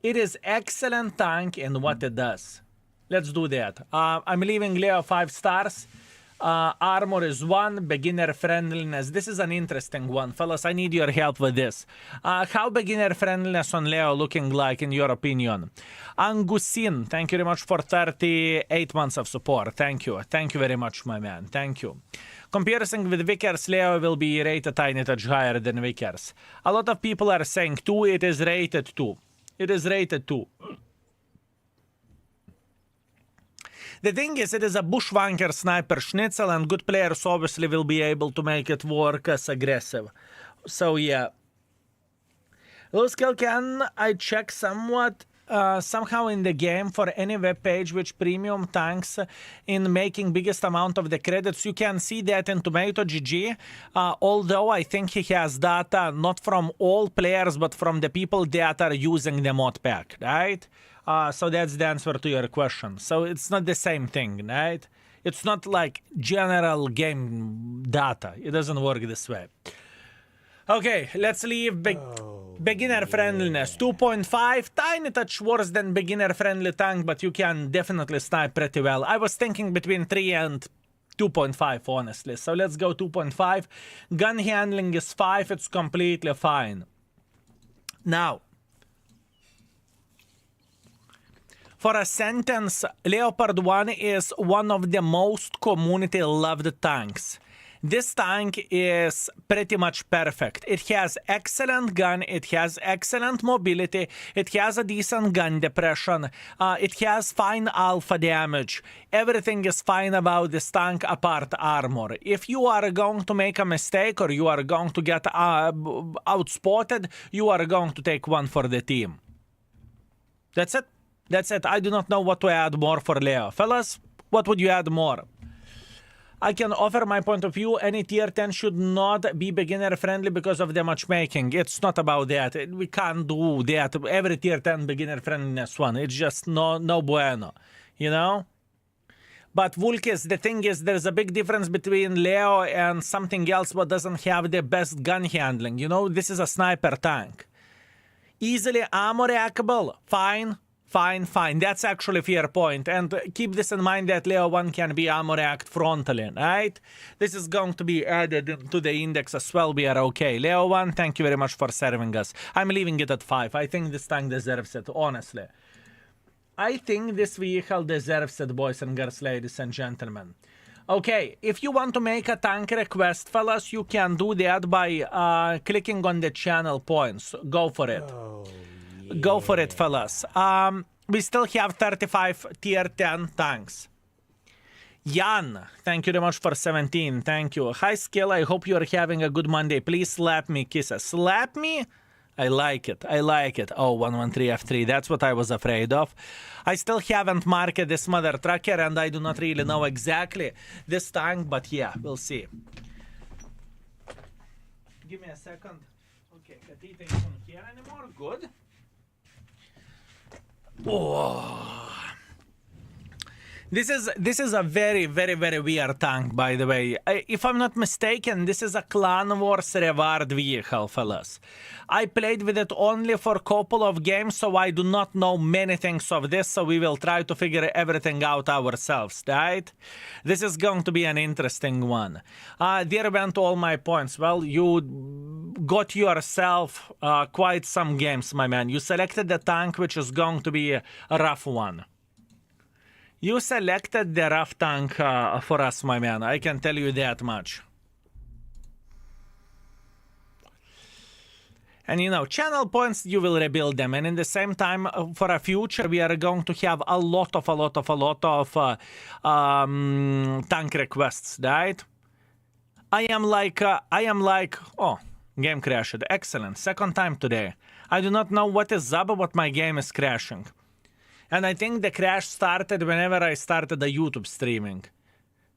It is excellent tank in what it does. Let's do that. I'm leaving Leo 5 stars. Armor is 1. Beginner friendliness. This is an interesting one. Fellas, I need your help with this. How beginner friendliness on Leo looking like in your opinion? Angusin, thank you very much for 38 months of support. Thank you. Thank you very much, my man. Thank you. Comparison with Vickers, Leo will be rated a tiny touch higher than Vickers. A lot of people are saying 2. It is rated 2. It is rated 2. The thing is, it is a bushwanker sniper schnitzel, and good players obviously will be able to make it work as aggressive. So yeah. Low skill, can I check somewhat somehow in the game for any web page which premium tanks in making biggest amount of the credits? You can see that in Tomato GG, although I think he has data not from all players but from the people that are using the mod pack, right? So that's the answer to your question. So it's not the same thing, right? It's not like general game data. It doesn't work this way. Okay, let's leave beginner friendliness. 2.5, tiny touch worse than beginner friendly tank, but you can definitely snipe pretty well. I was thinking between 3 and 2.5, honestly. So let's go 2.5. Gun handling is 5, it's completely fine. Now, for a sentence, Leopard 1 is one of the most community loved tanks. This tank is pretty much perfect. It has excellent gun, it has excellent mobility, it has a decent gun depression, it has fine alpha damage. Everything is fine about this tank apart armor. If you are going to make a mistake or you are going to get outspotted, you are going to take one for the team. That's it. That's it. I do not know what to add more for Leo. Fellas, what would you add more? I can offer my point of view. Any tier 10 should not be beginner friendly because of the matchmaking. It's not about that. We can't do that. Every tier 10 beginner friendliness one. It's just no bueno. You know? But Vulkis, the thing is, there's a big difference between Leo and something else what doesn't have the best gun handling. You know, this is a sniper tank. Easily ammo rackable. Fine. Fine. That's actually a fair point. And keep this in mind that Leo 1 can be ammo racked frontally, right? This is going to be added to the index as well. We are okay. Leo 1, thank you very much for serving us. I'm leaving it at 5. I think this tank deserves it, honestly. I think this vehicle deserves it, boys and girls, ladies and gentlemen. Okay, if you want to make a tank request, fellas, you can do that by clicking on the channel points. Go for it. Oh, Go for it, fellas. We still have 35 tier 10 tanks. Jan, thank you very much for 17. Thank you. Hi, Skill. I hope you're having a good Monday. Please slap me, kisses. Slap me? I like it. I like it. Oh, 113 F3. That's what I was afraid of. I still haven't marked this mother trucker, and I do not really know exactly this tank, but yeah, we'll see. Give me a second. Okay, Châtillon isn't here anymore. Good. Oh. This is a very weird tank, by the way. If I'm not mistaken, this is a Clan Wars reward vehicle, fellas. I played with it only for a couple of games, so I do not know many things of this, so we will try to figure everything out ourselves, right? This is going to be an interesting one. There went all my points. Well, you got yourself quite some games, my man. You selected the tank, which is going to be a rough one. You selected the rough tank for us, my man. I can tell you that much. And you know, channel points, you will rebuild them. And in the same time, for a future, we are going to have a lot of tank requests, right? I am like, oh, game crashed. Excellent. Second time today. I do not know what is up, but my game is crashing. And I think the crash started whenever I started the YouTube streaming.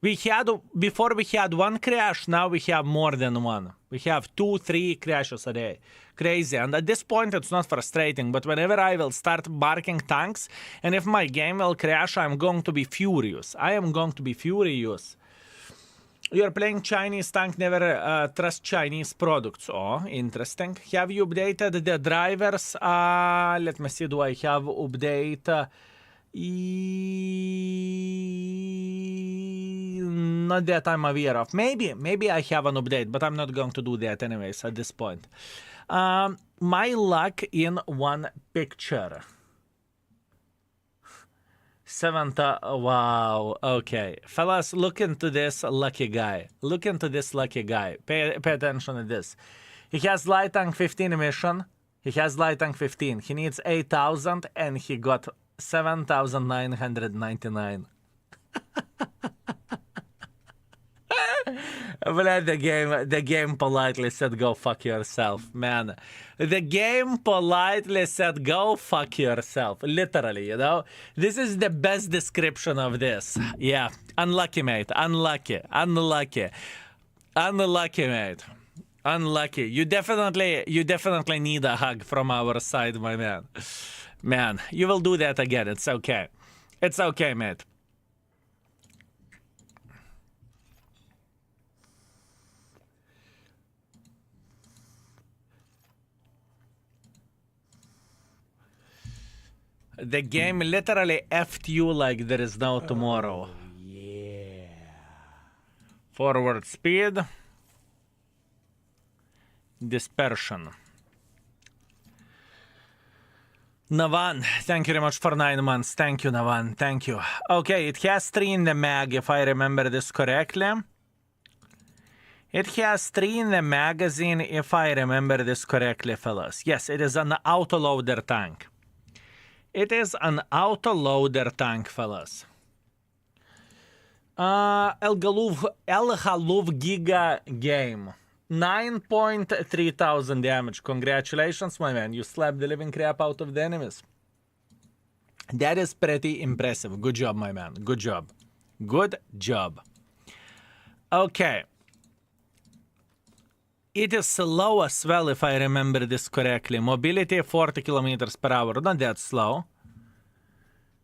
Before we had one crash, now we have more than one. We have 2-3 crashes a day. Crazy. And at this point, it's not frustrating, but whenever I will start marking tanks, and if my game will crash, I'm going to be furious. I am going to be furious. You're playing Chinese tank, never trust Chinese products. Oh, interesting. Have you updated the drivers? Let me see, do I have update? Not that I'm aware of. Maybe I have an update, but I'm not going to do that anyways at this point. My luck in one picture. 7th, wow, okay. Fellas, look into this lucky guy. Look into this lucky guy. Pay attention to this. He has light tank 15 mission. He has light tank 15. He needs 8,000 and he got 7,999. But the game politely said, go fuck yourself, man. The game politely said, go fuck yourself. Literally, you know? This is the best description of this. Yeah. Unlucky, mate. Unlucky. Unlucky. Unlucky, mate. Unlucky. You definitely need a hug from our side, my man. Man, you will do that again. It's okay. It's okay, mate. The game literally effed you like there is no tomorrow. Oh, yeah. Forward speed. Dispersion. Navan, thank you very much for 9 months. Thank you, Navan. Thank you. Okay, it has 3 in the mag, if I remember this correctly. It has 3 in the magazine, if I remember this correctly, fellas. Yes, it is an autoloader tank. It is an autoloader tank, fellas. El Haluf Giga game. 9.3 thousand damage. Congratulations, my man. You slapped the living crap out of the enemies. That is pretty impressive. Good job, my man. Good job. Good job. Okay. It is slow as well, if I remember this correctly. Mobility 40 kilometers per hour. Not that slow.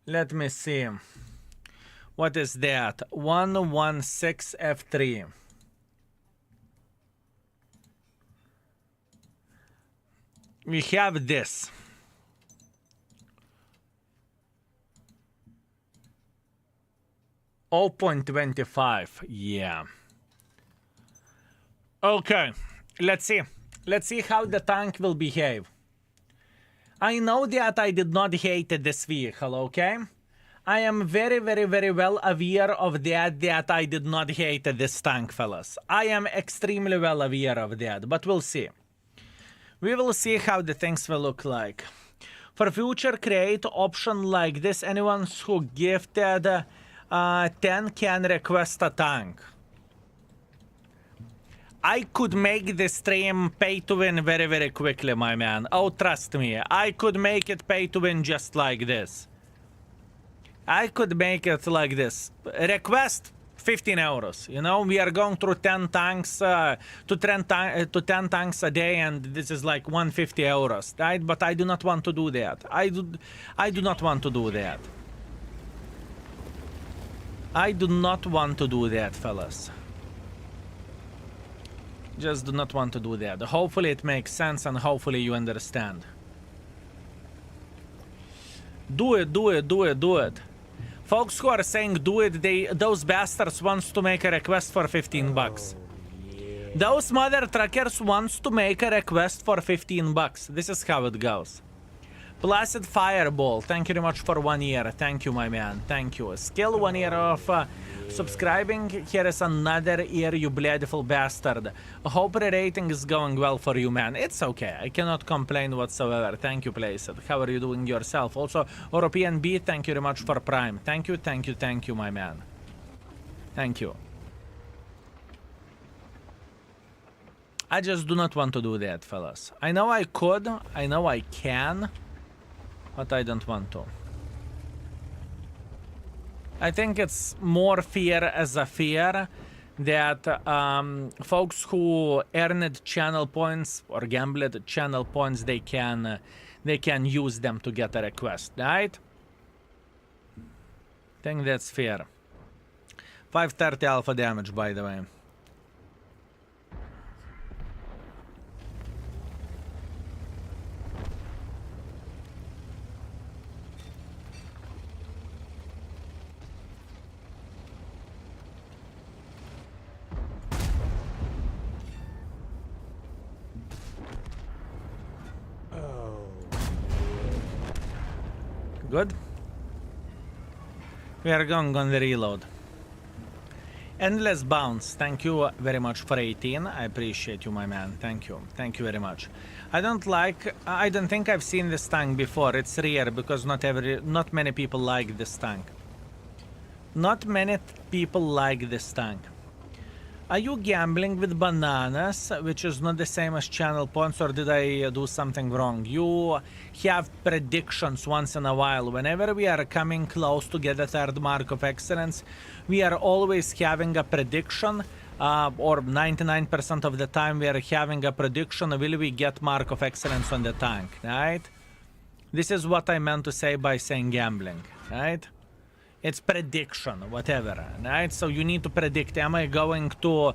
Let me see. What is that? 116 F3. We have this. .25. Yeah. Okay. Let's see. Let's see how the tank will behave. I know that I did not hate this vehicle, okay? I am very, very, very well aware of that I did not hate this tank, fellas. I am extremely well aware of that, but we'll see. We will see how the things will look like. For future, create option like this. Anyone who gifted 10 can request a tank. I could make the stream pay to win very, very quickly, my man. Oh, trust me. I could make it pay to win just like this. I could make it like this. Request 15 euros. You know, we are going through 10 tanks to 10 tanks a day, and this is like 150 euros, right? But I do not want to do that. I do not want to do that. I do not want to do that, fellas. Just do not want to do that. Hopefully it makes sense and hopefully you understand. Do it, do it, do it, do it. Folks who are saying do it, those bastards wants to make a request for 15 bucks. Those mother truckers wants to make a request for 15 bucks. This is how it goes. Placid Fireball, thank you very much for 1 year. Thank you, my man. Thank you. Skill 1 year of subscribing. Here is another year, you beautiful bastard. Hope rating is going well for you, man. It's okay. I cannot complain whatsoever. Thank you, Placid. How are you doing yourself? Also, European B, thank you very much for Prime. Thank you, thank you, thank you, my man. Thank you. I just do not want to do that, fellas. I know I could. I know I can. But I don't want to. I think it's more fear as a fear that folks who earned channel points or gambled channel points, they can use them to get a request, right? I think that's fair. 530 alpha damage, by the way. Good. We are going on the reload. Endless bounce. Thank you very much for 18. I appreciate you, my man. Thank you. Thank you very much. I don't think I've seen this tank before. It's rare because not many people like this tank. Not many people like this tank. Are you gambling with bananas, which is not the same as channel points, or did I do something wrong? You have predictions once in a while. Whenever we are coming close to get a third mark of excellence, we are always having a prediction, or 99% of the time we are having a prediction, will we get mark of excellence on the tank, right? This is what I meant to say by saying gambling, right? It's prediction, whatever, right? So you need to predict, am I going to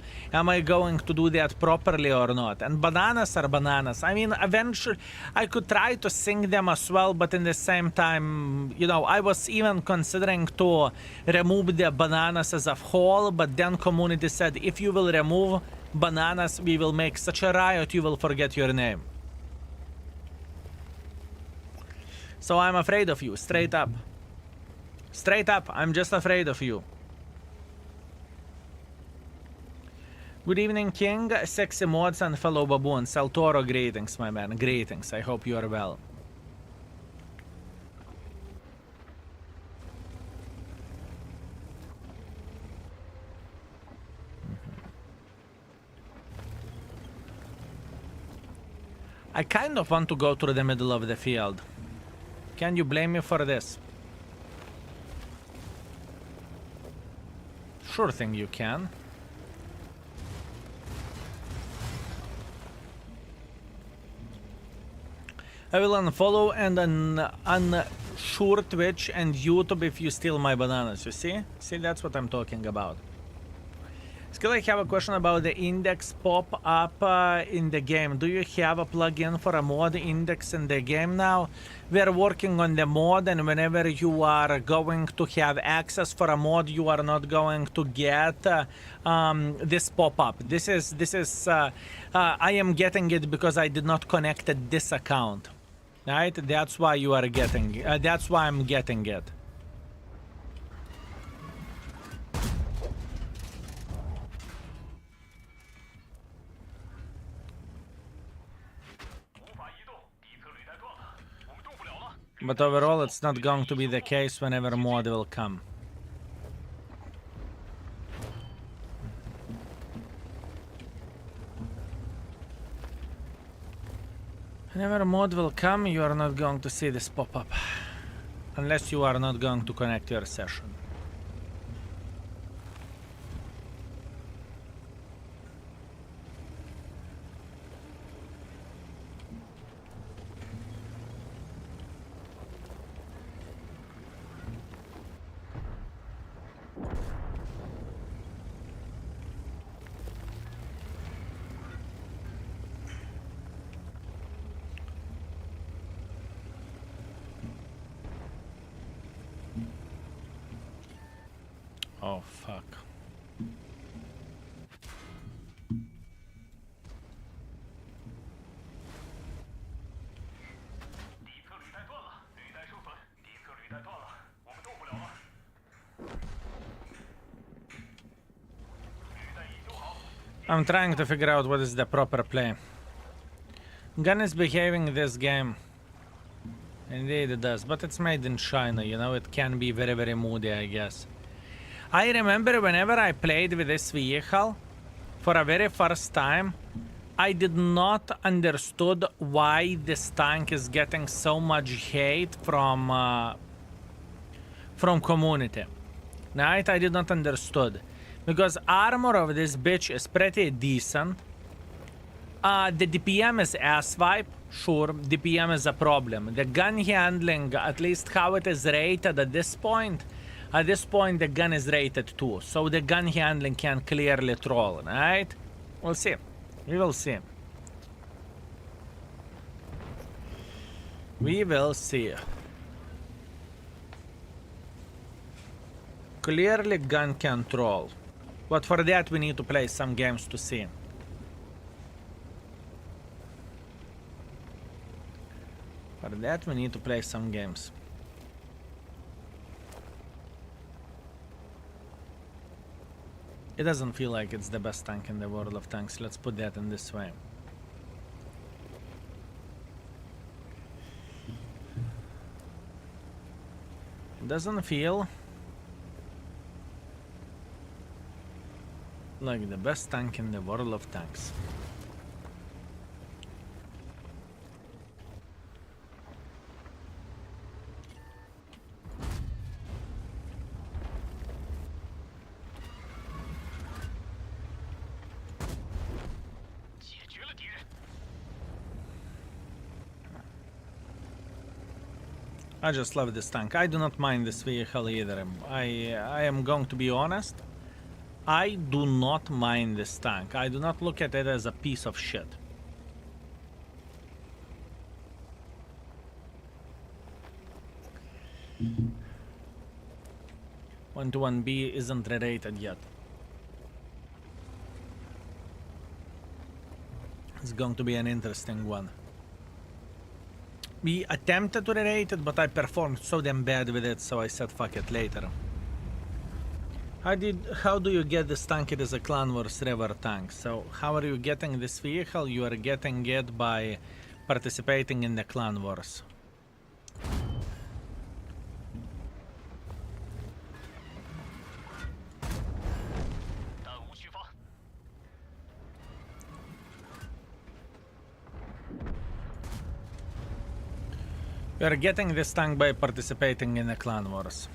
do that properly or not? And bananas are bananas. I mean, eventually, I could try to sing them as well, but in the same time, you know, I was even considering to remove the bananas as a whole, but then community said, if you will remove bananas, we will make such a riot, you will forget your name. So I'm afraid of you, straight up. Straight up, I'm just afraid of you. Good evening, King, sexy mods and fellow baboons. El Toro, greetings, my man. Greetings. I hope you are well. I kind of want to go through the middle of the field. Can you blame me for this? Sure thing you can. I will unfollow and unsure Twitch and YouTube if you steal my bananas, you see? See, that's what I'm talking about. Still, I have a question about the index pop-up in the game. Do you have a plugin for a mod index in the game now? We are working on the mod, and whenever you are going to have access for a mod, you are not going to get this pop-up. This is I am getting it because I did not connect this account. Right? That's why you are getting. That's why I'm getting it. But overall, it's not going to be the case whenever mod will come. Whenever mod will come, you are not going to see this pop up. Unless you are not going to connect your session. Oh, fuck. I'm trying to figure out what is the proper play. Gun is behaving this game. Indeed it does, but it's made in China, you know, it can be very, very moody, I guess. I remember whenever I played with this vehicle for a very first time, I did not understood why this tank is getting so much hate from community. Right? I did not understood. Because armor of this bitch is pretty decent. The DPM is ass-wipe. Sure, DPM is a problem. The gun handling, at least how it is rated at this point, the gun is rated too. So the gun handling can clearly troll, right? We'll see. We will see. We will see. Clearly gun can troll. But for that we need to play some games to see. For that we need to play some games. It doesn't feel like it's the best tank in the world of tanks. Let's put that in this way. It doesn't feel like the best tank in the world of tanks. I just love this tank. I do not mind this vehicle either. I am going to be honest. I do not mind this tank. I do not look at it as a piece of shit. One to 1B isn't rated yet. It's going to be an interesting one. We attempted to rerate it, but I performed so damn bad with it, so I said fuck it later. How do you get this tank? It is a Clan Wars River tank. So how are you getting this vehicle? You are getting it by participating in the Clan Wars. You are getting this tank by participating in the Clan Wars.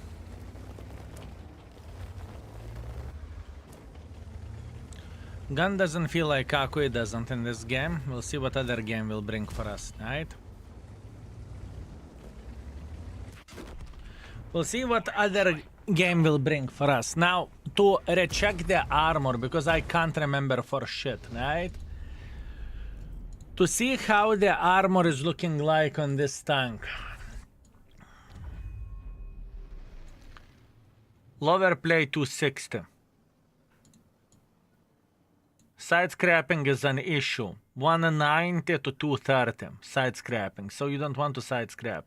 Gun doesn't feel like Kaku, it doesn't in this game. We'll see what other game will bring for us, right? We'll see what other game will bring for us. Now, to recheck the armor, because I can't remember for shit, right? To see how the armor is looking like on this tank. Lower plate 260. Side scrapping is an issue. 190 to 230 side scrapping. So you don't want to side scrap.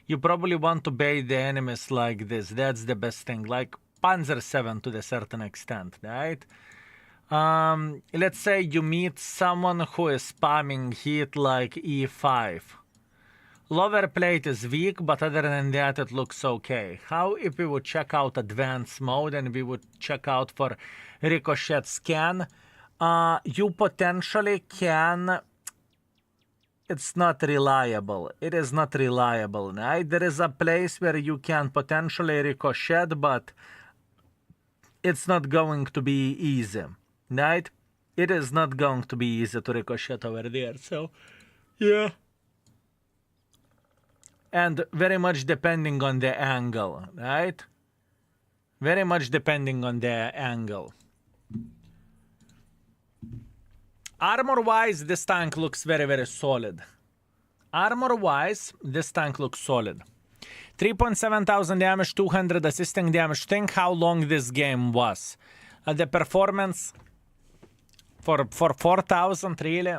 You probably want to bait the enemies like this. That's the best thing. Like Panzer 7 to a certain extent, right? Let's say you meet someone who is spamming hit like E5. Lower plate is weak, but other than that it looks okay. How if we would check out advanced mode and we would check out for ricochet scan? You potentially can... It's not reliable. It is not reliable, right? There is a place where you can potentially ricochet, but it's not going to be easy, right? It is not going to be easy to ricochet over there, so yeah. And very much depending on the angle, right? Very much depending on the angle. Armor-wise, this tank looks very, very solid. Armor-wise, this tank looks solid. 3.7 thousand damage, 200 assisting damage. Think how long this game was. The performance for 4,000, really?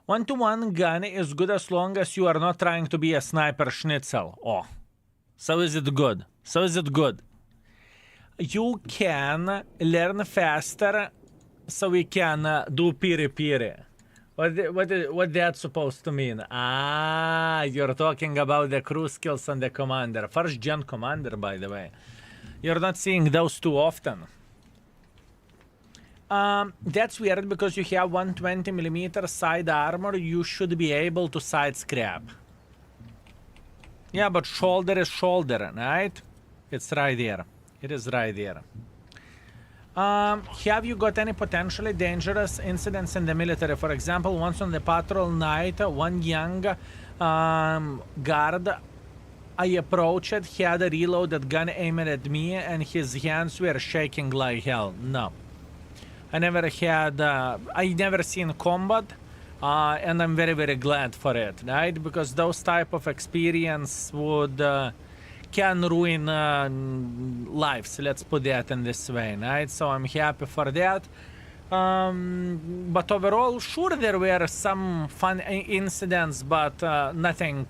1-to-1 gun is good as long as you are not trying to be a sniper schnitzel. Oh, so is it good? So is it good? You can learn faster, so we can do piri-piri. What that's supposed to mean? Ah, you're talking about the crew skills and the commander. First gen commander, by the way. You're not seeing those too often. That's weird because you have 120mm side armor. You should be able to side scrap. Yeah, but shoulder is shoulder, right? It's right there. It is right there. Have you got any potentially dangerous incidents in the military? For example, once on the patrol night, one young guard I approached, had a reloaded gun aimed at me and his hands were shaking like hell. No. I never had, I never seen combat, and I'm very, very glad for it, right? Because those type of experience would, can ruin lives, let's put that in this way, right? So I'm happy for that. But overall, sure, there were some fun incidents, but nothing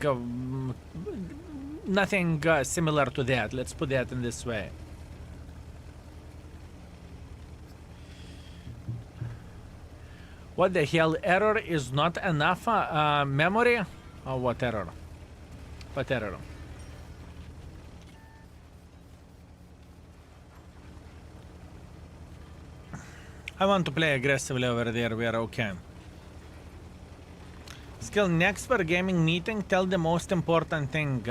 similar to that, let's put that in this way. What the hell? Error is not enough memory? Oh, what error? What error? I want to play aggressively over there. We are okay. Skill next for gaming meeting. Tell the most important thing.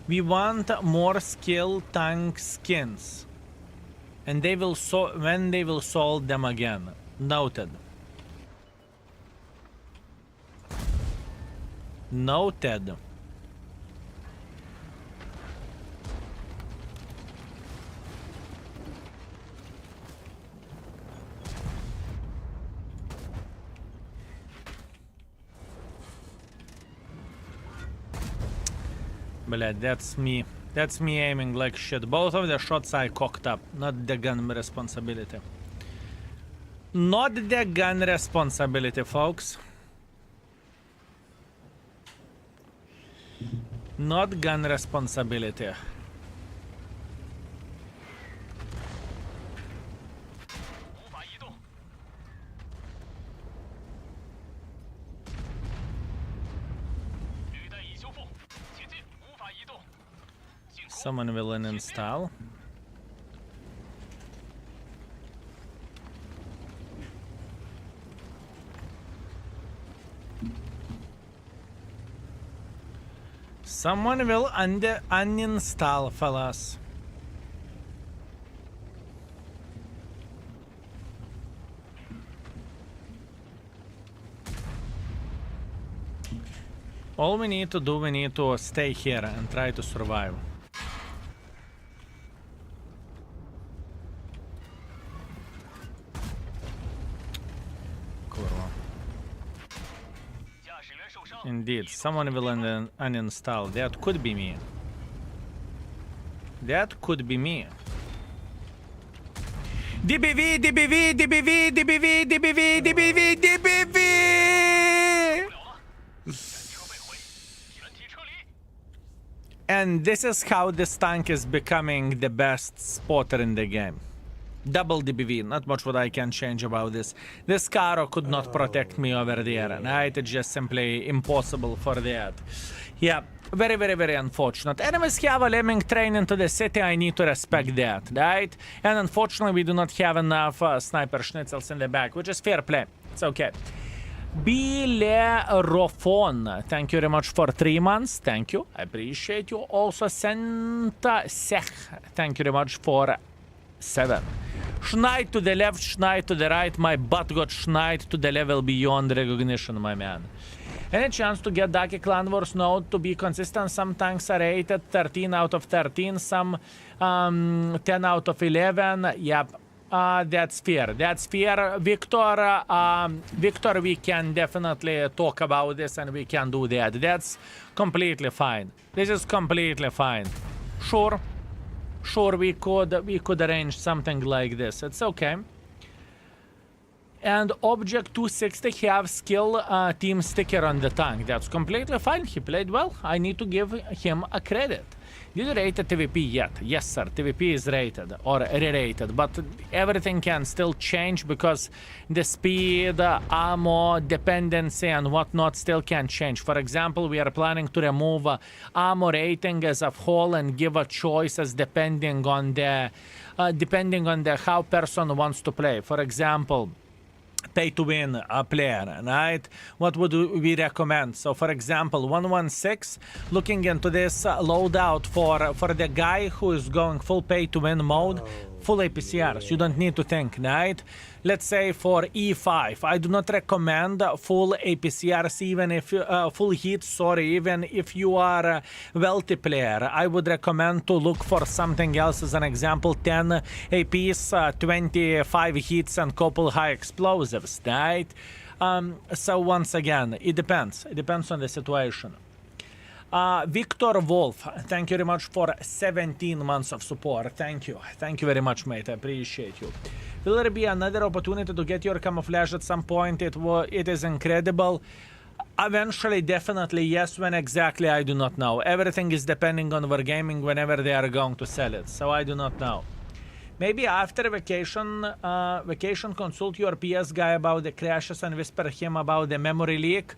We want more skill tank skins. And they will when they will solve them again. Noted. Noted. Bleh, that's me. That's me aiming like shit. Both of the shots I cocked up. Not the gun responsibility. Not the gun responsibility, folks. Not gun responsibility. Someone will uninstall. Someone will uninstall, fellas. All we need to do, we need to stay here and try to survive. Kurwa. Indeed, someone will uninstall. That could be me. That could be me. DBV, DBV, DBV, DBV, DBV, DBV, DBV! And this is how this tank is becoming the best spotter in the game. Double DBV, not much what I can change about this. This Caro could not protect me over there, right? It's just simply impossible for that. Yeah, very, very, very unfortunate. Enemies have a lemming train into the city, I need to respect that, right? And unfortunately we do not have enough sniper schnitzels in the back, which is fair play. It's okay. Bilerofon, thank you very much for 3 months. Thank you, I appreciate you. Also Senta Sech, thank you very much for 7. Schneid to the left, schneid to the right. My butt got schneid to the level beyond recognition, my man. Any chance to get Daki Clan Wars node to be consistent? Some tanks are rated 13 out of 13, some 10 out of 11. Yep. That's fair. That's fair. Victor, Victor, we can definitely talk about this and we can do that. That's completely fine. This is completely fine. Sure. Sure, we could arrange something like this. It's okay. And Object 260 have skill team sticker on the tank. That's completely fine. He played well. I need to give him a credit. Did you rate the TVP yet? Yes, sir. TVP is rated or re-rated, but everything can still change because the speed, ammo, dependency, and whatnot still can change. For example, we are planning to remove ammo rating as a whole and give a choices depending on the how person wants to play. For example, pay to win a player, right? What would we recommend? So for example, 116, looking into this loadout for the guy who is going full pay to win mode, full APCRs, you don't need to think, right? Let's say for E5, I do not recommend full APCRs, even if full heats, sorry, even if you are a wealthy player. I would recommend to look for something else. As an example, 10 APs, 25 hits and couple high explosives, right? So once again, it depends. It depends on the situation. Victor Wolf, thank you very much for 17 months of support. Thank you. Thank you very much, mate. I appreciate you. Will there be another opportunity to get your camouflage at some point? It is incredible. Eventually, definitely, yes. When exactly, I do not know. Everything is depending on Wargaming whenever they are going to sell it. So I do not know. Maybe after vacation, consult your PS guy about the crashes and whisper him about the memory leak.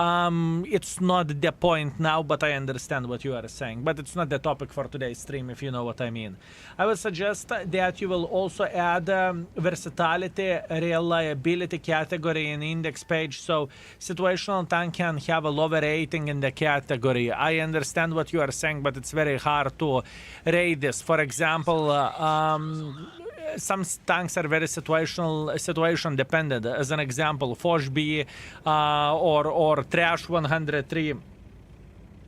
It's not the point now, but I understand what you are saying. But it's not the topic for today's stream, if you know what I mean. I would suggest that you will also add versatility, reliability category in index page, so situational tank can have a lower rating in the category. I understand what you are saying, but it's very hard to rate this. For example, some tanks are very situation dependent. As an example, Foch B or Trash 103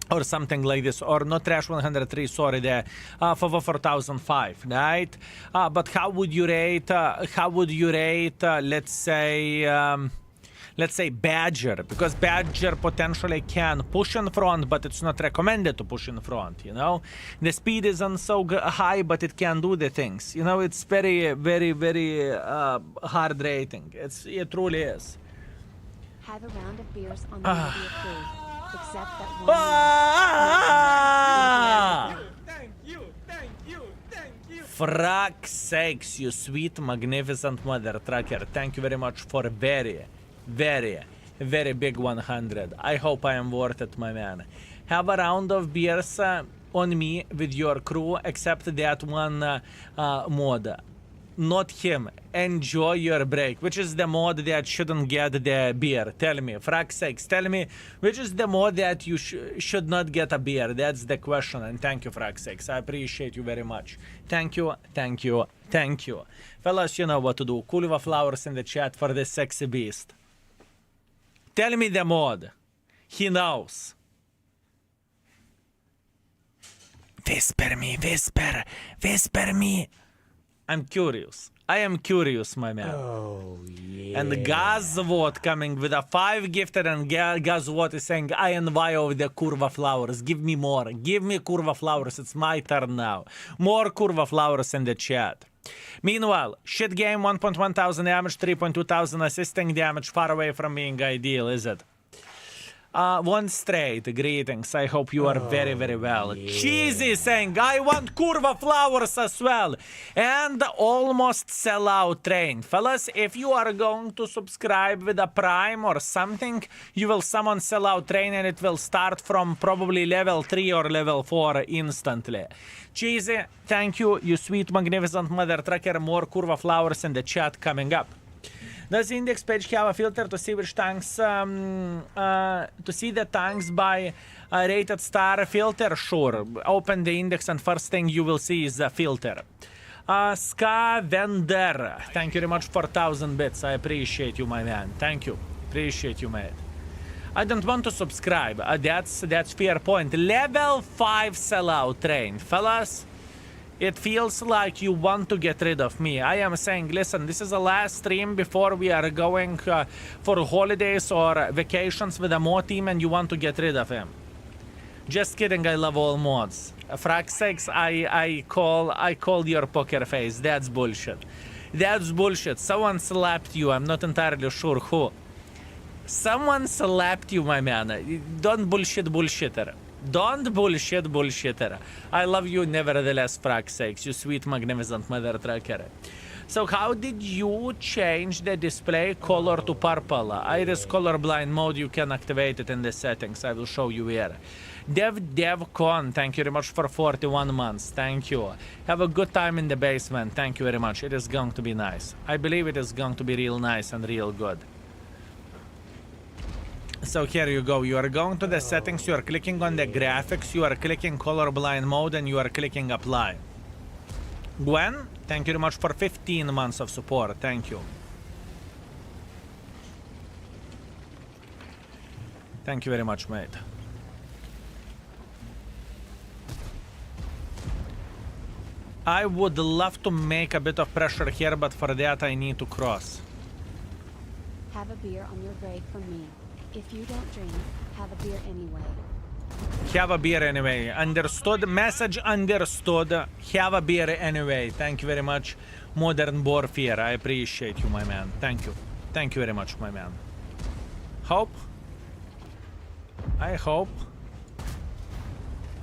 or something like this, or not Trash 103, sorry, the FV 4005, right? But how would you rate? Let's say Badger, because Badger potentially can push in front, but it's not recommended to push in front, you know? The speed isn't so high, but it can do the things. You know, it's very, very, very hard rating. It truly is. Have a round of beers on the way to approve. Except that one. Thank you. Frack's sakes, you sweet, magnificent mother trucker. Thank you very much for very, very big 100. I hope I am worth it, my man. Have a round of beers on me with your crew except that one mod. Not him. Enjoy your break. Which is the mod that shouldn't get the beer? Tell me. Frag's sakes, tell me. Which is the mod that you should not get a beer? That's the question. And thank you, Frag's sakes. I appreciate you very much. Thank you, thank you, thank you. Fellas, you know what to do. Cool flowers in the chat for this sexy beast. Tell me the mod. He knows. Whisper me, whisper. Whisper me. I'm curious. I am curious, my man. Oh, yeah. And Gazvot coming with a 5 gifted, and Gazvot is saying, I envy of the Curva flowers. Give me more. Give me Curva flowers. It's my turn now. More Curva flowers in the chat. Meanwhile, shit game, 1.1 thousand damage, 3.2 thousand assisting damage, far away from being ideal, is it? One straight, greetings. I hope you are very, very well. Yeah. Cheesy saying, I want Curva flowers as well. And almost sell out train. Fellas, if you are going to subscribe with a prime or something, you will summon sell out train and it will start from probably level 3 or level 4 instantly. Cheesy, thank you, you sweet, magnificent mother trucker. More Curva flowers in the chat coming up. Does the index page have a filter to see which tanks, to see the tanks by rated star filter? Sure. Open the index and first thing you will see is the filter. Ska Vendor, thank you very much for 1,000 bits. I appreciate you, my man. Thank you. Appreciate you, mate. I don't want to subscribe. That's fair point. Level 5 sellout train. Fellas, it feels like you want to get rid of me. I am saying, listen, this is the last stream before we are going for holidays or vacations with a mod team and you want to get rid of him. Just kidding, I love all mods. Frag's sakes, I call your poker face. That's bullshit. That's bullshit. Someone slapped you. I'm not entirely sure who. Someone slapped you, my man. Don't bullshit bullshitter. Don't bullshit bullshitter. I love you nevertheless, Frag's sakes, you sweet magnificent mother trucker. So how did you change the display color to purple? Iris colorblind mode, you can activate it in the settings. I will show you here. DevCon, thank you very much for 41 months. Thank you. Have a good time in the basement. Thank you very much. It is going to be nice. I believe it is going to be real nice and real good. So here you go. You are going to the settings, you are clicking on the graphics, you are clicking colorblind mode, and you are clicking apply. Gwen, thank you very much for 15 months of support. Thank you. Thank you very much, mate. I would love to make a bit of pressure here, but for that I need to cross. Have a beer on your break from me. If you don't drink, have a beer anyway. Have a beer anyway. Understood. Message understood. Have a beer anyway. Thank you very much, Modern Warfare. I appreciate you, my man. Thank you. Thank you very much, my man. Hope. I hope.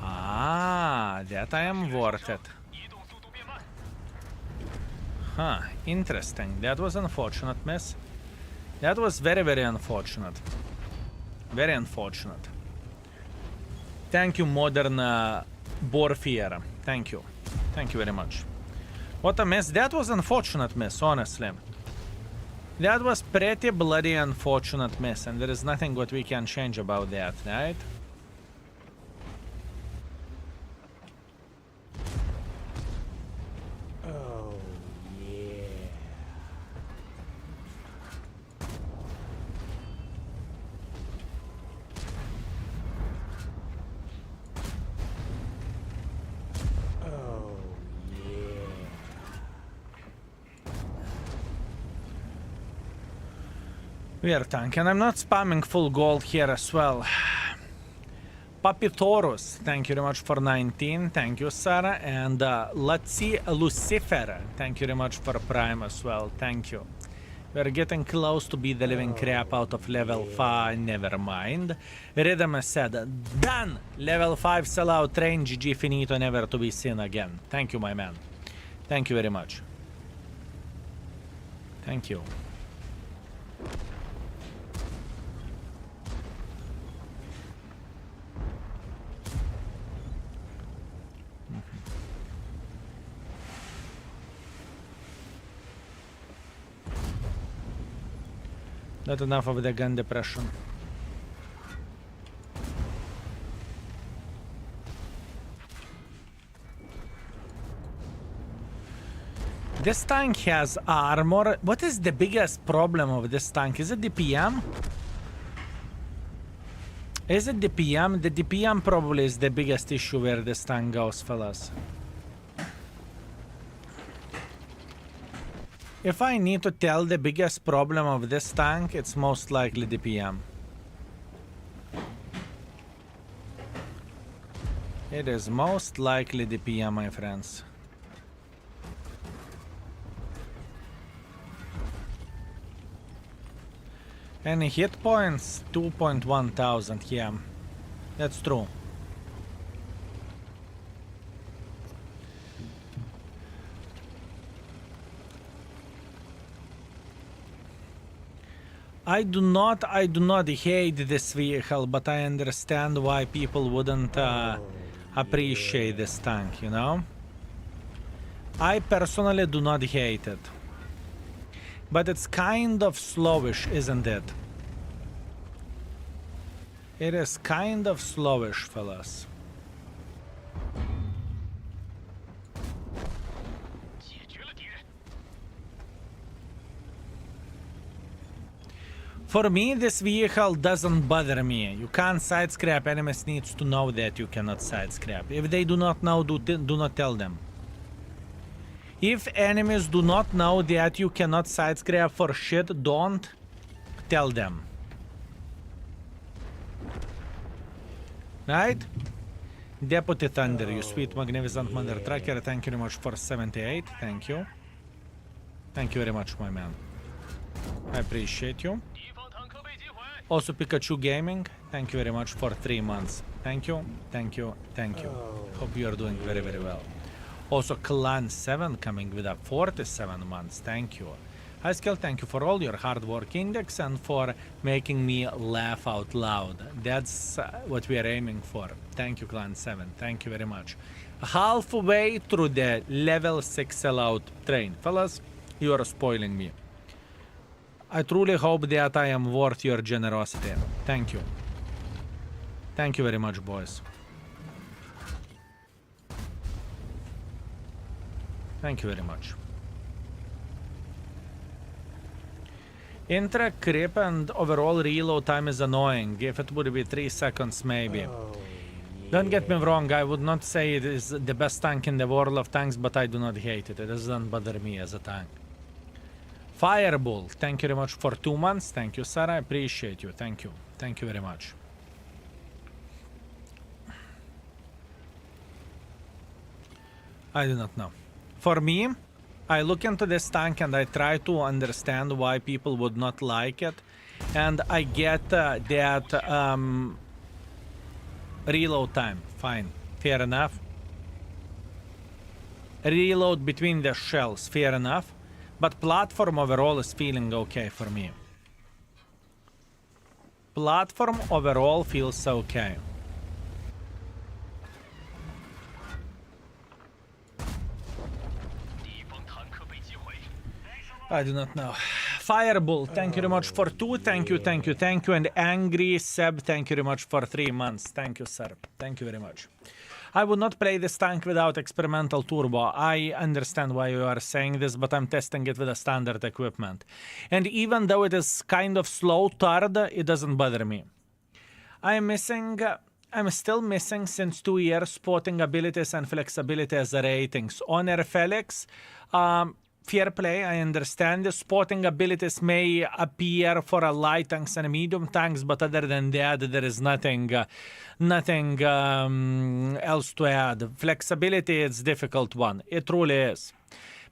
Ah, that I am worth it. Huh, interesting. That was unfortunate, miss. That was very, very unfortunate. Very unfortunate. Thank you, Modern Warfare. Thank you. Thank you very much. What a mess. That was unfortunate, miss, honestly. That was pretty bloody unfortunate, miss, and there is nothing what we can change about that, right? Oh, yeah. Oh, yeah. We are tanking. I'm not spamming full gold here as well. Papitorus, thank you very much for 19. Thank you, Sarah. And let's see, Lucifer, thank you very much for Prime as well. Thank you. We're getting close to be the living crap out of level 5. Never mind. Rhythm said, done! Level 5 sellout train, GG finito, never to be seen again. Thank you, my man. Thank you very much. Thank you. Not enough of the gun depression. This tank has armor. What is the biggest problem of this tank? Is it the PM? Is it the PM? The DPM probably is the biggest issue where this tank goes, fellas. If I need to tell the biggest problem of this tank, it's most likely the PM. It is most likely the PM, my friends. Any hit points? 2,100, yeah. That's true. I do not hate this vehicle, but I understand why people wouldn't appreciate this tank, you know? I personally do not hate it. But it's kind of slowish, isn't it? It is kind of slowish, fellas. For me, this vehicle doesn't bother me. You can't side scrap. Enemies needs to know that you cannot side scrap. If they do not know, do not tell them. If enemies do not know that you cannot side scrap for shit, don't tell them. Right? Deputy Thunder, you sweet magnificent mother trucker, thank you very much for 78. Thank you. Thank you very much, my man. I appreciate you. Also Pikachu Gaming, thank you very much for 3 months. Thank you, thank you, thank you. Hope you are doing very, very well. Also Clan 7 coming with a 47 months, thank you. High Skill, thank you for all your hard work index and for making me laugh out loud. That's what we are aiming for. Thank you, Clan 7, thank you very much. Halfway through the level 6 sellout train. Fellas, you are spoiling me. I truly hope that I am worth your generosity. Thank you. Thank you very much, boys. Thank you very much. Intra creep and overall reload time is annoying. If it would be 3 seconds, maybe. Don't get me wrong, I would not say it is the best tank in the world of tanks, but I do not hate it. It doesn't bother me as a tank. Fireball, thank you very much for 2 months. Thank you, sir. I appreciate you. Thank you. Thank you very much. I do not know. For me, I look into this tank and I try to understand why people would not like it. And I get that reload time. Fine. Fair enough. Reload between the shells. Fair enough. But platform overall is feeling okay for me. Platform overall feels okay. I do not know. Fireball, thank you very much for 2. Thank you, thank you, thank you. And Angry Seb, thank you very much for 3 months. Thank you, sir. Thank you very much. I would not play this tank without experimental turbo. I understand why you are saying this, but I'm testing it with a standard equipment. And even though it is kind of slow third, it doesn't bother me. I'm still missing since 2 years spotting abilities and flexibility as ratings. Honor Felix, fair play, I understand. The spotting abilities may appear for a light tanks and medium tanks, but other than that, there is nothing else to add. Flexibility is a difficult one. It truly is.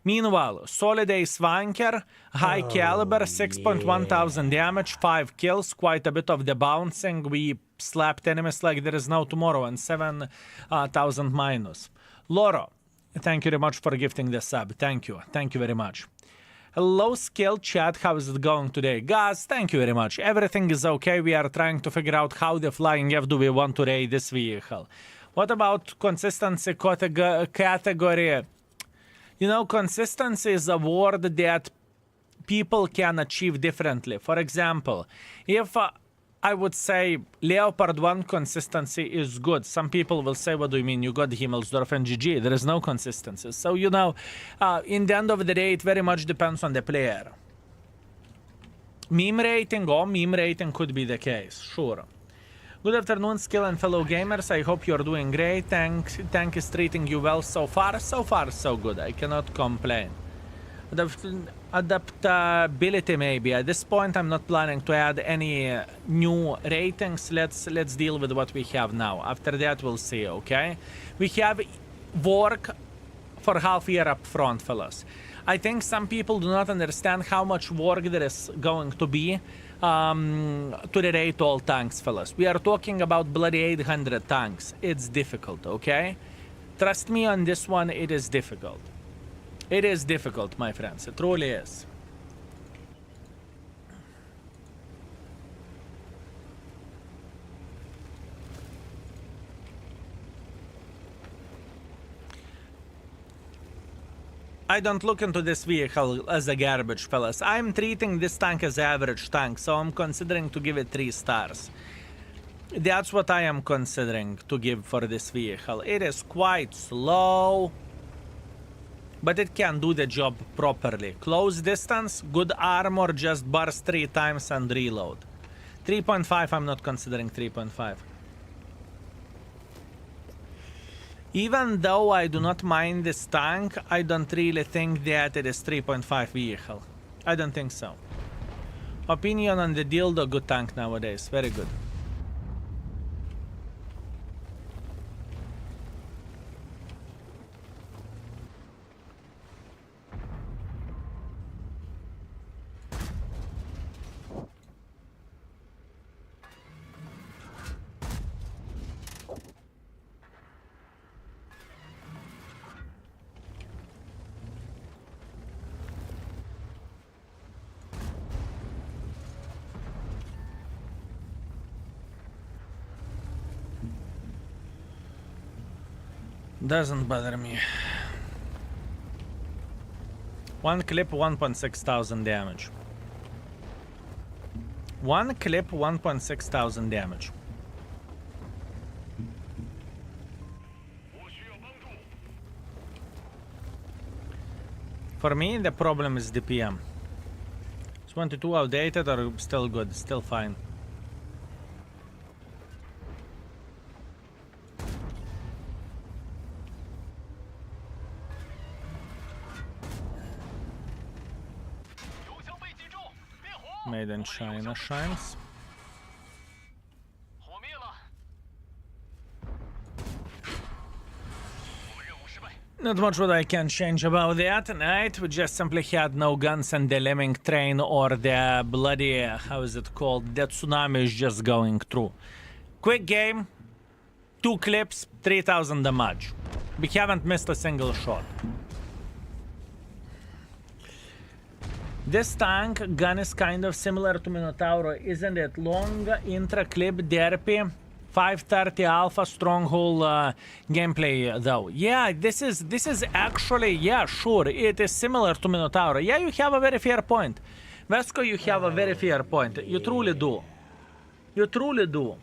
Meanwhile, Solid Ace Wanker, high caliber, 6.1 thousand damage, 5 kills, quite a bit of the bouncing. We slapped enemies like there is no tomorrow, and 7,000 minus. Loro, thank you very much for gifting the sub. Thank you. Thank you very much. Hello, Skill Chat. How is it going today? Guys, thank you very much. Everything is okay. We are trying to figure out how the Flying F do we want to raid this vehicle. What about consistency category? You know, consistency is a word that people can achieve differently. For example, if I would say Leopard 1 consistency is good. Some people will say, what do you mean? You got Himmelsdorf and GG. There is no consistency. So, you know, in the end of the day, it very much depends on the player. Meme rating could be the case, sure. Good afternoon, Skill and fellow gamers. I hope you're doing great. Tank is treating you well so far. So far, so good. I cannot complain. Adaptability maybe. At this point, I'm not planning to add any new ratings. Let's deal with what we have now. After that, we'll see, okay? We have work for half year up front, fellas. I think some people do not understand how much work there is going to be to rerate all tanks, fellas. We are talking about bloody 800 tanks. It's difficult, okay? Trust me on this one, it is difficult. It is difficult, my friends. It truly is. I don't look into this vehicle as a garbage, fellas. I'm treating this tank as average tank, so I'm considering to give it 3 stars. That's what I am considering to give for this vehicle. It is quite slow, but it can do the job properly. Close distance, good armor, just burst 3 times and reload. 3.5, I'm not considering 3.5. Even though I do not mind this tank, I don't really think that it is 3.5 vehicle. I don't think so. Opinion on the dildo, good tank nowadays, very good. Doesn't bother me. One clip, 1.6 thousand damage. One clip, 1.6 thousand damage. For me, the problem is DPM. Is 22 outdated or still good? Still fine. Made in China shines. Not much what I can change about that tonight. We just simply had no guns and the lemming train or the bloody, how is it called? The tsunami is just going through. Quick game, 2 clips, 3000 damage. We haven't missed a single shot. This tank gun is kind of similar to Minotauro, isn't it? Long intra-clip derpy, 530 alpha stronghold gameplay though. Yeah, this is actually, yeah, sure, it is similar to Minotauro. Yeah, you have a very fair point. Vesco, you have a very fair point. You truly do. You truly do.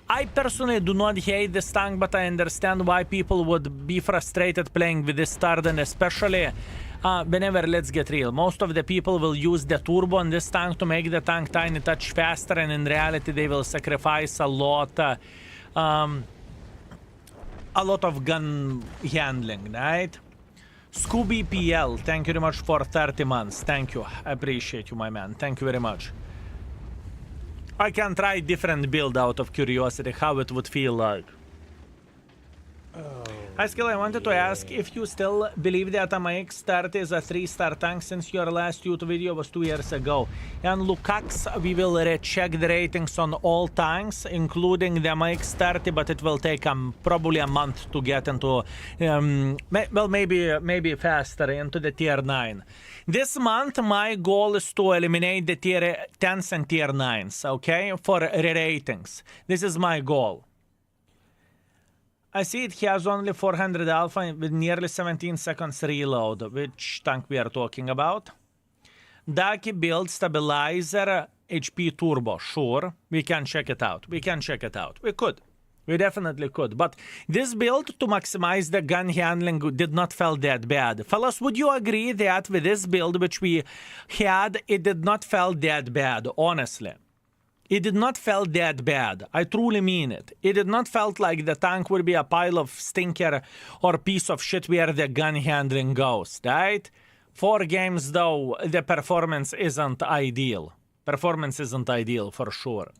I personally do not hate this tank, but I understand why people would be frustrated playing with this Stard, and especially whenever, let's get real, most of the people will use the turbo on this tank to make the tank tiny touch faster, and in reality they will sacrifice a lot of gun handling, right? Scooby PL, thank you very much for 30 months. Thank you. I appreciate you, my man. Thank you very much. I can try different build out of curiosity, how it would feel like. Hi Skill, I wanted to ask if you still believe that MX-30 is a 3-star tank, since your last YouTube video was 2 years ago. And Lukacs, we will recheck the ratings on all tanks, including the MX-30, but it will take probably a month to get into, well, maybe faster, into the tier 9. This month, my goal is to eliminate the tier 10s and tier 9s, okay, for re-ratings. This is my goal. I see it has only 400 alpha with nearly 17 seconds reload. Which tank we are talking about? Daki build stabilizer HP turbo. Sure, we can check it out. We can check it out. We could. We definitely could. But this build to maximize the gun handling did not feel that bad. Fellas, would you agree that with this build which we had, it did not feel that bad, honestly? It did not feel that bad. I truly mean it. It did not felt like the tank would be a pile of stinker or piece of shit where the gun handling goes, right? 4 games though, the performance isn't ideal. Performance isn't ideal for sure.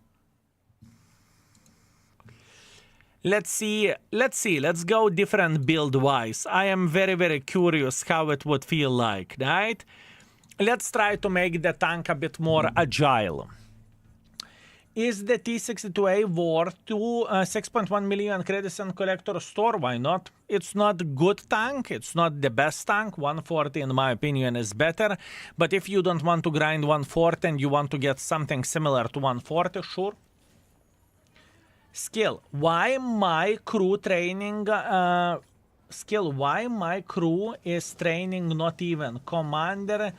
Let's see. Let's go different build-wise. I am very, very curious how it would feel like, right? Let's try to make the tank a bit more agile. Is the T62A worth 6.1 million credits in collector store? Why not? It's not good tank. It's not the best tank. 140 in my opinion is better. But if you don't want to grind 140 and you want to get something similar to 140, sure. Skill. Why my crew training... skill. Why my crew is training not even? Commander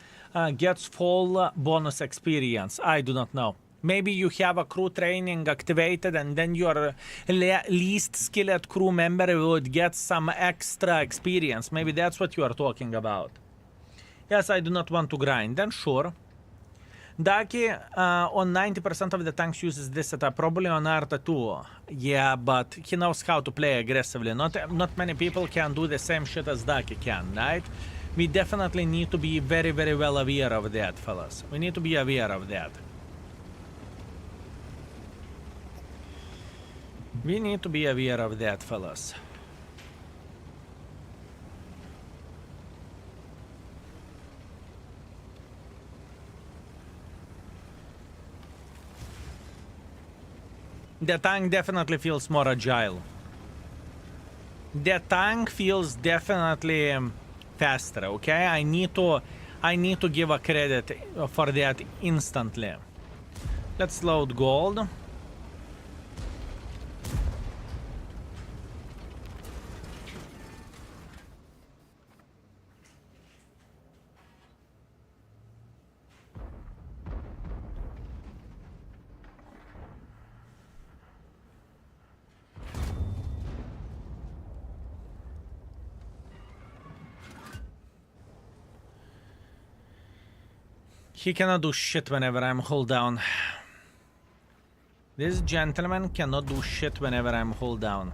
gets full bonus experience. I do not know. Maybe you have a crew training activated and then your least skilled crew member would get some extra experience. Maybe that's what you are talking about. Yes, I do not want to grind. Then sure. Daki on 90% of the tanks uses this setup, probably on Arta too. Yeah, but he knows how to play aggressively. Not many people can do the same shit as Daki can, right? We definitely need to be very, very well aware of that, fellas. We need to be aware of that. We need to be aware of that, fellas. The tank definitely feels more agile. The tank feels definitely faster, okay? I need to give a credit for that instantly. Let's load gold. He cannot do shit whenever I'm hold down. This gentleman cannot do shit whenever I'm hold down.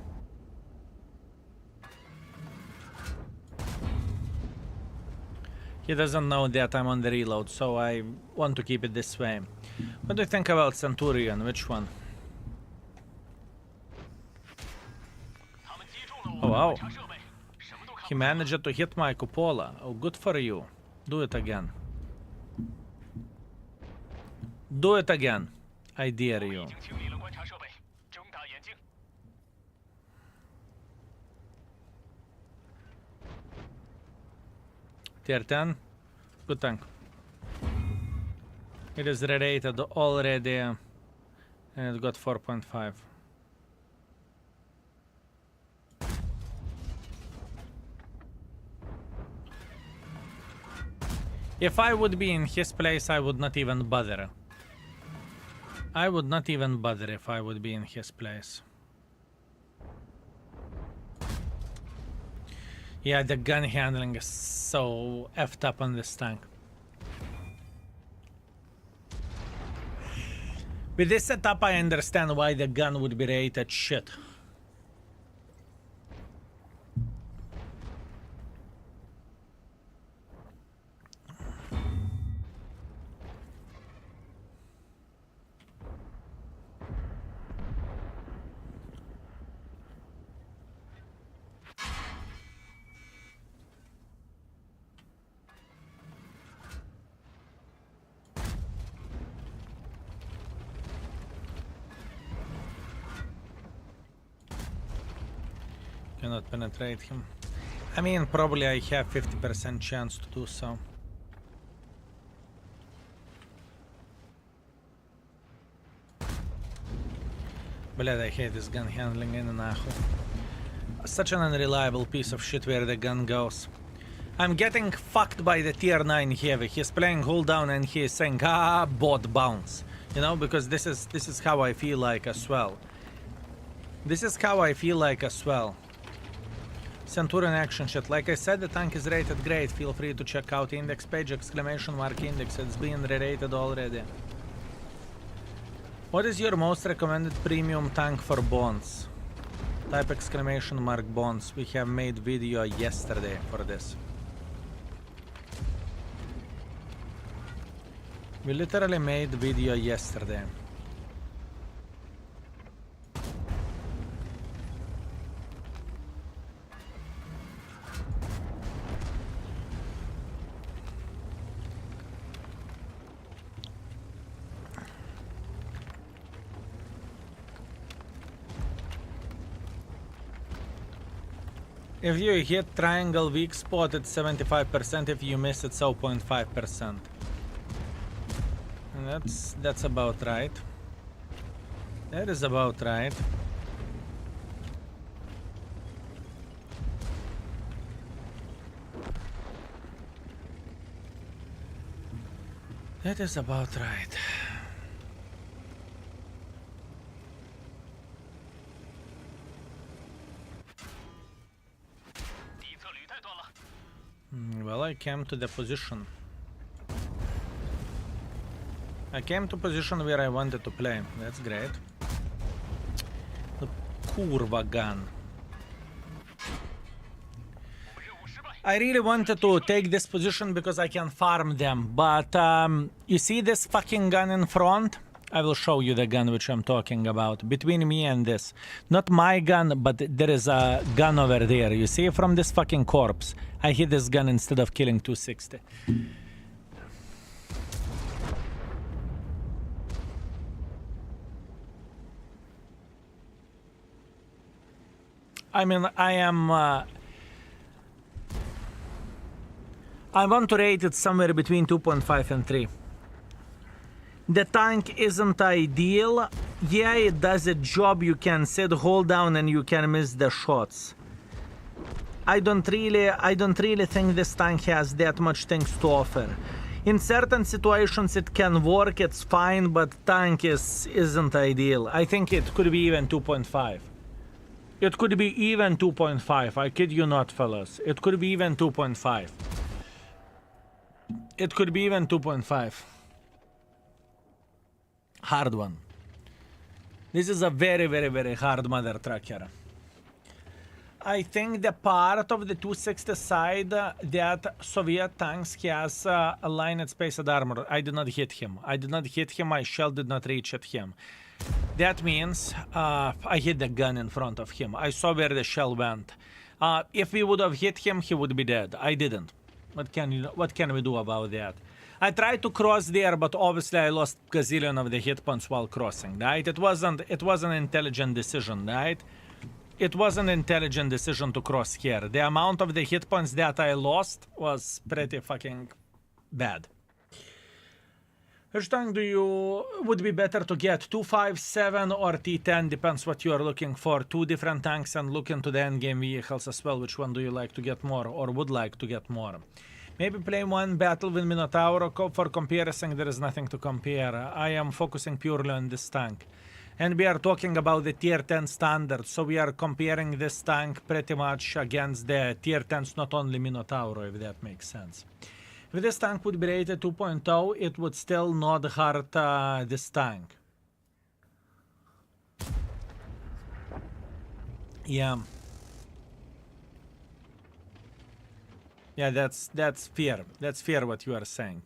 He doesn't know that I'm on the reload, so I want to keep it this way. What do you think about Centurion? Which one? Oh wow. He managed to hit my cupola. Oh, good for you. Do it again. Do it again. I dare you. Tier 10. Good tank. It is rerated already. And it got 4.5. If I would be in his place, I would not even bother. I would not even bother if I would be in his place. Yeah, the gun handling is so effed up on this tank. With this setup, I understand why the gun would be rated shit. Cannot penetrate him. I mean, probably I have 50% chance to do so. Блядь, I hate this gun handling in and out. Such an unreliable piece of shit where the gun goes. I'm getting fucked by the tier 9 heavy. He's playing hold down and he's saying, ah, bot bounce. You know, because this is how I feel like as well. This is how I feel like as well. Centurion action shit. Like I said, the tank is rated great. Feel free to check out index page, exclamation mark index. It's been re-rated already. What is your most recommended premium tank for bonds? Type exclamation mark bonds. We have made video yesterday for this. We literally made video yesterday. If you hit triangle weak spot, it's 75%. If you miss, it's 0.5%. That's about right. That is about right. That is about right. Well, I came to the position. I came to position where I wanted to play. That's great. The kurva gun. I really wanted to take this position because I can farm them, but you see this fucking gun in front? I will show you the gun which I'm talking about. Between me and this. Not my gun, but there is a gun over there. You see from this fucking corpse? I hit this gun instead of killing 260. I mean, I want to rate it somewhere between 2.5 and 3. The tank isn't ideal. Yeah, it does a job. You can sit, hold down, and you can miss the shots. I don't really think this tank has that much things to offer. In certain situations it can work, it's fine, but tank isn't ideal. I think it could be even 2.5. It could be even 2.5. I kid you not, fellas. It could be even 2.5. It could be even 2.5. Hard one. This is a very, very, very hard mother trucker. I think the part of the 260 side that Soviet tanks has a line at space at armor. I did not hit him. My shell did not reach at him. That means I hit the gun in front of him. I saw where the shell went. If we would have hit him, he would be dead. I didn't. What can we do about that? I tried to cross there, but obviously I lost gazillion of the hit points while crossing, right? It was an intelligent decision, right? It was an intelligent decision to cross here. The amount of the hit points that I lost was pretty fucking bad. Which tank would be better to get? 257 or T10, depends what you are looking for. Two different tanks, and look into the endgame vehicles as well. Which one do you like to get more or would like to get more? Maybe play one battle with Minotaur. For comparison, there is nothing to compare. I am focusing purely on this tank. And we are talking about the tier 10 standard, so we are comparing this tank pretty much against the tier 10s, not only Minotaur, if that makes sense. If this tank would be rated 2.0, it would still not hurt this tank. Yeah. Yeah, that's fair. That's fair what you are saying.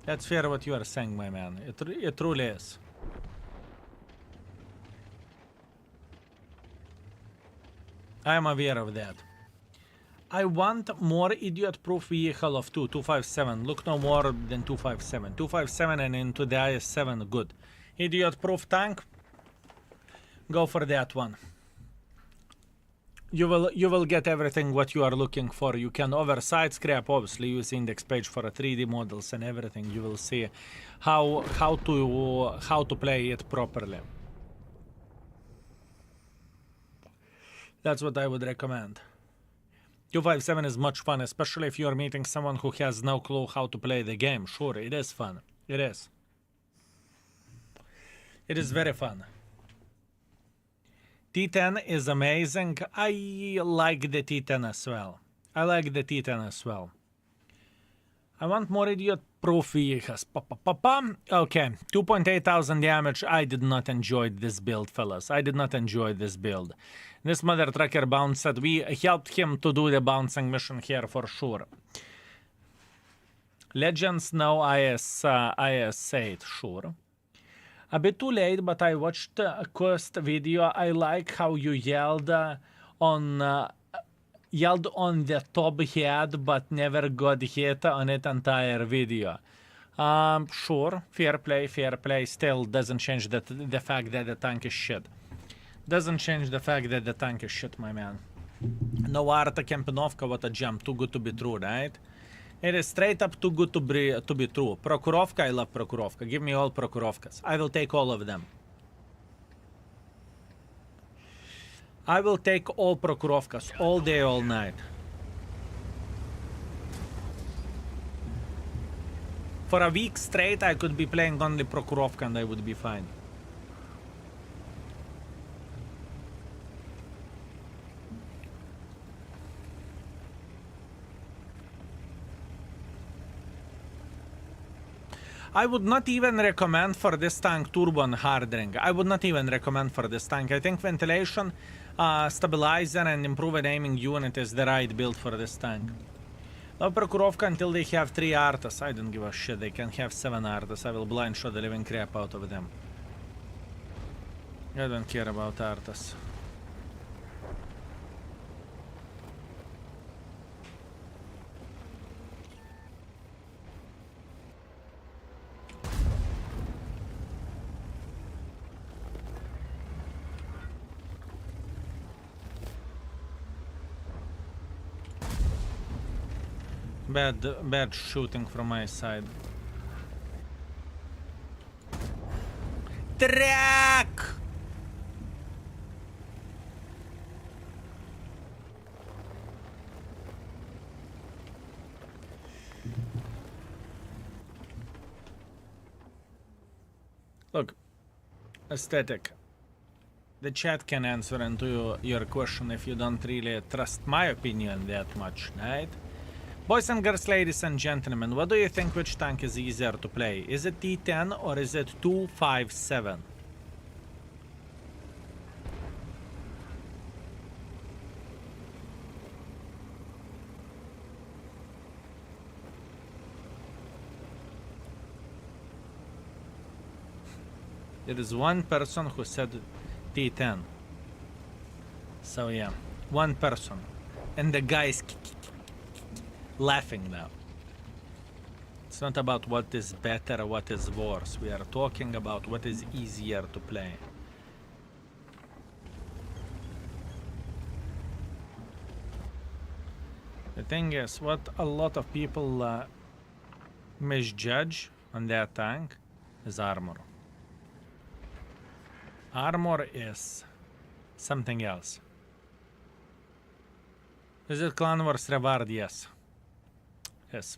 That's fair what you are saying, my man. It truly is. I am aware of that. I want more idiot-proof vehicle of 257. Look no more than 257. 257 and into the IS-7, good. Idiot-proof tank, go for that one. You will get everything what you are looking for. You can overside scrap, obviously use index page for a 3D models and everything. You will see how to play it properly. That's what I would recommend. 257 is much fun, especially if you're meeting someone who has no clue how to play the game. Sure, it is fun. It is. It is very fun. T10 is amazing. I like the T10 as well. I like the T10 as well. I want more idiot-proof vehicles. Okay, 2.8 thousand damage. I did not enjoy this build, fellas. I did not enjoy this build. This mother trucker bounced. We helped him to do the bouncing mission here for sure. Legends, no IS-8, sure. A bit too late, but I watched a cursed video. I like how you yelled on the top head, but never got hit on it entire video. Sure, fair play, fair play. Still doesn't change the fact that the tank is shit. Doesn't change the fact that the tank is shit, my man. No Arta Kempinovka, what a jump. Too good to be true, right? It is straight up too good to be true. Prokurovka, I love Prokurovka. Give me all Prokurovkas. I will take all of them. I will take all Prokurovkas all day, all night. For a week straight, I could be playing only Prokurovka and I would be fine. I would not even recommend for this tank turbo and hard ring. I would not even recommend for this tank. I think ventilation, stabilizer and improved aiming unit is the right build for this tank. No Prokurovka until they have 3 Artas. I don't give a shit. They can have 7 Artas. I will blind shot the living crap out of them. I don't care about Artas. Bad shooting from my side. Track! Look, aesthetic. The chat can answer into your question if you don't really trust my opinion that much, right? Boys and girls, ladies and gentlemen, what do you think, which tank is easier to play? Is it T10 or is it 257? There is one person who said T10. So yeah, one person. And the guy is laughing now. It's not about what is better or what is worse. We are talking about what is easier to play. The thing is, what a lot of people misjudge on that tank is armor. Armor is something else. Is it Clan Wars Reward? Yes. Yes.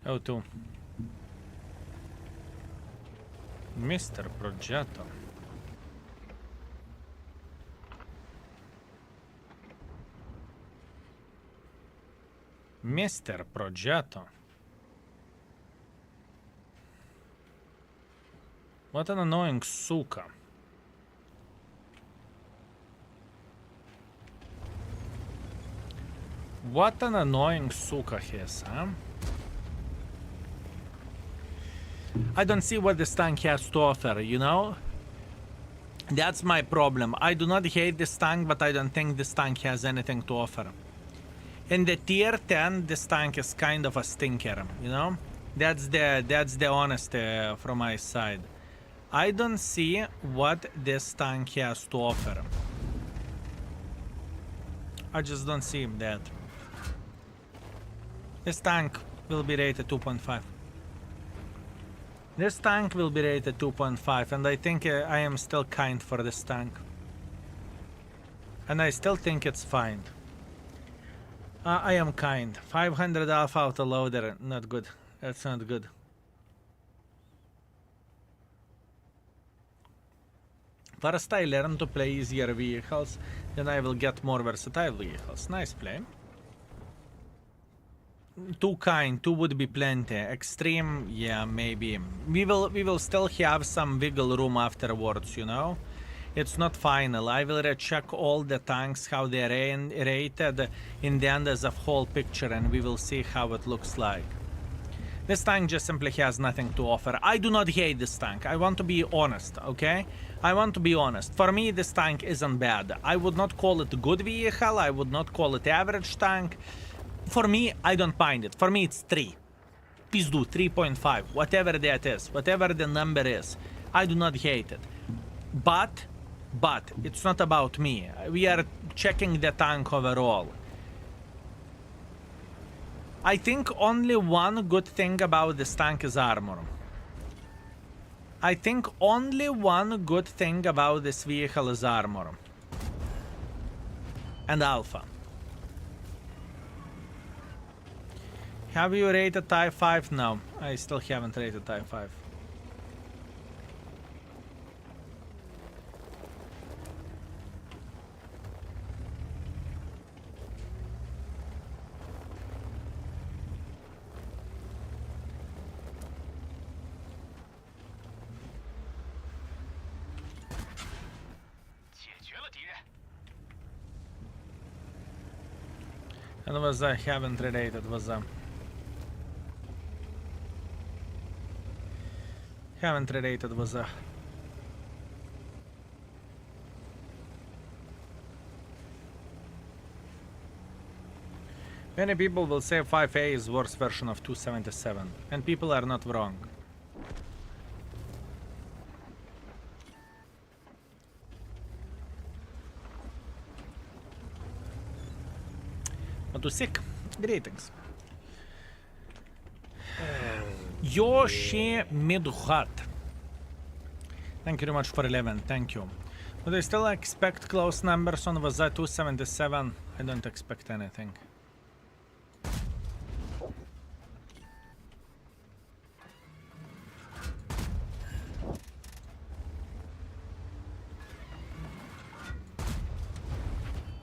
O2. Mr. Progetto. Mr. Progetto. What an annoying suka. What an annoying suka he is, huh? I don't see what this tank has to offer, you know? That's my problem. I do not hate this tank, but I don't think this tank has anything to offer. In the tier 10, this tank is kind of a stinker, you know? That's the honesty from my side. I don't see what this tank has to offer. I just don't see that. This tank will be rated 2.5. This tank will be rated 2.5, and I think I am still kind for this tank. And I still think it's fine. I am kind. 500 alpha autoloader, not good. That's not good. First I learn to play easier vehicles, then I will get more versatile vehicles. Nice play. Too kind, 2 would be plenty. Extreme, yeah, maybe. We will still have some wiggle room afterwards, you know? It's not final. I will recheck all the tanks, how they're rated in the end as a whole picture, and we will see how it looks like. This tank just simply has nothing to offer. I do not hate this tank. I want to be honest, okay? I want to be honest. For me, this tank isn't bad. I would not call it a good vehicle. I would not call it average tank. For me, I don't mind it. For me, it's 3. Please do 3.5. Whatever that is. Whatever the number is. I do not hate it. But it's not about me. We are checking the tank overall. I think only one good thing about this tank is armor. I think only one good thing about this vehicle is armor. And alpha. Have you rated Type 5? No, I still haven't rated Type 5. And was I haven't rated, was haven't rated, was Many people will say 5A is worse version of 277, and people are not wrong. To sick. Greetings. Yoshi Midhat. Thank you very much for 11. Thank you. But I still expect close numbers on Vaza 277. I don't expect anything.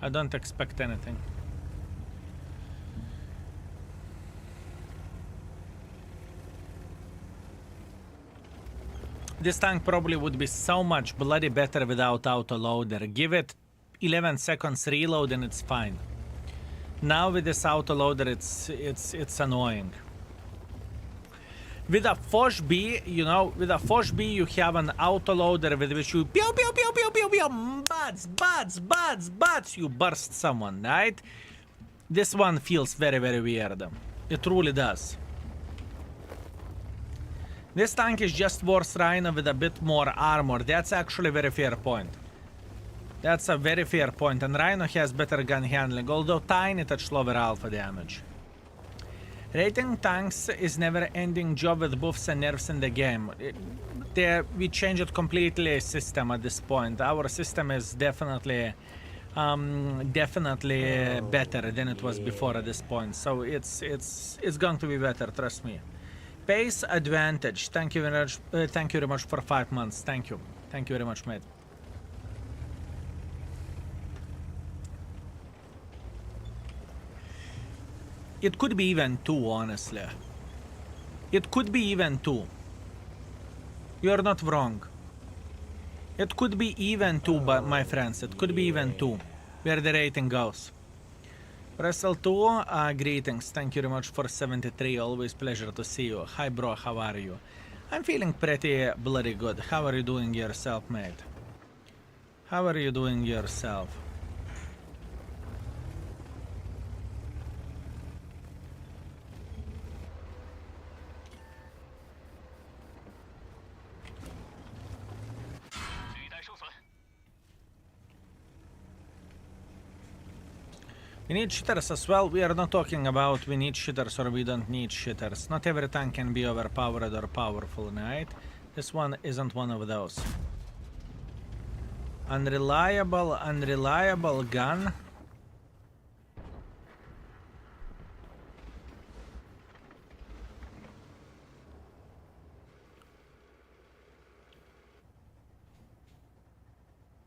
I don't expect anything. This tank probably would be so much bloody better without autoloader. Give it 11 seconds reload and it's fine. Now with this autoloader it's annoying. With a Foch B, you know, with a Foch B you have an autoloader with which you pew pew pew pew pew pew buds, you burst someone, right? This one feels very weird. It truly does. This tank is just worse Rhino with a bit more armor. That's actually a very fair point. That's a very fair point. And Rhino has better gun handling, although tiny touch lower alpha damage. Rating tanks is never-ending job with buffs and nerfs in the game. We changed completely system at this point. Our system is definitely better than it was before at this point. So it's going to be better, trust me. Pace advantage. Thank you very much. Thank you very much for 5 months. Thank you. Thank you very much, mate. It could be even 2, honestly. It could be even 2. You're not wrong. It could be even 2, but my friends. It could be even 2. Where the rating goes. Wrestle 2, greetings. Thank you very much for 73. Always pleasure to see you. Hi, bro. How are you? I'm feeling pretty bloody good. How are you doing yourself, mate? How are you doing yourself? We need shitters as well. We are not talking about we need shitters or we don't need shitters. Not every tank can be overpowered or powerful, right? This one isn't one of those. Unreliable gun.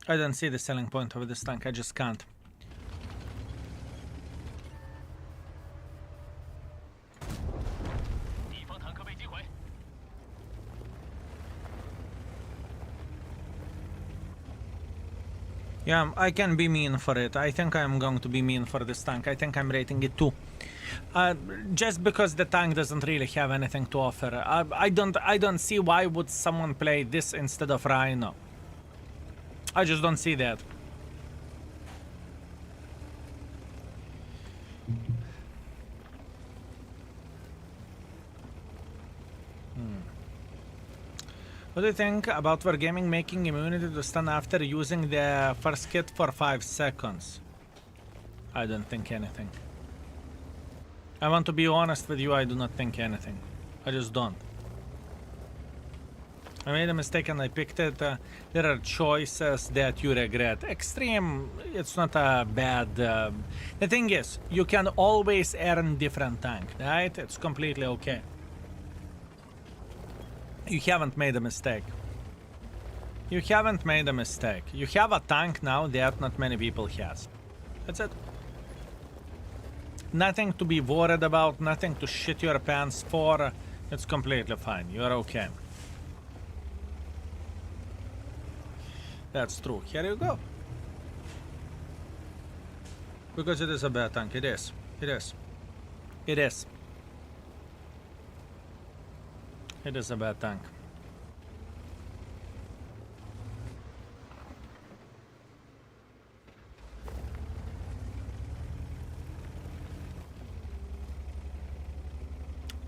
I don't see the selling point of this tank, I just can't. Yeah, I can be mean for it. I think I'm going to be mean for this tank. I think I'm rating it 2. Just because the tank doesn't really have anything to offer. I don't see why would someone play this instead of Rhino. I just don't see that. What do you think about Wargaming making immunity to stun after using the first kit for 5 seconds? I don't think anything. I want to be honest with you, I do not think anything. I just don't. I made a mistake and I picked it. There are choices that you regret. Extreme, it's not a bad... the thing is, you can always earn different tank, right? It's completely okay. You haven't made a mistake. You haven't made a mistake. You have a tank now that not many people has. That's it. Nothing to be worried about, nothing to shit your pants for. It's completely fine. You're okay. That's true. Here you go. Because it is a bad tank. It is. It is. It is. It is a bad tank.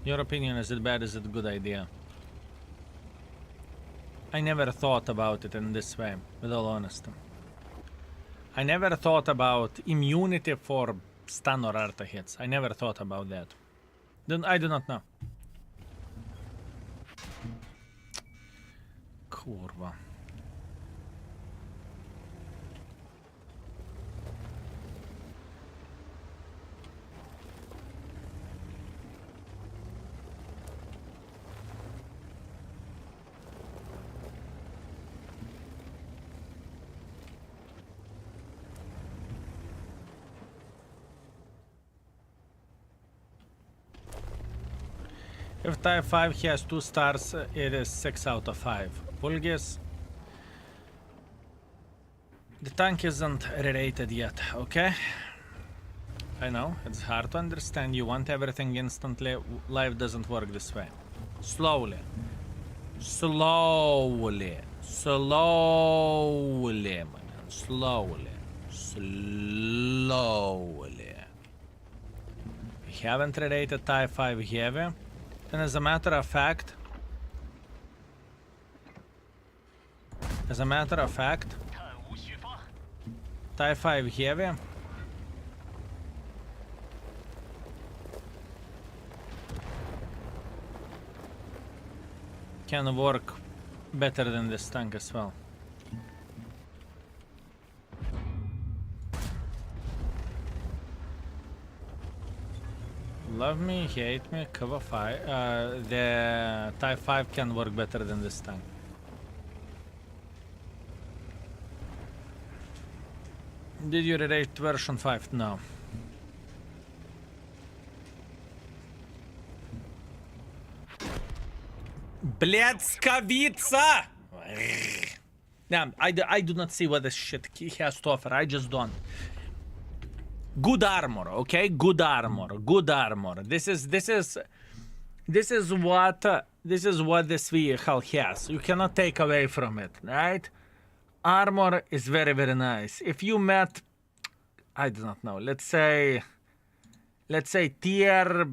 Your opinion, is it bad? Is it a good idea? I never thought about it in this way, with all honesty. I never thought about immunity for stun or arta hits. I never thought about that. I do not know. Kurwa. If Type 5 has 2 stars, it is 6 out of 5. Vulgus. The tank isn't re-rated yet, okay? I know, it's hard to understand. You want everything instantly. Life doesn't work this way. Slowly. Slowly. Slowly, man. Slowly. Slowly. We haven't re-rated Type 5 heavy. And as a matter of fact, Type 5 heavy can work better than this tank as well. Love me, hate me, cover 5. The Type 5 can work better than this tank. Did you rate version 5? No. Bledskavica! Damn, I do not see what this shit he has to offer. I just don't. Good armor, okay? Good armor. Good armor. This is what this vehicle has. You cannot take away from it, right? Armor is very, very nice. If you met, I do not know, let's say tier,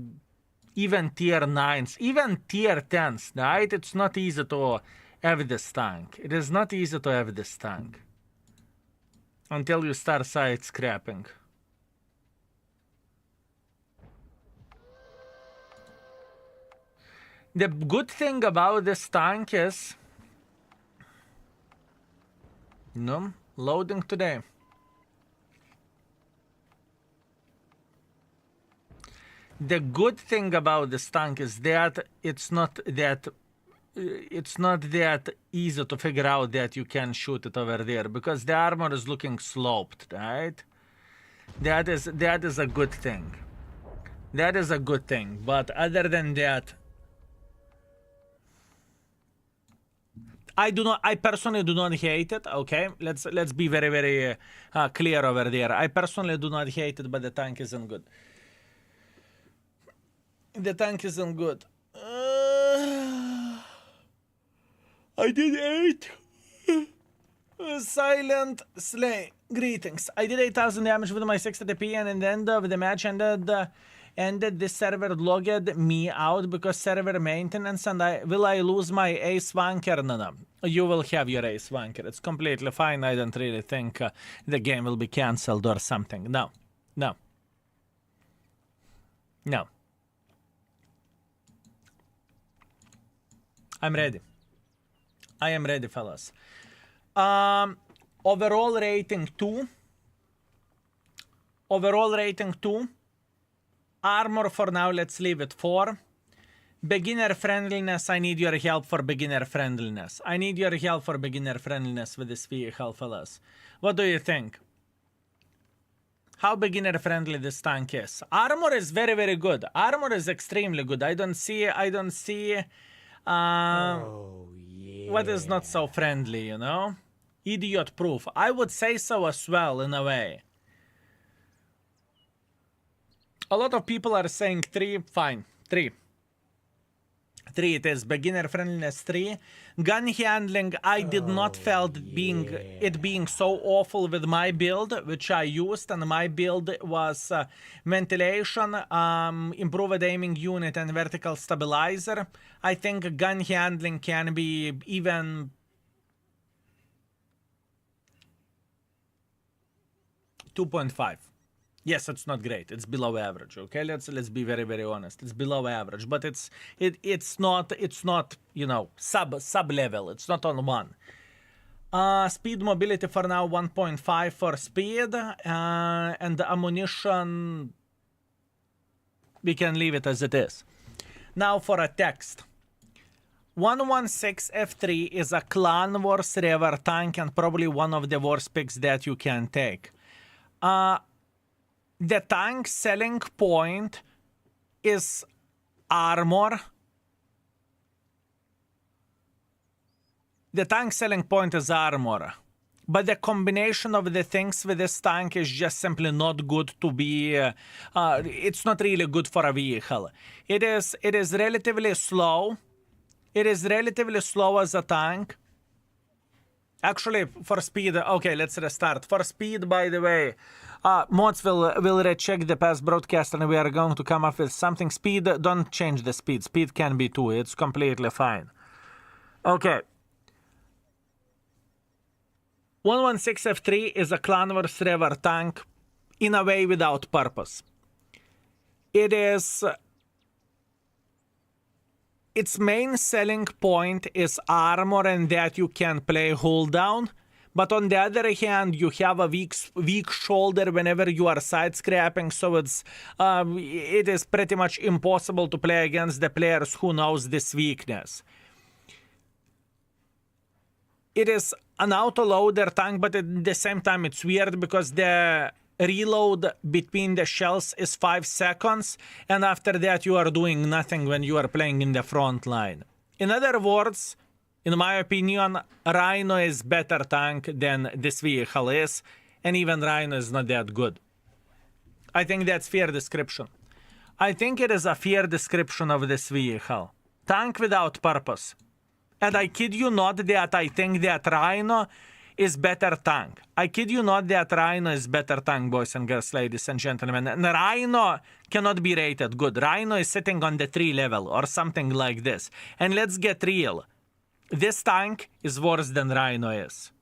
even tier 9s, even tier 10s, right? It's not easy to have this tank. It is not easy to have this tank. Until you start side scrapping. The good thing about this tank is... No, loading today. The good thing about this tank is that it's not that easy to figure out that you can shoot it over there because the armor is looking sloped, right? That is a good thing. That is a good thing. But other than that, I personally do not hate it. Okay, let's be very, very clear over there. I personally do not hate it, but the tank isn't good. The tank isn't good. I did 8. Silent Slay. Greetings. I did 8,000 damage with my 60p, and in the end of the match ended this server logged me out because server maintenance, and will I lose my ace wanker? No. You will have your ace wanker. It's completely fine. I don't really think the game will be cancelled or something. No. I'm ready. I am ready, fellas. Overall rating 2. Armor for now, let's leave it 4. Beginner friendliness, I need your help for beginner friendliness. I need your help for beginner friendliness with this vehicle, fellas. What do you think? How beginner friendly this tank is? Armor is very, very good. Armor is extremely good. I don't see Oh, yeah. what is not so friendly, you know? Idiot proof. I would say so as well, in a way. A lot of people are saying 3. Fine. 3. 3 it is. Beginner friendliness 3. Gun handling, I did not felt it being so awful with my build, which I used, and my build was ventilation, improved aiming unit, and vertical stabilizer. I think gun handling can be even 2.5. Yes, it's not great. It's below average. Okay, let's be very, very honest. It's below average, but it's not you know, sub level. It's not on 1. Speed mobility for now 1.5 for speed, and the ammunition we can leave it as it is. Now for a text. 116 F3 is a clan wars rever tank and probably one of the worst picks that you can take. The tank selling point is armor. The tank selling point is armor. But the combination of the things with this tank is just simply not good to be... it's not really good for a vehicle. It is relatively slow. It is relatively slow as a tank. Actually, for speed... Okay, let's restart. For speed, by the way... mods will recheck the past broadcast and we are going to come up with something. Speed, don't change the speed. Speed can be 2. It's completely fine. Okay. 116 F3 is a Clan Wars Rever tank in a way without purpose. It is... Its main selling point is armor and that you can play hold down. But on the other hand, you have a weak shoulder whenever you are side scrapping, so it is pretty much impossible to play against the players who knows this weakness. It is an auto-loader tank, but at the same time it's weird because the reload between the shells is 5 seconds, and after that you are doing nothing when you are playing in the front line. In other words... In my opinion, Rhino is better tank than this vehicle is, and even Rhino is not that good. I think that's fair description. I think it is a fair description of this vehicle. Tank without purpose. And I kid you not that I think that Rhino is better tank. I kid you not that Rhino is better tank, boys and girls, ladies and gentlemen. And Rhino cannot be rated good. Rhino is sitting on the 3 level or something like this. And let's get real. This tank is worse than Rhino is.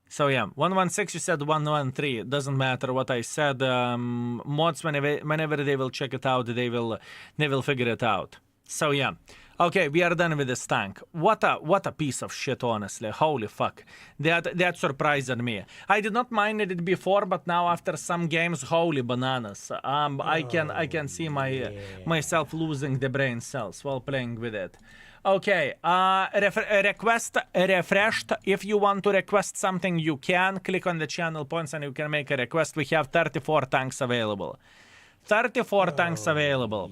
So yeah, 116, you said 113. It doesn't matter what I said. Mods, whenever they will check it out, they will figure it out. So yeah. Okay, we are done with this tank. What a piece of shit, honestly. Holy fuck. That surprised me. I did not mind it before, but now after some games, holy bananas. I can see myself losing the brain cells while playing with it. Okay, request refreshed. If you want to request something, you can click on the channel points and you can make a request. We have 34 tanks available. 34 tanks available.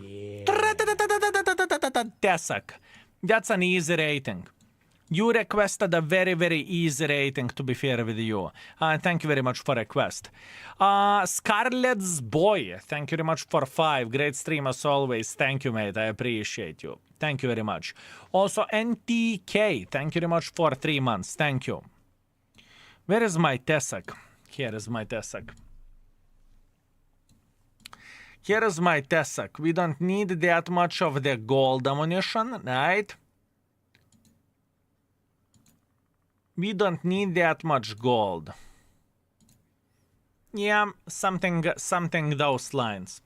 Tesák. That's an easy rating. You requested a very, very easy rating, to be fair with you. Thank you very much for request. Scarlet's Boy, thank you very much for 5. Great stream as always. Thank you, mate. I appreciate you. Thank you very much. Also, NTK, thank you very much for 3 months. Thank you. Where is my Tesák? Here is my Tesák. Here is my Tesák. We don't need that much of the gold ammunition, right? We don't need that much gold. Yeah, something those lines.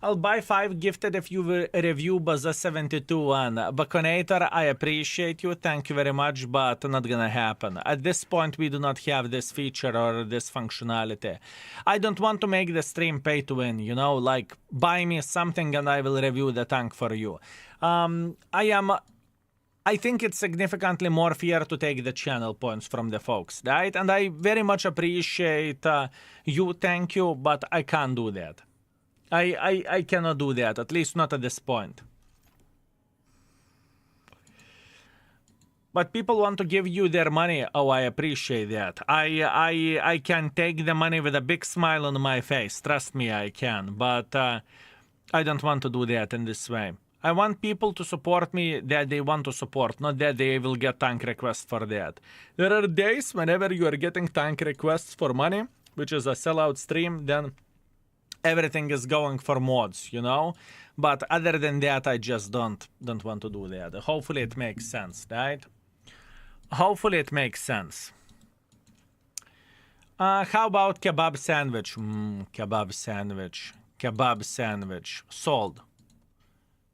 I'll buy 5 gifted if you review Baza72 on Baconator. I appreciate you. Thank you very much, but not gonna happen. At this point, we do not have this feature or this functionality. I don't want to make the stream pay to win, you know, like buy me something and I will review the tank for you. I think it's significantly more fair to take the channel points from the folks, right? And I very much appreciate you, thank you, but I can't do that. I cannot do that, at least not at this point. But people want to give you their money. Oh, I appreciate that. I can take the money with a big smile on my face. Trust me, I can. But I don't want to do that in this way. I want people to support me that they want to support, not that they will get tank requests for that. There are days whenever you are getting tank requests for money, which is a sellout stream, then everything is going for mods, you know? But other than that, I just don't want to do that. Hopefully it makes sense, right? Hopefully it makes sense. How about kebab sandwich? Kebab sandwich. Kebab sandwich. Sold.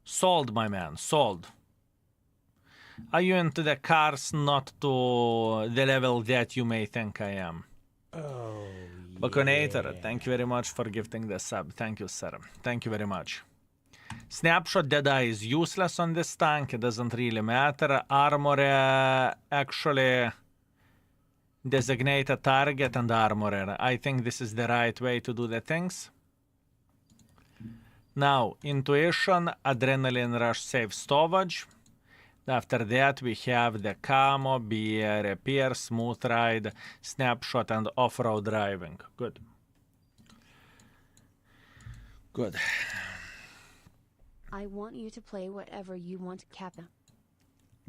Sold, my man. Sold. Are you into the cars? Not to the level that you may think I am. Oh, Baconator, thank you very much for gifting the sub. Thank you, sir. Thank you very much. Snapshot Deadeye is useless on this tank. It doesn't really matter. Armorer actually designate a target and armorer. I think this is the right way to do the things. Now, intuition, adrenaline rush, save stowage. After that, we have the camo, be repair, smooth ride, snapshot, and off-road driving. Good. Good. I want you to play whatever you want, Kappa.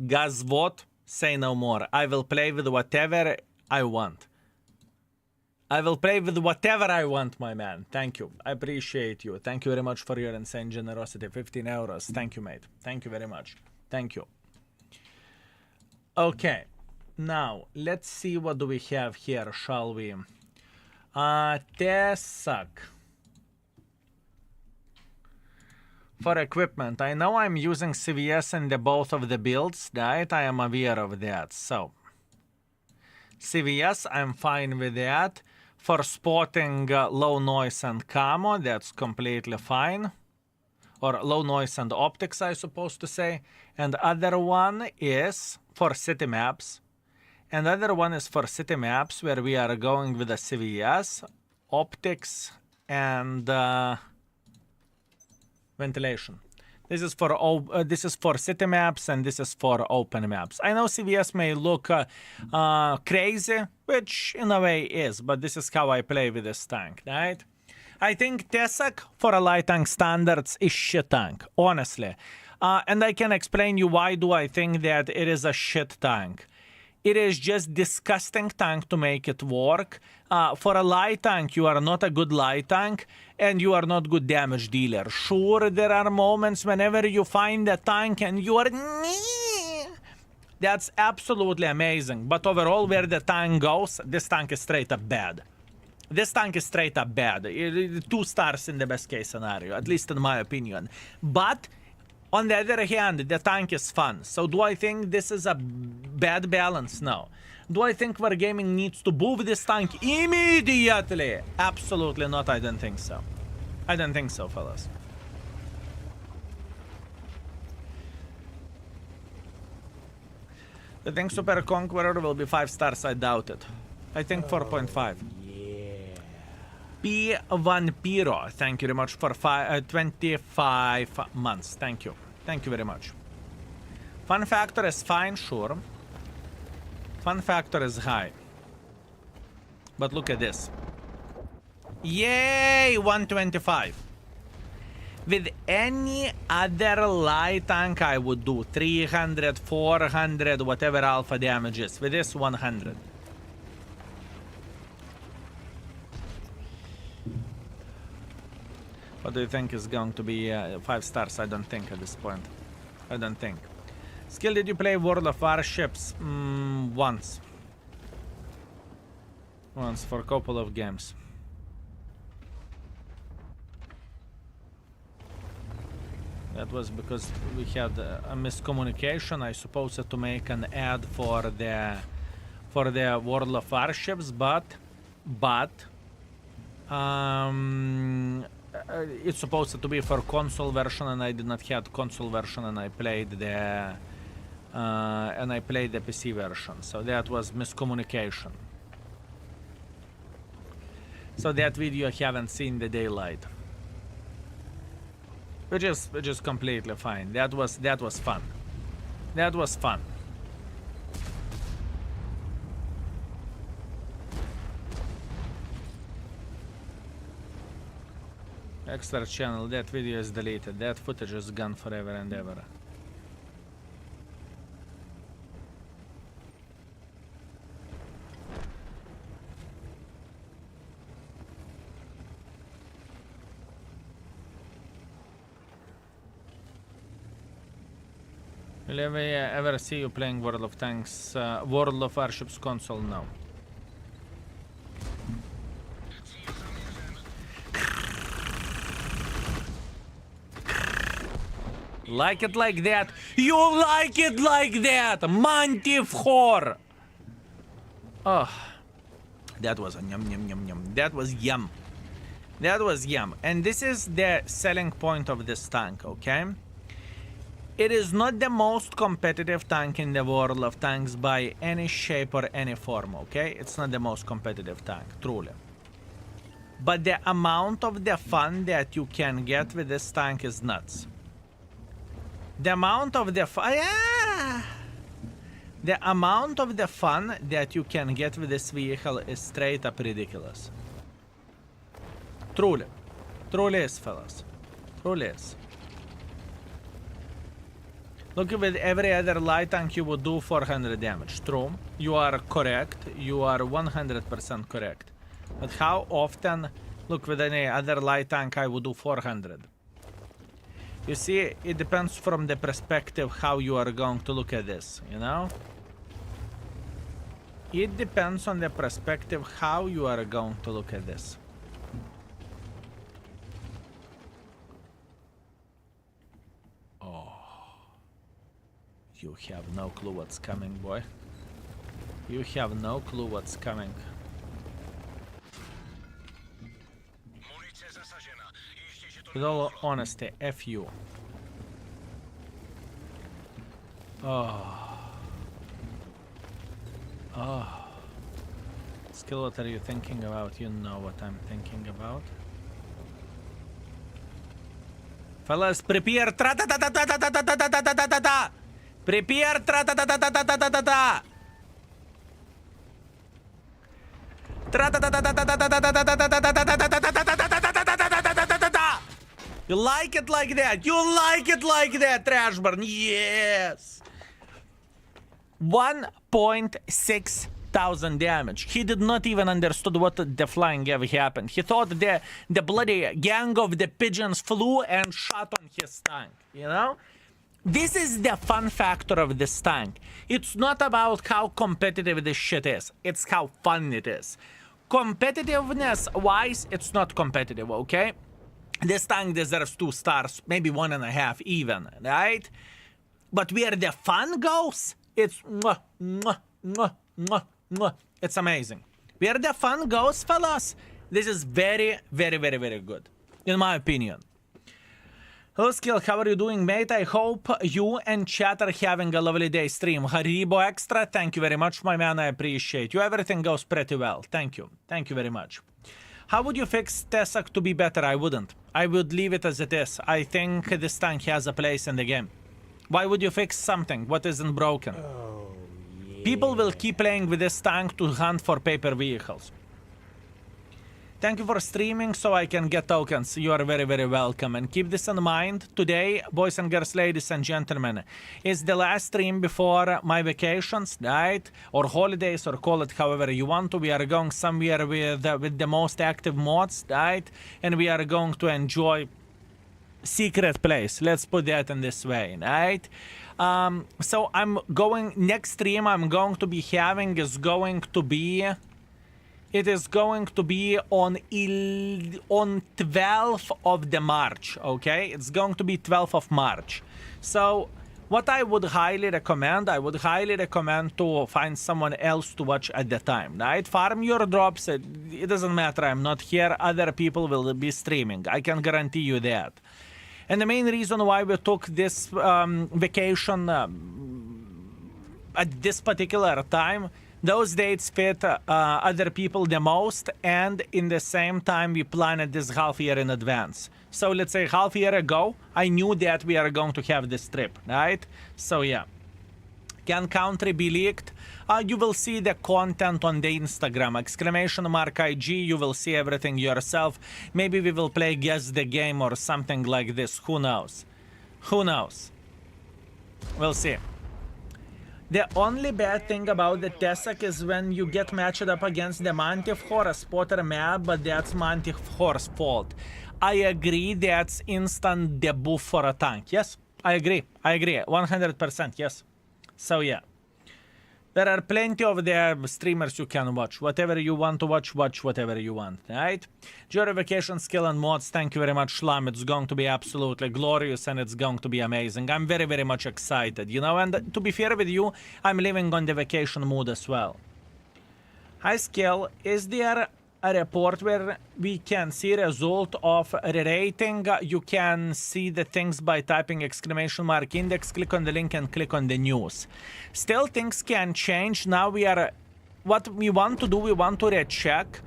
Guess what? Say no more. I will play with whatever I want. I will play with whatever I want, my man. Thank you. I appreciate you. Thank you very much for your insane generosity. 15 euros. Thank you, mate. Thank you very much. Thank you. Okay. Now, let's see what do we have here, shall we? Tesák. For equipment, I know I'm using CVS in the both of the builds, right? I am aware of that. So, CVS, I'm fine with that. For spotting low noise and camo, that's completely fine. Or low noise and optics, I suppose to say. And other one is for city maps. And other one is for city maps where we are going with a CVS, optics, and ventilation. This is for city maps and this is for open maps. I know CVS may look crazy, which in a way is, but this is how I play with this tank, right? I think Tesák for a light tank standards is shit tank, honestly. And I can explain you why do I think that it is a shit tank. It is just disgusting tank to make it work. For a light tank, you are not a good light tank, and you are not good damage dealer. Sure, there are moments whenever you find a tank and you are... That's absolutely amazing. But overall, where the tank goes, this tank is straight up bad. This tank is straight up bad. 2 stars in the best case scenario, at least in my opinion. But On the other hand, the tank is fun. So do I think this is a bad balance? No. Do I think Wargaming needs to move this tank immediately? Absolutely not. I don't think so. I don't think so, fellas. I think Super Conqueror will be 5 stars. I doubt it. I think 4.5. P1 Piro, thank you very much for 25 months. Thank you. Thank you very much. Fun factor is fine, sure. Fun factor is high. But look at this. Yay! 125. With any other light tank, I would do 300, 400, whatever alpha damage is. With this, 100. What do you think is going to be 5 stars? I don't think at this point. I don't think. Skill, did you play World of Warships? Once. Once for a couple of games. That was because we had a miscommunication. I supposed to make an ad for the World of Warships, but it's supposed to be for console version, and I did not have console version, and I played the PC version. So that was miscommunication. So that video I haven't seen the daylight. Which is completely fine. That was fun. That was fun. Extra channel, that video is deleted. That footage is gone forever and ever. Will I ever see you playing World of Tanks, World of Warships console? No. Like it like that. You like it like that. Mantif whore. Oh, that was a yum yum yum yum. That was yum. That was yum. And this is the selling point of this tank, okay? It is not the most competitive tank in the World of Tanks by any shape or any form, okay? It's not the most competitive tank, truly. But the amount of the fun that you can get with this tank is nuts. The amount of the the amount of the fun that you can get with this vehicle is straight up ridiculous. Truly. Truly is, fellas. Truly is. Look, with every other light tank you would do 400 damage. True. You are correct. You are 100% correct. But how often, look, with any other light tank I would do 400. You see, it depends from the perspective how you are going to look at this, you know? It depends on the perspective how you are going to look at this. You have no clue what's coming, boy. You have no clue what's coming. With all honesty, F you. Oh. Oh. Skill, what are you thinking about? You know what I'm thinking about. Fellas, prepare. Tra-ta-ta-ta-ta-ta-ta-ta-ta-ta-ta-ta-ta-ta. Prepare. Tra-ta-ta-ta-ta-ta-ta-ta-ta. You like it like that? You like it like that, Trashburn? Yes. 1.6 thousand damage. He did not even understood what the flying ever happened. He thought the bloody gang of the pigeons flew and shot on his tank, you know? This is the fun factor of this tank. It's not about how competitive this shit is. It's how fun it is. Competitiveness wise, it's not competitive, okay? This tank deserves 2 stars, maybe 1.5 even, right? But where the fun goes, it's mwah, mwah, mwah, mwah, mwah. It's amazing. Where the fun goes, fellas, this is very, very, very, very good, in my opinion. Hello, Skill, how are you doing, mate? I hope you and chat are having a lovely day stream. Haribo Extra, thank you very much, my man. I appreciate you. Everything goes pretty well. Thank you. Thank you very much. How would you fix Tesák to be better? I wouldn't. I would leave it as it is. I think this tank has a place in the game. Why would you fix something? What isn't broken? Oh, yeah. People will keep playing with this tank to hunt for paper vehicles. Thank you for streaming so I can get tokens. You are very, very welcome. And keep this in mind. Today, boys and girls, ladies and gentlemen, is the last stream before my vacations, right? Or holidays, or call it however you want to. We are going somewhere with the most active mods, right? And we are going to enjoy secret place. Let's put that in this way, right? So I'm going, next stream I'm going to be having is going to be... It is going to be on 12th of the March, okay? It's going to be 12th of March. So what I would highly recommend, to find someone else to watch at the time, right? Farm your drops. It doesn't matter. I'm not here. Other people will be streaming. I can guarantee you that. And the main reason why we took this vacation at this particular time, those dates fit other people the most, and in the same time we planned this half year in advance. So let's say half year ago, I knew that we are going to have this trip, right? So yeah. Can country be leaked? You will see the content on the Instagram, !IG, you will see everything yourself. Maybe we will play Guess the Game or something like this, who knows? Who knows? We'll see. The only bad thing about the Tesák is when you get matched up against the Manticore spotter map, but that's Manticore's fault. I agree, that's instant debuff for a tank. Yes, I agree. 100%, yes. So yeah. There are plenty of the streamers you can watch. Whatever you want to watch, watch whatever you want, right? Your vacation skill and mods, thank you very much, Slam. It's going to be absolutely glorious and it's going to be amazing. I'm very, very much excited, you know, and to be fair with you, I'm living on the vacation mood as well. Hi, Skill. Is there a report where we can see result of rerating? You can see the things by typing !index, click on the link and click on the news. Still, things can change. Now what we want to do, we want to recheck.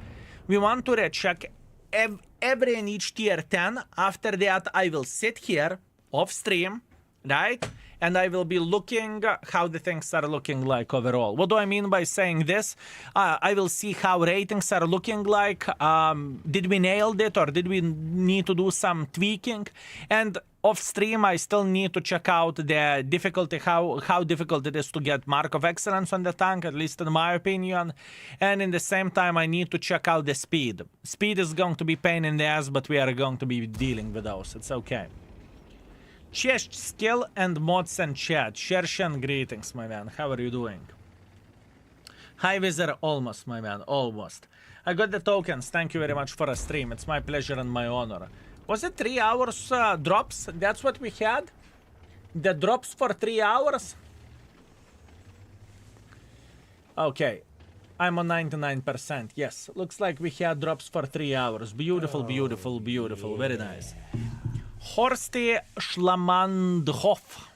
We want to recheck every and each tier 10. After that, I will sit here off stream, right? And I will be looking how the things are looking like overall. What do I mean by saying this? I will see how ratings are looking like. Did we nail it or did we need to do some tweaking? And off stream, I still need to check out the difficulty, how difficult it is to get Mark of Excellence on the tank, at least in my opinion. And in the same time, I need to check out the speed. Speed is going to be pain in the ass, but we are going to be dealing with those. It's okay. Chest skill and mods and chat. Shershan, greetings, my man. How are you doing? Hi, Wizard. Almost, my man. Almost. I got the tokens. Thank you very much for a stream. It's my pleasure and my honor. Was it 3 hours drops? That's what we had? The drops for 3 hours? Okay. I'm on 99%. Yes. Looks like we had drops for 3 hours. Beautiful, beautiful, beautiful. Very nice. Horsty Schlamandhoff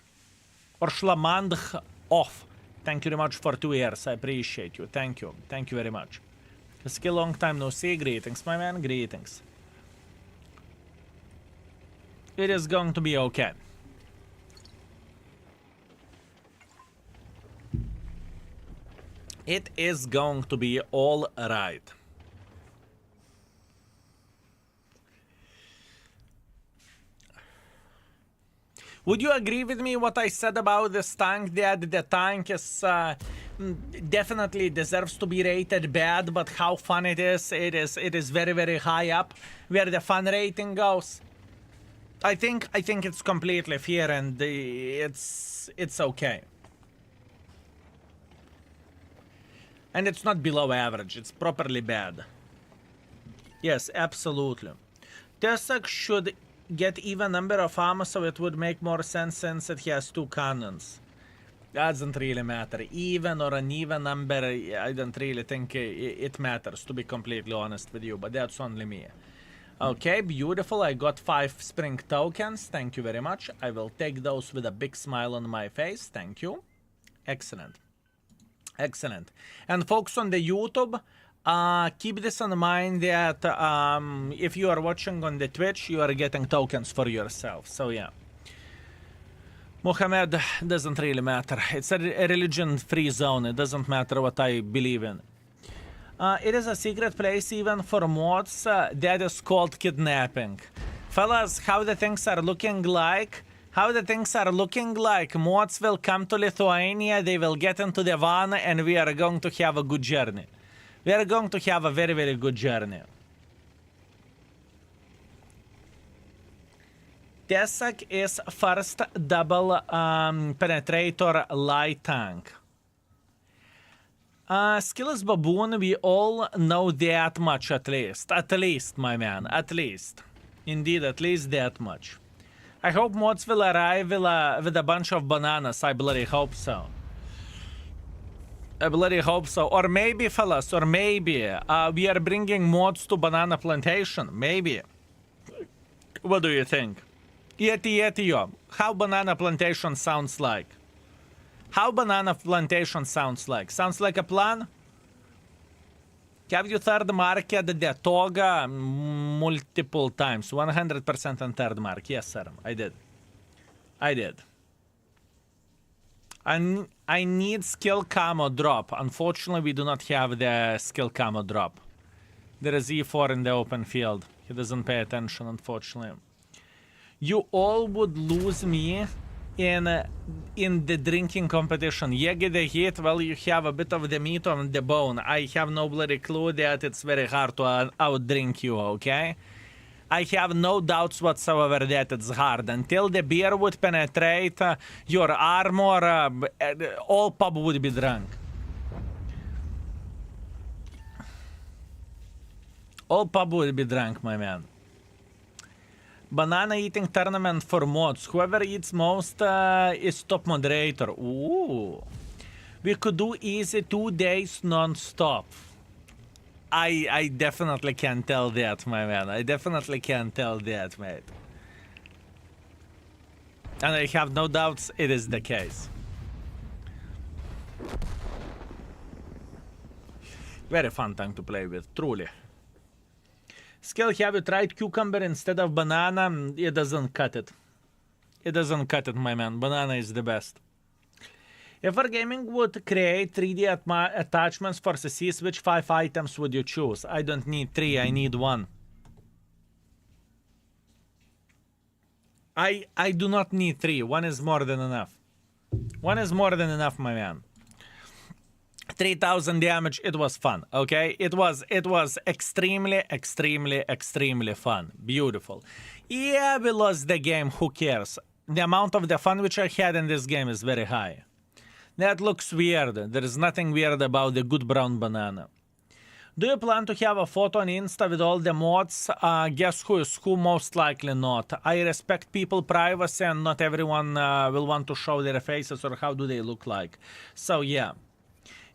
or Schlamandhoff. Thank you very much for 2 years. I appreciate you. Thank you. Thank you very much. Skill, long time no see. Greetings, my man. Greetings. It is going to be okay. It is going to be all right. Would you agree with me what I said about this tank, that the tank is definitely deserves to be rated bad, but how fun it is very, very high up where the fun rating goes? I think it's completely fair and it's okay. And it's not below average, it's properly bad. Yes, absolutely. Tesák should get even number of ammo, so it would make more sense since it has 2 cannons. Doesn't really matter. Even or an even number, I don't really think it matters, to be completely honest with you, but that's only me. Okay, beautiful. I got 5 spring tokens. Thank you very much. I will take those with a big smile on my face. Thank you. Excellent. Excellent. And folks on the YouTube, keep this in mind that if you are watching on the Twitch, you are getting tokens for yourself. So yeah. Mohammed, doesn't really matter. It's a religion-free zone. It doesn't matter what I believe in. It is a secret place even for mods. That is called kidnapping. Fellas, how the things are looking like? How the things are looking like? Mods will come to Lithuania, they will get into the van, and we are going to have a good journey. We are going to have a very, very good journey. Tesák is first double penetrator light tank. Skills Baboon, we all know that much at least. At least, my man, at least. Indeed, at least that much. I hope mods will arrive with a bunch of bananas. I bloody hope so. I bloody hope so. Or maybe, fellas, or maybe we are bringing mods to Banana Plantation. Maybe. What do you think? Yeti, how Banana Plantation sounds like? How Banana Plantation sounds like? Sounds like a plan? Have you third marked the toga multiple times? 100% on third mark. Yes, sir. I did. I did. I need skill camo drop. Unfortunately, we do not have the skill camo drop. There is E4 in the open field. He doesn't pay attention, unfortunately. You all would lose me in the drinking competition. Yegi the heat, well, you have a bit of the meat on the bone. I have no bloody clue that it's very hard to outdrink you, okay? I have no doubts whatsoever that it's hard. Until the beer would penetrate your armor, all pub would be drunk. All pub would be drunk, my man. Banana eating tournament for mods. Whoever eats most is top moderator. Ooh. We could do easy 2 days non-stop. I definitely can tell that, my man. I definitely can tell that, mate. And I have no doubts it is the case. Very fun tank to play with, truly. Skill, have you tried cucumber instead of banana? It doesn't cut it. It doesn't cut it, my man. Banana is the best. If our gaming would create 3D attachments for CCs, which 5 items would you choose? I don't need 3, I need 1. I do not need 3. 1 is more than enough. 1 is more than enough, my man. 3000 damage, it was fun, okay? It was extremely fun. Beautiful. Yeah, we lost the game, who cares? The amount of the fun which I had in this game is very high. That looks weird. There is nothing weird about the good brown banana. Do you plan to have a photo on Insta with all the mods? Guess who is who? Most likely not. I respect people's privacy and not everyone will want to show their faces or how do they look like. So yeah.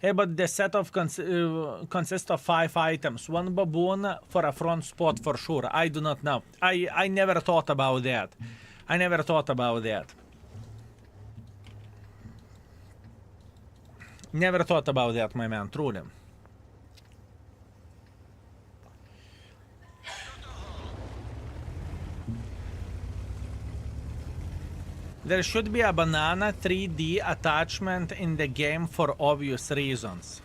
Hey, but the set of consists of 5 items. 1 baboon for a front spot for sure. I do not know. I never thought about that. I never thought about that. Never thought about that, my man, truly. There should be a banana 3D attachment in the game for obvious reasons.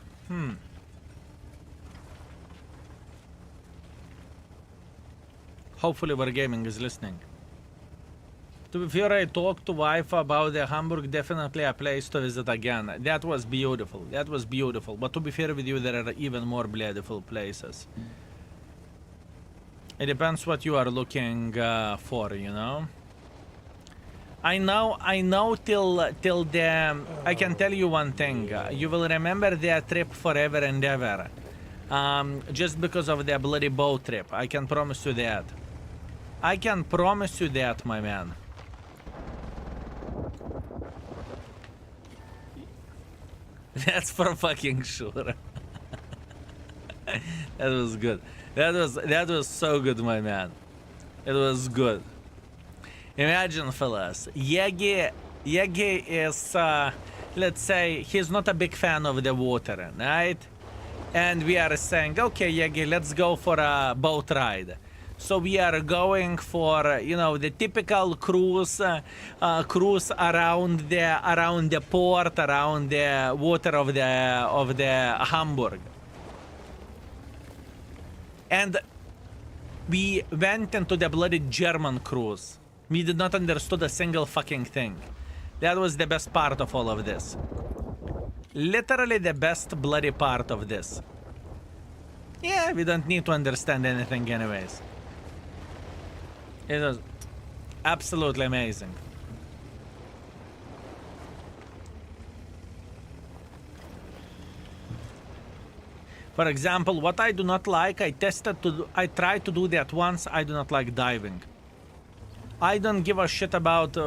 Hopefully Wargaming is listening. To be fair, I talked to wife about the Hamburg, definitely a place to visit again. That was beautiful. That was beautiful. But to be fair with you, there are even more beautiful places. It depends what you are looking for, you know? I know till the... I can tell you one thing. You will remember that trip forever and ever. Just because of the bloody boat trip. I can promise you that. I can promise you that, my man. That's for fucking sure. That was good. That was so good, my man. It was good. Imagine, fellas, Yegi is, let's say, he's not a big fan of the water, right? And we are saying, okay, Yegi, let's go for a boat ride. So we are going for, you know, the typical cruise around the port, around the water of the Hamburg. And we went into the bloody German cruise. We did not understood a single fucking thing. That was the best part of all of this. Literally the best bloody part of this. Yeah, we don't need to understand anything anyways. It was absolutely amazing. For example, what I do not like, I tried to do that once, I do not like diving. I don't give a shit about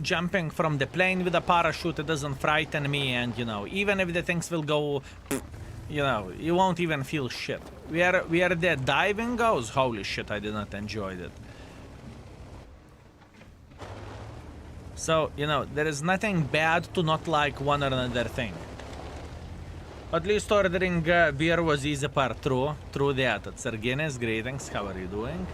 jumping from the plane with a parachute, it doesn't frighten me, and you know, even if the things will go, you know, you won't even feel shit. Where the diving goes, holy shit, I did not enjoy it. So, you know, there is nothing bad to not like one or another thing. At least ordering beer was easy part, true that. Sergenes, greetings, how are you doing?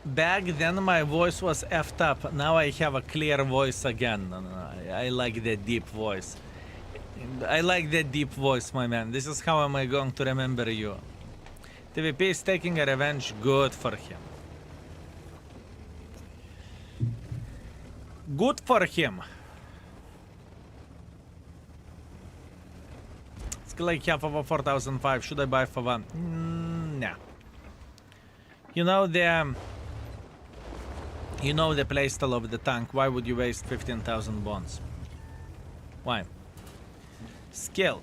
Back then my voice was effed up, now I have a clear voice again. No, I like the deep voice. I like that deep voice, my man. This is how am I going to remember you. TVP is taking a revenge. Good for him. Good for him. It's like half of a 4005. Should I buy for one? Nah. You know the playstyle of the tank. Why would you waste 15,000 bonds? Why? Skill.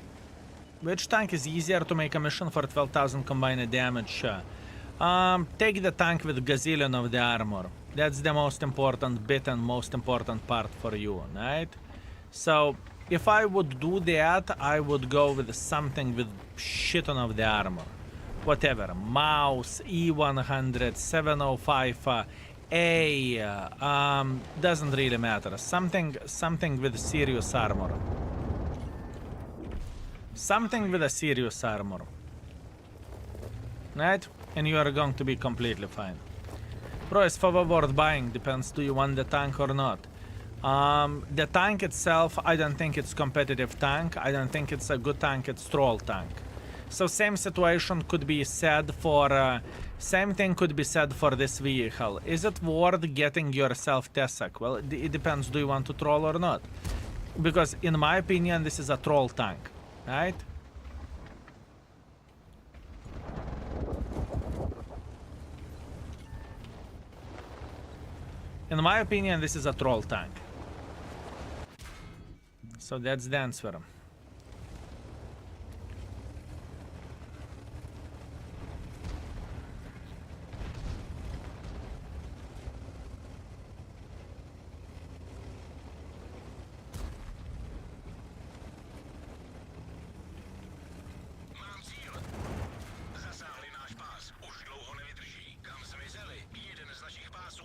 Which tank is easier to make a mission for 12,000 combined damage? Take the tank with gazillion of the armor. That's the most important bit and most important part for you, right? So, if I would do that, I would go with something with shit ton of the armor. Whatever. Mouse, E100, 705, doesn't really matter. Something with serious armor. Something with a serious armor. Right? And you are going to be completely fine. Price for worth buying depends, do you want the tank or not? The tank itself, I don't think it's competitive tank. I don't think it's a good tank, it's troll tank. So same situation could be said for, same thing could be said for this vehicle. Is it worth getting yourself Tesák? Well, it depends, do you want to troll or not? Because in my opinion, this is a troll tank. Right? In my opinion, this is a troll tank. So that's the answer.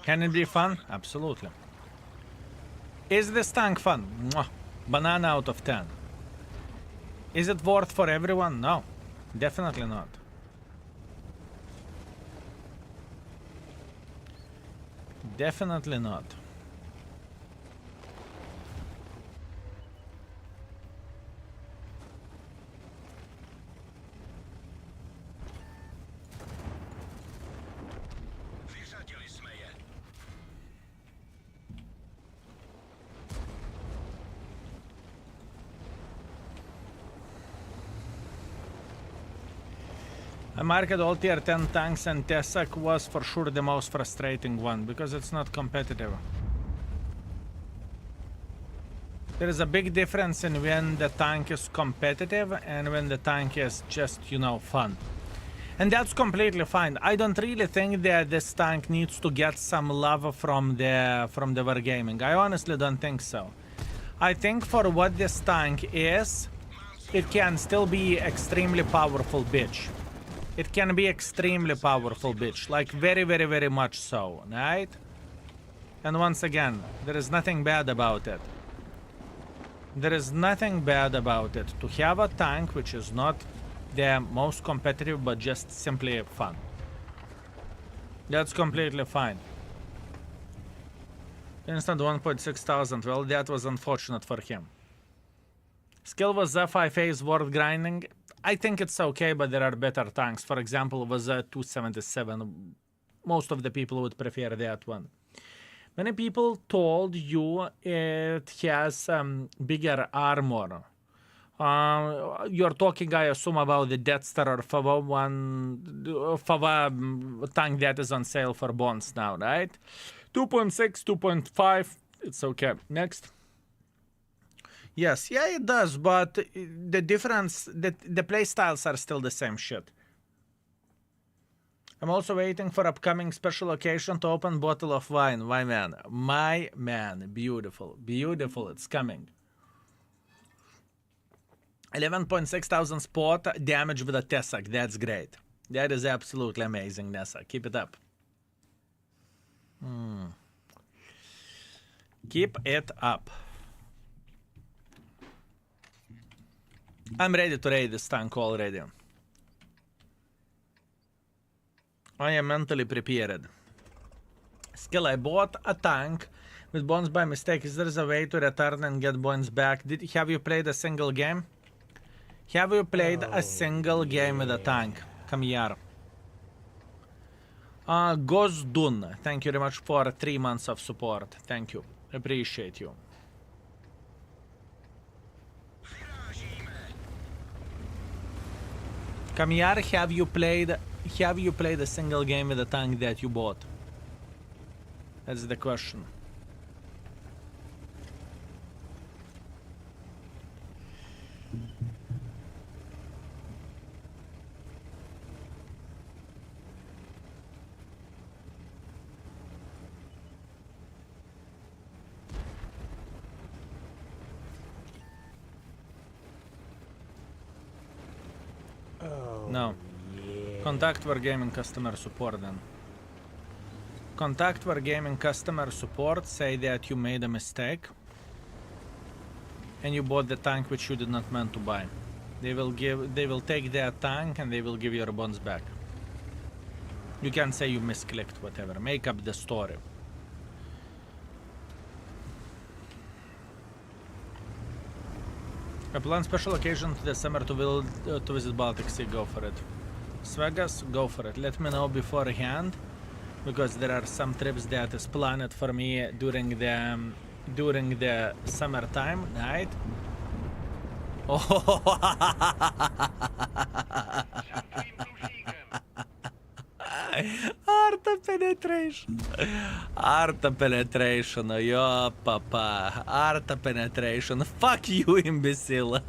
Can it be fun? Absolutely. Is this tank fun? Mwah. Banana out of 10. Is it worth for everyone? No. Definitely not. Definitely not. I marked all tier 10 tanks and Tesák was for sure the most frustrating one because it's not competitive. There is a big difference in when the tank is competitive and when the tank is just, you know, fun. And that's completely fine. I don't really think that this tank needs to get some love from the Wargaming. I honestly don't think so. I think for what this tank is, it can still be extremely powerful bitch. It can be extremely powerful bitch, like very, very, very much so, right? And once again, there is nothing bad about it. There is nothing bad about it to have a tank which is not the most competitive but just simply fun. That's completely fine. Instant 1.6 thousand, well, that was unfortunate for him. Skill was FIFA is worth grinding. I think it's okay, but there are better tanks. For example, was a 277. Most of the people would prefer that one. Many people told you it has bigger armor. You're talking, I assume, about the Death Star or Fava tank that is on sale for bonds now, right? 2.6, 2.5, it's okay. Next. Yes, yeah, it does, but the difference, the playstyles are still the same shit. I'm also waiting for upcoming special occasion to open bottle of wine. My man, beautiful, beautiful, it's coming. 11.6 thousand spot damage with a Tesák, that's great. That is absolutely amazing, Nessa, keep it up. Keep it up. I'm ready to raid this tank already. I am mentally prepared. Skill, I bought a tank with bonds by mistake. Is there a way to return and get bonds back? Have you played a single game? Have you played a single game with a tank? Come here. Gozdun, thank you very much for 3 months of support. Thank you. Appreciate you. Come here, have you played a single game with a tank that you bought? That's the question. No. Yeah. Contact Wargaming customer support then. Contact Wargaming customer support, say that you made a mistake and you bought the tank which you did not meant to buy. They will take that tank and they will give your bonds back. You can say you misclicked, whatever. Make up the story. I plan special occasion to the summer to visit Baltic Sea. Go for it. Svegas, go for it. Let me know beforehand, because there are some trips that is planned for me during the summertime, right? Oh. Art of penetration. Art of penetration. Yo, papa. Art of penetration. Fuck you, imbecile.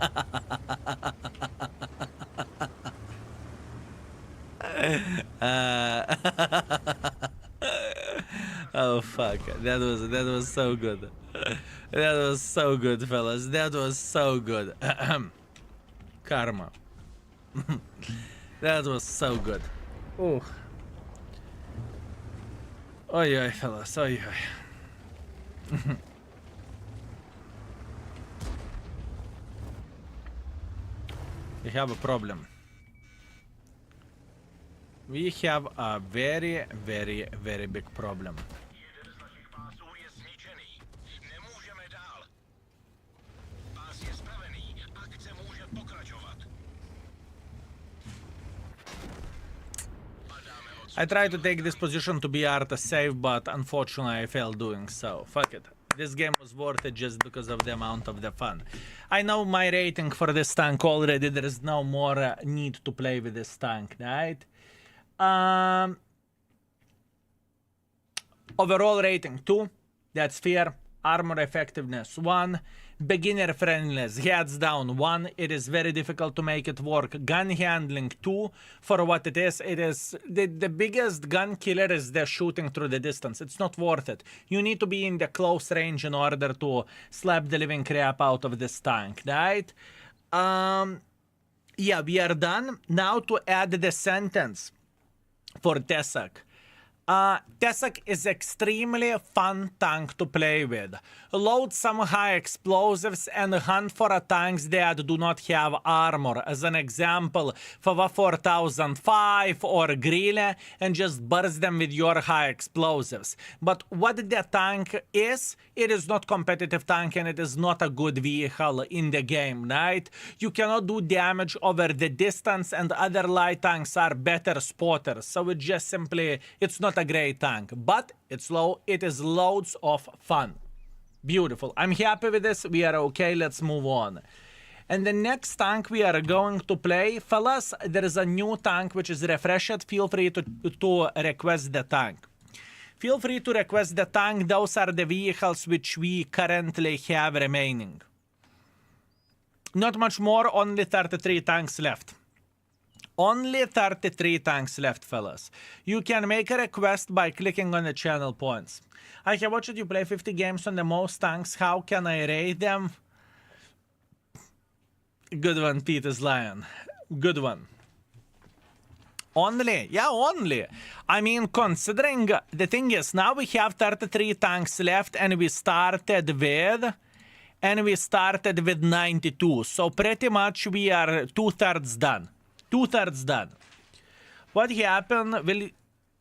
Oh fuck. That was so good. That was so good, fellas. That was so good. Karma. That was so good. Oh. Oi, oi, fellas, oi, oi. We have a problem. We have a very, very, very big problem. I tried to take this position to be art safe, but unfortunately I failed doing so. Fuck it. This game was worth it just because of the amount of the fun. I know my rating for this tank already. There is no more need to play with this tank, right? Overall rating 2. That's fair. armor effectiveness 1, beginner friendliness hands down 1. It is very difficult to make it work. Gun handling 2. For what it is the biggest gun killer is the shooting through the distance. It's not worth it. You need to be in the close range in order to slap the living crap out of this tank, right? Yeah, we are done. Now to add the sentence for Tesák. Tesák is extremely fun tank to play with. Load some high explosives and hunt for tanks that do not have armor. As an example, FV217 or Grille, and just burst them with your high explosives. But what the tank is, it is not competitive tank and it is not a good vehicle in the game, right? You cannot do damage over the distance and other light tanks are better spotters. So it just simply, it's not a great tank, but it's low. It is loads of fun. Beautiful. I'm happy with this. We are okay. Let's move on. And the next tank we are going to play, fellas, there is a new tank which is refreshed. Feel free to request the tank. Feel free to request the tank. Those are the vehicles which we currently have remaining. Not much more, only 33 tanks left. Only 33 tanks left, fellas. You can make a request by clicking on the channel points. I have watched you play 50 games on the most tanks. How can I rate them? Good one, Peter's Lion. Good one. Only? Yeah, only. I mean, considering the thing is, now we have 33 tanks left and we started with 92. So pretty much we are 2/3 done. 2/3 done.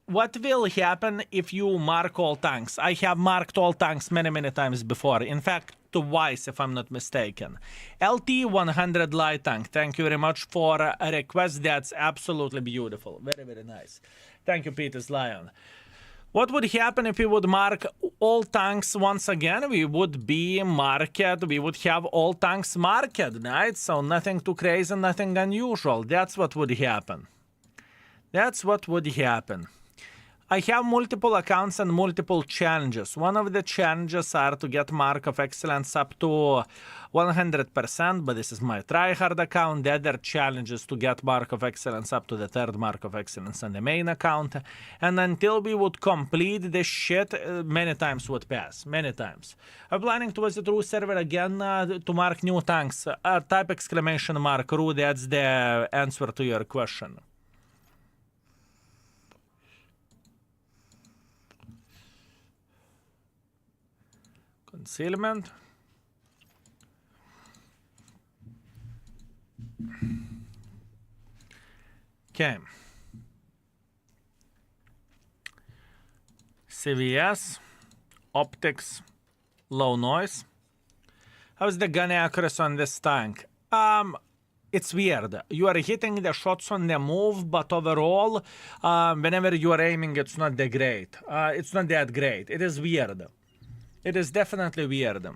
What will happen if you mark all tanks? I have marked all tanks many times before. In fact, twice if I'm not mistaken. LT100 light tank. Thank you very much for a request. That's absolutely beautiful. Very nice. Thank you, Peter's Lion. What would happen if we would mark all tanks once again? We would be marked, we would have all tanks marked, right? So nothing too crazy, nothing unusual. That's what would happen. That's what would happen. I have multiple accounts and multiple challenges. One of the challenges are to get Mark of Excellence up to 100%, but this is my tryhard account. The other challenge is to get Mark of Excellence up to the 3rd Mark of Excellence on the main account. And until we would complete this shit, many times would pass. Many times. I'm planning to visit Rue server again to mark new tanks. Type exclamation mark Rue, that's the answer to your question. Concealment. Okay. CVS, optics, low noise. How's the gun accuracy on this tank? It's weird. You are hitting the shots on the move, but overall, whenever you are aiming, it's not that great. It's not that great. It is weird. It is definitely weird.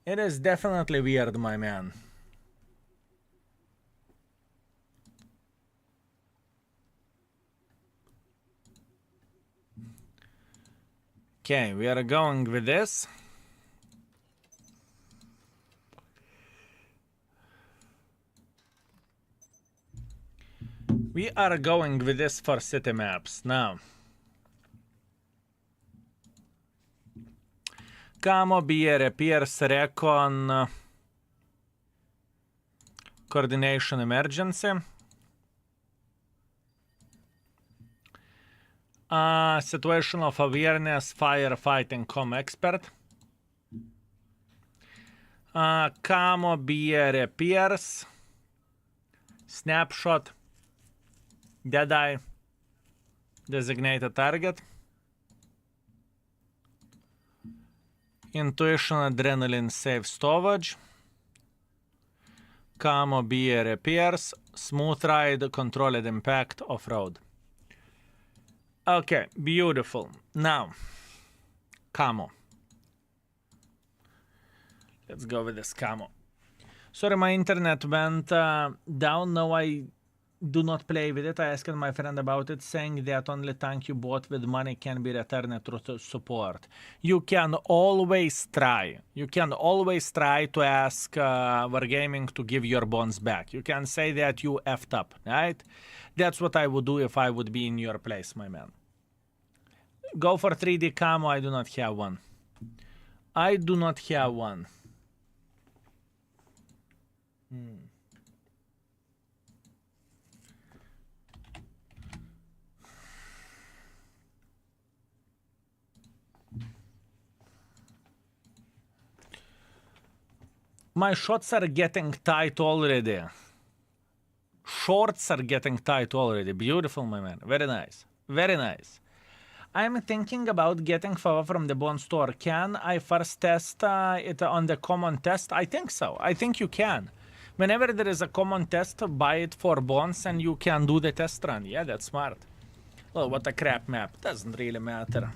It is definitely weird, my man. Okay, we are going with this. We are going with this for city maps now. Camo, BA, repairs, recon, coordination, emergency. Situational awareness, firefighting, com expert. Camo, BA, repairs, snapshot, deadeye, designated target. Intuition, adrenaline, safe storage. Camo, BA, repairs, smooth ride, controlled impact, off-road. Okay, beautiful. Now, camo. Let's go with this camo. Sorry, my internet went down. Now I do not play with it. I asked my friend about it, saying that only tank you bought with money can be returned to support. You can always try. You can always try to ask Wargaming to give your bonds back. You can say that you effed up, right? That's what I would do if I would be in your place, my man. Go for 3D camo. I do not have one. I do not have one. My shots are getting tight already. Shorts are getting tight already. Beautiful, my man. Very nice. Very nice. I'm thinking about getting Fava from the Bond store. Can I first test it on the common test? I think so. I think you can. Whenever there is a common test, buy it for bonds and you can do the test run. Yeah, that's smart. Well, what a crap map. Doesn't really matter.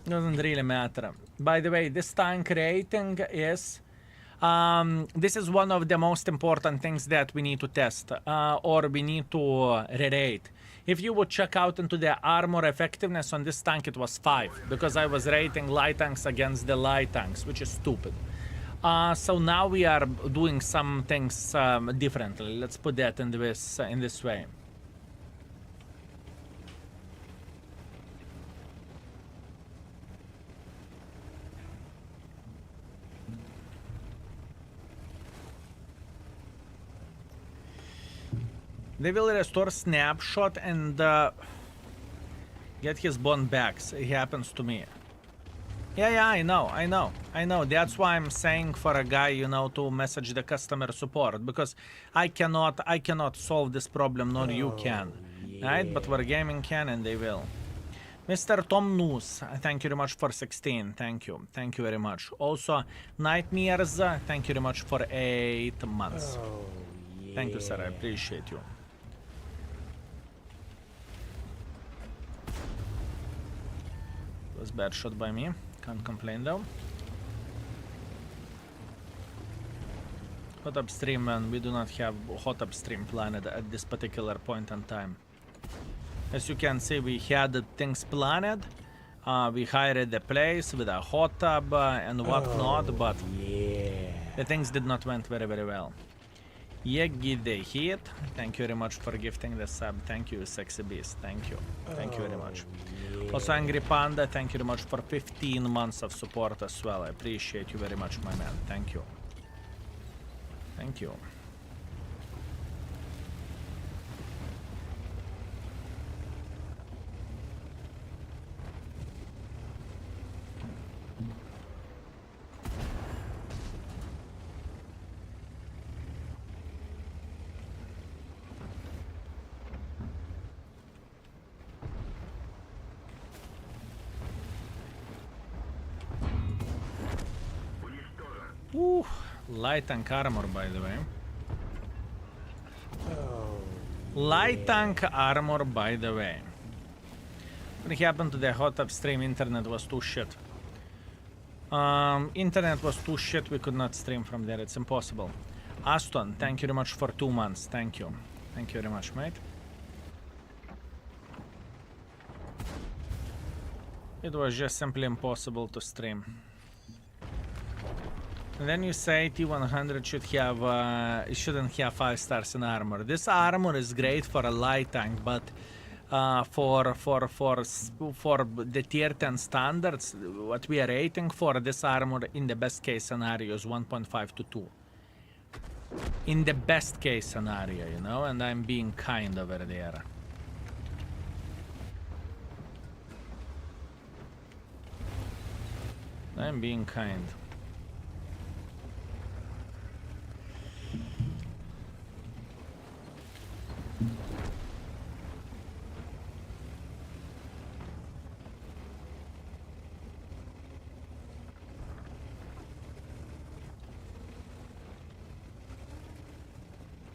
Doesn't really matter. By the way, this tank rating is... this is one of the most important things that we need to test, or we need to re-rate. If you would check out into the armor effectiveness on this tank, it was 5, because I was rating light tanks against the light tanks, which is stupid. So now we are doing some things differently. Let's put that in this way. They will restore snapshot and get his bond back. It happens to me. Yeah, I know. That's why I'm saying for a guy, you know, to message the customer support, because I cannot solve this problem, nor you can. Yeah. Right? But Wargaming can, and they will. Mr. Tom Noose, thank you very much for 16. Thank you. Thank you very much. Also, Nightmares, thank you very much for 8 months. Oh, yeah. Thank you, sir. I appreciate you. It was bad shot by me. Can't complain though. Hot upstream, and we do not have hot upstream planned at this particular point in time. As you can see, we had things planned. We hired the place with a hot tub and whatnot, but Yeah. the things did not went very, very well. Yegi the Heat, thank you very much for gifting the sub. Thank you, Sexy Beast. Thank you. Thank you very much. Yeah. Also, Angry Panda, thank you very much for 15 months of support as well. I appreciate you very much, my man. Thank you. Thank you. Ooh, light tank armor, by the way. Oh, Light tank armor, by the way. What happened to the hot upstream? Internet was too shit. Internet was too shit. We could not stream from there. It's impossible. Aston, thank you very much for 2 months. Thank you. Thank you very much, mate. It was just simply impossible to stream. And then you say T100 should have, it shouldn't have 5 stars in armor. This armor is great for a light tank, but for the tier 10 standards, what we are rating for this armor in the best case scenario is 1.5 to 2. In the best case scenario, you know, and I'm being kind over there. I'm being kind.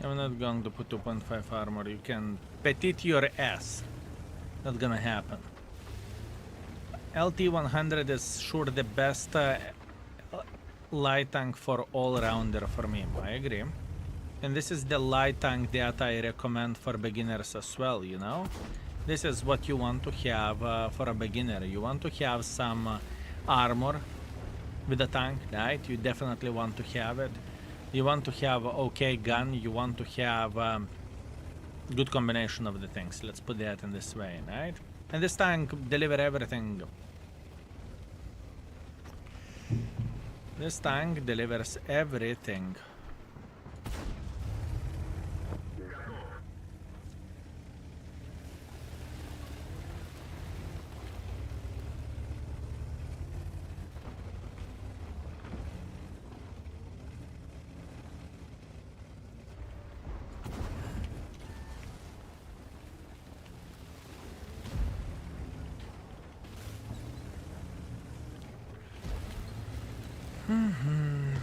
I'm not going to put 2.5 armor. You can petite your ass. Not gonna happen. LT100 is sure the best light tank for all-rounder for me. I agree. And this is the light tank that I recommend for beginners as well, you know? This is what you want to have for a beginner. You want to have some armor with the tank, right? You definitely want to have it. You want to have okay gun. You want to have good combination of the things. Let's put that in this way, right? And this tank deliver everything. This tank delivers everything.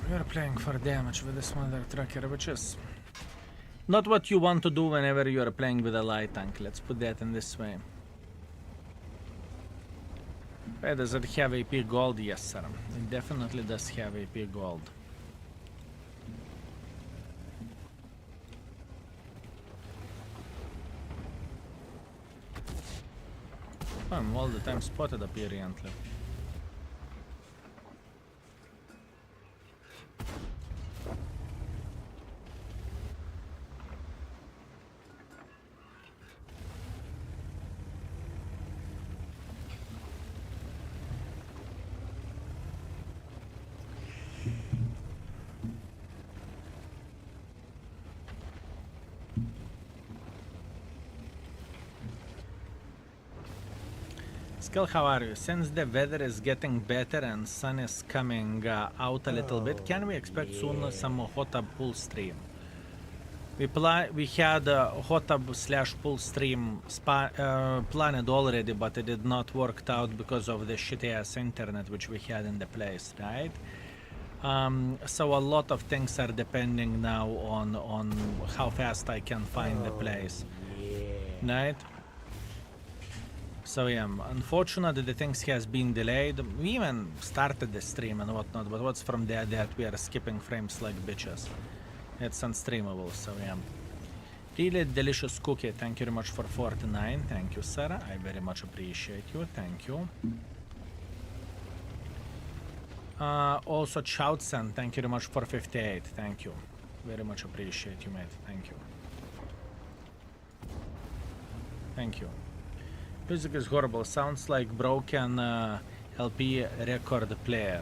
We're playing for damage with this mother trucker, which is not what you want to do whenever you are playing with a light tank. Let's put that in this way. Hey, does it have AP gold? Yes, sir. It definitely does have AP gold. I'm all the time spotted apparently. Skill, how are you? Since the weather is getting better and sun is coming out a little bit, can we expect soon some hot tub pool stream? We had a hot tub / pool stream planned already, but it did not work out because of the shitty ass internet which we had in the place, right? So a lot of things are depending now on how fast I can find the place, right? So yeah, unfortunately the things has been delayed. We even started the stream and whatnot, but what's from there that we are skipping frames like bitches. It's unstreamable, so yeah. Really delicious cookie, thank you very much for 49. Thank you, Sarah, I very much appreciate you, thank you. Also Châtillon, thank you very much for 58, thank you. Very much appreciate you, mate, thank you. Thank you. Music is horrible, sounds like broken LP record player.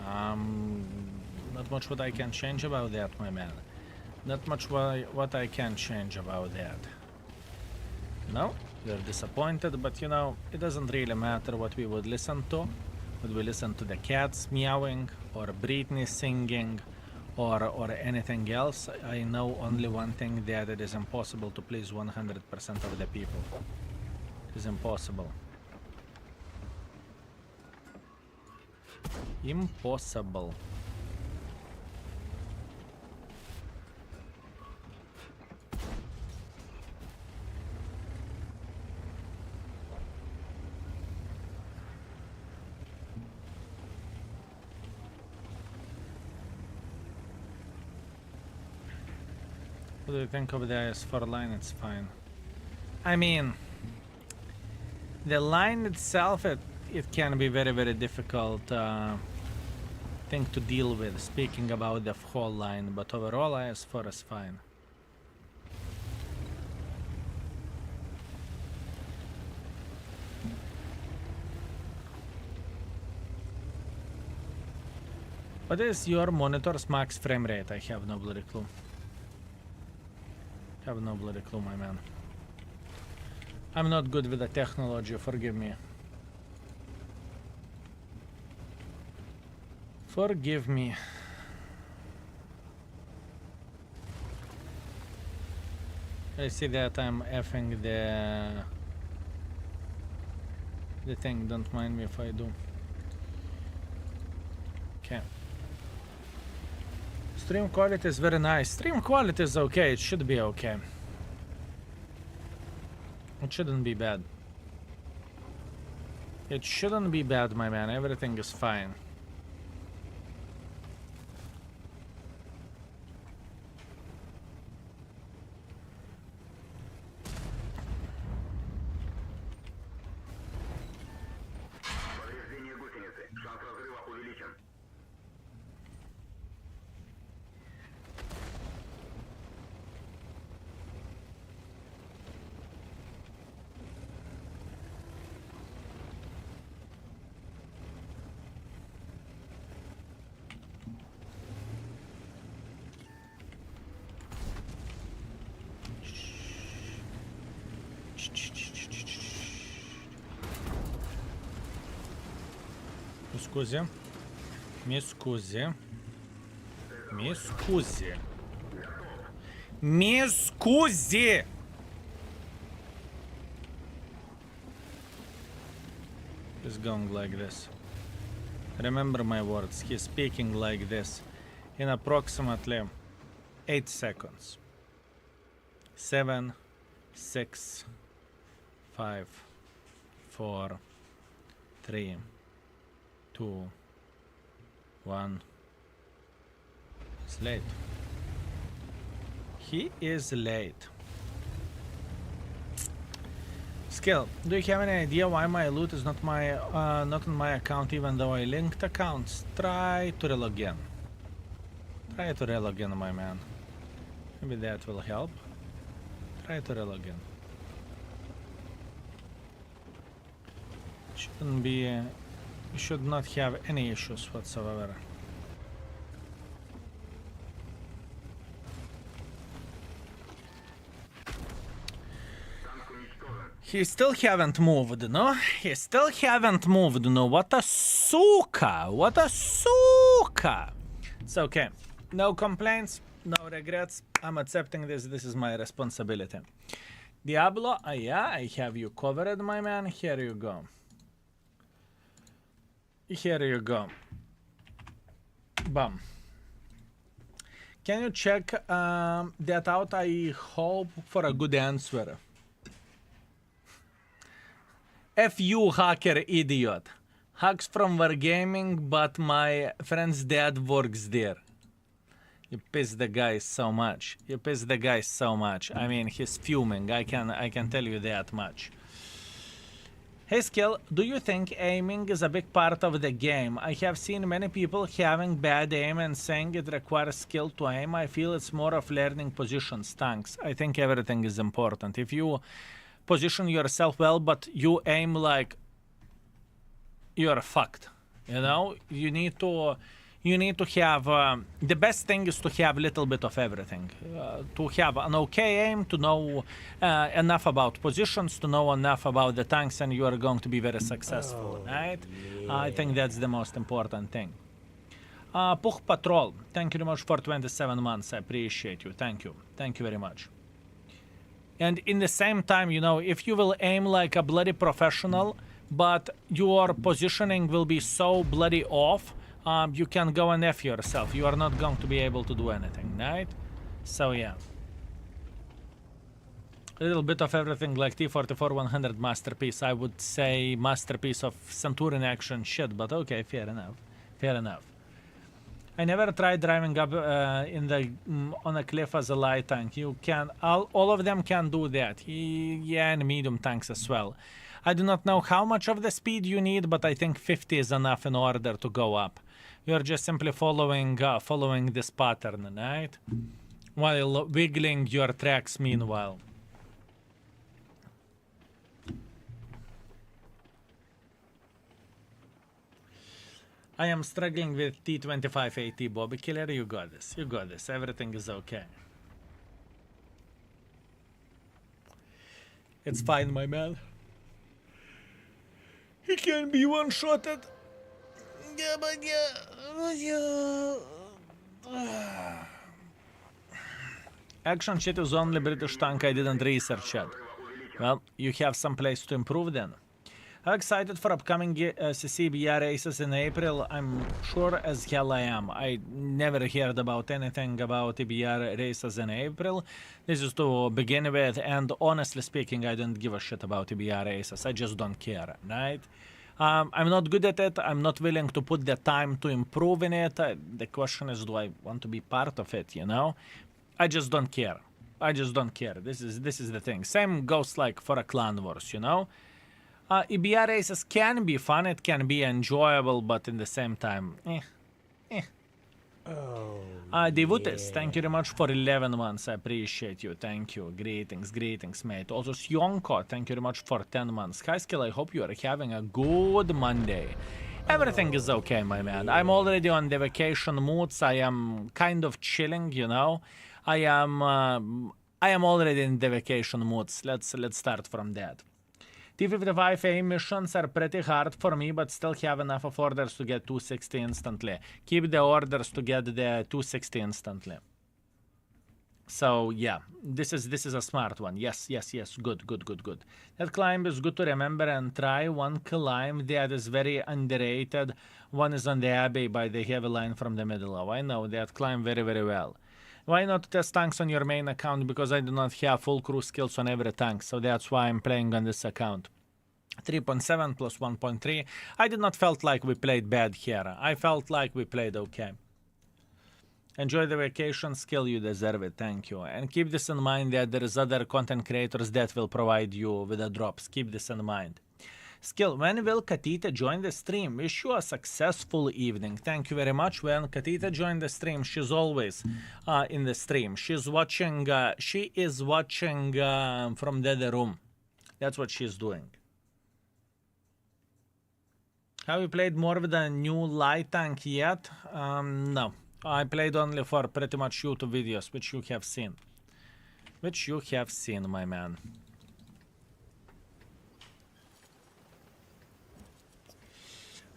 Not much what I can change about that, my man. Not much what I can change about that. No, you're disappointed, but you know, it doesn't really matter what we would listen to. Would we listen to the cats meowing, or Britney singing, or anything else? I know only one thing, that it is impossible to please 100% of the people. Is impossible. Impossible. What do you think of the IS4 line? It's fine. I mean, the line itself, it can be very, very difficult thing to deal with, speaking about the whole line, but overall IS4 is fine. What is your monitor's max frame rate? I have no bloody clue. Have no bloody clue, my man. I'm not good with the technology, forgive me. Forgive me. I see that I'm effing the thing, don't mind me if I do. Okay. Stream quality is very nice. Stream quality is okay, it should be okay. It shouldn't be bad. It shouldn't be bad, my man. Everything is fine. Mi scusi? Mi scusi? Mi scusi? Mi scusi? He's going like this. Remember my words. He's speaking like this in approximately 8 seconds. 7, 6, 5, 4, 3, 2, 1. He's late. He is late. Skill, do you have any idea why my loot is not on my account even though I linked accounts? Try to relog in. Try to relog in, my man. Maybe that will help. Try to relog in. Shouldn't be... you should not have any issues whatsoever. He still haven't moved, no? He still haven't moved, no? What a suka! What a suka! It's okay. No complaints, no regrets. I'm accepting this. This is my responsibility. Diablo, yeah, I have you covered, my man. Here you go. Here you go. Bum. Can you check that out? I hope for a good answer. F you, hacker idiot. Hacks from Wargaming, but my friend's dad works there. You piss the guy so much. You piss the guy so much. I mean, he's fuming. I can tell you that much. Hey Skill, do you think aiming is a big part of the game? I have seen many people having bad aim and saying it requires skill to aim. I feel it's more of learning positions. Thanks. I think everything is important. If you position yourself well, but you aim like you're fucked. You know, you need to have the best thing is to have a little bit of everything. To have an okay aim, to know enough about positions, to know enough about the tanks, and you are going to be very successful, right? Yeah. I think that's the most important thing. Puch Patrol, thank you very much for 27 months. I appreciate you. Thank you. Thank you very much. And in the same time, you know, if you will aim like a bloody professional, but your positioning will be so bloody off, you can go and F yourself. You are not going to be able to do anything, right? So yeah. A little bit of everything like T-44-100 masterpiece. I would say masterpiece of Centurion action shit, but okay, fair enough. Fair enough. I never tried driving up on a cliff as a light tank. You can, all of them can do that. Yeah, and medium tanks as well. I do not know how much of the speed you need, but I think 50 is enough in order to go up. You're just simply following this pattern, right? While wiggling your tracks meanwhile. I am struggling with T25 AT, Bobby Killer. You got this. You got this. Everything is okay. It's fine, my man. He can be one-shotted. Yeah, but yeah. Action shit is only British tank. I didn't research it. Well, you have some place to improve then. How excited for upcoming CCBR races in April? I'm sure as hell I am. I never heard about anything about EBR races in April. This is to begin with, and honestly speaking, I don't give a shit about EBR races. I just don't care, right? I'm not good at it. I'm not willing to put the time to improve in it. The question is, do I want to be part of it, you know? I just don't care. I just don't care. This is the thing. Same goes like for a Clan Wars, you know? EBR races can be fun, it can be enjoyable, but in the same time, Devutis, thank you very much for 11 months. I appreciate you. Thank you. Greetings, mate. Also, Sionko, thank you very much for 10 months. High Skill, I hope you are having a good Monday. Everything is okay, my man. I'm already on the vacation moods. I am kind of chilling, you know. I am already in the vacation moods. Let's start from that. T55A missions are pretty hard for me, but still have enough of orders to get 260 instantly. Keep the orders to get the 260 instantly. So yeah, this is a smart one. Yes. Good. That climb is good to remember and try. One climb that is very underrated. One is on the Abbey by the heavy line from the middle. Oh, I know that climb very well. Why not test tanks on your main account? Because I do not have full crew skills on every tank, so that's why I'm playing on this account. 3.7 plus 1.3. I did not felt like we played bad here. I felt like we played okay. Enjoy the vacation, skill, you deserve it, thank you. And keep this in mind that there is other content creators that will provide you with the drops. Keep this in mind. Skill, when will Katita join the stream? Wish you a successful evening. Thank you very much. When Katita joined the stream, she's always in the stream. She's watching, she is watching from the other room. That's what she's doing. Have you played more with the new light tank yet? No. I played only for pretty much YouTube videos, which you have seen. Which you have seen, my man.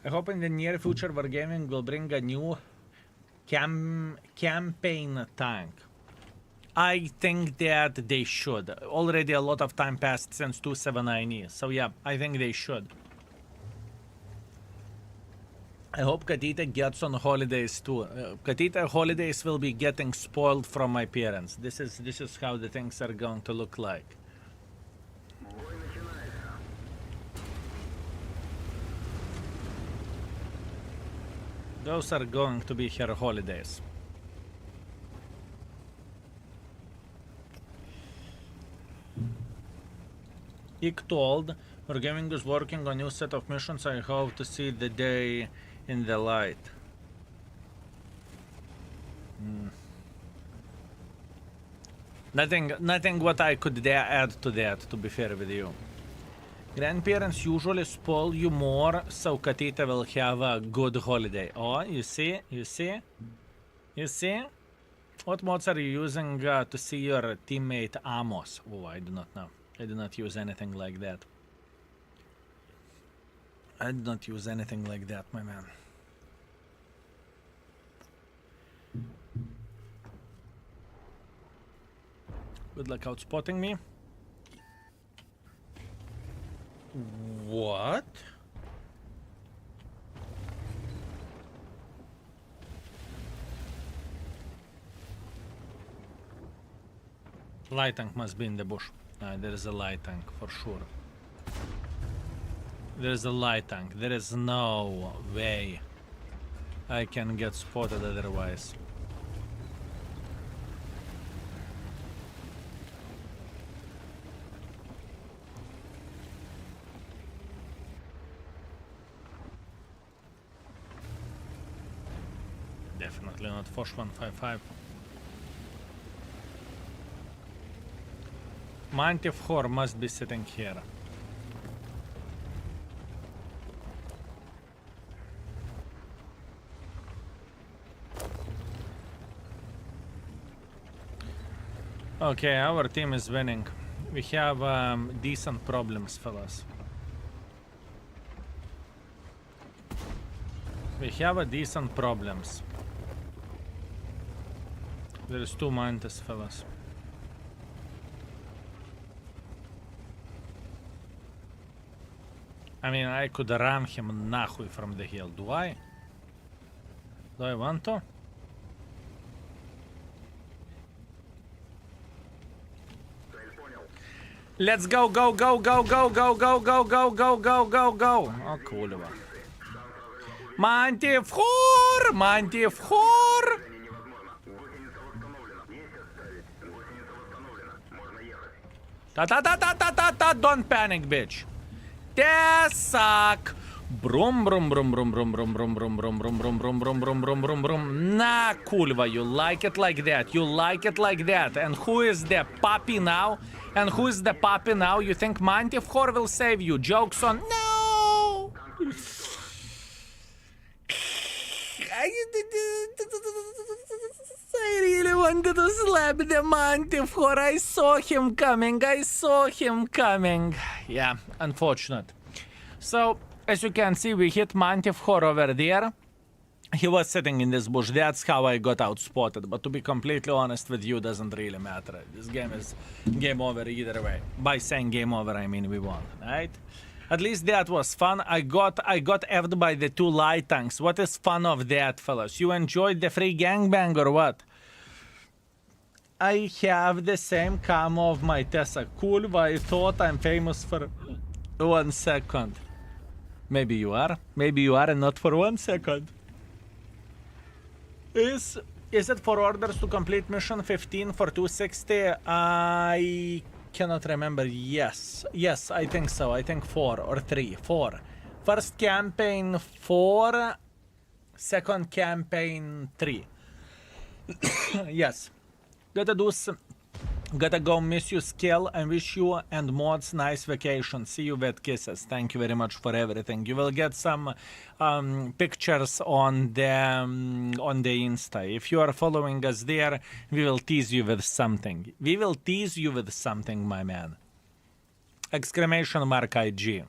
I hope in the near future Wargaming will bring a new campaign tank. I think that they should. Already a lot of time passed since 279E, so yeah, I think they should. I hope Katita gets on holidays too. Katita holidays will be getting spoiled from my parents. This is how the things are going to look like. Those are going to be her holidays. Ik told Wargaming is working on a new set of missions. I hope to see the day in the light. Nothing what I could add to that, to be fair with you. Grandparents usually spoil you more, so Katita will have a good holiday. Oh, you see? What mods are you using to see your teammate Amos? Oh, I do not know. I do not use anything like that. I do not use anything like that, my man. Good luck outspotting me. What? Light tank must be in the bush. There is a light tank for sure. There is a light tank. There is no way I can get spotted otherwise. Definitely not Fosh 155. Mantif Hor must be sitting here. Okay, our team is winning. We have decent problems, fellas. We have a decent problems. There is 2 Mantis, fellas. I mean, I could ram him нахуй from the hill. Do I? Do I want to? Let's go, go, go, go, go, go, go, go, go, go, go, go, go. Oh, kurwa. Mantif Hor! Mantif Hor! Ta-ta-ta-ta-ta-ta-ta! Don't panic, bitch. Tesák! Brum brum brum brum brum brum brum brum brum brum brum brum brum brum brum brum brum. Nah, kurva, you like it like that. You like it like that. And who is the puppy now? And who is the puppy now? You think Mantif Hor will save you? Jokes on. No! I really wanted to slap the Mantif Hor. I saw him coming. I saw him coming. Yeah, unfortunate. So, as you can see, we hit Mantifhor over there. He was sitting in this bush. That's how I got outspotted. But to be completely honest with you, doesn't really matter. This game is game over either way. By saying game over, I mean we won, right? At least that was fun. I got F'd by the 2 light tanks. What is fun of that, fellas? You enjoyed the free gangbang or what? I have the same camo of my Tesák. Cool, but I thought I'm famous for 1 second. Maybe you are. Maybe you are, and not for 1 second. Is it for orders to complete mission 15 for 260? I cannot remember. Yes, I think so. I think 4 or 3. 4. First campaign 4, second campaign 3. Yes. Gotta go miss you, Skill, and wish you and mods nice vacation. See you, wet kisses. Thank you very much for everything. You will get some pictures on the Insta. If you are following us there, we will tease you with something. We will tease you with something, my man. Exclamation mark IG.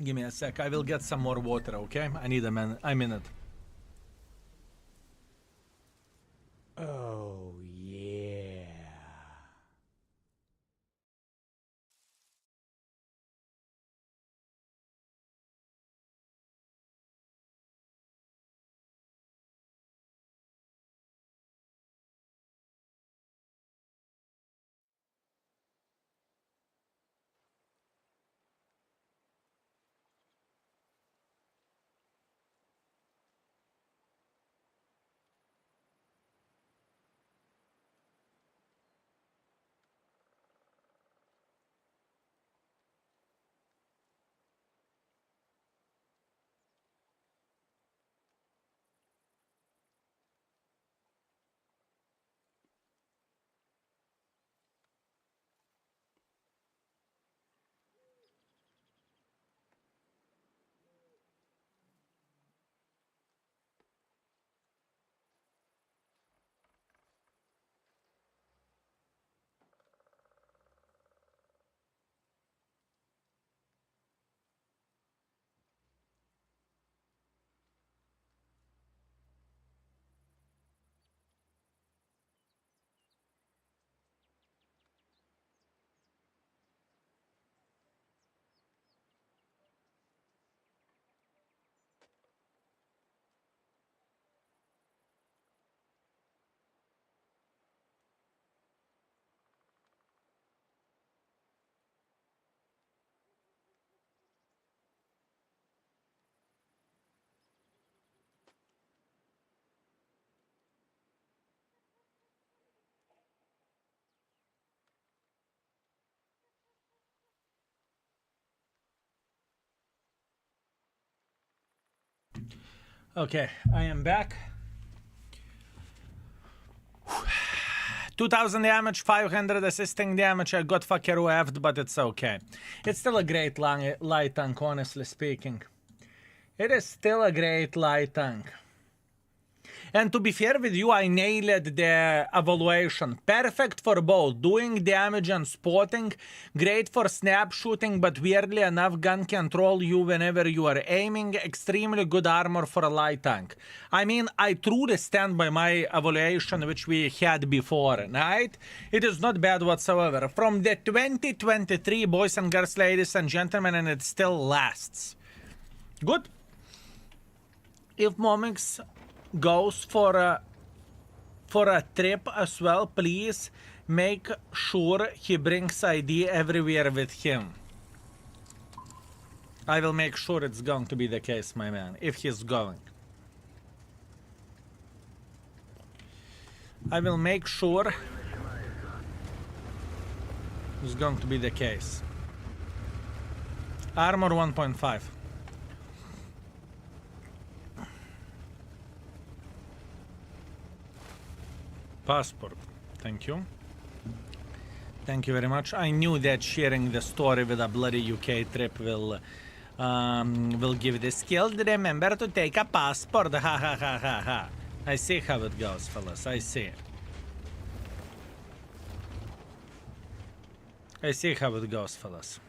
Give me a sec. I will get some more water, okay? I need a minute. Oh, yeah. Okay, I am back. 2000 damage, 500 assisting damage. I got fucking F'd, but it's okay. It's still a great light tank, honestly speaking. It is still a great light tank. And to be fair with you, I nailed the evaluation. Perfect for both doing damage and spotting. Great for snap shooting, but weirdly enough, gun control you whenever you are aiming. Extremely good armor for a light tank. I mean, I truly stand by my evaluation which we had before, right? It is not bad whatsoever. From the 2023, boys and girls, ladies and gentlemen, and it still lasts. Good. If Momix goes for a trip as well, please make sure he brings ID everywhere with him. I will make sure it's going to be the case, my man, if he's going. I will make sure it's going to be the case. Armor 1.5. Passport. Thank you. Thank you very much. I knew that sharing the story with a bloody UK trip will give the skill. Remember to take a passport. Ha ha ha ha ha. I see how it goes, fellas. I see. I see how it goes, fellas.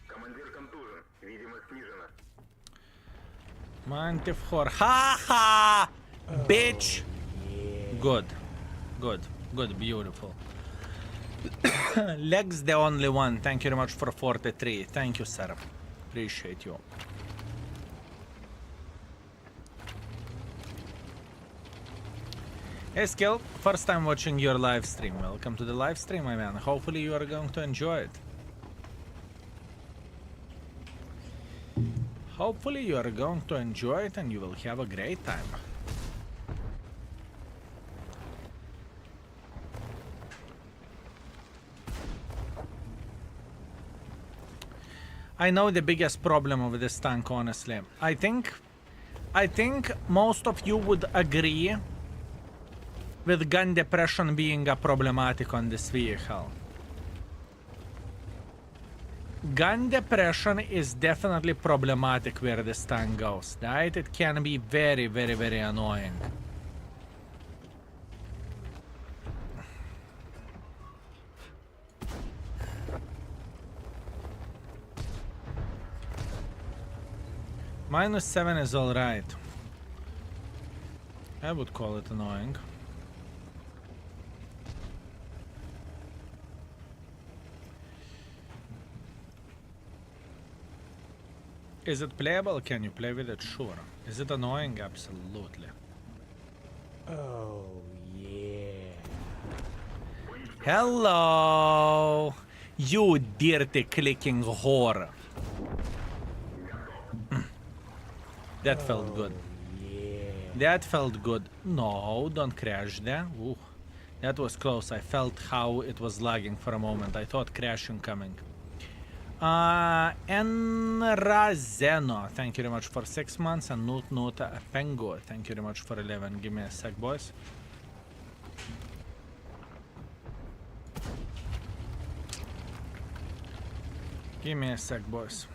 Командир контужен. Видимость снижена. Mantif Hor. Ha ha! Bitch! Good. Good. Good. Beautiful. Legs the only one. Thank you very much for 43. Thank you, sir. Appreciate you. Hey, Skill. First time watching your live stream. Welcome to the live stream, my man. Hopefully you are going to enjoy it. Hopefully you are going to enjoy it and you will have a great time. I know the biggest problem of this tank, honestly. I think most of you would agree with gun depression being a problematic on this vehicle. Gun depression is definitely problematic where this tank goes, right? It can be very, very, very annoying. -7 is alright. I would call it annoying. Is it playable? Can you play with it? Sure. Is it annoying? Absolutely. Oh, yeah. Hello, you dirty clicking whore. That felt good. Yeah. That felt good. No, don't crash there. Ooh, that was close. I felt how it was lagging for a moment. I thought crashing coming. Enrazeno, thank you very much for 6 months. And Nut Pengo, thank you very much for 11. Give me a sec, boys. Give me a sec, boys.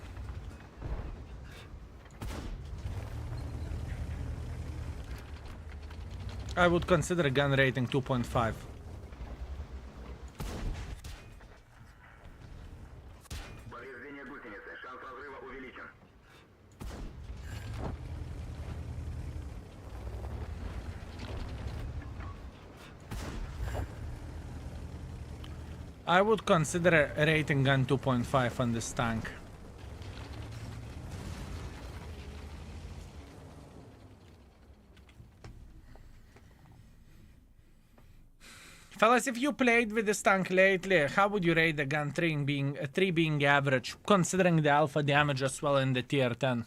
I would consider gun rating 2.5. Повреждение гусеницы. Шанс разрыва увеличен. I would consider rating gun 2.5 on this tank. Fellas, if you played with this tank lately, how would you rate the gun 3 being average, considering the alpha damage as well in the tier 10?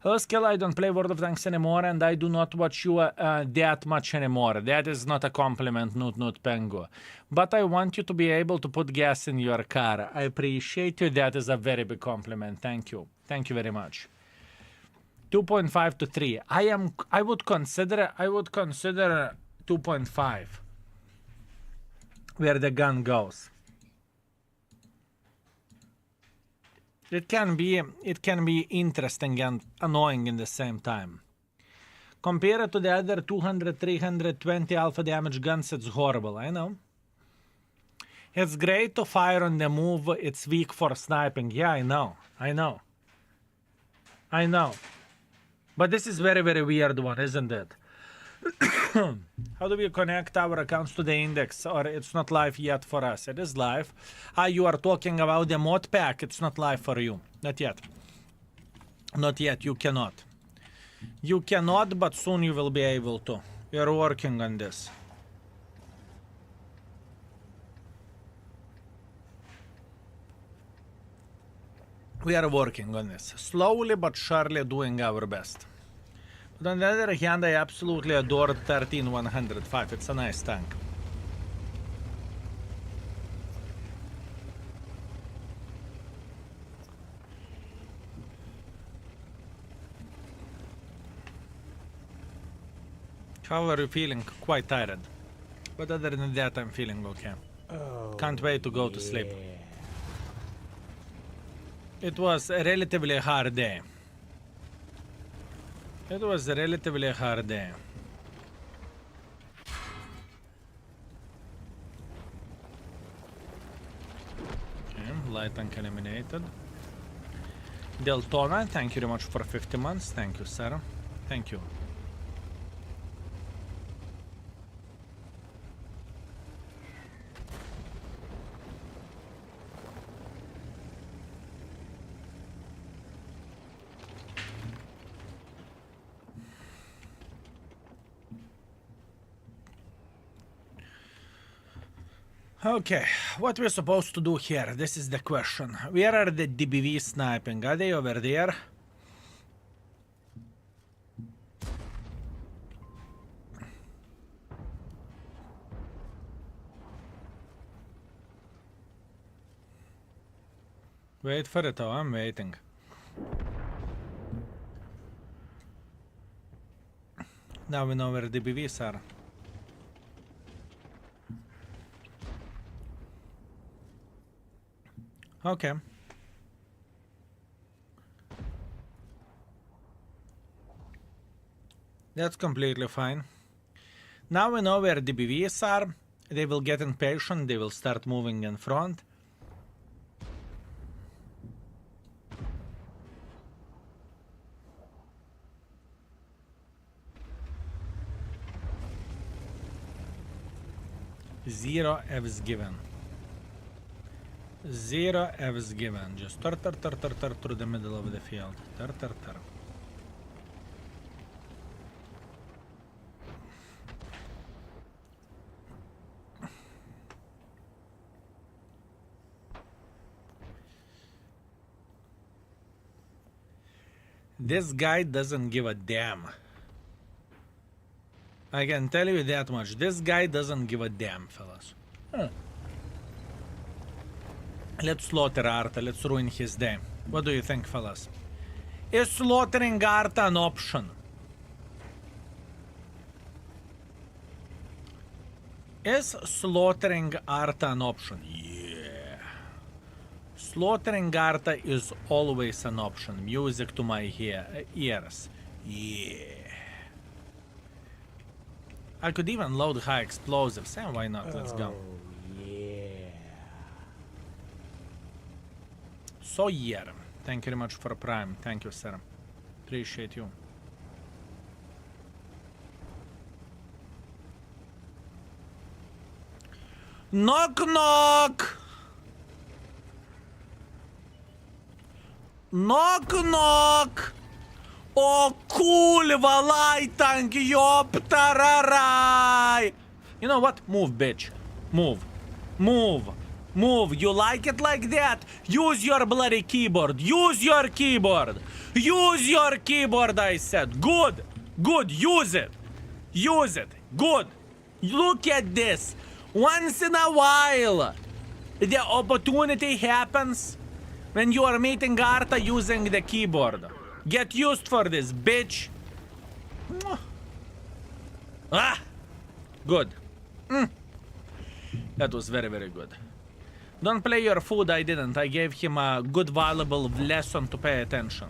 Hello, Skill, I don't play World of Tanks anymore, and I do not watch you that much anymore. That is not a compliment, Nut Pengo. But I want you to be able to put gas in your car. I appreciate you. That is a very big compliment. Thank you. Thank you very much. 2.5 to 3. I would consider 2.5. Where the gun goes. It can be interesting and annoying in the same time. Compared to the other 200, 320 alpha damage guns, it's horrible, I know. It's great to fire on the move, it's weak for sniping. Yeah, I know. But this is very, very weird one, isn't it? How do we connect our accounts to the index? Or it's not live yet for us? It is live. You are talking about the mod pack. It's not live for you. Not yet. Not yet. You cannot. You cannot, but soon you will be able to. We are working on this. We are working on this. Slowly but surely doing our best. But on the other hand, I absolutely adore 13105. It's a nice tank. How are you feeling? Quite tired. But other than that, I'm feeling okay. Oh, Can't wait to go to sleep. yeah. It was a relatively hard day. It was a relatively hard day. Okay, light tank eliminated. Deltona, thank you very much for 50 months. Thank you, sir. Thank you. Okay, what we're supposed to do here? This is the question. Where are the DBV sniping? Are they over there? Wait for it, oh, I'm waiting. Now we know where the DBVs are. Okay. That's completely fine. Now we know where the BVs are. They will get impatient. They will start moving in front. Zero F's given. Zero F's given. Just tar through the middle of the field. Tar. This guy doesn't give a damn. I can tell you that much. This guy doesn't give a damn, fellas. Let's slaughter Arta. Let's ruin his day. What do you think, fellas? Is slaughtering Arta an option? Is slaughtering Arta an option? Yeah. Slaughtering Arta is always an option. Music to my ears. Yeah. I could even load high explosives. And why not? Let's go. So yeah, thank you very much for Prime. Thank you, sir. Appreciate you. Knock knock. Knock knock. Oh cool, valai tank yoptararai. You know what? Move, bitch. Move. Move. Move. You like it like that? Use your bloody keyboard. Use your keyboard. Use your keyboard, I said. Good. Good. Use it. Use it. Good. Look at this. Once in a while, the opportunity happens when you are meeting Arta using the keyboard. Get used for this, bitch. Ah! Good. That was very, very good. Don't play your food, I didn't. I gave him a good, valuable lesson to pay attention.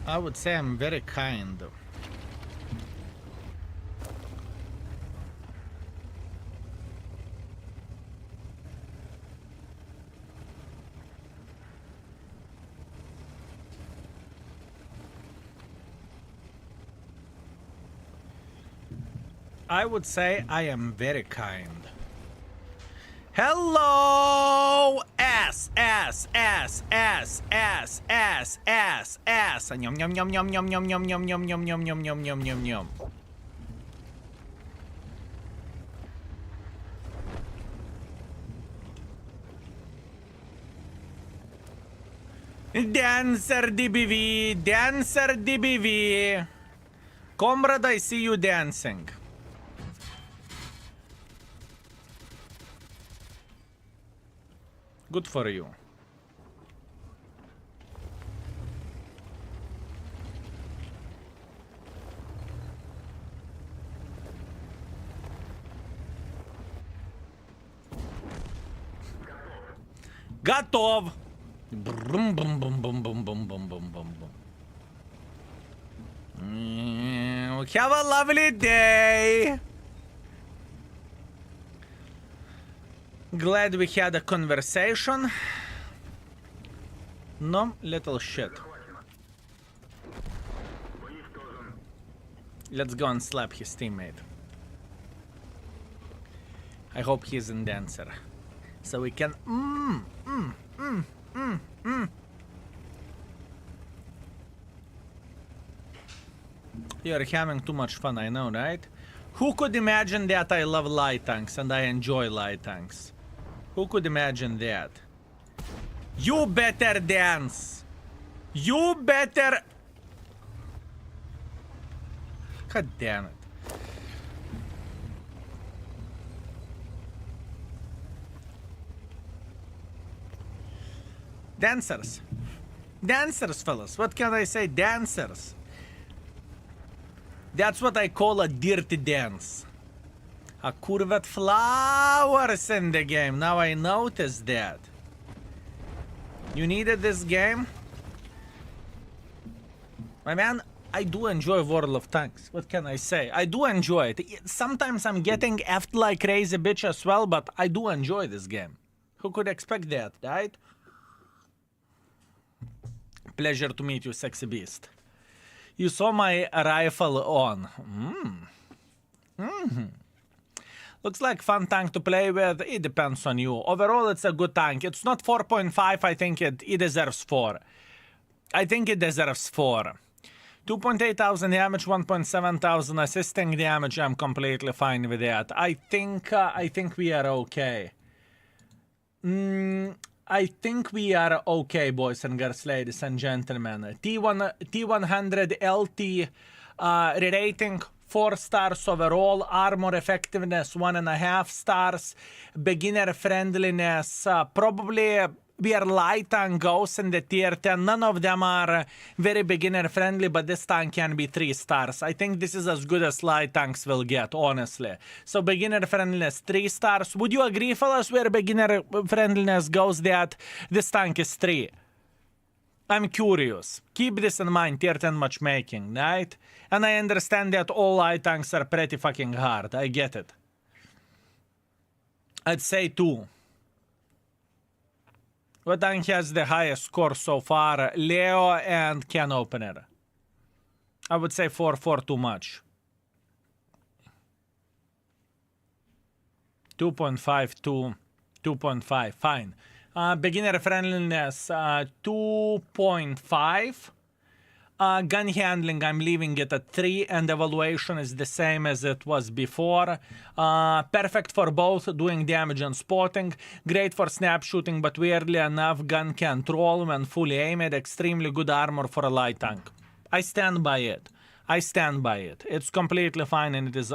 I would say I'm very kind. I would say I am very kind. Hello! S. Yum yum yum yum yum yum yum yum yum yum yum yum yum yum yum yum. Dancer DBV, Dancer DBV. Comrade, I see you dancing. Good for you. Готов. Бум бум бум бум бум бум бум бум бум бум. Have a lovely day. Glad we had a conversation. No, little shit. Let's go and slap his teammate. I hope he's in dancer. So we can You're having too much fun, I know, right? Who could imagine that I love light tanks and I enjoy light tanks? Who could imagine that? You better dance! You better... God damn it. Dancers. Dancers, fellas. What can I say? Dancers. That's what I call a dirty dance. A curved flowers in the game. Now I noticed that. You needed this game? My man, I do enjoy World of Tanks. What can I say? I do enjoy it. Sometimes I'm getting effed like crazy bitch as well, but I do enjoy this game. Who could expect that, right? Pleasure to meet you, sexy beast. You saw my rifle on. Looks like fun tank to play with. It depends on you. Overall, it's a good tank. It's not 4.5. I think it deserves 4. I think it deserves 4. 2.8 thousand damage, 1.7 thousand assisting damage. I'm completely fine with that. I think we are okay. I think we are okay, boys and girls, ladies and gentlemen. T100 LT Rerating 4 stars overall, armor effectiveness 1.5 stars, beginner friendliness probably where light tank goes in the tier 10. None of them are very beginner friendly, but this tank can be 3 stars. I think this is as good as light tanks will get, honestly. So beginner friendliness 3 stars. Would you agree, fellas, where beginner friendliness goes that this tank is 3? I'm curious. Keep this in mind, tier 10 matchmaking, right? And I understand that all light tanks are pretty fucking hard. I get it. I'd say 2. What tank has the highest score so far? Leo and Can Opener. I would say 4 too much. 2.5 to 2.5. Fine. Beginner friendliness 2.5. Gun handling, I'm leaving it at 3, and evaluation is the same as it was before. Perfect for both doing damage and spotting. Great for snap shooting, but weirdly enough, gun control when fully aimed. Extremely good armor for a light tank. I stand by it. I stand by it. It's completely fine, and it is...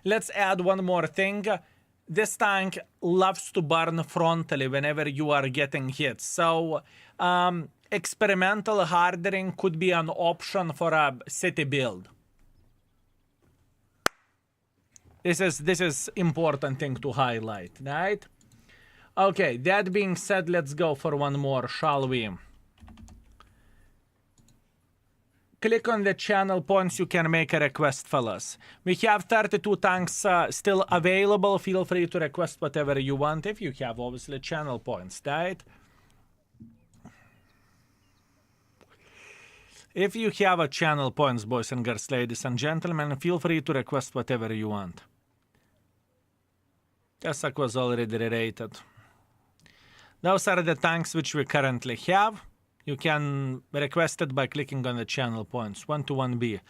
let's add one more thing. This tank loves to burn frontally whenever you are getting hit. So, experimental hardening could be an option for a city build. This is important thing to highlight, right? Okay, that being said, let's go for one more, shall we? Click on the channel points, you can make a request, fellas. We have 32 tanks still available. Feel free to request whatever you want if you have, obviously, channel points, right? If you have a channel points, boys and girls, ladies and gentlemen, feel free to request whatever you want. Tesák was already rated. Those are the tanks which we currently have. You can request it by clicking on the channel points. 121B.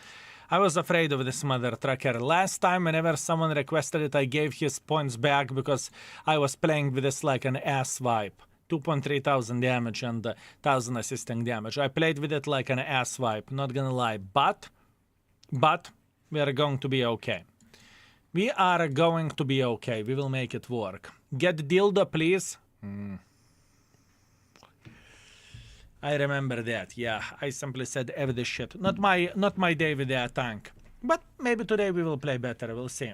I was afraid of this mother trucker. Last time, whenever someone requested it, I gave his points back because I was playing with this like an ass vibe. 2.3 thousand damage and 1,000 assisting damage. I played with it like an ass vibe, not gonna lie. But, we are going to be okay. We are going to be okay. We will make it work. Get dildo, please. I remember that. Yeah, I simply said F this shit. Not my day with that tank. But maybe today we will play better. We'll see.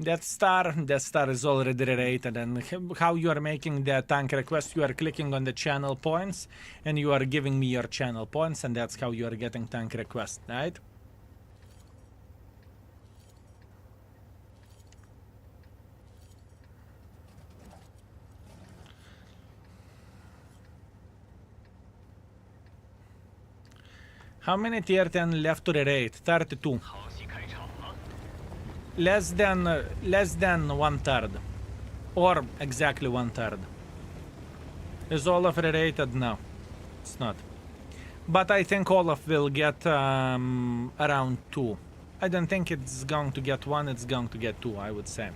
That star is already rated, and how you are making the tank request, you are clicking on the channel points, and you are giving me your channel points, and that's how you are getting tank request, right? How many tier 10 left to rerate? 32. Less than 1/3. Or exactly 1/3. Is Olaf rerated? No, it's not. But I think Olaf will get around 2. I don't think it's going to get 1, it's going to get 2, I would say.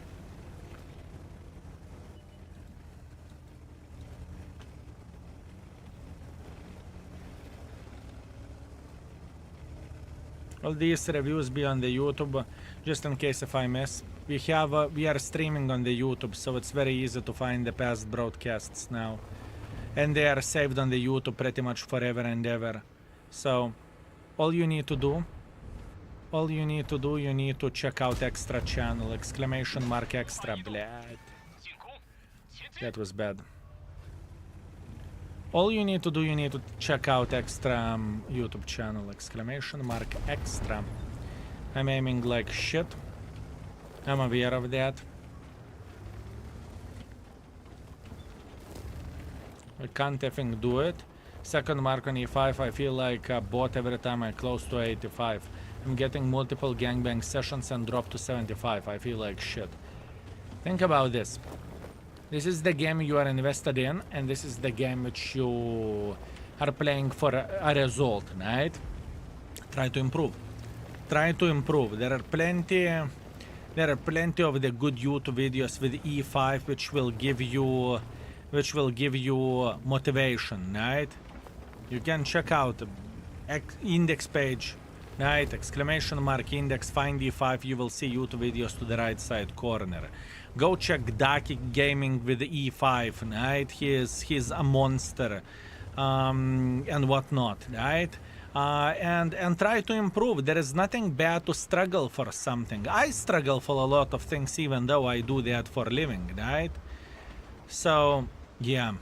All these reviews be on the YouTube, just in case if I miss. We are streaming on the YouTube, so it's very easy to find the past broadcasts now. And they are saved on the YouTube pretty much forever and ever. So, all you need to do, you need to check out extra channel, !extra, blad. That was bad. All you need to do, you need to check out extra YouTube channel, !extra. I'm aiming like shit. I'm aware of that. I can't effing do it. Second mark on E5, I feel like a bot every time I close to 85. I'm getting multiple gangbang sessions and drop to 75. I feel like shit. Think about this. This is the game you are invested in, and this is the game which you are playing for a result, right? Try to improve. Try to improve. There are plenty of the good YouTube videos with E5 which will give you motivation, right? You can check out index page, right? !index, find E5, you will see YouTube videos to the right side corner. Go check Daki Gaming with E5, right? He's a monster, and whatnot, right? And try to improve. There is nothing bad to struggle for something. I struggle for a lot of things, even though I do that for a living, right? So, yeah,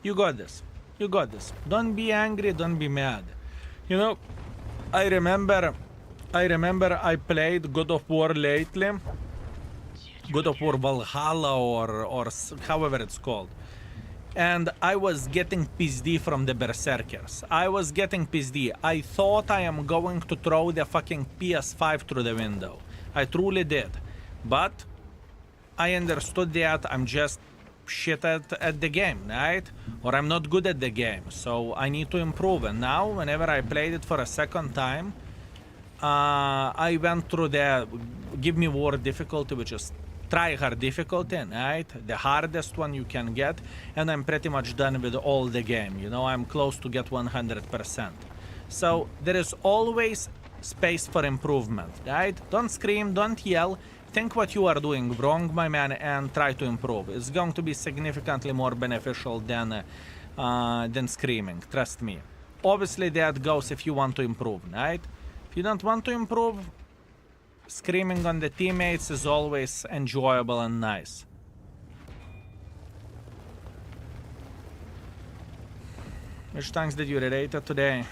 you got this. You got this. Don't be angry. Don't be mad. You know, I remember I played God of War lately. God of War Valhalla or however it's called. And I was getting pissed from the berserkers. I was getting pissed. I thought I am going to throw the fucking PS5 through the window. I truly did. But I understood that I'm just shit at the game, right? Or I'm not good at the game. So I need to improve. And now, whenever I played it for a second time, I went through the Give Me War difficulty, which is try-hard difficulty, right? The hardest one you can get, and I'm pretty much done with all the game. You know, I'm close to get 100%. So there is always space for improvement, right? Don't scream, don't yell. Think what you are doing wrong, my man, and try to improve. It's going to be significantly more beneficial than screaming. Trust me. Obviously, that goes if you want to improve, right? If you don't want to improve, screaming on the teammates is always enjoyable and nice. Which tanks did you rerate today?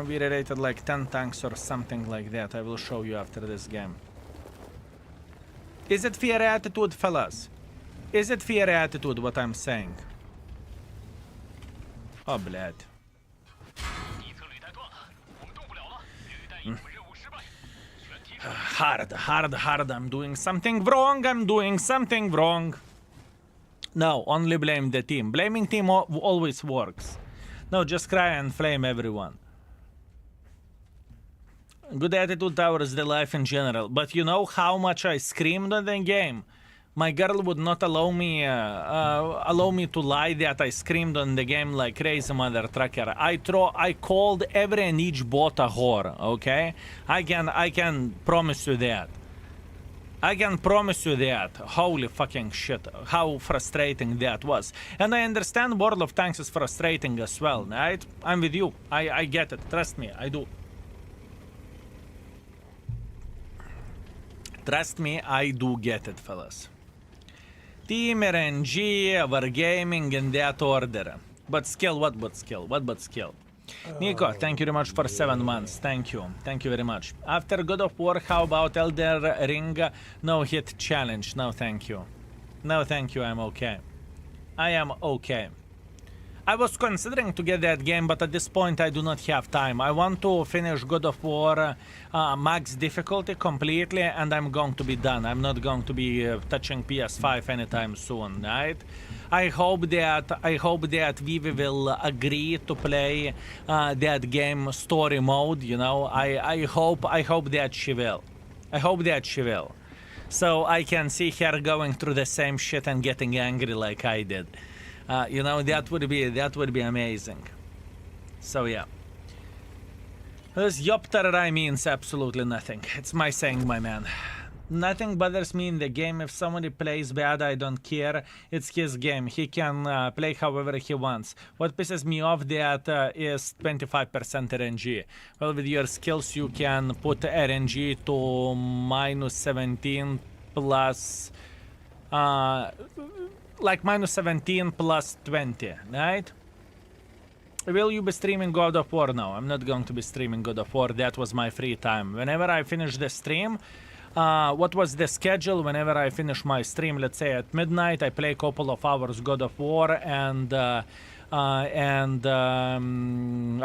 We rerated like 10 tanks or something like that. I will show you after this game. Is it fair attitude, fellas? Is it fair attitude what I'm saying? Oh, blad. Hard. I'm doing something wrong. No, only blame the team. Blaming team always works. No, just cry and flame everyone. Good attitude towers the life in general. But you know how much I screamed on the game? My girl would not allow me to lie that I screamed on the game like crazy mother trucker. I called every and each bot a whore, okay? I can promise you that. I can promise you that. Holy fucking shit. How frustrating that was. And I understand World of Tanks is frustrating as well, right? I'm with you. I get it. Trust me, I do. Trust me, I do get it, fellas. Team, RNG, Wargaming, in that order. But skill, what but skill? What but skill? Nico, thank you very much for 7 months. Thank you. Thank you very much. After God of War, how about Elden Ring no hit challenge? No, thank you. No, thank you. I'm okay. I am okay. I was considering to get that game, but at this point I do not have time. I want to finish God of War max difficulty completely, and I'm going to be done. I'm not going to be touching PS5 anytime soon, right? I hope that Vivi will agree to play that game story mode. You know, I hope that she will. I hope that she will. So I can see her going through the same shit and getting angry like I did. You know, that would be amazing. So yeah. This Yoptarai means absolutely nothing. It's my saying, my man. Nothing bothers me in the game. If somebody plays bad, I don't care. It's his game. He can play however he wants. What pisses me off that is 25% RNG. Well, with your skills, you can put RNG to minus 17 plus... like minus 17 plus 20, right? Will you be streaming God of War? No, I'm not going to be streaming God of War. That was my free time. Whenever I finish the stream... what was the schedule? Whenever I finish my stream, let's say at midnight, I play a couple of hours God of War, and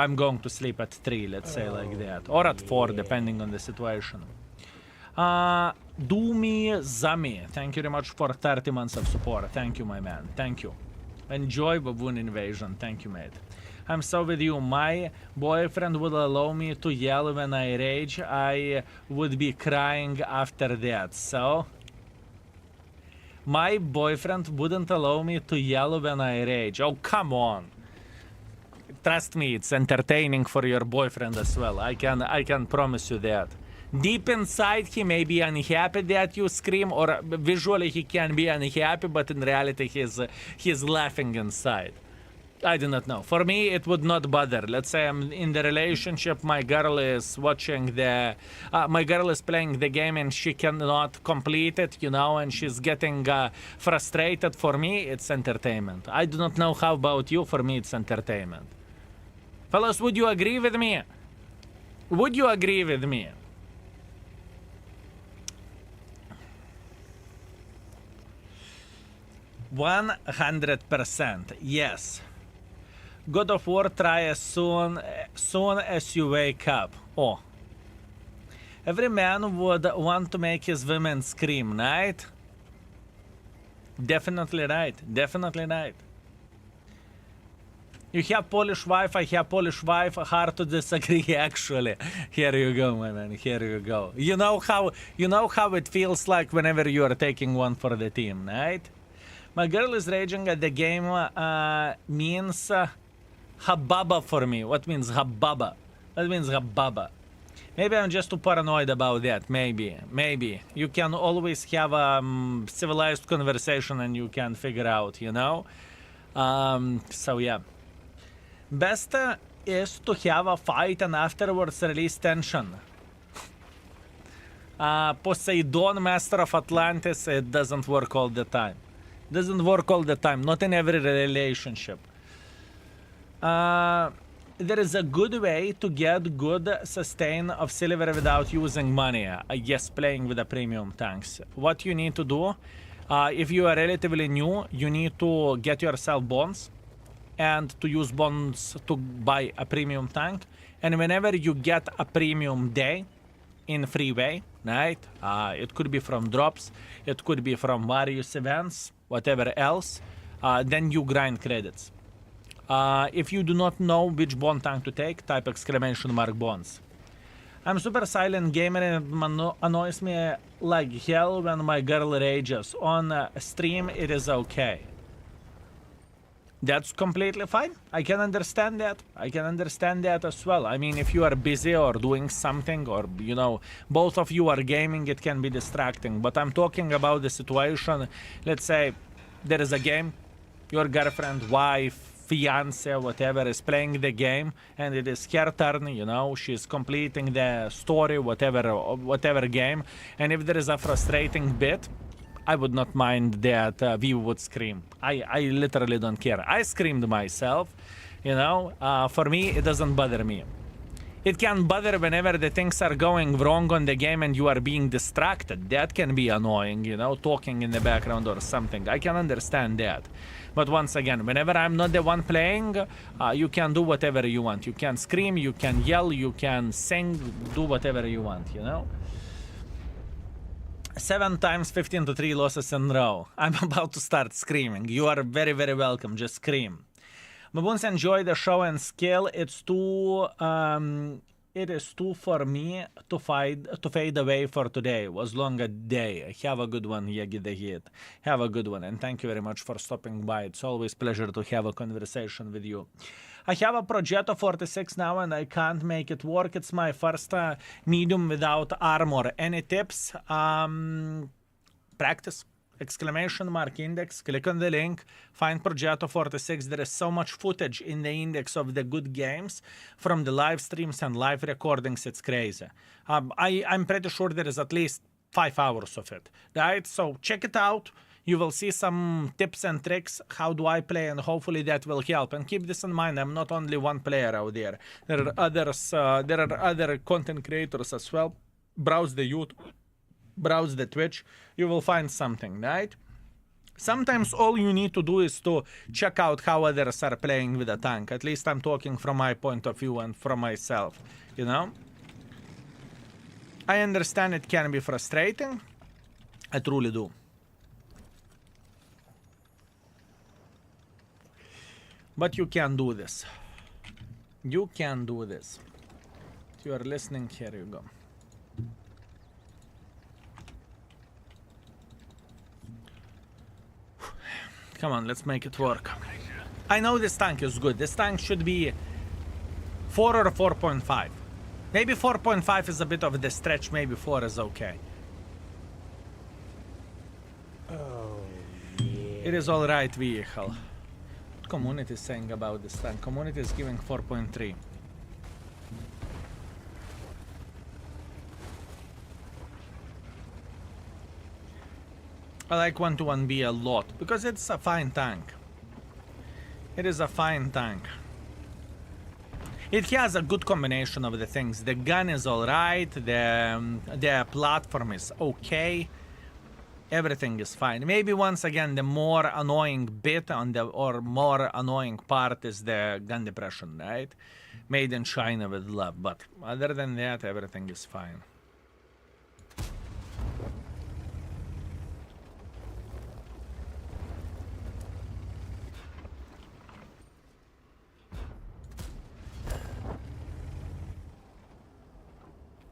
I'm going to sleep at 3, let's say like that, or at 4, depending on the situation. Doomy Zami, thank you very much for 30 months of support. Thank you, my man. Thank you. Enjoy Baboon Invasion. Thank you, mate. I'm so with you. My boyfriend would allow me to yell when I rage. I would be crying after that. So, my boyfriend wouldn't allow me to yell when I rage. Oh, come on. Trust me, it's entertaining for your boyfriend as well. I can promise you that. Deep inside, he may be unhappy that you scream, or visually he can be unhappy, but in reality he's laughing inside. I do not know. For me, it would not bother. Let's say I'm in the relationship, my girl is watching the... my girl is playing the game and she cannot complete it, you know, and she's getting frustrated. For me, it's entertainment. I do not know how about you. For me, it's entertainment. Fellas, would you agree with me? Would you agree with me? %100%, yes. God of War, try as soon as you wake up. Oh. Every man would want to make his women scream, right? Definitely right. Definitely right. You have Polish wife, I have Polish wife. Hard to disagree, actually. Here you go, my man. Here you go. You know how it feels like whenever you are taking one for the team, right? My girl is raging at the game means hababa for me. What means hababa? That means hababa. Maybe I'm just too paranoid about that. Maybe. You can always have a civilized conversation and you can figure out, you know? So yeah. Best is to have a fight and afterwards release tension. Poseidon, Master of Atlantis, it doesn't work all the time. Doesn't work all the time, not in every relationship. There is a good way to get good sustain of silver without using money. Yes, playing with the premium tanks. What you need to do, if you are relatively new, you need to get yourself bonds and to use bonds to buy a premium tank. And whenever you get a premium day in freeway, right? It could be from drops, it could be from various events, whatever else, then you grind credits. If you do not know which bond tank to take, type ! bonds. I'm super silent gamer and it annoys me like hell when my girl rages. On stream, it is okay. That's completely fine. I can understand that. I can understand that as well. I mean, if you are busy or doing something, or, you know, both of you are gaming, it can be distracting. But I'm talking about the situation, let's say there is a game, your girlfriend, wife, fiance, whatever, is playing the game, and it is her turn, you know, she's completing the story, whatever game, and if there is a frustrating bit, I would not mind that we would scream. I literally don't care. I screamed myself, you know. For me, it doesn't bother me. It can bother whenever the things are going wrong on the game and you are being distracted. That can be annoying, you know, talking in the background or something. I can understand that. But once again, whenever I'm not the one playing, you can do whatever you want. You can scream, you can yell, you can sing, do whatever you want, you know. 7 times 15 to 3 losses in a row. I'm about to start screaming. You are very, very welcome. Just scream. Baboons, enjoy the show and skill. It's too it is too for me to fade away for today. It was long a day. Have a good one, Yegi the Hit. Have a good one, and thank you very much for stopping by. It's always a pleasure to have a conversation with you. I have a Progetto 46 now and I can't make it work. It's my first medium without armor. Any tips? Practice. Exclamation mark index. Click on the link. Find Progetto 46. There is so much footage in the index of the good games from the live streams and live recordings. It's crazy. I'm pretty sure there is at least 5 hours of it. Right? So check it out. You will see some tips and tricks, how do I play, and hopefully that will help. And keep this in mind, I'm not only one player out there. There are others, there are other content creators as well. Browse the YouTube, browse the Twitch, you will find something, right? Sometimes all you need to do is to check out how others are playing with a tank. At least I'm talking from my point of view and from myself, you know? I understand it can be frustrating. I truly do. But you can do this. You can do this. If you are listening, here you go. Come on, let's make it work. I know this tank is good. This tank should be 4 or 4.5. Maybe 4.5 is a bit of the stretch. Maybe 4 is okay. Oh, yeah. It is alright vehicle. Community is saying about this tank. Community is giving 4.3. I like 121B a lot because it's a fine tank. It is a fine tank. It has a good combination of the things. The gun is alright, the platform is okay. Everything is fine. Maybe once again the more annoying bit on the or more annoying part is the gun depression, right? Made in China with love, but other than that everything is fine.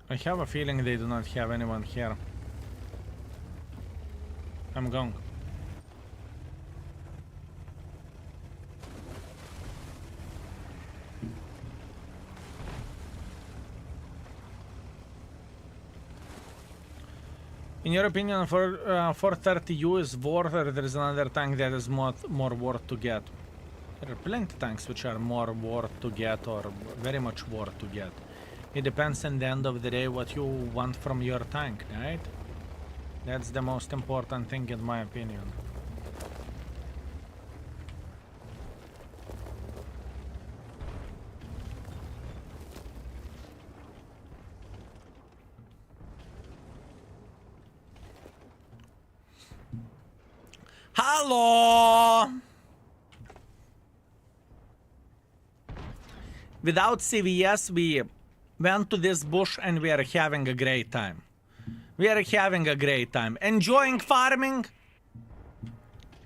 I have a feeling they do not have anyone here. I'm going. In your opinion, for 430U is worth, or there is another tank that is more worth to get? There are plenty of tanks which are more worth to get or very much worth to get. It depends at the end of the day what you want from your tank, right? That's the most important thing in my opinion. Hello! Without CVS, we went to this bush and we are having a great time. We are having a great time. Enjoying farming.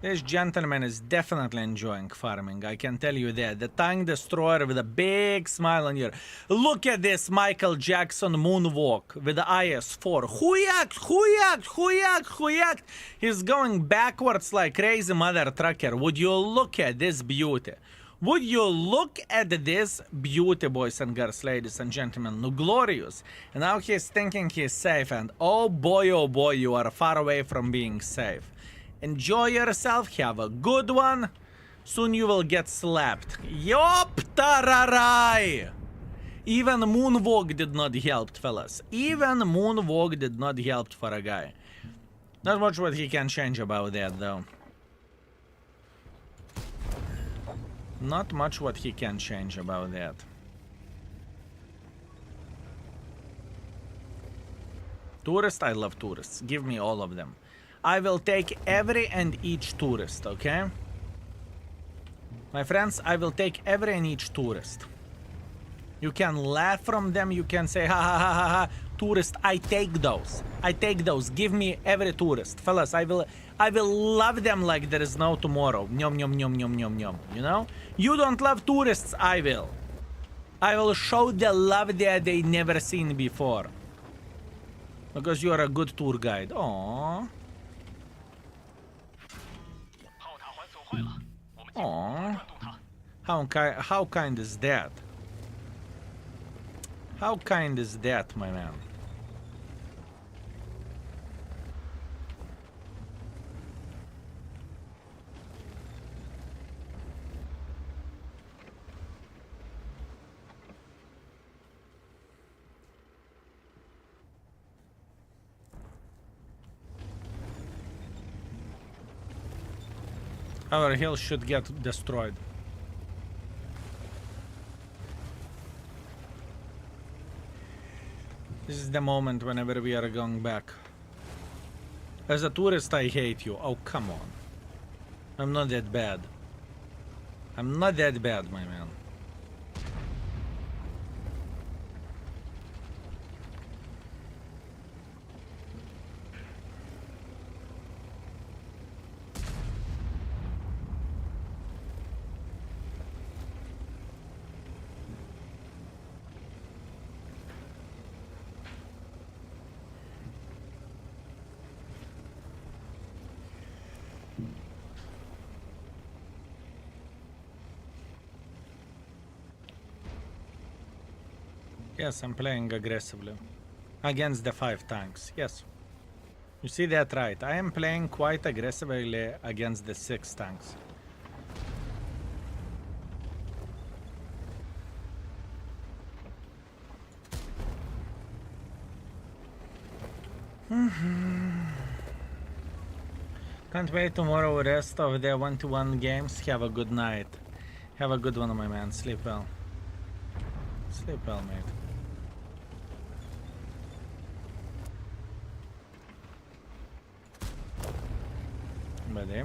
This gentleman is definitely enjoying farming, I can tell you that. The tank destroyer with a big smile on your... Look at this Michael Jackson moonwalk with the IS-4. Huyak, huyak, huyak, huyak. He's going backwards like crazy mother trucker. Would you look at this beauty? Would you look at this beauty, boys and girls, ladies and gentlemen? No, glorious. And now he's thinking he's safe, and oh boy, you are far away from being safe. Enjoy yourself, have a good one. Soon you will get slapped. Yop tararai! Even moonwalk did not help, fellas. Even moonwalk did not help for a guy. Not much what he can change about that, though. Not much what he can change about that. Tourist, I love tourists. Give me all of them. I will take every and each tourist, okay? My friends, I will take every and each tourist. You can laugh from them, you can say, ha ha ha ha ha. Tourist, I take those. I take those. Give me every tourist. Fellas, I will love them like there is no tomorrow. Nyom, nyom, nyom, nyom, nyom, nyom. You know? You don't love tourists, I will. I will show the love that they never seen before. Because you are a good tour guide. Aww. Aww. How kind is that? How kind is that, my man? Our hill should get destroyed. This is the moment whenever we are going back. As a tourist, I hate you. Oh, come on. I'm not that bad. I'm not that bad, my man. Yes, I'm playing aggressively. Against the 5 tanks, yes. You see that right. I am playing quite aggressively against the 6 tanks. Can't wait tomorrow, rest of the 1-to-1 games. Have a good night. Have a good one, my man. Sleep well. Sleep well, mate. Buddy.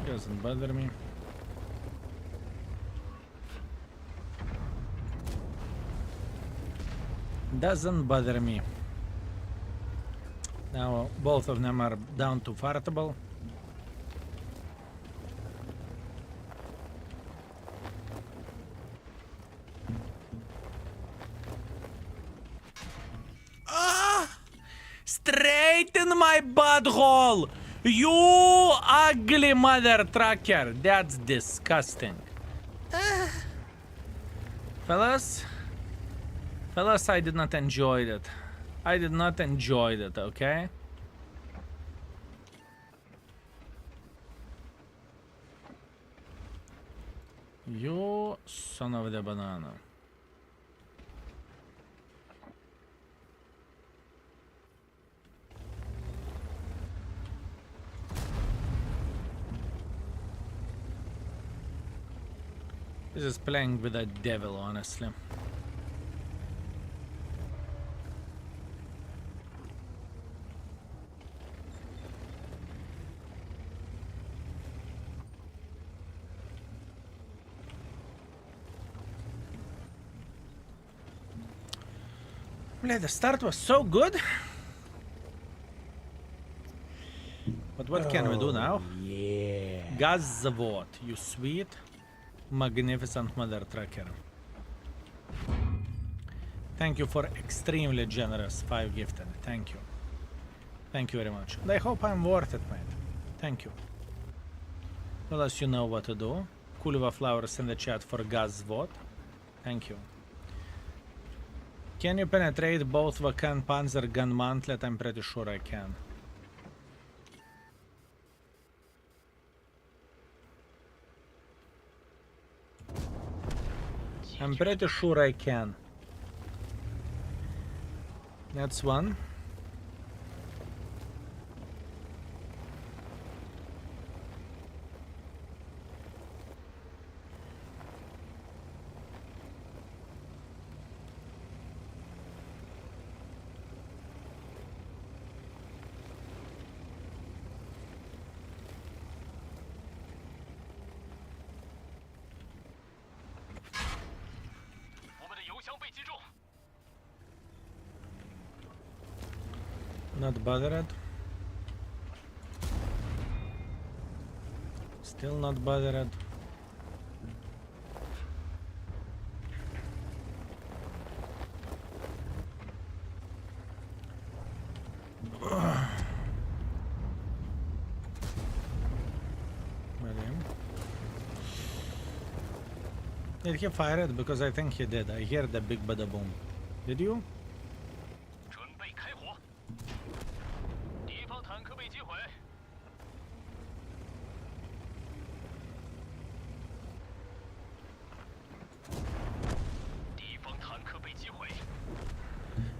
Doesn't bother me. Doesn't bother me. Now both of them are down to fartable. Straight in my butthole! You ugly mother trucker. That's disgusting. Fellas, I did not enjoy that. I did not enjoy that, okay? You son of the banana. This is playing with a devil, honestly. The start was so good. But what can we do now? Yeah. Gazavod, you sweet, magnificent mother trucker. Thank you for extremely generous 5 gifted. Thank you. Thank you very much. And I hope I'm worth it, mate. Thank you. Well, as you know what to do. Kuliva flowers in the chat for Gazvod. Thank you. Can you penetrate both Vakan Panzer gun mantlet? I'm pretty sure I can. I'm pretty sure I can. That's one. Not bothered. Still not bothered. Did he fire it? Because I think he did. I hear the big bada boom. Did you?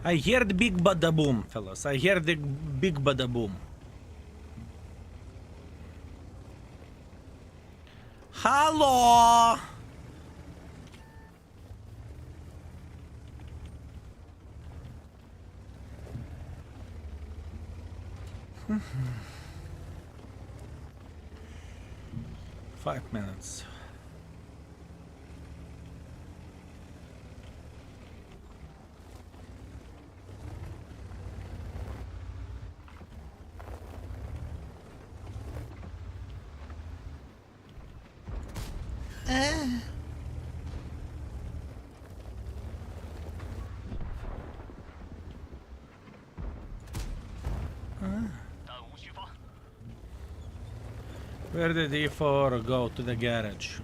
I hear the big bada boom, fellas. I hear the big bada boom. Hello. Five minutes. Where did E4 go? To the garage.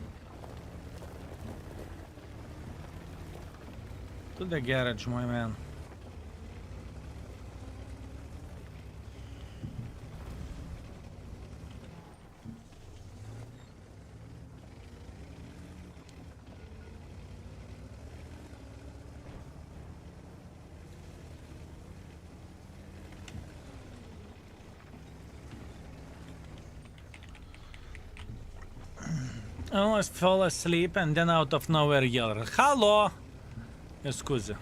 To the garage, my man. I almost fell asleep and then out of nowhere yelled, "Hello!" Scusi.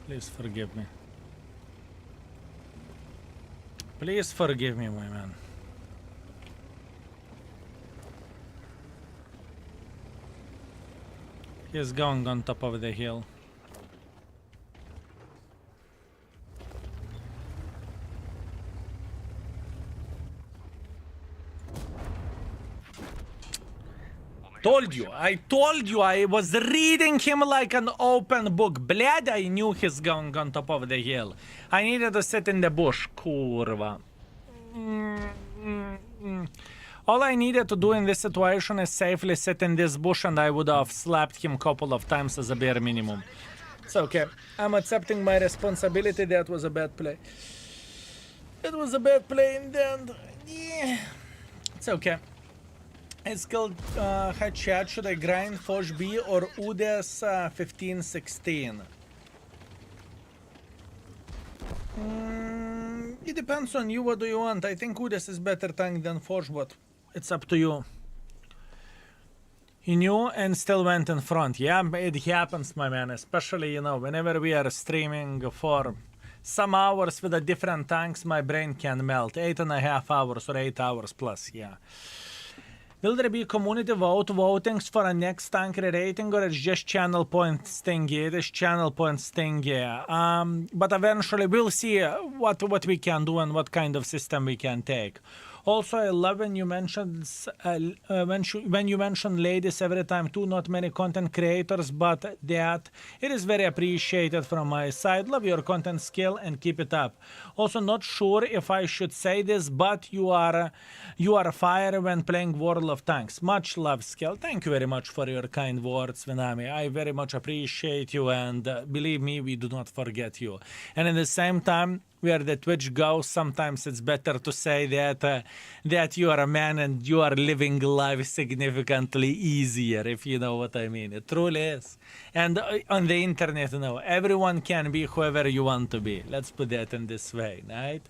Please forgive me. Please forgive me, my man. He's going on top of the hill. I told you, I was reading him like an open book. Blad, I knew he's going on top of the hill. I needed to sit in the bush. Kurva. All I needed to do in this situation is safely sit in this bush and I would have slapped him a couple of times as a bare minimum. It's okay. I'm accepting my responsibility. That was a bad play. It was a bad play in the end. Yeah. It's okay. I skilled headshot. Should I grind Foch B or Udes 1516? It depends on you. What do you want? I think Udes is better tank than Foch, but it's up to you. He knew and still went in front. Yeah, it happens, my man. Especially, you know, whenever we are streaming for some hours with the different tanks, my brain can melt. 8.5 hours or 8 hours plus, yeah. Will there be community votings for a next tank re-rating, or it's just channel points thingy? It is channel points thingy. But eventually we'll see what we can do and what kind of system we can take. Also, I love when you mentioned when you mention ladies every time too. Not many content creators, but that it is very appreciated from my side. Love your content skill and keep it up. Also, not sure if I should say this, but you are fire when playing World of Tanks. Much love, skill. Thank you very much for your kind words, Venami. I very much appreciate you, and believe me, we do not forget you. And at the same time, where the Twitch goes, sometimes it's better to say that you are a man and you are living life significantly easier, if you know what I mean. It truly is. And on the internet, you know, everyone can be whoever you want to be. Let's put that in this way, right?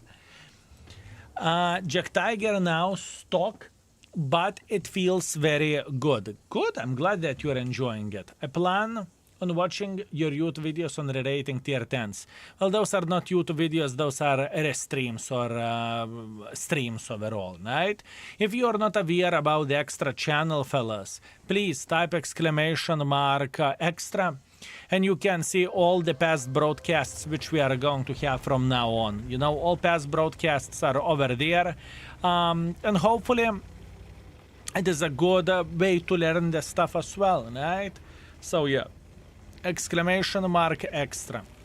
Jack Tiger now stock, but it feels very good. Good, I'm glad that you're enjoying it. I plan on watching your YouTube videos on Rerating Tier 10s. Well, those are not YouTube videos, those are restreams or streams overall, right? If you are not aware about the extra channel, fellas, please type !extra, and you can see all the past broadcasts which we are going to have from now on. You know, all past broadcasts are over there, and hopefully it is a good way to learn the stuff as well, right? So yeah. !extra.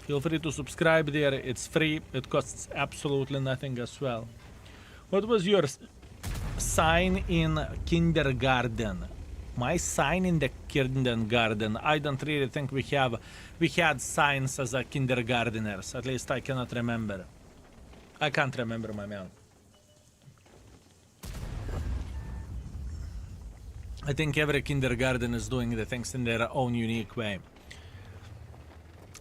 Feel free to subscribe there. It's free. It costs absolutely nothing as well. What was your sign in kindergarten? My sign in the kindergarten? I don't really think we had signs as a kindergarteners. At least I cannot remember. I can't remember, my man. I think every kindergarten is doing the things in their own unique way.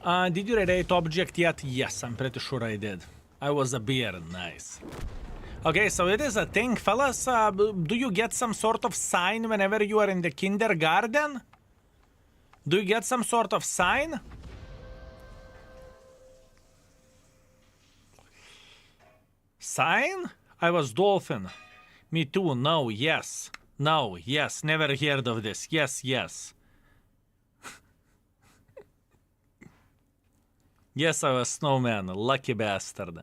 Did you rate object yet? Yes, I'm pretty sure I did. I was a bear. Nice. Okay, so it is a thing, fellas. Do you get some sort of sign whenever you are in the kindergarten? Do you get some sort of sign? Sign? I was dolphin. Me too. No, yes. No, yes. Never heard of this. Yes, yes. Yes, I was snowman. Lucky bastard.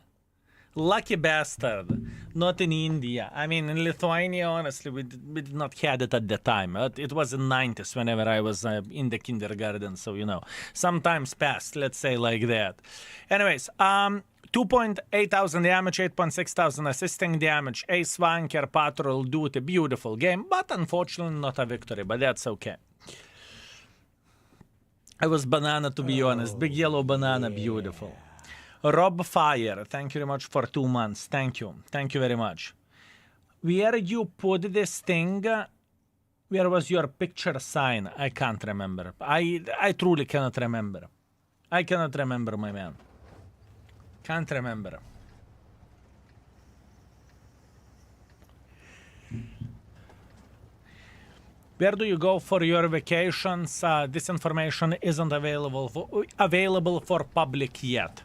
Lucky bastard. Not in India. I mean, in Lithuania, honestly, we did not had it at the time. It was in 90s whenever I was in the kindergarten. So, you know, sometimes past, let's say like that. Anyways, 2.8 thousand damage, 8.6 thousand assisting damage, Ace Wanker, Patrol Duty, beautiful game, but unfortunately not a victory, but that's okay. I was banana, to be honest. Big yellow banana, beautiful. Rob Fire, thank you very much for 2 months. Thank you. Thank you very much. Where you put this thing? Where was your picture sign? I can't remember. I truly cannot remember. I cannot remember, my man. Can't remember. Where do you go for your vacations? This information isn't available for public yet.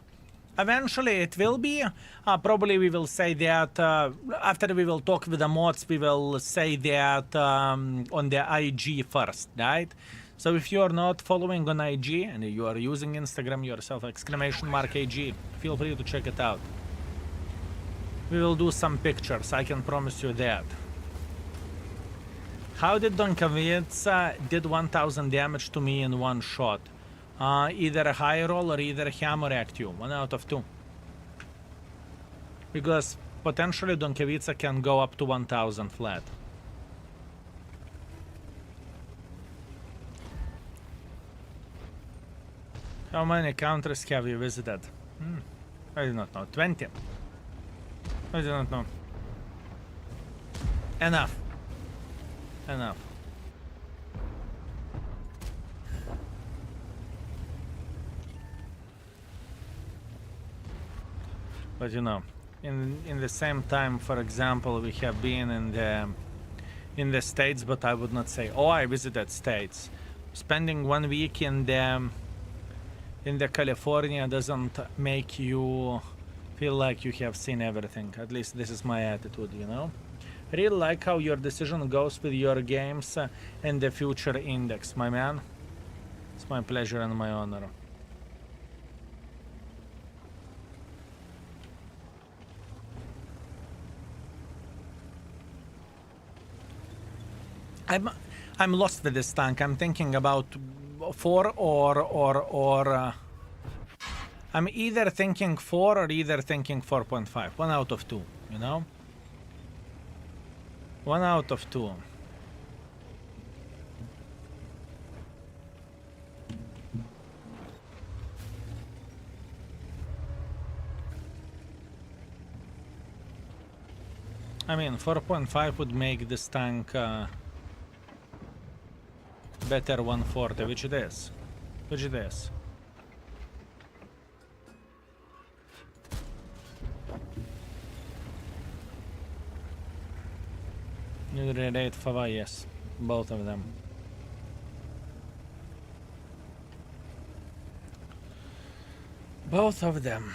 Eventually it will be. Probably we will say that after we will talk with the mods, we will say that on the IG first, right? So if you are not following on IG and you are using Instagram yourself, !AG, feel free to check it out. We will do some pictures, I can promise you that. How did Donkovica did 1000 damage to me in one shot? Either a high roll or either hammer act you. 1 out of 2. Because potentially Donkovica can go up to 1000 flat. How many countries have you visited? I do not know. 20. I do not know. Enough. enough. But you know, in the same time, for example, we have been in the States, but I would not say, oh, I visited States. Spending 1 week in the California doesn't make you feel like you have seen everything. At least this is my attitude, you know. Really like how your decision goes with your games and the future index, my man. It's my pleasure and my honor. I'm lost with this tank. I'm thinking about 4 or I'm either thinking 4 or either thinking 4.5. 1 out of 2, you know? 1 out of 2. I mean, 4.5 would make this tank better 140, which it is. Which it is. You relate Fava, yes. Both of them. Both of them.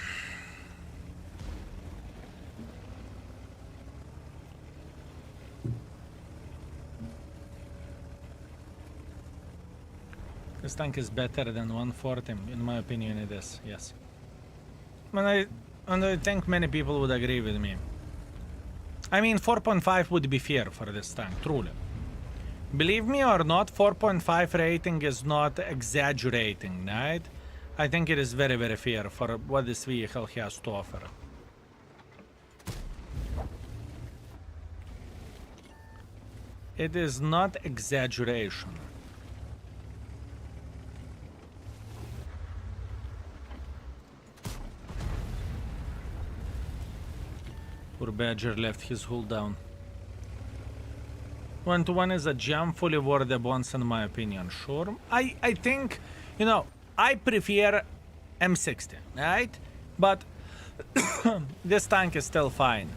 This tank is better than 140, in my opinion it is, yes. And I think many people would agree with me. I mean, 4.5 would be fair for this tank, truly. Believe me or not, 4.5 rating is not exaggerating, right? I think it is very, very fair for what this vehicle has to offer. It is not exaggeration. Poor Badger left his hull down. 1-to-1 is a gem, fully worth the bonds in my opinion, sure. I think, you know, I prefer M60, right? But this tank is still fine.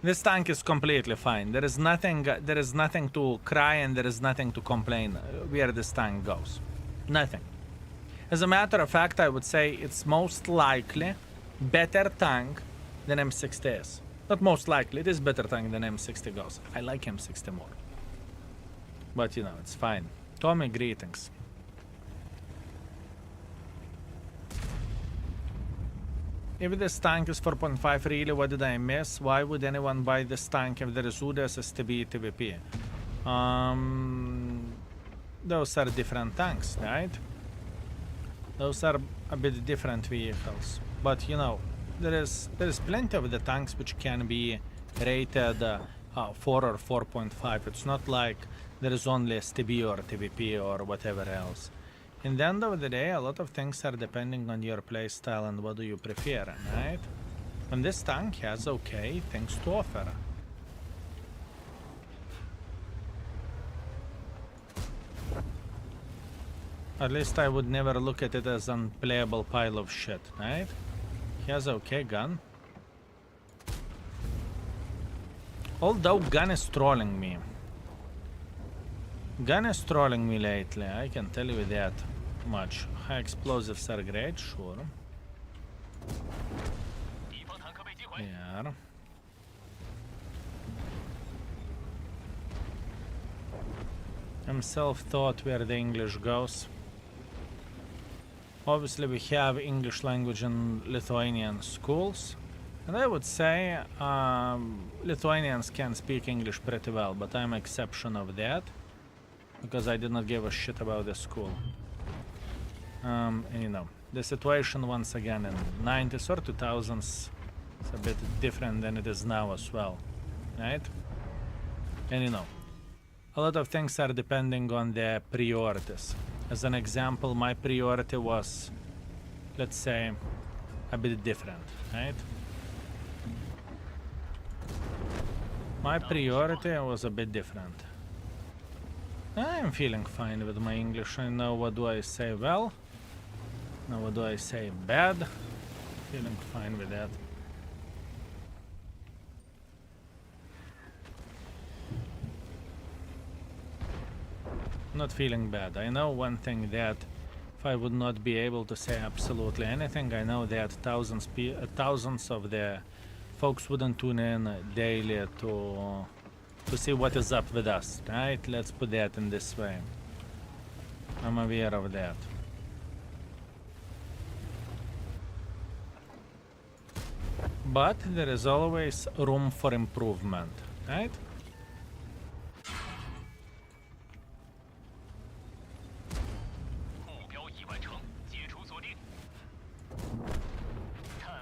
This tank is completely fine. There is nothing to cry and there is nothing to complain where this tank goes. Nothing. As a matter of fact, I would say it's most likely better tank than M60 is. Not most likely, it is better tank than M60 goes. I like M60 more. But you know, it's fine. Tommy, greetings. If this tank is 4.5, really, what did I miss? Why would anyone buy this tank if there is UDS, STB, TVP? Those are different tanks, right? Those are a bit different vehicles. But you know, there is plenty of the tanks which can be rated 4 or 4.5. It's not like there is only STB or TVP or whatever else. In the end of the day, a lot of things are depending on your playstyle and what do you prefer, right? And this tank has okay things to offer. At least I would never look at it as an unplayable pile of shit, right? He has okay gun. Although gun is trolling me. Gun is trolling me lately, I can tell you that much. High explosives are great, sure. Yeah. I'm self-taught where the English goes. Obviously we have English language in Lithuanian schools. And I would say Lithuanians can speak English pretty well, but I'm an exception of that. Because I did not give a shit about the school. And you know, the situation once again in 90s or 2000s is a bit different than it is now as well, right? And you know, a lot of things are depending on the priorities. As an example, my priority was, let's say, a bit different, right? My priority was a bit different. I'm feeling fine with my English. I know what do I say well. Now what do I say bad. Feeling fine with that. Not feeling bad. I know one thing, that if I would not be able to say absolutely anything, I know that thousands of the folks wouldn't tune in daily to see what is up with us, right? Let's put that in this way. I'm aware of that. But there is always room for improvement, right?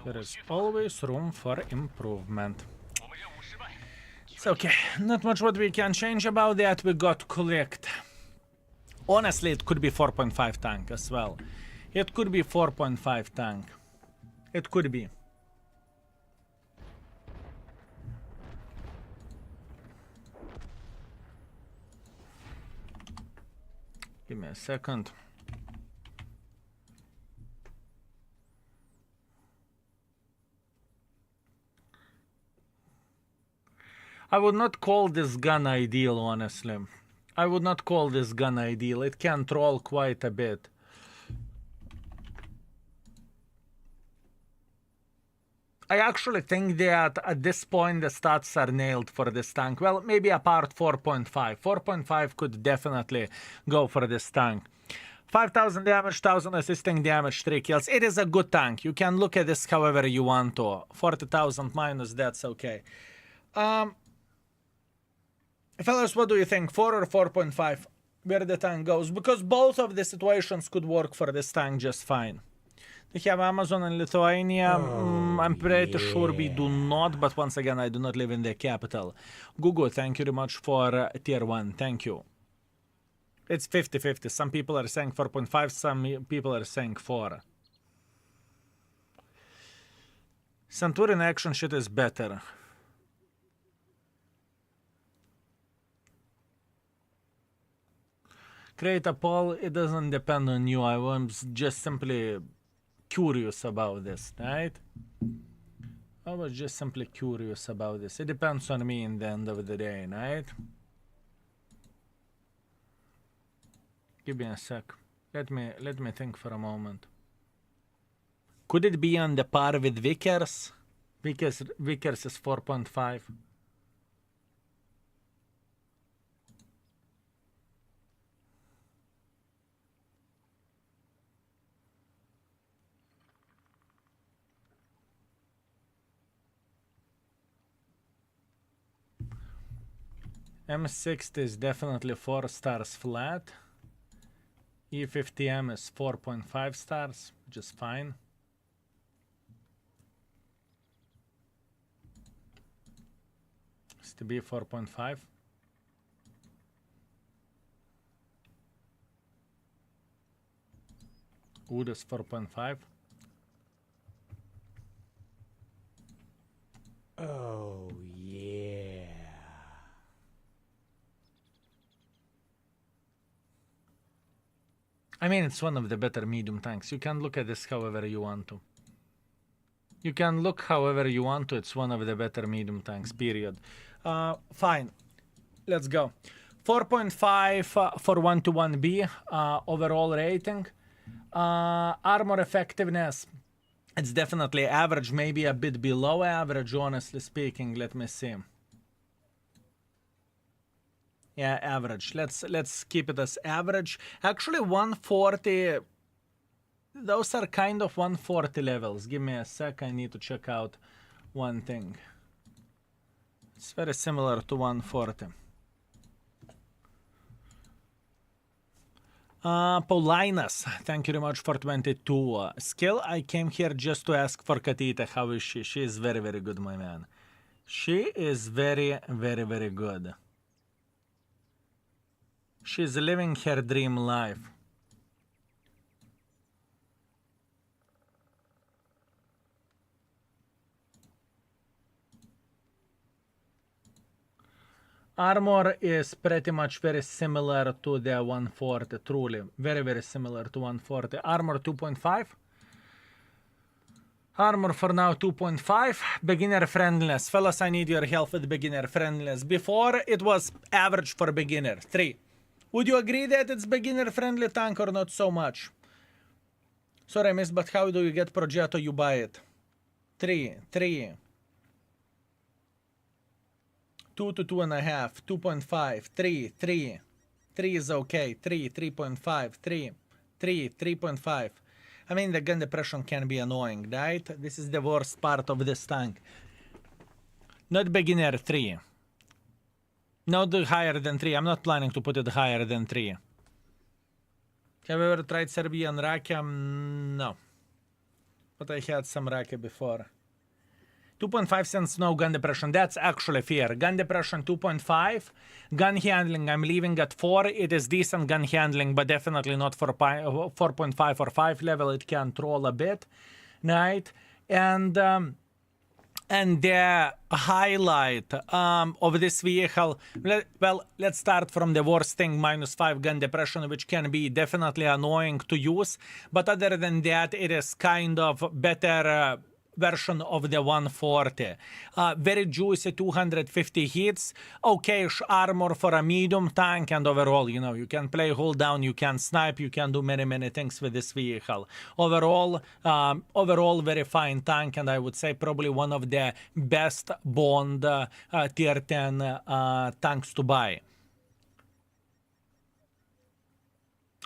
There is always room for improvement. It's okay. Not much what we can change about that. We got clicked. Honestly, it could be 4.5 tank as well. It could be 4.5 tank. It could be. Give me a second. I would not call this gun ideal, honestly. I would not call this gun ideal. It can troll quite a bit. I actually think that at this point the stats are nailed for this tank. Well, maybe apart 4.5. 4.5 could definitely go for this tank. 5,000 damage, 1,000 assisting damage, 3 kills. It is a good tank. You can look at this however you want to. 40,000 minus, that's okay. Fellas, what do you think? 4 or 4.5? Where the tank goes? Because both of the situations could work for this tank just fine. We have Amazon and Lithuania. I'm pretty sure we do not, but once again, I do not live in the capital. Google, thank you very much for tier 1. Thank you. It's 50-50. Some people are saying 4.5, some people are saying 4. Centurion action shit is better. Create a poll, it doesn't depend on you. I was just simply curious about this, right? I was just simply curious about this. It depends on me in the end of the day, right? Give me a sec. Let me think for a moment. Could it be on the par with Vickers? Vickers is 4.5. M60 is definitely 4 stars flat. E50M is 4.5 stars, which is fine. It's to be 4.5. Wood is 4.5. Oh, yeah. I mean, it's one of the better medium tanks. You can look at this however you want to. You can look however you want to. It's one of the better medium tanks, period. Fine. Let's go. 4.5 for 121B overall rating. Armor effectiveness. It's definitely average, maybe a bit below average, honestly speaking. Let me see. Yeah, average. Let's keep it as average. Actually, 140. Those are kind of 140 levels. Give me a sec. I need to check out one thing. It's very similar to 140. Paulinus, thank you very much for 22. Skill, I came here just to ask for Katita. How is she? She is very, very good, my man. She is very, very, very good. She's living her dream life. Armor is pretty much very similar to the 140, truly. Very, very similar to 140. Armor 2.5. Armor for now 2.5. Beginner friendliness. Fellas, I need your help with beginner friendliness. Before, it was average for beginner, 3. Would you agree that it's beginner friendly tank or not so much? Sorry, miss, but how do you get Progetto? You buy it. 3. 2 to 2.5, 2.5, 3, 3. 3 is okay. 3, 3.5, 3, 3.5. I mean, the gun depression can be annoying, right? This is the worst part of this tank. Not beginner 3. Not higher than 3. I'm not planning to put it higher than 3. Have you ever tried Serbian Rake? No. But I had some Rake before. 2.5 cents, no gun depression. That's actually fair. Gun depression 2.5. Gun handling, I'm leaving at 4. It is decent gun handling, but definitely not for 4.5 or 5 level. It can troll a bit, right? And the highlight of this vehicle, well, let's start from the worst thing, -5 gun depression, which can be definitely annoying to use. But other than that, it is kind of better version of the 140. Very juicy 250 hits. Okay-ish armor for a medium tank, and overall, you know, you can play hold down, you can snipe, you can do many things with this vehicle. Overall very fine tank, and I would say probably one of the best Bond tier 10 tanks to buy.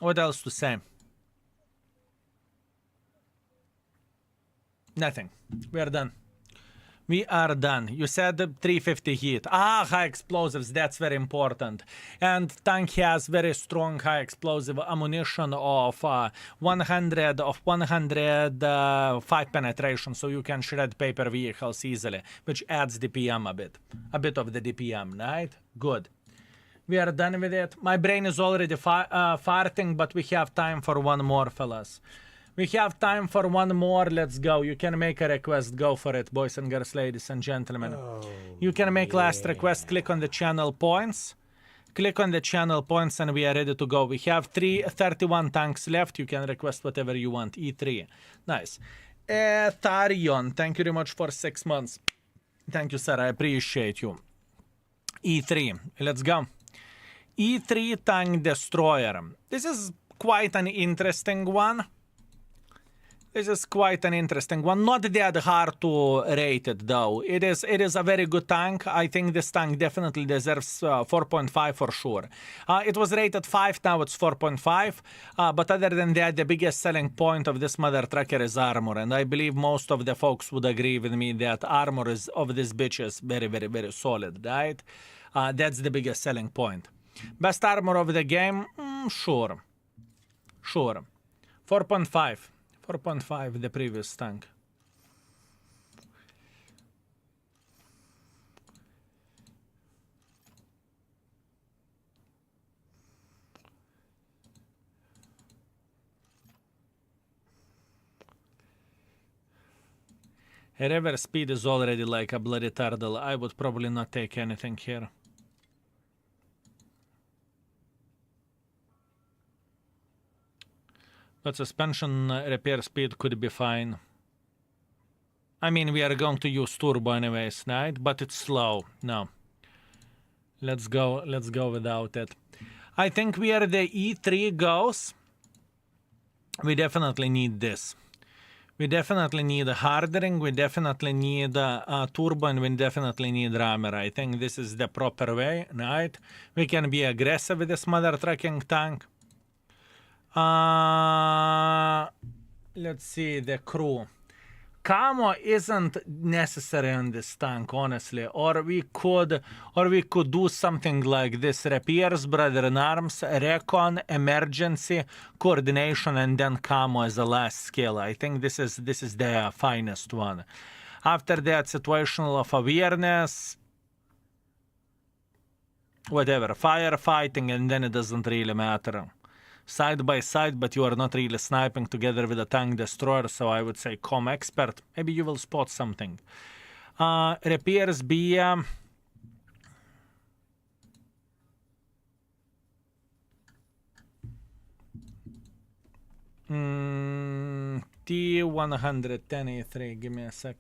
What else to say? Nothing. We are done. We are done. You said 350 hit. High explosives. That's very important. And tank has very strong high explosive ammunition of 105 penetration, so you can shred paper vehicles easily, which adds DPM a bit. A bit of the DPM, right? Good. We are done with it. My brain is already farting, but we have time for one more, fellas. We have time for one more. Let's go. You can make a request. Go for it, boys and girls, ladies and gentlemen. You can make last request. Click on the channel points. Click on the channel points and we are ready to go. We have 31 tanks left. You can request whatever you want. E3. Nice. Tharion, thank you very much for 6 months. Thank you, sir. I appreciate you. E3. Let's go. E3 tank destroyer. This is quite an interesting one. This is quite an interesting one. Not that hard to rate it, though. It is a very good tank. I think this tank definitely deserves 4.5 for sure. It was rated 5, now it's 4.5. But other than that, the biggest selling point of this mother trucker is armor. And I believe most of the folks would agree with me that armor is of this bitch is very solid, right? That's the biggest selling point. Best armor of the game? Sure. 4.5. 4.5, the previous tank. Reverse speed is already like a bloody turtle. I would probably not take anything here. But suspension repair speed could be fine. I mean, we are going to use turbo anyways, right? But it's slow. No. Let's go without it. I think where the E3 goes, we definitely need this. We definitely need a hardening, we definitely need turbo, and we definitely need rammer. I think this is the proper way, right? We can be aggressive with this mother trucking tank. Let's see, the crew. Camo isn't necessary in this tank, honestly. Or we could do something like this: repairs, brother in arms, recon, emergency, coordination, and then camo as the last skill. I think this is the finest one. After that, situational of awareness, whatever, firefighting, and then it doesn't really matter. Side by side, but you are not really sniping together with a tank destroyer, so I would say com expert. Maybe you will spot something. Repairs be T110 give me a sec.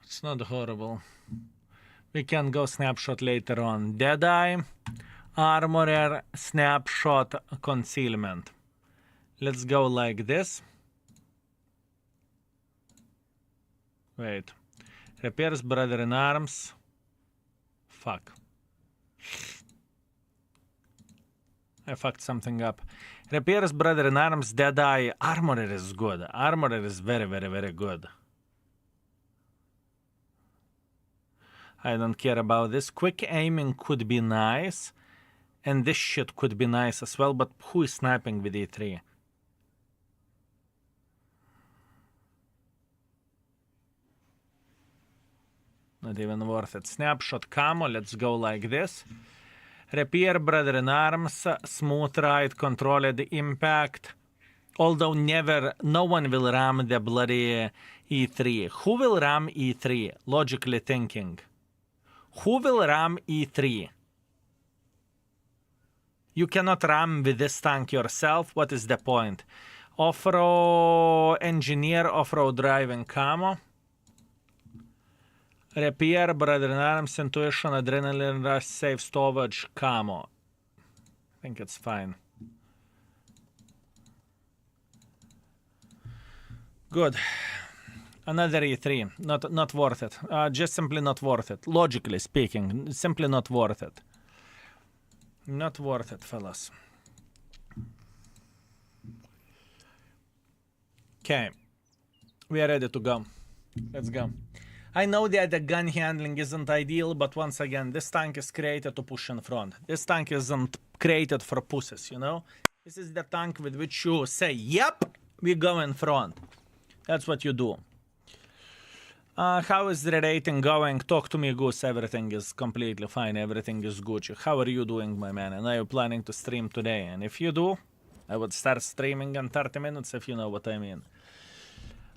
It's not horrible. We can go snapshot later on. Deadeye, armorer, snapshot, concealment. Let's go like this. Wait. Repairs, brother in arms. Fuck. I fucked something up. Repairs, brother in arms, Deadeye. Armorer is good. Armorer is very, very, very good. I don't care about this. Quick aiming could be nice. And this shit could be nice as well. But who is sniping with E3? Not even worth it. Snapshot camo. Let's go like this. Repair, brother in arms. Smooth ride. Controlled impact. Although no one will ram the bloody E3. Who will ram E3? Logically thinking. Who will ram E3? You cannot ram with this tank yourself. What is the point? Off-road engineer, off-road driving camo. Repair, brother in arms, intuition, adrenaline rush, safe storage, camo. I think it's fine. Good. Another E3. Not worth it. Just simply not worth it. Logically speaking, simply not worth it. Not worth it, fellas. Okay. We are ready to go. Let's go. I know that the gun handling isn't ideal, but once again, this tank is created to push in front. This tank isn't created for pussies, you know? This is the tank with which you say, yep, we go in front. That's what you do. How is the rating going? Talk to me, Goose. Everything is completely fine. Everything is Gucci. How are you doing, my man? And are you planning to stream today? And if you do, I would start streaming in 30 minutes, if you know what I mean.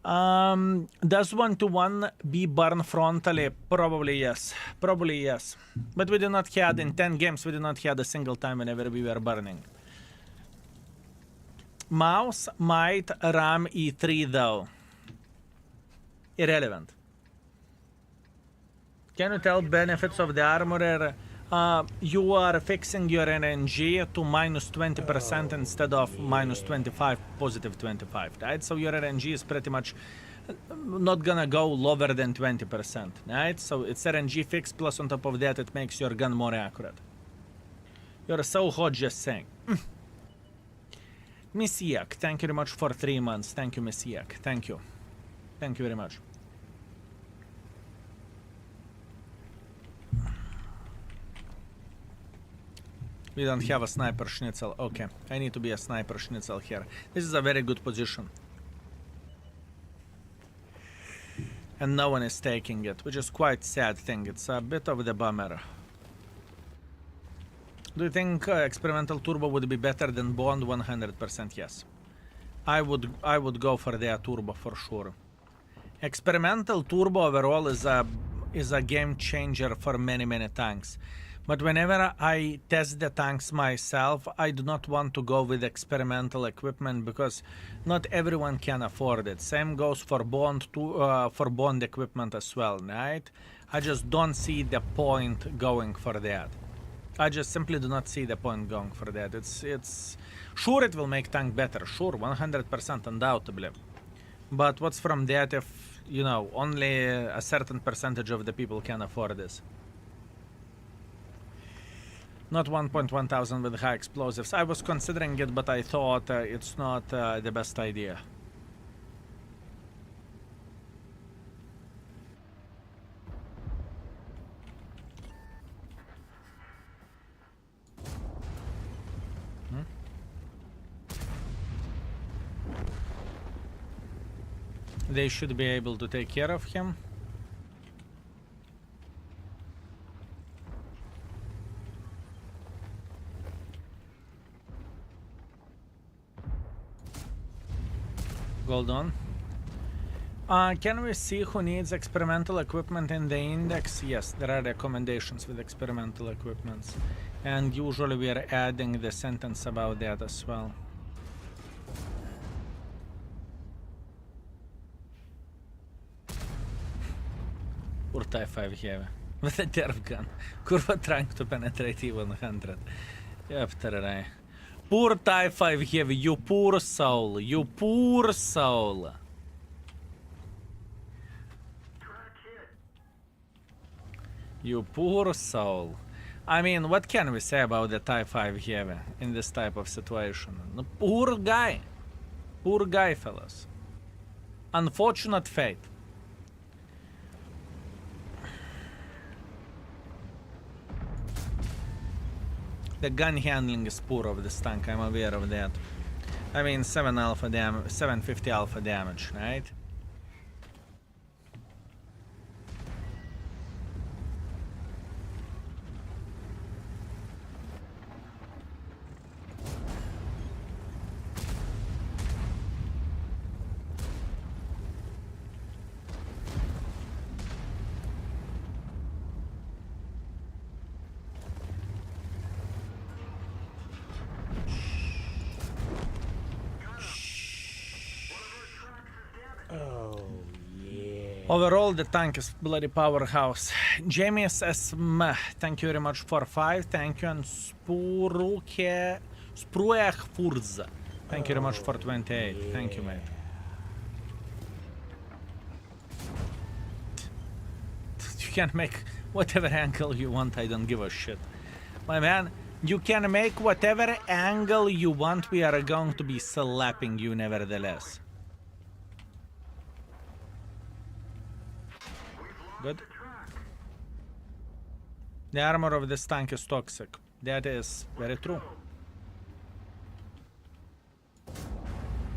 Does 1-1 be burned frontally? Probably yes. Probably yes. But we did not have, in 10 games, we did not have a single time whenever we were burning. Mouse might ram E3 though. Irrelevant. Can you tell benefits of the armorer? You are fixing your RNG to minus 20% instead of minus 25, positive 25, right? So your RNG is pretty much not gonna go lower than 20%, right? So it's RNG fix, plus on top of that it makes your gun more accurate. You're so hot just saying. Miss Yak, thank you very much for 3 months. Thank you, Miss Yak. Thank you. Thank you very much. We don't have a sniper schnitzel. Okay, I need to be a sniper schnitzel here. This is a very good position. And no one is taking it, which is quite sad thing. It's a bit of the bummer. Do you think experimental turbo would be better than Bond? 100% yes. I would go for the turbo for sure. Experimental turbo overall is a game changer for many tanks. But whenever I test the tanks myself, I do not want to go with experimental equipment because not everyone can afford it. Same goes for Bond equipment as well, right? I just don't see the point going for that. I just simply do not see the point going for that. It's sure it will make tank better, sure, 100% undoubtedly. But what's from that if, you know, only a certain percentage of the people can afford this? Not 1.1 thousand with high explosives. I was considering it, but I thought it's not the best idea. They should be able to take care of him. Hold on. Can we see who needs experimental equipment in the index? Yes, there are recommendations with experimental equipments. And usually we are adding the sentence about that as well. Poor Type 5 heavy. With a turf gun. Kurva trying to penetrate E100. Yep, Tererai. Poor Type 5 heavy, you poor soul. You poor soul. You poor soul. I mean, what can we say about the Type 5 heavy in this type of situation? No, poor guy. Poor guy, fellas. Unfortunate fate. The gun handling is poor of this tank, I'm aware of that. I mean, 750 alpha damage, right? Overall, the tank is bloody powerhouse. James SM, thank you very much for 5. Thank you, and Spruech Furza. Thank you very much for 28. Thank you, mate. You can make whatever angle you want, I don't give a shit. My man, you can make whatever angle you want, we are going to be slapping you nevertheless. Good. The armor of this tank is toxic. That is very true.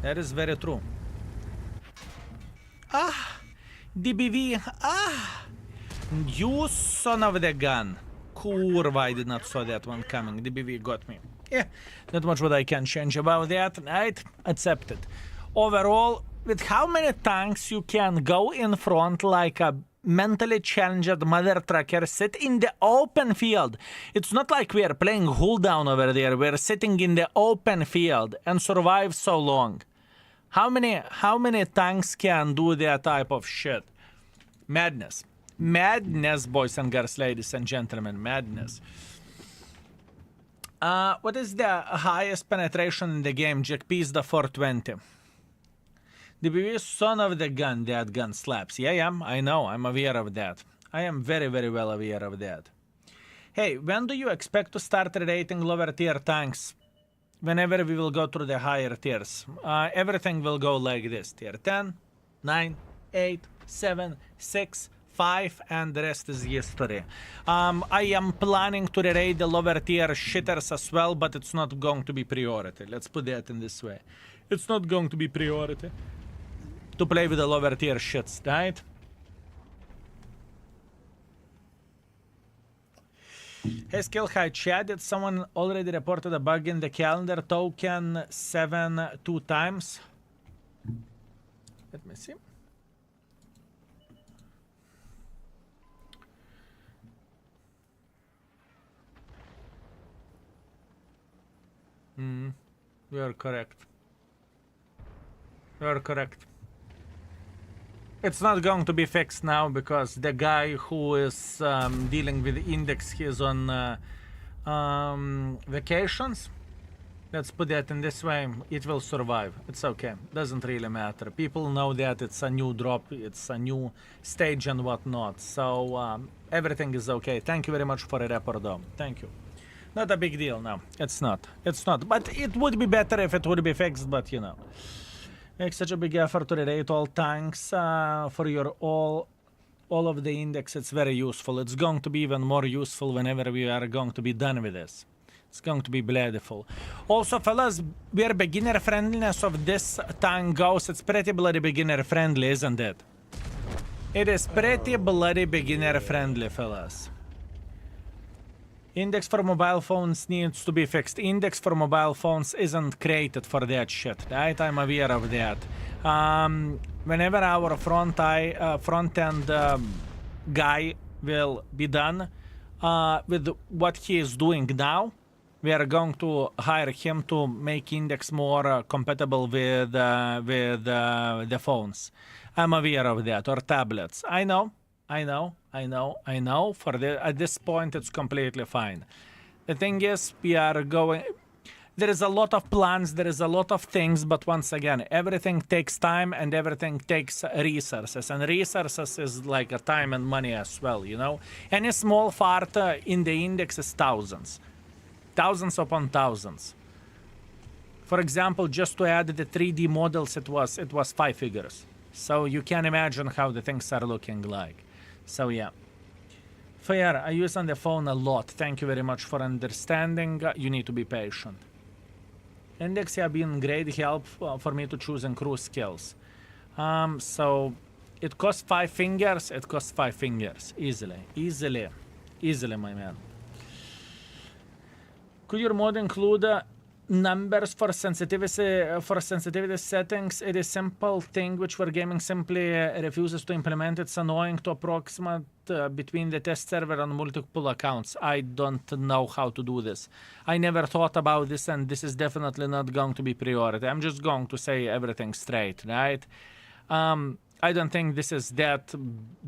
That is very true. Ah! DBV! Ah! You son of the gun! Kurva, I did not saw that one coming. DBV got me. Yeah, not much what I can change about that, right? Accepted. Overall, with how many tanks you can go in front like a mentally challenged mother trucker, sit in the open field. It's not like we are playing hold down over there. We're sitting in the open field and survive so long. How many tanks can do that type of shit? Madness. Madness, boys and girls, ladies and gentlemen. Madness. What is the highest penetration in the game? JP is the 420. The son of the gun, that gun slaps. Yeah, I know, I'm aware of that. I am very, very well aware of that. Hey, when do you expect to start rating lower tier tanks? Whenever we will go through the higher tiers. Everything will go like this. Tier 10, 9, 8, 7, 6, 5, and the rest is history. I am planning to rate the lower tier shitters as well, but it's not going to be priority. Let's put that in this way. It's not going to be priority to play with the lower tier shits, right? Hey, Skill High Chat, did someone already reported a bug in the calendar token 7 2 times? Let me see. You are correct. You are correct. It's not going to be fixed now because the guy who is dealing with the index, he is on vacations. Let's put that in this way. It will survive. It's okay. Doesn't really matter. People know that it's a new drop, it's a new stage and whatnot. So everything is okay. Thank you very much for a report, though. Thank you. Not a big deal. No, it's not. It's not. But it would be better if it would be fixed. But you know. Make such a big effort to rate all tanks for your all of the index. It's very useful. It's going to be even more useful whenever we are going to be done with this. It's going to be bloodful. Also, fellas, where beginner friendliness of this tank goes, it's pretty bloody beginner friendly, isn't it? It is pretty bloody beginner friendly, fellas. Index for mobile phones needs to be fixed. Index for mobile phones isn't created for that shit, right? I'm aware of that. Whenever our front-end guy will be done with what he is doing now, we are going to hire him to make Index more compatible with the phones. I'm aware of that, or tablets. I know. At this point, it's completely fine. The thing is, we are going... There is a lot of plans, there is a lot of things, but once again, everything takes time and everything takes resources. And resources is like a time and money as well, you know? Any small part in the index is thousands. Thousands upon thousands. For example, just to add the 3D models, it was 5 figures. So you can imagine how the things are looking like. So yeah. Fair, I use on the phone a lot. Thank you very much for understanding. You need to be patient. Index have been great help for me to choose and cruise skills. So it costs 5 fingers. It costs 5 fingers. Easily, my man. Could your mod include numbers for sensitivity settings? It is simple thing which Wargaming simply refuses to implement. It's annoying to approximate between the test server and multiple accounts. I don't know how to do this. I never thought about this, and this is definitely not going to be priority. I'm just going to say everything straight, right? I don't think this is that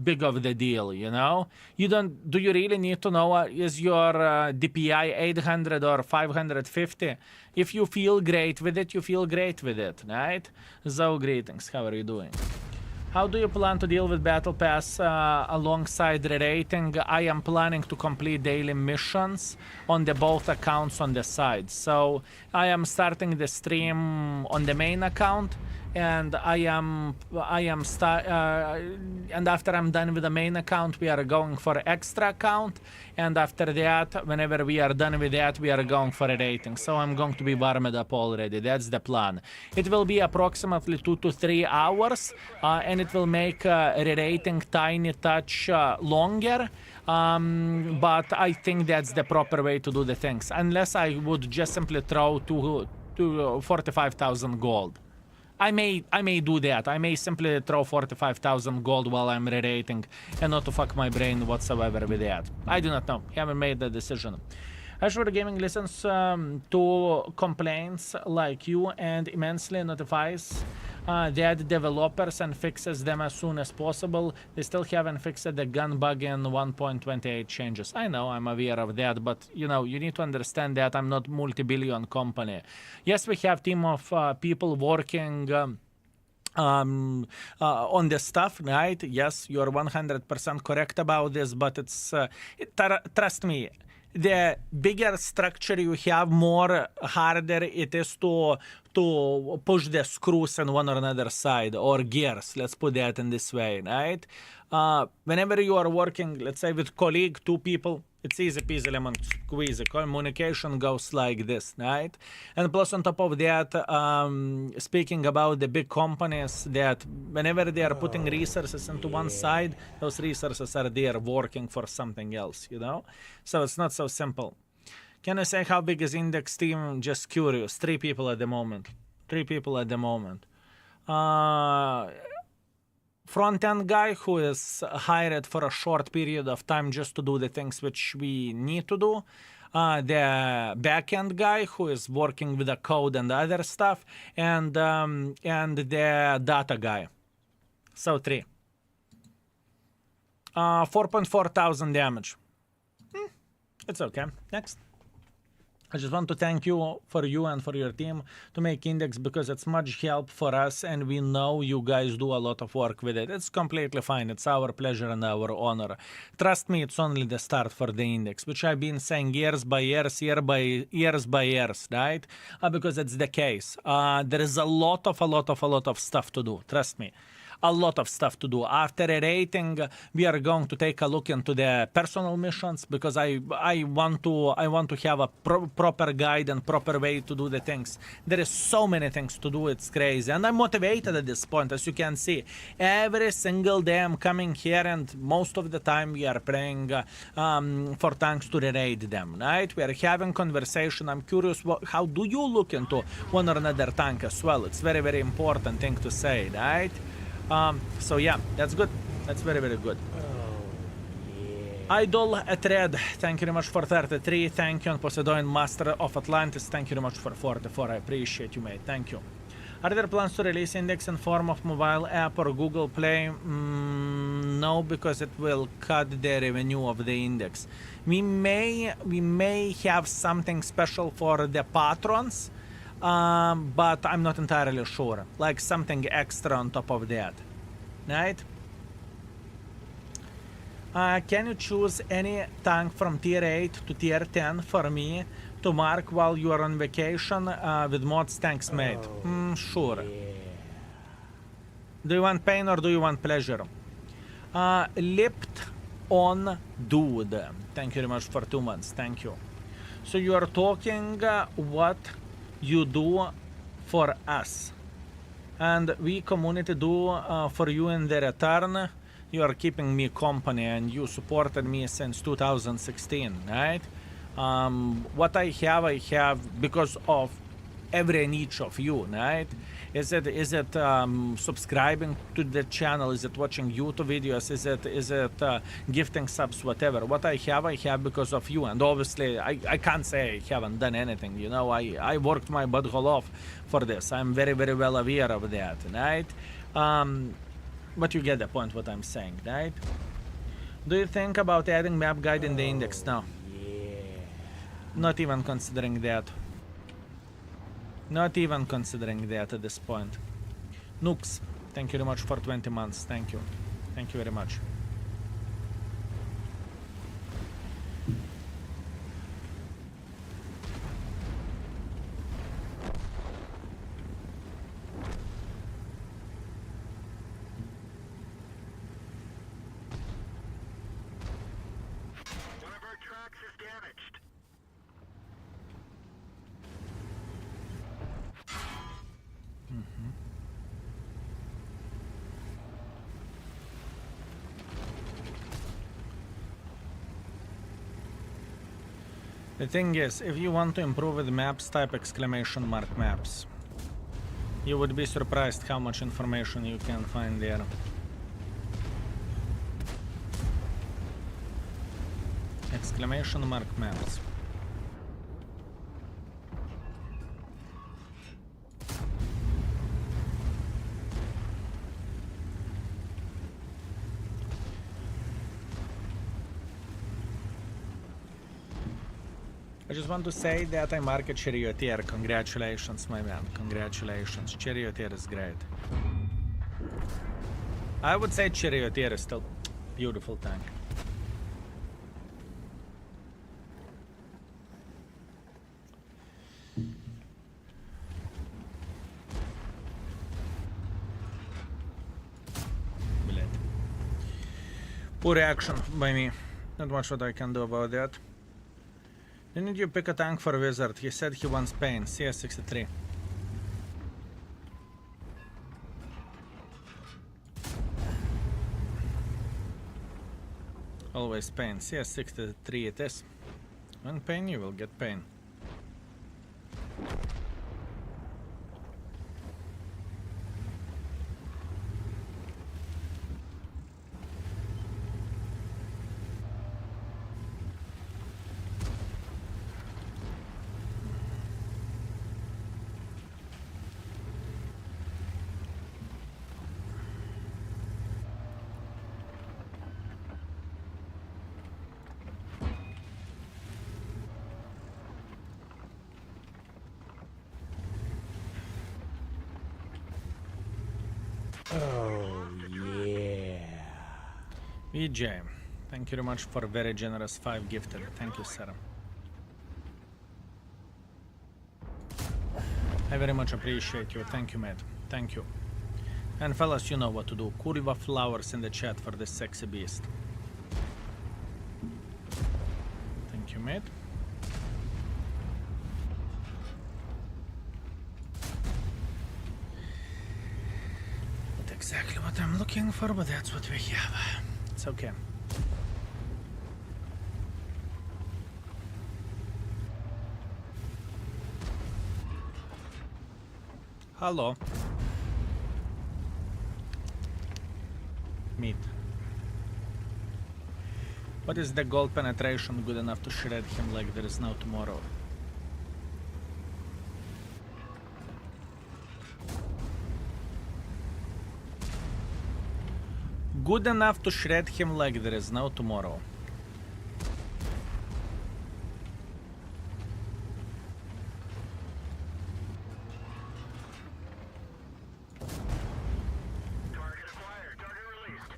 big of the deal, you know? Do you really need to know is your DPI 800 or 550? If you feel great with it, you feel great with it, right? So greetings, how are you doing? How do you plan to deal with Battle Pass alongside Rerating? I am planning to complete daily missions on the both accounts on the side. So I am starting the stream on the main account, and and after I'm done with the main account, we are going for extra account, and after that, whenever we are done with that, we are going for a rating. So I'm going to be warmed up already. That's the plan. It will be approximately 2 to 3 hours, and it will make rating tiny touch longer. But I think that's the proper way to do the things, unless I would just simply throw to 45,000 gold. I may do that. I may simply throw 45,000 gold while I'm rerating and not to fuck my brain whatsoever with that. I do not know. Haven't made the decision. Ashford Gaming listens to complaints like you and immensely notifies that developers and fixes them as soon as possible. They still haven't fixed the gun bug in 1.28 changes. I know, I'm aware of that, but you know, you need to understand that I'm not multi-billion company. Yes, we have team of people working on the stuff, right? Yes, you're 100% correct about this, but it's trust me, the bigger structure you have, more harder it is to push the screws on one or another side, or gears, let's put that in this way, right? Whenever you are working, let's say with colleague, 2 people, it's easy peasy lemon squeezy. Communication goes like this, right? And plus on top of that, speaking about the big companies, that whenever they are putting resources into one side, those resources are there working for something else, you know? So it's not so simple. Can I say how big is Index team? Just curious. 3 people at the moment. 3 people at the moment. Front-end guy who is hired for a short period of time just to do the things which we need to do. The back-end guy who is working with the code and other stuff. And the data guy. So 3. 4.4 thousand damage. It's okay. Next. I just want to thank you and for your team to make Index, because it's much help for us, and we know you guys do a lot of work with it. It's completely fine. It's our pleasure and our honor. Trust me, it's only the start for the Index, which I've been saying years by years, years by years, right? Because it's the case. There is a lot of stuff to do. Trust me. a lot of stuff to do. After a rating, we are going to take a look into the personal missions because I want to have a proper guide and proper way to do the things. There is so many things to do, it's crazy. And I'm motivated at this point, as you can see. Every single day I'm coming here, and most of the time we are playing for tanks to rerate them, right? We are having conversation. I'm curious, how do you look into one or another tank as well? It's very, very important thing to say, right? So yeah, that's good. That's very, very good. Idol at Red, thank you very much for 33. Thank you. And Poseidon, Master of Atlantis, thank you very much for 44. I appreciate you, mate. Thank you. Are there plans to release Index in form of mobile app or Google Play? No, because it will cut the revenue of the Index. We may have something special for the patrons, but I'm not entirely sure. Like something extra on top of that, right? Can you choose any tank from tier 8 to tier 10 for me to mark while you are on vacation with mods? Thanks, mate. Sure. Do you want pain or do you want pleasure? Lipped on dude. Thank you very much for 2 months. Thank you. So you are talking what you do for us, and we community do for you in the return. You are keeping me company and you supported me since 2016, right? What I have because of every and each of you, right? Is it subscribing to the channel? Is it watching YouTube videos? Is it gifting subs? Whatever. What I have because of you. And obviously, I can't say I haven't done anything. You know, I worked my butthole off for this. I'm very, very well aware of that, right? But you get the point what I'm saying, right? Do you think about adding map guide in the index now? Not even considering that. Not even considering that at this point. Nooks, thank you very much for 20 months. Thank you. Thank you very much. One of our tracks is damaged. The thing is, if you want to improve with maps, type exclamation mark maps. You would be surprised how much information you can find there. Exclamation mark maps. I just want to say that I market Charioteer. Congratulations, my man. Congratulations. Charioteer is great. I would say Charioteer is still beautiful tank. Poor reaction by me. Not much what I can do about that. Didn't you pick a tank for Wizard? He said he wants pain. CS63. Always pain. CS63 it is. When pain, you will get pain. Oh, yeah. VJ, thank you very much for a very generous 5 gifted. Thank you, sir. I very much appreciate you. Thank you, mate. Thank you. And fellas, you know what to do. Kurva flowers in the chat for this sexy beast. Thank you, mate. Not exactly what I'm looking for, but that's what we have. It's okay. Hello. Meat. What is the gold penetration good enough to shred him like there is no tomorrow? Good enough to shred him like there is no tomorrow. Target acquired. Target released.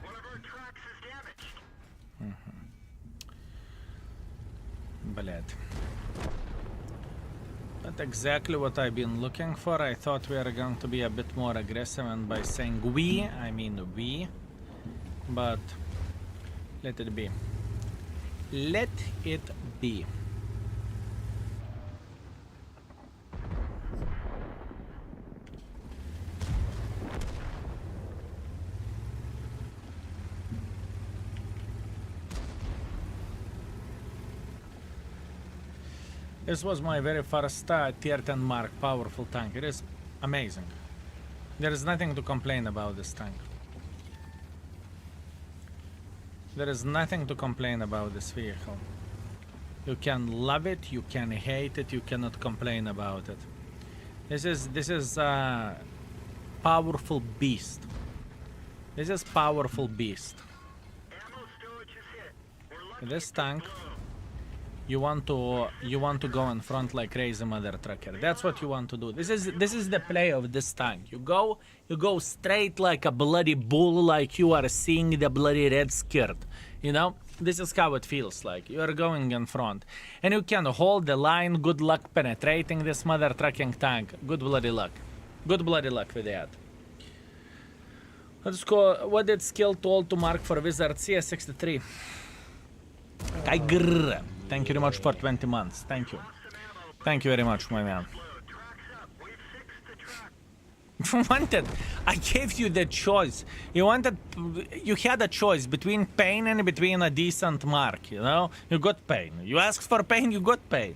One of our tracks is damaged. Блядь. Not exactly what I've been looking for. I thought we are going to be a bit more aggressive, and by saying we, I mean we. But let it be. Let it be. This was my very first tier 10 mark powerful tank. It is amazing. There is nothing to complain about this tank. There is nothing to complain about this vehicle. You can love it, you can hate it, you cannot complain about it. This is a powerful beast. This is powerful beast. Ammo storage is hit. We're lucky This tank, you want to go in front like crazy mother trucker. That's what you want to do. This is the play of this tank. You go straight like a bloody bull, like you are seeing the bloody red skirt. You know, this is how it feels like. You are going in front, and you can hold the line. Good luck penetrating this mother trucking tank. Good bloody luck. Good bloody luck with that. Let's go. What did skill toll to mark for wizard? CS63. Tiger. Thank you very much for 20 months. Thank you. Thank you very much, my man. tracks up. We've fixed the track. Wanted. I gave you the choice. You had a choice between pain and between a decent mark, you know? You got pain. You asked for pain, you got pain.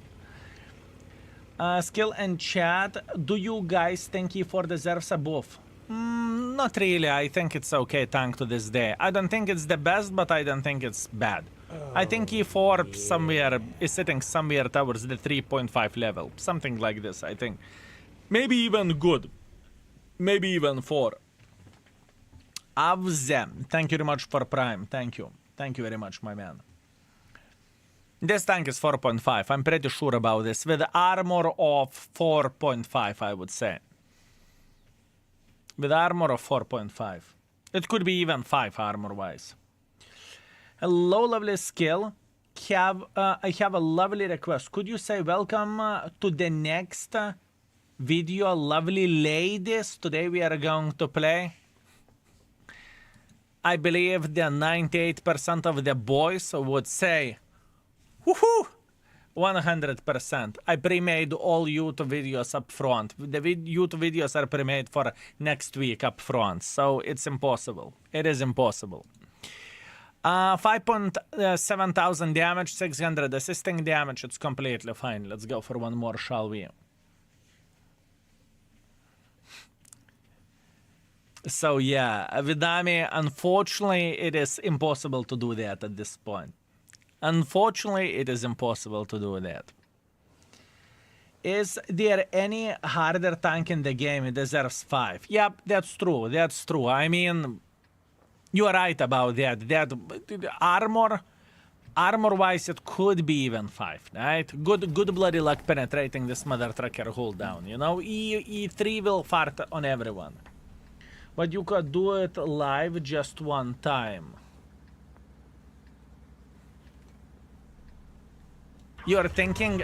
Skill and chat. Do you guys think E4 deserves a buff? Not really. I think it's okay tank to this day. I don't think it's the best, but I don't think it's bad. I think E4 somewhere is sitting somewhere towards the 3.5 level. Something like this, I think. Maybe even good. Maybe even 4. Avzem. Thank you very much for Prime. Thank you. Thank you very much, my man. This tank is 4.5. I'm pretty sure about this. With armor of 4.5, I would say. With armor of 4.5. It could be even 5 armor-wise. Hello, lovely skill. I have a lovely request. Could you say welcome to the next video, lovely ladies? Today we are going to play. I believe the 98% of the boys would say, woohoo! 100%. I pre-made all YouTube videos up front. The YouTube videos are pre-made for next week up front, so it's impossible. It is impossible. 5.7 thousand damage, 600 assisting damage. It's completely fine. Let's go for one more, shall we? So yeah, Vidami, unfortunately, it is impossible to do that at this point. Unfortunately, it is impossible to do that. Is there any harder tank in the game? It deserves 5. Yep, that's true. That's true. I mean, you are right about that. That armor-wise, it could be even 5, right? Good bloody luck penetrating this mother trucker hold down. You know, E3 will fart on everyone. But you could do it live just one time. You are thinking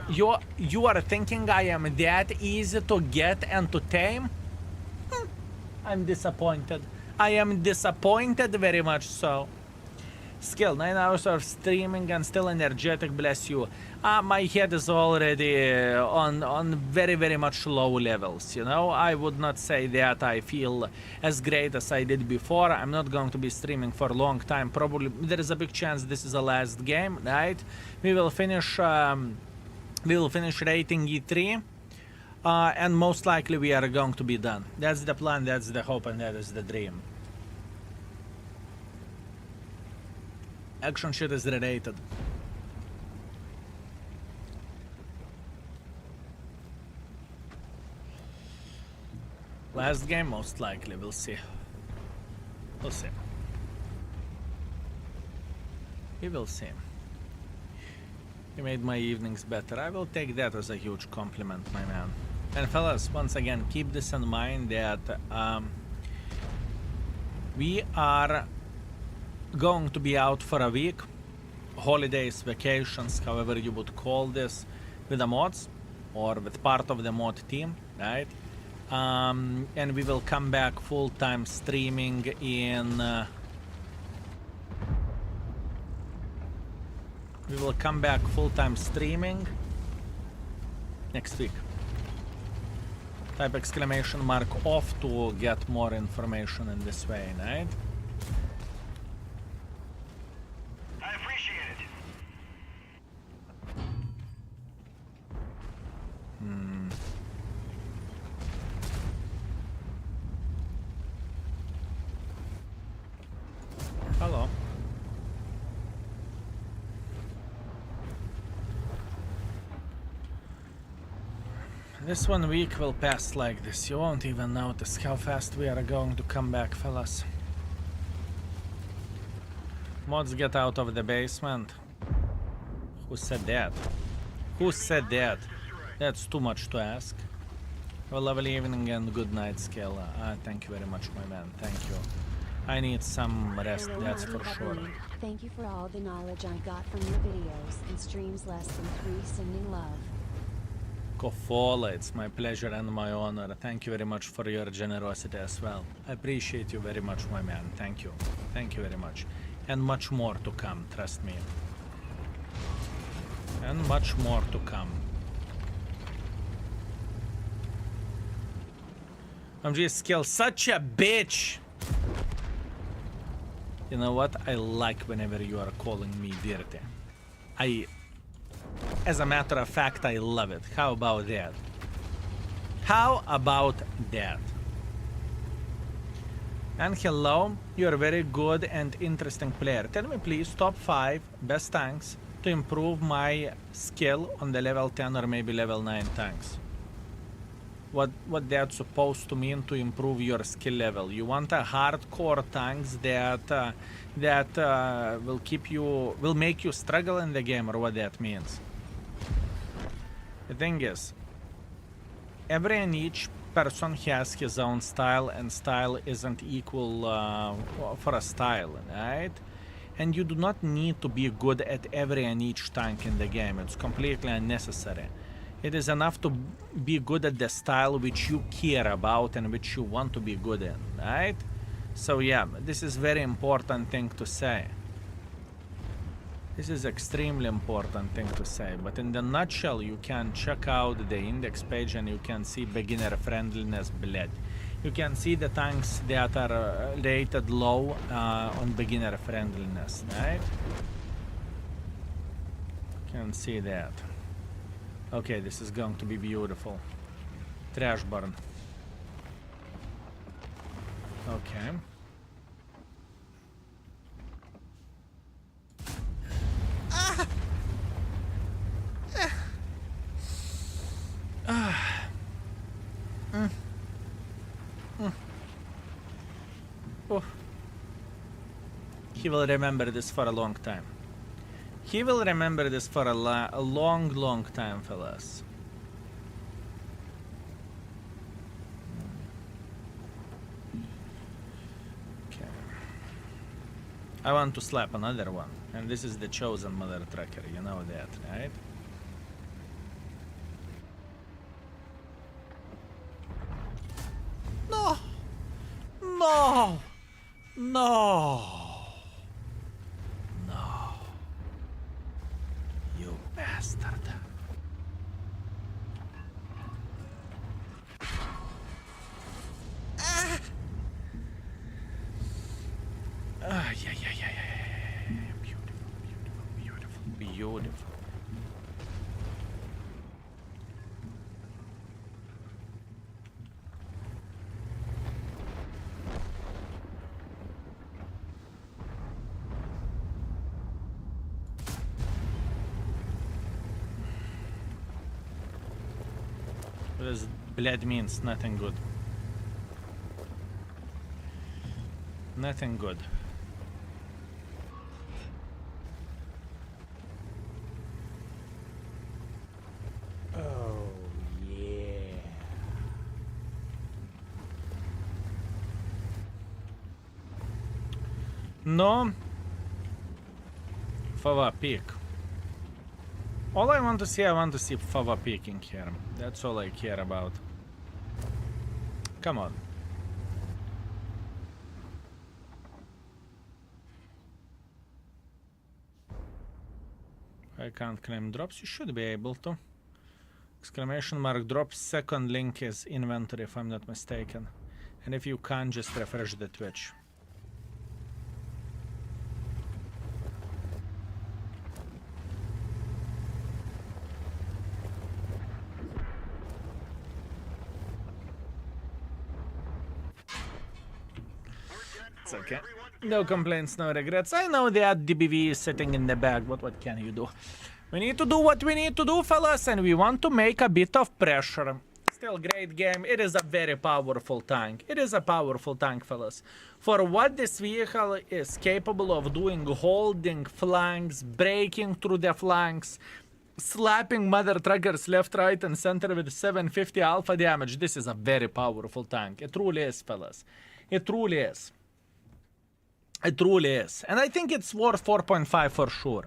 I am that easy to get and to tame? I'm disappointed. I am disappointed very much so. Skill, 9 hours of streaming and still energetic, bless you. My head is already on very much low levels, you know. I would not say that I feel as great as I did before. I'm not going to be streaming for a long time. Probably there is a big chance this is the last game, right? We will finish rating E3. And most likely we are going to be done. That's the plan, that's the hope, and that is the dream. Action shit is related. Last game, most likely, we'll see. We'll see. We will see. You made my evenings better. I will take that as a huge compliment, my man. And fellas, once again, keep this in mind that we are going to be out for a week. Holidays, vacations, however you would call this, with the mods or with part of the mod team, right? And we will come back full-time streaming in... we will come back full-time streaming next week. Type exclamation mark off to get more information in this way, right? I appreciate it. Hello. This 1 week will pass like this. You won't even notice how fast we are going to come back, fellas. Mods get out of the basement. Who said that? Who said that? That's too much to ask. Have a lovely evening and good night, Skill. Thank you very much, my man. Thank you. I need some rest, Hello, that's for Mighty sure. Puppy. Thank you for all the knowledge I got from your videos and streams less than 3 sending love. Kofola, it's my pleasure and my honor. Thank you very much for your generosity as well. I appreciate you very much, my man. Thank you. Thank you very much. And much more to come, trust me. And much more to come. I'm just Skill, such a bitch! You know what? I like whenever you are calling me dirty. As a matter of fact, I love it. How about that? How about that? And hello, you're a very good and interesting player. Tell me please, top 5 best tanks to improve my skill on the level 10 or maybe level 9 tanks. What that's supposed to mean to improve your skill level. You want a hardcore tanks that will make you struggle in the game, or what that means. The thing is, every and each person has his own style, and style isn't equal for a style, right? And you do not need to be good at every and each tank in the game. It's completely unnecessary. It is enough to be good at the style which you care about and which you want to be good in, right? So yeah, this is very important thing to say. This is extremely important thing to say, but in the nutshell, you can check out the index page and you can see beginner friendliness bled. You can see the tanks that are rated low on beginner friendliness, right? You can see that. Okay, this is going to be beautiful. Trash burn. Okay. Oh. He will remember this for a long time. He will remember this for a long time, fellas. Okay. I want to slap another one, and this is the chosen mother trucker, you know that, right? No! No. No. You bastard. Yeah. Beautiful. This blood means nothing good. Nothing good. Oh, yeah. No. Fava peak. All I want to see Fava peeking here. That's all I care about. Come on. I can't claim drops. You should be able to. Exclamation mark drops. Second link is inventory, if I'm not mistaken. And if you can't, just refresh the Twitch. It's okay. No complaints, no regrets. I know that DBV is sitting in the bag, but what can you do? We need to do what we need to do, fellas, and we want to make a bit of pressure. Still great game. It is a very powerful tank. It is a powerful tank, fellas. For what this vehicle is capable of doing, holding flanks, breaking through the flanks, slapping mother truckers left, right, and center with 750 alpha damage, this is a very powerful tank. It truly is, fellas. It truly is. It truly is. And I think it's worth 4.5 for sure.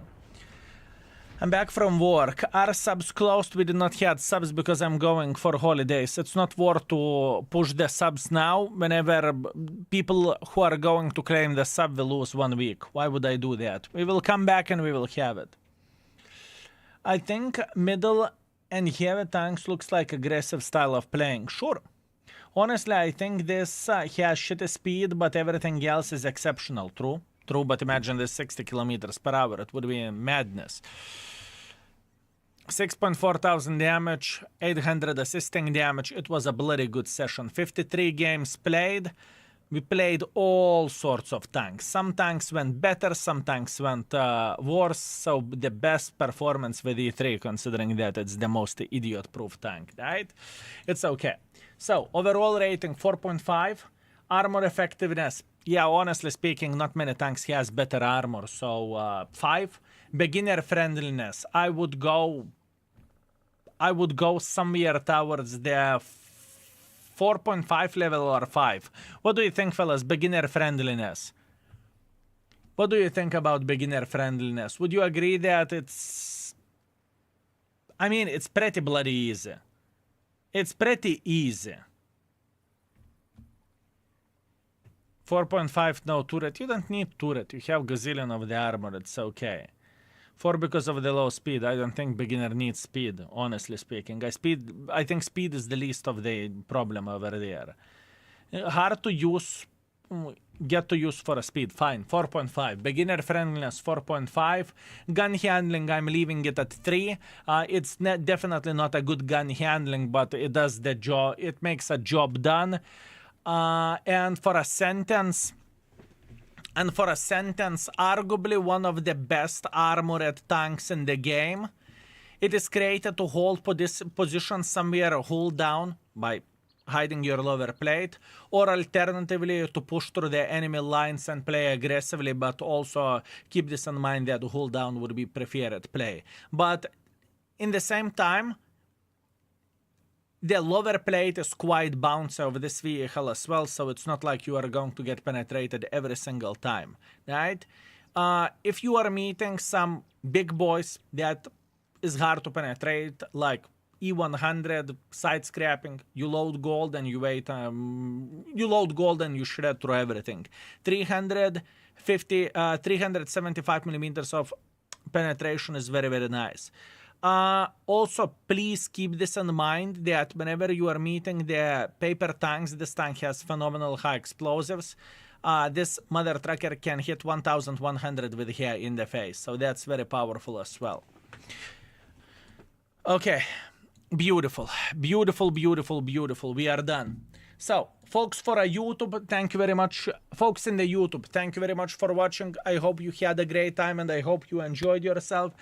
I'm back from work. Are subs closed? We did not have subs because I'm going for holidays. It's not worth to push the subs now. Whenever people who are going to claim the sub will lose 1 week. Why would I do that? We will come back and we will have it. I think middle and heavy tanks looks like aggressive style of playing. Sure. Honestly, I think this has shitty speed, but everything else is exceptional. True? True, but imagine this 60 kilometers per hour. It would be madness. 6.4 thousand damage, 800 assisting damage. It was a bloody good session. 53 games played. We played all sorts of tanks. Some tanks went better, some tanks went worse. So the best performance with E3, considering that it's the most idiot-proof tank, right? It's okay. So overall rating 4.5. Armor effectiveness. Yeah, honestly speaking, not many tanks has better armor. So 5. Beginner friendliness. I would go somewhere towards the 4.5 level or 5. What do you think, fellas? Beginner friendliness. What do you think about beginner friendliness? Would you agree that it's... I mean, it's pretty bloody easy. It's pretty easy. 4.5, no turret. You don't need turret. You have gazillion of the armor. It's okay. 4 because of the low speed. I don't think beginner needs speed, honestly speaking. I think speed is the least of the problem over there. Hard to use, get to use for a speed. Fine, 4.5. Beginner friendliness, 4.5. Gun handling, I'm leaving it at 3. It's definitely not a good gun handling, but it does the job. It makes a job done. And for a sentence, arguably one of the best armored tanks in the game. It is created to hold position somewhere, hold down by hiding your lower plate, or alternatively to push through the enemy lines and play aggressively, but also keep this in mind that hold down would be preferred play. But in the same time, the lower plate is quite bouncy of this vehicle as well, so it's not like you are going to get penetrated every single time, right? If you are meeting some big boys that is hard to penetrate, like E100 side scrapping. You load gold and you wait. You load gold and you shred through everything. 375 millimeters of penetration is very, very nice. Also, please keep this in mind that whenever you are meeting the paper tanks, this tank has phenomenal high explosives. This mother trucker can hit 1100 with hair in the face, so that's very powerful as well. Okay, beautiful, beautiful, beautiful, beautiful. We are done. So, folks for YouTube, thank you very much. Folks in the YouTube, thank you very much for watching. I hope you had a great time and I hope you enjoyed yourself.